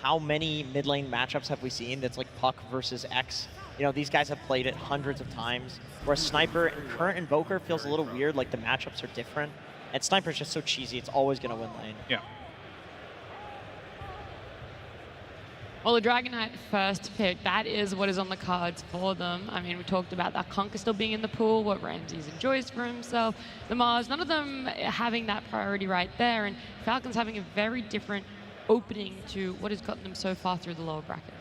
How many mid lane matchups have we seen that's like Puck versus X? You know, these guys have played it hundreds of times. Whereas Sniper and current Invoker feels a little weird, like the matchups are different. And Sniper's just so cheesy, it's always going to win lane. Yeah. Well, the Dragon Knight first pick, that is what is on the cards for them. I mean, we talked about that Conquer still being in the pool, what Ramses enjoys for himself, the Mars, none of them having that priority right there, and Falcons having a very different opening to what has gotten them so far through the lower bracket.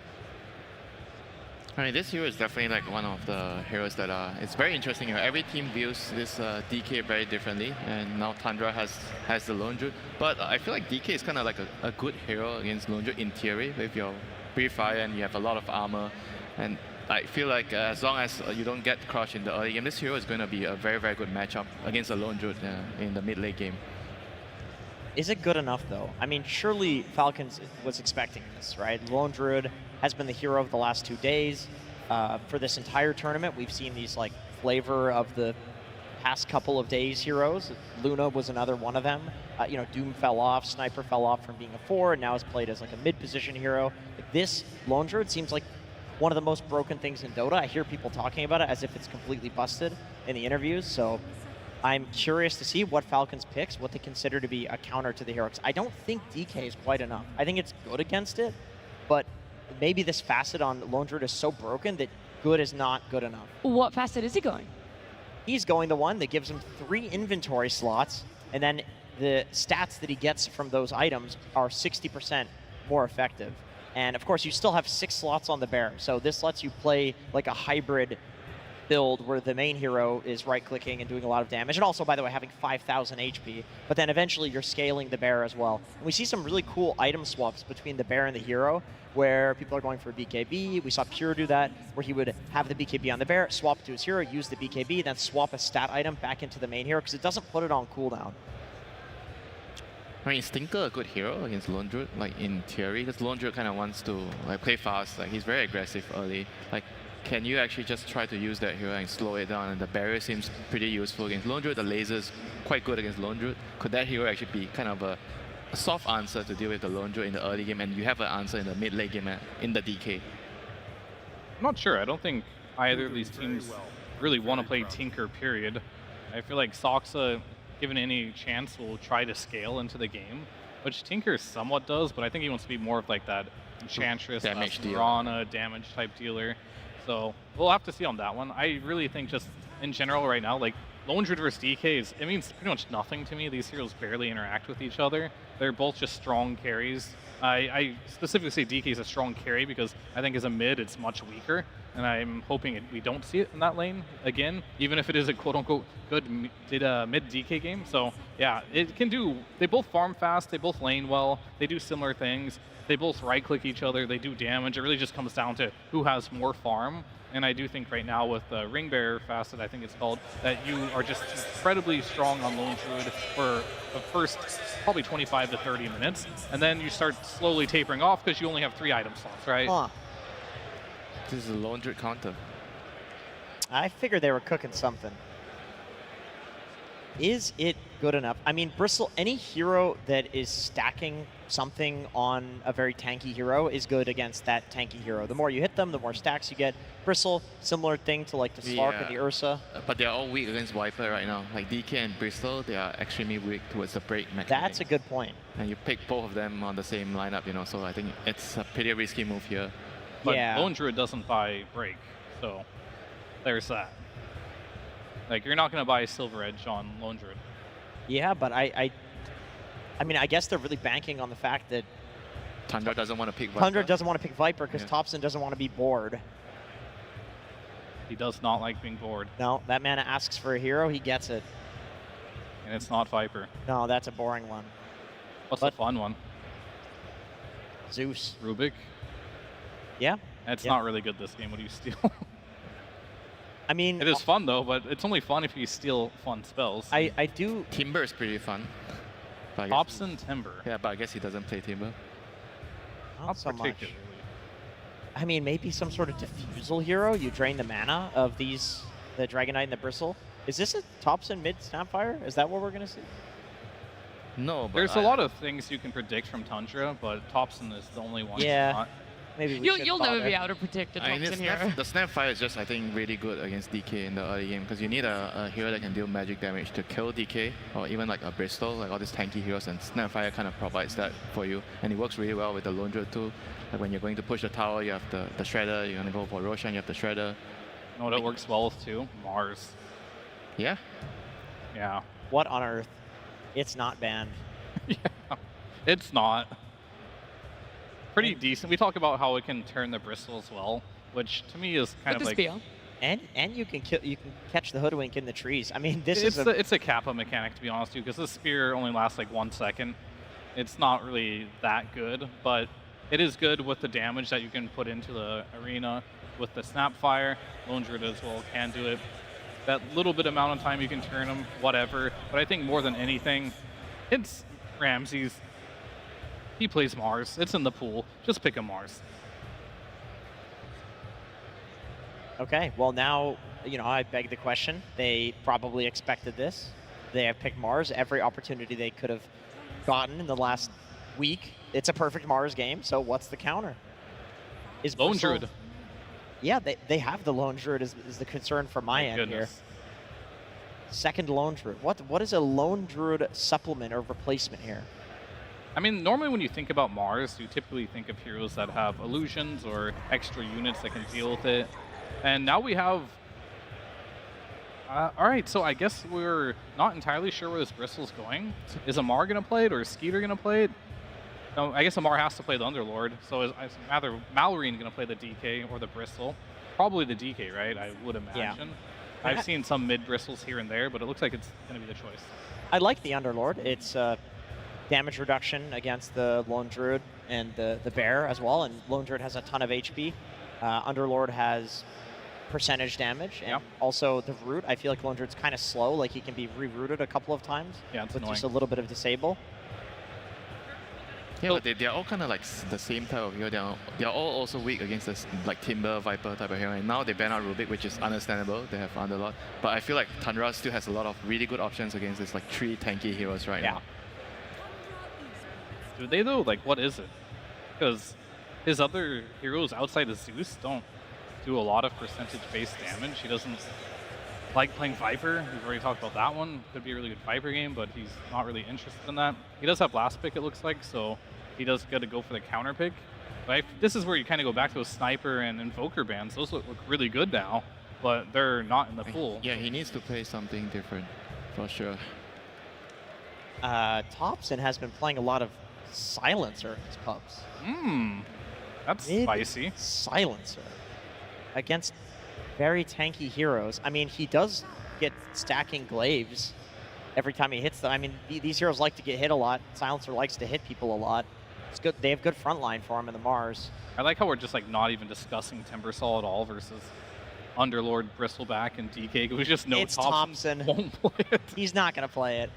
I mean, this hero is definitely like one of the heroes that it's very interesting. Every team views this DK very differently, and now Tundra has the Lone Druid. But I feel like DK is kind of like a good hero against Lone Druid in theory, with your pre-fire and you have a lot of armor. And I feel like as long as you don't get crushed in the early game, this hero is going to be a very, very good matchup against a Lone Druid in the mid late game. Is it good enough, though? I mean, surely Falcons was expecting this, right? Lone Druid has been the hero of the last 2 days. For this entire tournament, we've seen these like flavor of the past couple of days heroes. Luna was another one of them. You know, Doom fell off, Sniper fell off from being a 4, and now is played as like a mid-position hero. Like, this Lone Druid seems like one of the most broken things in Dota. I hear people talking about it as if it's completely busted in the interviews, so I'm curious to see what Falcons picks, what they consider to be a counter to the hero. 'Cause I don't think DK is quite enough. I think it's good against it, but maybe this facet on Lone Druid is so broken that good is not good enough. What facet is he going? He's going the one that gives him 3 inventory slots, and then the stats that he gets from those items are 60% more effective. And of course, you still have 6 slots on the bear, so this lets you play like a hybrid build where the main hero is right-clicking and doing a lot of damage, and also, by the way, having 5,000 HP, but then eventually you're scaling the bear as well. And we see some really cool item swaps between the bear and the hero, where people are going for BKB. We saw Pure do that, where he would have the BKB on the bear, swap to his hero, use the BKB, then swap a stat item back into the main hero, because it doesn't put it on cooldown. I mean, is Stinker a good hero against Lone Druid, like in theory? Because Lone Druid kind of wants to like play fast, like he's very aggressive early. Like, can you actually just try to use that hero and slow it down? And the barrier seems pretty useful against Lone Druid. The laser is quite good against Lone Druid. Could that hero actually be kind of a soft answer to deal with the Lone Druid in the early game, and you have an answer in the mid-late game in the DK? I'm not sure. I don't think either of these teams really want to play Tinker, period. I feel like CYNOSA, given any chance, will try to scale into the game, which Tinker somewhat does, but I think he wants to be more of like that Enchantress, Rana, damage type dealer. So we'll have to see on that one. I really think just in general right now, like Lone Druid versus DK, it means pretty much nothing to me. These heroes barely interact with each other. They're both just strong carries. I specifically say DK is a strong carry because I think as a mid it's much weaker, and I'm hoping we don't see it in that lane again, even if it is a quote-unquote good mid DK game. So yeah, it can do, they both farm fast, they both lane well, they do similar things, they both right-click each other, they do damage. It really just comes down to who has more farm. And I do think right now with the Ring Bearer Facet, I think it's called, that you are just incredibly strong on Lone Druid for the first probably 25 to 30 minutes. And then you start slowly tapering off because you only have 3 item slots, right? Huh. This is a Lone Druid counter. I figured they were cooking something. Is it good enough? I mean, Bristle, any hero that is stacking something on a very tanky hero is good against that tanky hero. The more you hit them, the more stacks you get. Bristle, similar thing to like the Slark and the Ursa. But they're all weak against Viper right now. Like DK and Bristol, they are extremely weak towards the break mechanic. That's a good point. And you pick both of them on the same lineup, you know, so I think it's a pretty risky move here. But Lone Druid doesn't buy break, so there's that. Like, you're not going to buy Silver Edge on Lone Druid. Yeah, but I mean, I guess they're really banking on the fact that Tundra doesn't want to pick Viper. Tundra doesn't want to pick Viper because Thompson doesn't want to be bored. He does not like being bored. No, that mana asks for a hero, he gets it. And it's not Viper. No, that's a boring one. What's the fun one? Zeus. Rubik? Yeah. It's not really good this game. What do you steal? I mean, it is fun though, but it's only fun if you steal fun spells. I do. Timber is pretty fun. Hobson Timber. Yeah, but I guess he doesn't play Timber. Not so much. particularly. I mean, maybe some sort of diffusal hero. You drain the mana of these, the Dragon Knight and the Bristle. Is this a Thompson mid Snapfire? Is that what we're gonna see? No, but there's a lot of things you can predict from Tundra, but Thompson is the only one. Yeah. Not. Maybe You'll never be able to predict a I mean, Thompson hero. the Snapfire is just, I think, really good against DK in the early game because you need a hero that can deal magic damage to kill DK, or even like a Bristol, like all these tanky heroes, and Snapfire kind of provides that for you. And it works really well with the Lone Druid too. Like when you're going to push the tower, you have the Shredder, you're going to go for Roshan, you have the Shredder. You know what it works well with too? Mars. Yeah? Yeah. What on earth? It's not banned. Yeah, it's not. Pretty decent. We talk about how it can turn the Bristle as well, which to me is kind of like. And you can catch the Hoodwink in the trees. I mean, this is it's a Kappa mechanic, to be honest, too, because the spear only lasts like 1 second. It's not really that good, but it is good with the damage that you can put into the arena with the Snapfire. Lone Druid as well can do it. That little bit amount of time you can turn them, whatever. But I think more than anything, it's Ramses. He plays Mars. It's in the pool. Just pick a Mars. Okay, well now, you know, I beg the question. They probably expected this. They have picked Mars every opportunity they could have gotten in the last week. It's a perfect Mars game, so what's the counter? Is Lone Bristle... Druid. Yeah, they have the Lone Druid is the concern from my end here. Second Lone Druid. What is a Lone Druid supplement or replacement here? I mean, normally when you think about Mars, you typically think of heroes that have illusions or extra units that can deal with it. And now we have... all right, so I guess we're not entirely sure where this Bristle's going. Is Amar going to play it or is Skeeter going to play it? No, I guess Amar has to play the Underlord. So is either Mallory going to play the DK or the Bristle? Probably the DK, right? I would imagine. Yeah. I've seen some mid-Bristles here and there, but it looks like it's going to be the choice. I like the Underlord. It's damage reduction against the Lone Druid and the Bear as well, and Lone Druid has a ton of HP. Underlord has percentage damage, and also the root. I feel like Lone Druid's kind of slow, like he can be rerouted a couple of times. Yeah, it's with annoying. Just a little bit of disable. Yeah, but they're all kind of like the same type of hero. They're all also weak against this like Timber, Viper type of hero. And now they ban out Rubik, which is understandable. They have Underlord. But I feel like Tundra still has a lot of really good options against this like 3 tanky heroes right now. Do they though? Like, what is it? Because his other heroes outside of Zeus don't do a lot of percentage-based damage. He doesn't like playing Viper. We've already talked about that one. Could be a really good Viper game, but he's not really interested in that. He does have last pick, it looks like, so he does get to go for the counter pick. But this is where you kind of go back to those Sniper and Invoker bans. Those look really good now, but they're not in the pool. Yeah, he needs to play something different, for sure. Thompson has been playing a lot of Silencer in his pubs. That's spicy. Silencer against very tanky heroes. I mean, he does get stacking glaives every time he hits them. I mean, these heroes like to get hit a lot. Silencer likes to hit people a lot. It's good. They have good front line for him in the Mars. I like how we're just like not even discussing Timbersaw at all versus Underlord, Bristleback, and DK. We just know Thompson won't play it. He's not going to play it.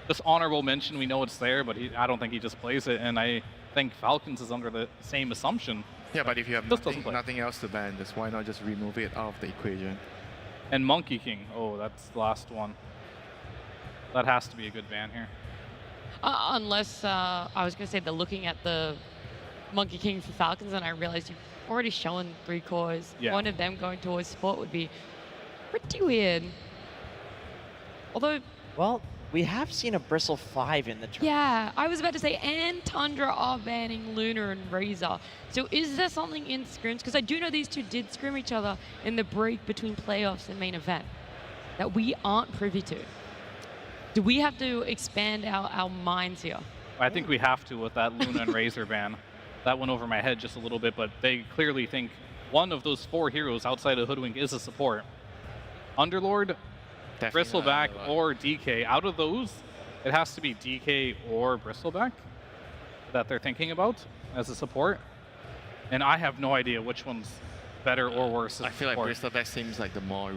Just honorable mention, we know it's there, but I don't think he just plays it, and I think Falcons is under the same assumption. Yeah, but if you have nothing else to ban, just why not just remove it out of the equation? And Monkey King, oh, that's the last one. That has to be a good ban here. Unless, I was going to say they're looking at the Monkey King for Falcons, and I realized you've already shown 3 cores. Yeah. One of them going towards support would be pretty weird. Although... Well, we have seen a Bristle 5 in the tournament. Yeah, I was about to say, and Tundra are banning Lunar and Razor. So is there something in scrims? Because I do know these two did scrim each other in the break between playoffs and main event that we aren't privy to. Do we have to expand our minds here? I think we have to with that Luna and Razor ban. That went over my head just a little bit, but they clearly think one of those 4 heroes outside of Hoodwink is a support. Underlord, Bristleback, or DK. Out of those, it has to be DK or Bristleback that they're thinking about as a support. And I have no idea which one's better or worse. I feel like Bristleback seems like the more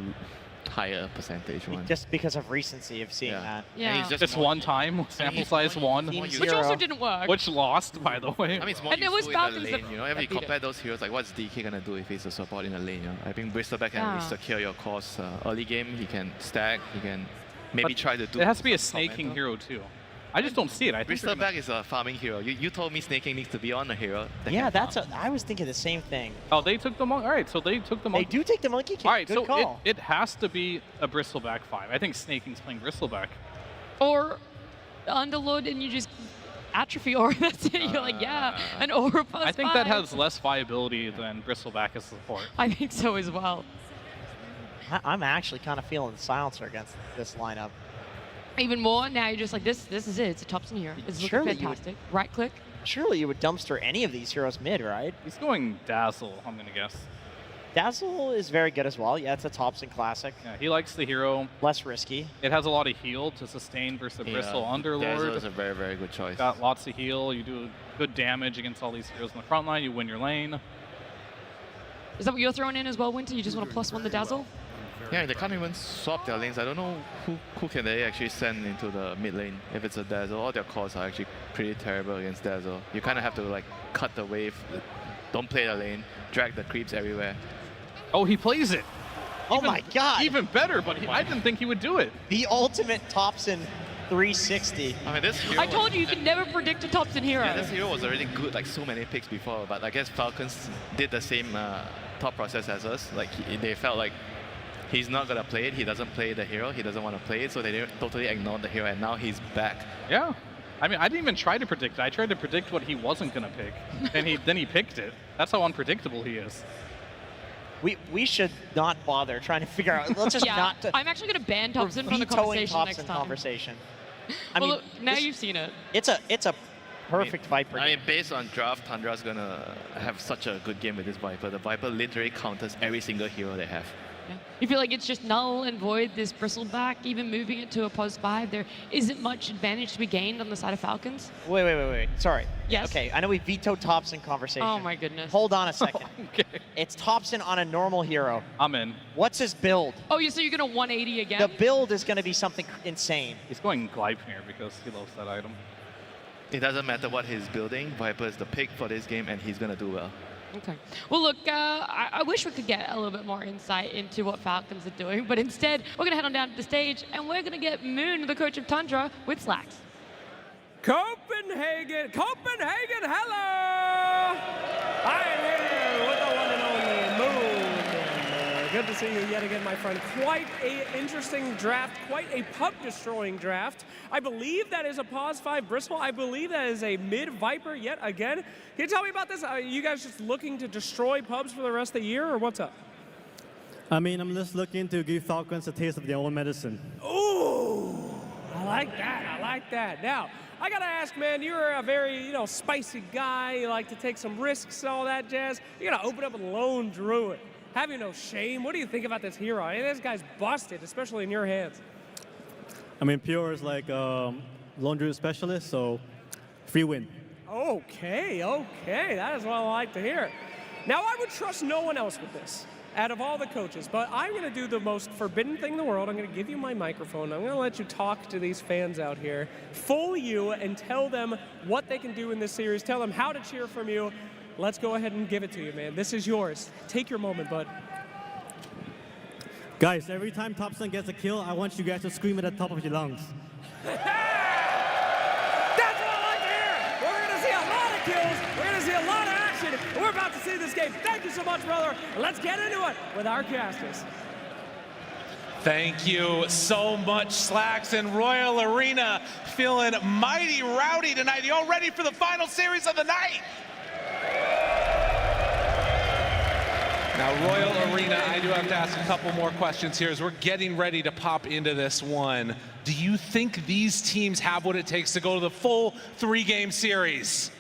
higher percentage one. Just because of recency of seeing that. Yeah. He's just one time, sample size 1. Which also didn't work. Which lost, by the way. I mean, it's more And it was useful in the Falcons lane, that you know? If you beat compare it. those heroes, like what's DK gonna do if he's a support in the lane, you know? I think Bristleback can secure your course early game, he can stack, he can maybe try to do... It has to be a snaking hero too. I just don't see it. I think Bristleback is a farming hero. You told me snaking needs to be on the hero. Yeah, I was thinking the same thing. Oh, they took the monkey. All right, so they took the monkey. They do take the Monkey King. All right, Good so call. it has to be a Bristleback 5. I think Snaking's playing Bristleback. Or Underlord and you just atrophy Aura. That's it. You're like, yeah, an Aura plus I think 5. that has less viability than Bristleback as support. I think so as well. I'm actually kind of feeling Silencer against this lineup. Even more, now you're just like, this is it. It's a Thompson here. It's looking Surely you fantastic. Right click. Surely you would dumpster any of these heroes mid, right? He's going Dazzle, I'm going to guess. Dazzle is very good as well. Yeah, it's a Thompson classic. Yeah, he likes the hero. Less risky. It has a lot of heal to sustain versus Bristle Underlord. Dazzle is a very, very good choice. Got lots of heal. You do good damage against all these heroes in the front line. You win your lane. Is that what you're throwing in as well, Winter? You just want to +1 the Dazzle? Yeah, they can't even swap their lanes. I don't know who can they actually send into the mid lane if it's a Dazzle. All their calls are actually pretty terrible against Dazzle. You kind of have to like cut the wave, don't play the lane, drag the creeps everywhere. Oh, he plays it. Oh my god. Even better, but I didn't think he would do it. The ultimate Thompson 360. I mean, this hero I told you could never predict a Thompson hero. Yeah, this hero was already good, like so many picks before, but I guess Falcons did the same thought process as us. Like they felt like he's not gonna play it. He doesn't play the hero. He doesn't want to play it, so they totally ignored the hero, and now he's back. Yeah. I mean, I didn't even try to predict it. I tried to predict what he wasn't gonna pick, and then he picked it. That's how unpredictable he is. We should not bother trying to figure out. Let's just not. I'm actually going to ban Thompson from the vetoing conversation Thompson next time. conversation. Well, look, now you've seen it. It's a perfect Viper. I mean, based on draft, Tundra's gonna have such a good game with this Viper. The Viper literally counters every single hero they have. Yeah. You feel like it's just null and void, this Bristleback, even moving it to a +5. There isn't much advantage to be gained on the side of Falcons. Wait. Sorry. Yes? Okay, I know we vetoed Thompson conversation. Oh my goodness. Hold on a second. Okay. It's Thompson on a normal hero. I'm in. What's his build? Oh, so you're going to 180 again? The build is going to be something insane. He's going Gleipnir because he loves that item. It doesn't matter what he's building, Viper is the pick for this game, and he's going to do well. Okay. Well, look, I wish we could get a little bit more insight into what Falcons are doing, but instead, we're going to head on down to the stage, and we're going to get Moon, the coach of Tundra, with Slacks. Copenhagen, hello! I am here with the one and only Moon. Good to see you yet again, my friend. Quite an interesting draft, quite a pup-destroying draft. I believe that is a Pause 5 Bristle. I believe that is a mid-Viper yet again. Can you tell me about this? Are you guys just looking to destroy pubs for the rest of the year, or what's up? I mean, I'm just looking to give Falcons a taste of their own medicine. Ooh, I like that. Now, I gotta ask, man, you're a very, spicy guy. You like to take some risks and all that jazz. You're gonna open up a lone druid. Have you no shame? What do you think about this hero? I mean, this guy's busted, especially in your hands. I mean, Pure is like lone druid specialist, so free win. Okay, that is what I like to hear. Now, I would trust no one else with this out of all the coaches, but I'm going to do the most forbidden thing in the world. I'm going to give you my microphone. I'm going to let you talk to these fans out here, fool you, and tell them what they can do in this series. Tell them how to cheer from you. Let's go ahead and give it to you, man. This is yours. Take your moment, bud. Guys, every time Thompson gets a kill, I want you guys to scream at the top of your lungs. That's what I like to hear. We're going to see a lot of kills. We're going to see a lot of action. We're about to see this game. Thank you so much, brother. Let's get into it with our casters. Thank you so much, Slacks and Royal Arena. Feeling mighty rowdy tonight. You all ready for the final series of the night? Now, Royal Arena, I do have to ask a couple more questions here as we're getting ready to pop into this one. Do you think these teams have what it takes to go to the full 3-game series?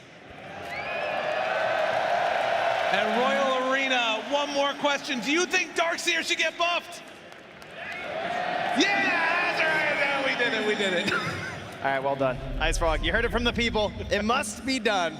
And Royal Arena, one more question. Do you think Darkseer should get buffed? Yeah, that's right. No, we did it. All right, well done. Ice Frog, you heard it from the people. It must be done.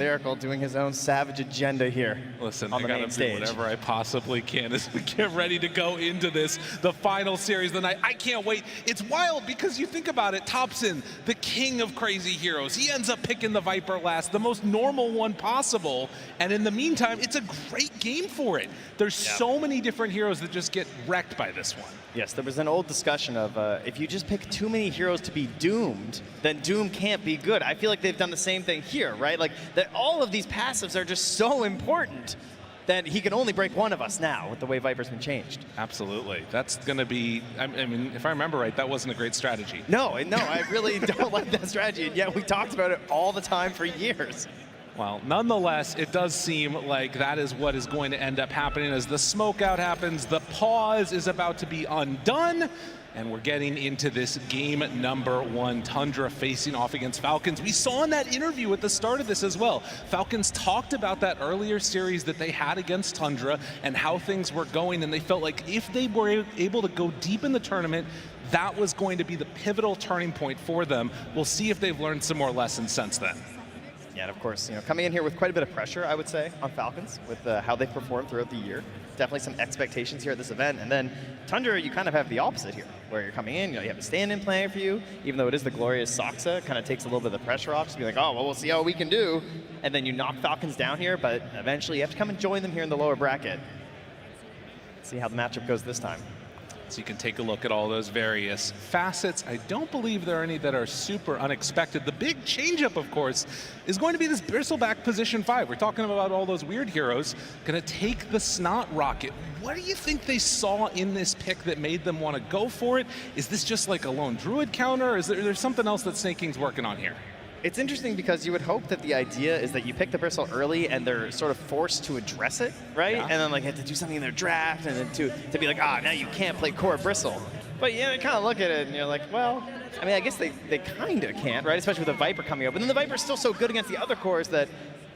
Lyrical doing his own savage agenda here. Listen, on I the gotta main do stage. whatever I possibly can as we get ready to go into this, the final series of the night. I can't wait. It's wild because you think about it, Thompson, the king of crazy heroes, he ends up picking the Viper last, the most normal one possible, and in the meantime, it's a great game for it. There's so many different heroes that just get wrecked by this one. Yes, there was an old discussion of if you just pick too many heroes to be doomed, then Doom can't be good. I feel like they've done the same thing here, right? Like that all of these passives are just so important that he can only break one of us now with the way Viper's been changed. Absolutely. That's going to be, I mean, if I remember right, that wasn't a great strategy. No, I really don't like that strategy, and yet we talked about it all the time for years. Well, nonetheless, it does seem like that is what is going to end up happening as the smoke out happens. The pause is about to be undone, and we're getting into this game number 1, Tundra facing off against Falcons. We saw in that interview at the start of this as well. Falcons talked about that earlier series that they had against Tundra and how things were going, and they felt like if they were able to go deep in the tournament, that was going to be the pivotal turning point for them. We'll see if they've learned some more lessons since then. Yeah, and of course, coming in here with quite a bit of pressure, I would say, on Falcons with how they've performed throughout the year. Definitely some expectations here at this event. And then Tundra, you kind of have the opposite here, where you're coming in, you have a stand-in playing for you, even though it is the glorious Soxa, kind of takes a little bit of the pressure off, just be like, oh, well, we'll see how we can do. And then you knock Falcons down here, but eventually you have to come and join them here in the lower bracket. See how the matchup goes this time. So you can take a look at all those various facets. I don't believe there are any that are super unexpected. The big changeup, of course, is going to be this Bristleback position 5. We're talking about all those weird heroes. Going to take the Snot Rocket. What do you think they saw in this pick that made them want to go for it? Is this just like a lone druid counter, or is there something else that Snake King's working on here? It's interesting because you would hope that the idea is that you pick the Bristle early and they're sort of forced to address it, right? Yeah. And then like have to do something in their draft and then to be like, now you can't play core Bristle. But you kind of look at it and you're like, well, I mean, I guess they kind of can't, right? Especially with the Viper coming up. But then the Viper's still so good against the other cores that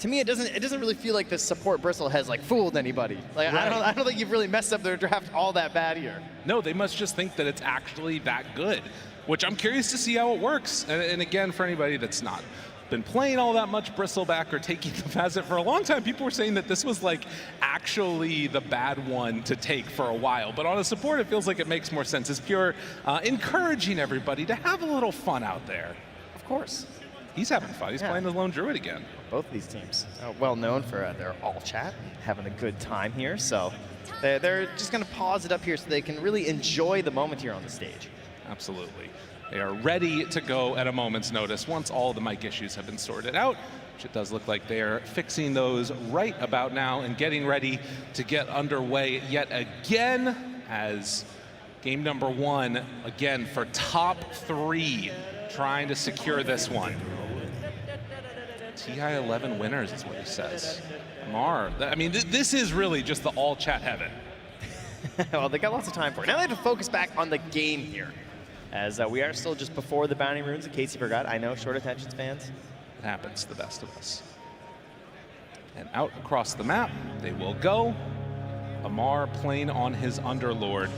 to me, it doesn't really feel like this support Bristle has like fooled anybody. Like right. I don't think you've really messed up their draft all that bad here. No, they must just think that it's actually that good, which I'm curious to see how it works. And again, for anybody that's not been playing all that much Bristleback or taking the facet for a long time, people were saying that this was like actually the bad one to take for a while. But on a support, it feels like it makes more sense. It's pure encouraging everybody to have a little fun out there. Of course. He's having fun. He's playing the lone druid again. Both of these teams are well known for their all chat, having a good time here. So they're just going to pause it up here so they can really enjoy the moment here on the stage. Absolutely. They are ready to go at a moment's notice once all the mic issues have been sorted out, which it does look like they are fixing those right about now and getting ready to get underway yet again as game number 1, again, for top 3, trying to secure this one. TI-11 winners is what he says. Mar, I mean, this is really just the all chat heaven. Well, they got lots of time for it. Now they have to focus back on the game here, as we are still just before the bounty runes, in case you forgot. I know, short attention spans. It happens to the best of us. And out across the map, they will go. Amar playing on his Underlord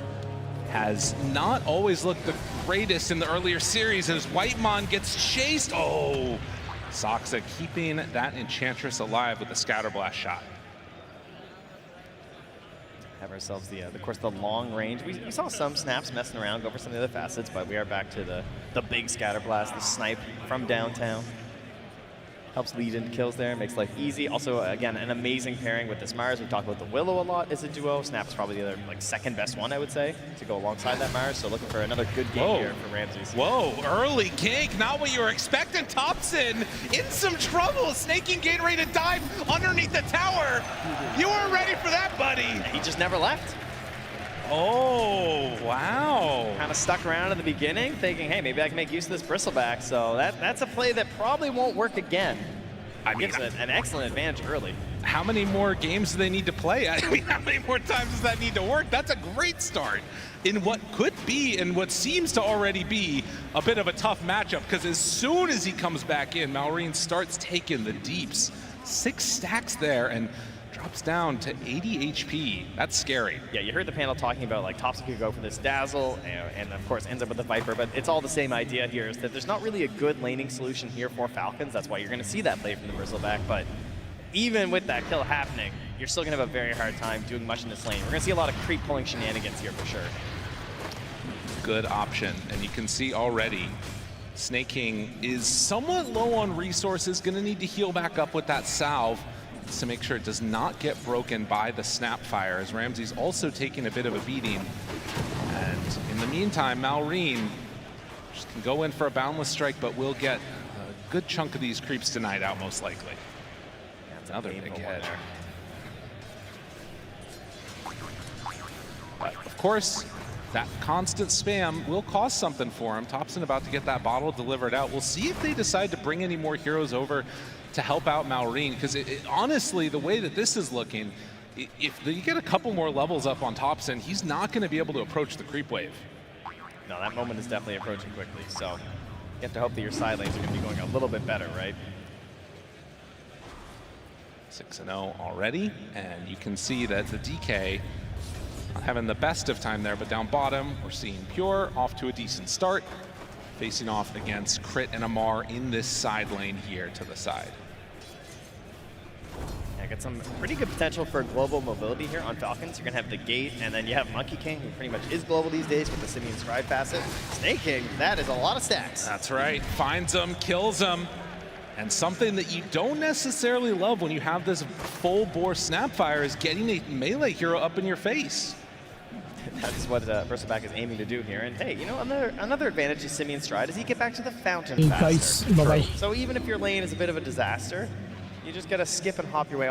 has not always looked the greatest in the earlier series as Whitemon gets chased. Oh, Soxa keeping that Enchantress alive with the Scatterblast shot. Have ourselves of course, the long range. We saw some snaps messing around, go for some of the other facets, but we are back to the big Scatterblast, the snipe from downtown. Helps lead into kills there, makes life easy. Also, again, an amazing pairing with this Mars. We've talked about the Willow a lot as a duo. Snap is probably the other, second best one, I would say, to go alongside that Mars. So looking for another good game here for Ramses. Whoa, early gank, not what you were expecting. Thompson in some trouble. Snaking getting ready to dive underneath the tower. You weren't ready for that, buddy. He just never left. Oh, wow. Kind of stuck around in the beginning, thinking, hey, maybe I can make use of this bristleback. So that's a play that probably won't work again. Gives an excellent advantage early. How many more games do they need to play? I mean, how many more times does that need to work? That's a great start in what could be and what seems to already be a bit of a tough matchup, because as soon as he comes back in, Malrine starts taking the deeps. 6 stacks there and drops down to 80 HP. That's scary. Yeah, you heard the panel talking about Thompson could go for this Dazzle and of course ends up with the Viper, but it's all the same idea here, is that there's not really a good laning solution here for Falcons. That's why you're going to see that play from the Bristleback, but even with that kill happening, you're still going to have a very hard time doing much in this lane. We're going to see a lot of creep pulling shenanigans here for sure. Good option, and you can see already Snake King is somewhat low on resources, going to need to heal back up with that salve to make sure it does not get broken by the Snapfire, as Ramsey's also taking a bit of a beating. And in the meantime, Malrine just can go in for a Boundless Strike, but will get a good chunk of these creeps denied out, most likely. That's another big head. But of course, that constant spam will cost something for him. Thompson about to get that bottle delivered out. We'll see if they decide to bring any more heroes over to help out Malrine, because honestly, the way that this is looking, if you get a couple more levels up on Thompson, he's not going to be able to approach the creep wave. No, that moment is definitely approaching quickly, so you have to hope that your side lanes are going to be going a little bit better, right? 6-0 already, and you can see that the DK not having the best of time there, but down bottom, we're seeing Pure off to a decent start, facing off against Crit and Amar in this side lane here to the side. Yeah, got some pretty good potential for global mobility here on Falcons. You're going to have the Gate, and then you have Monkey King, who pretty much is global these days with the Simeon Scribe facet. Snake King, that is a lot of stacks. That's right. Finds them, kills them. And something that you don't necessarily love when you have this full-bore Snapfire is getting a melee hero up in your face. That's what Bristleback is aiming to do here. And hey, you know, another advantage of Simeon Stride is he get back to the fountain faster. Guys, bye-bye. So even if your lane is a bit of a disaster, you just got to skip and hop your way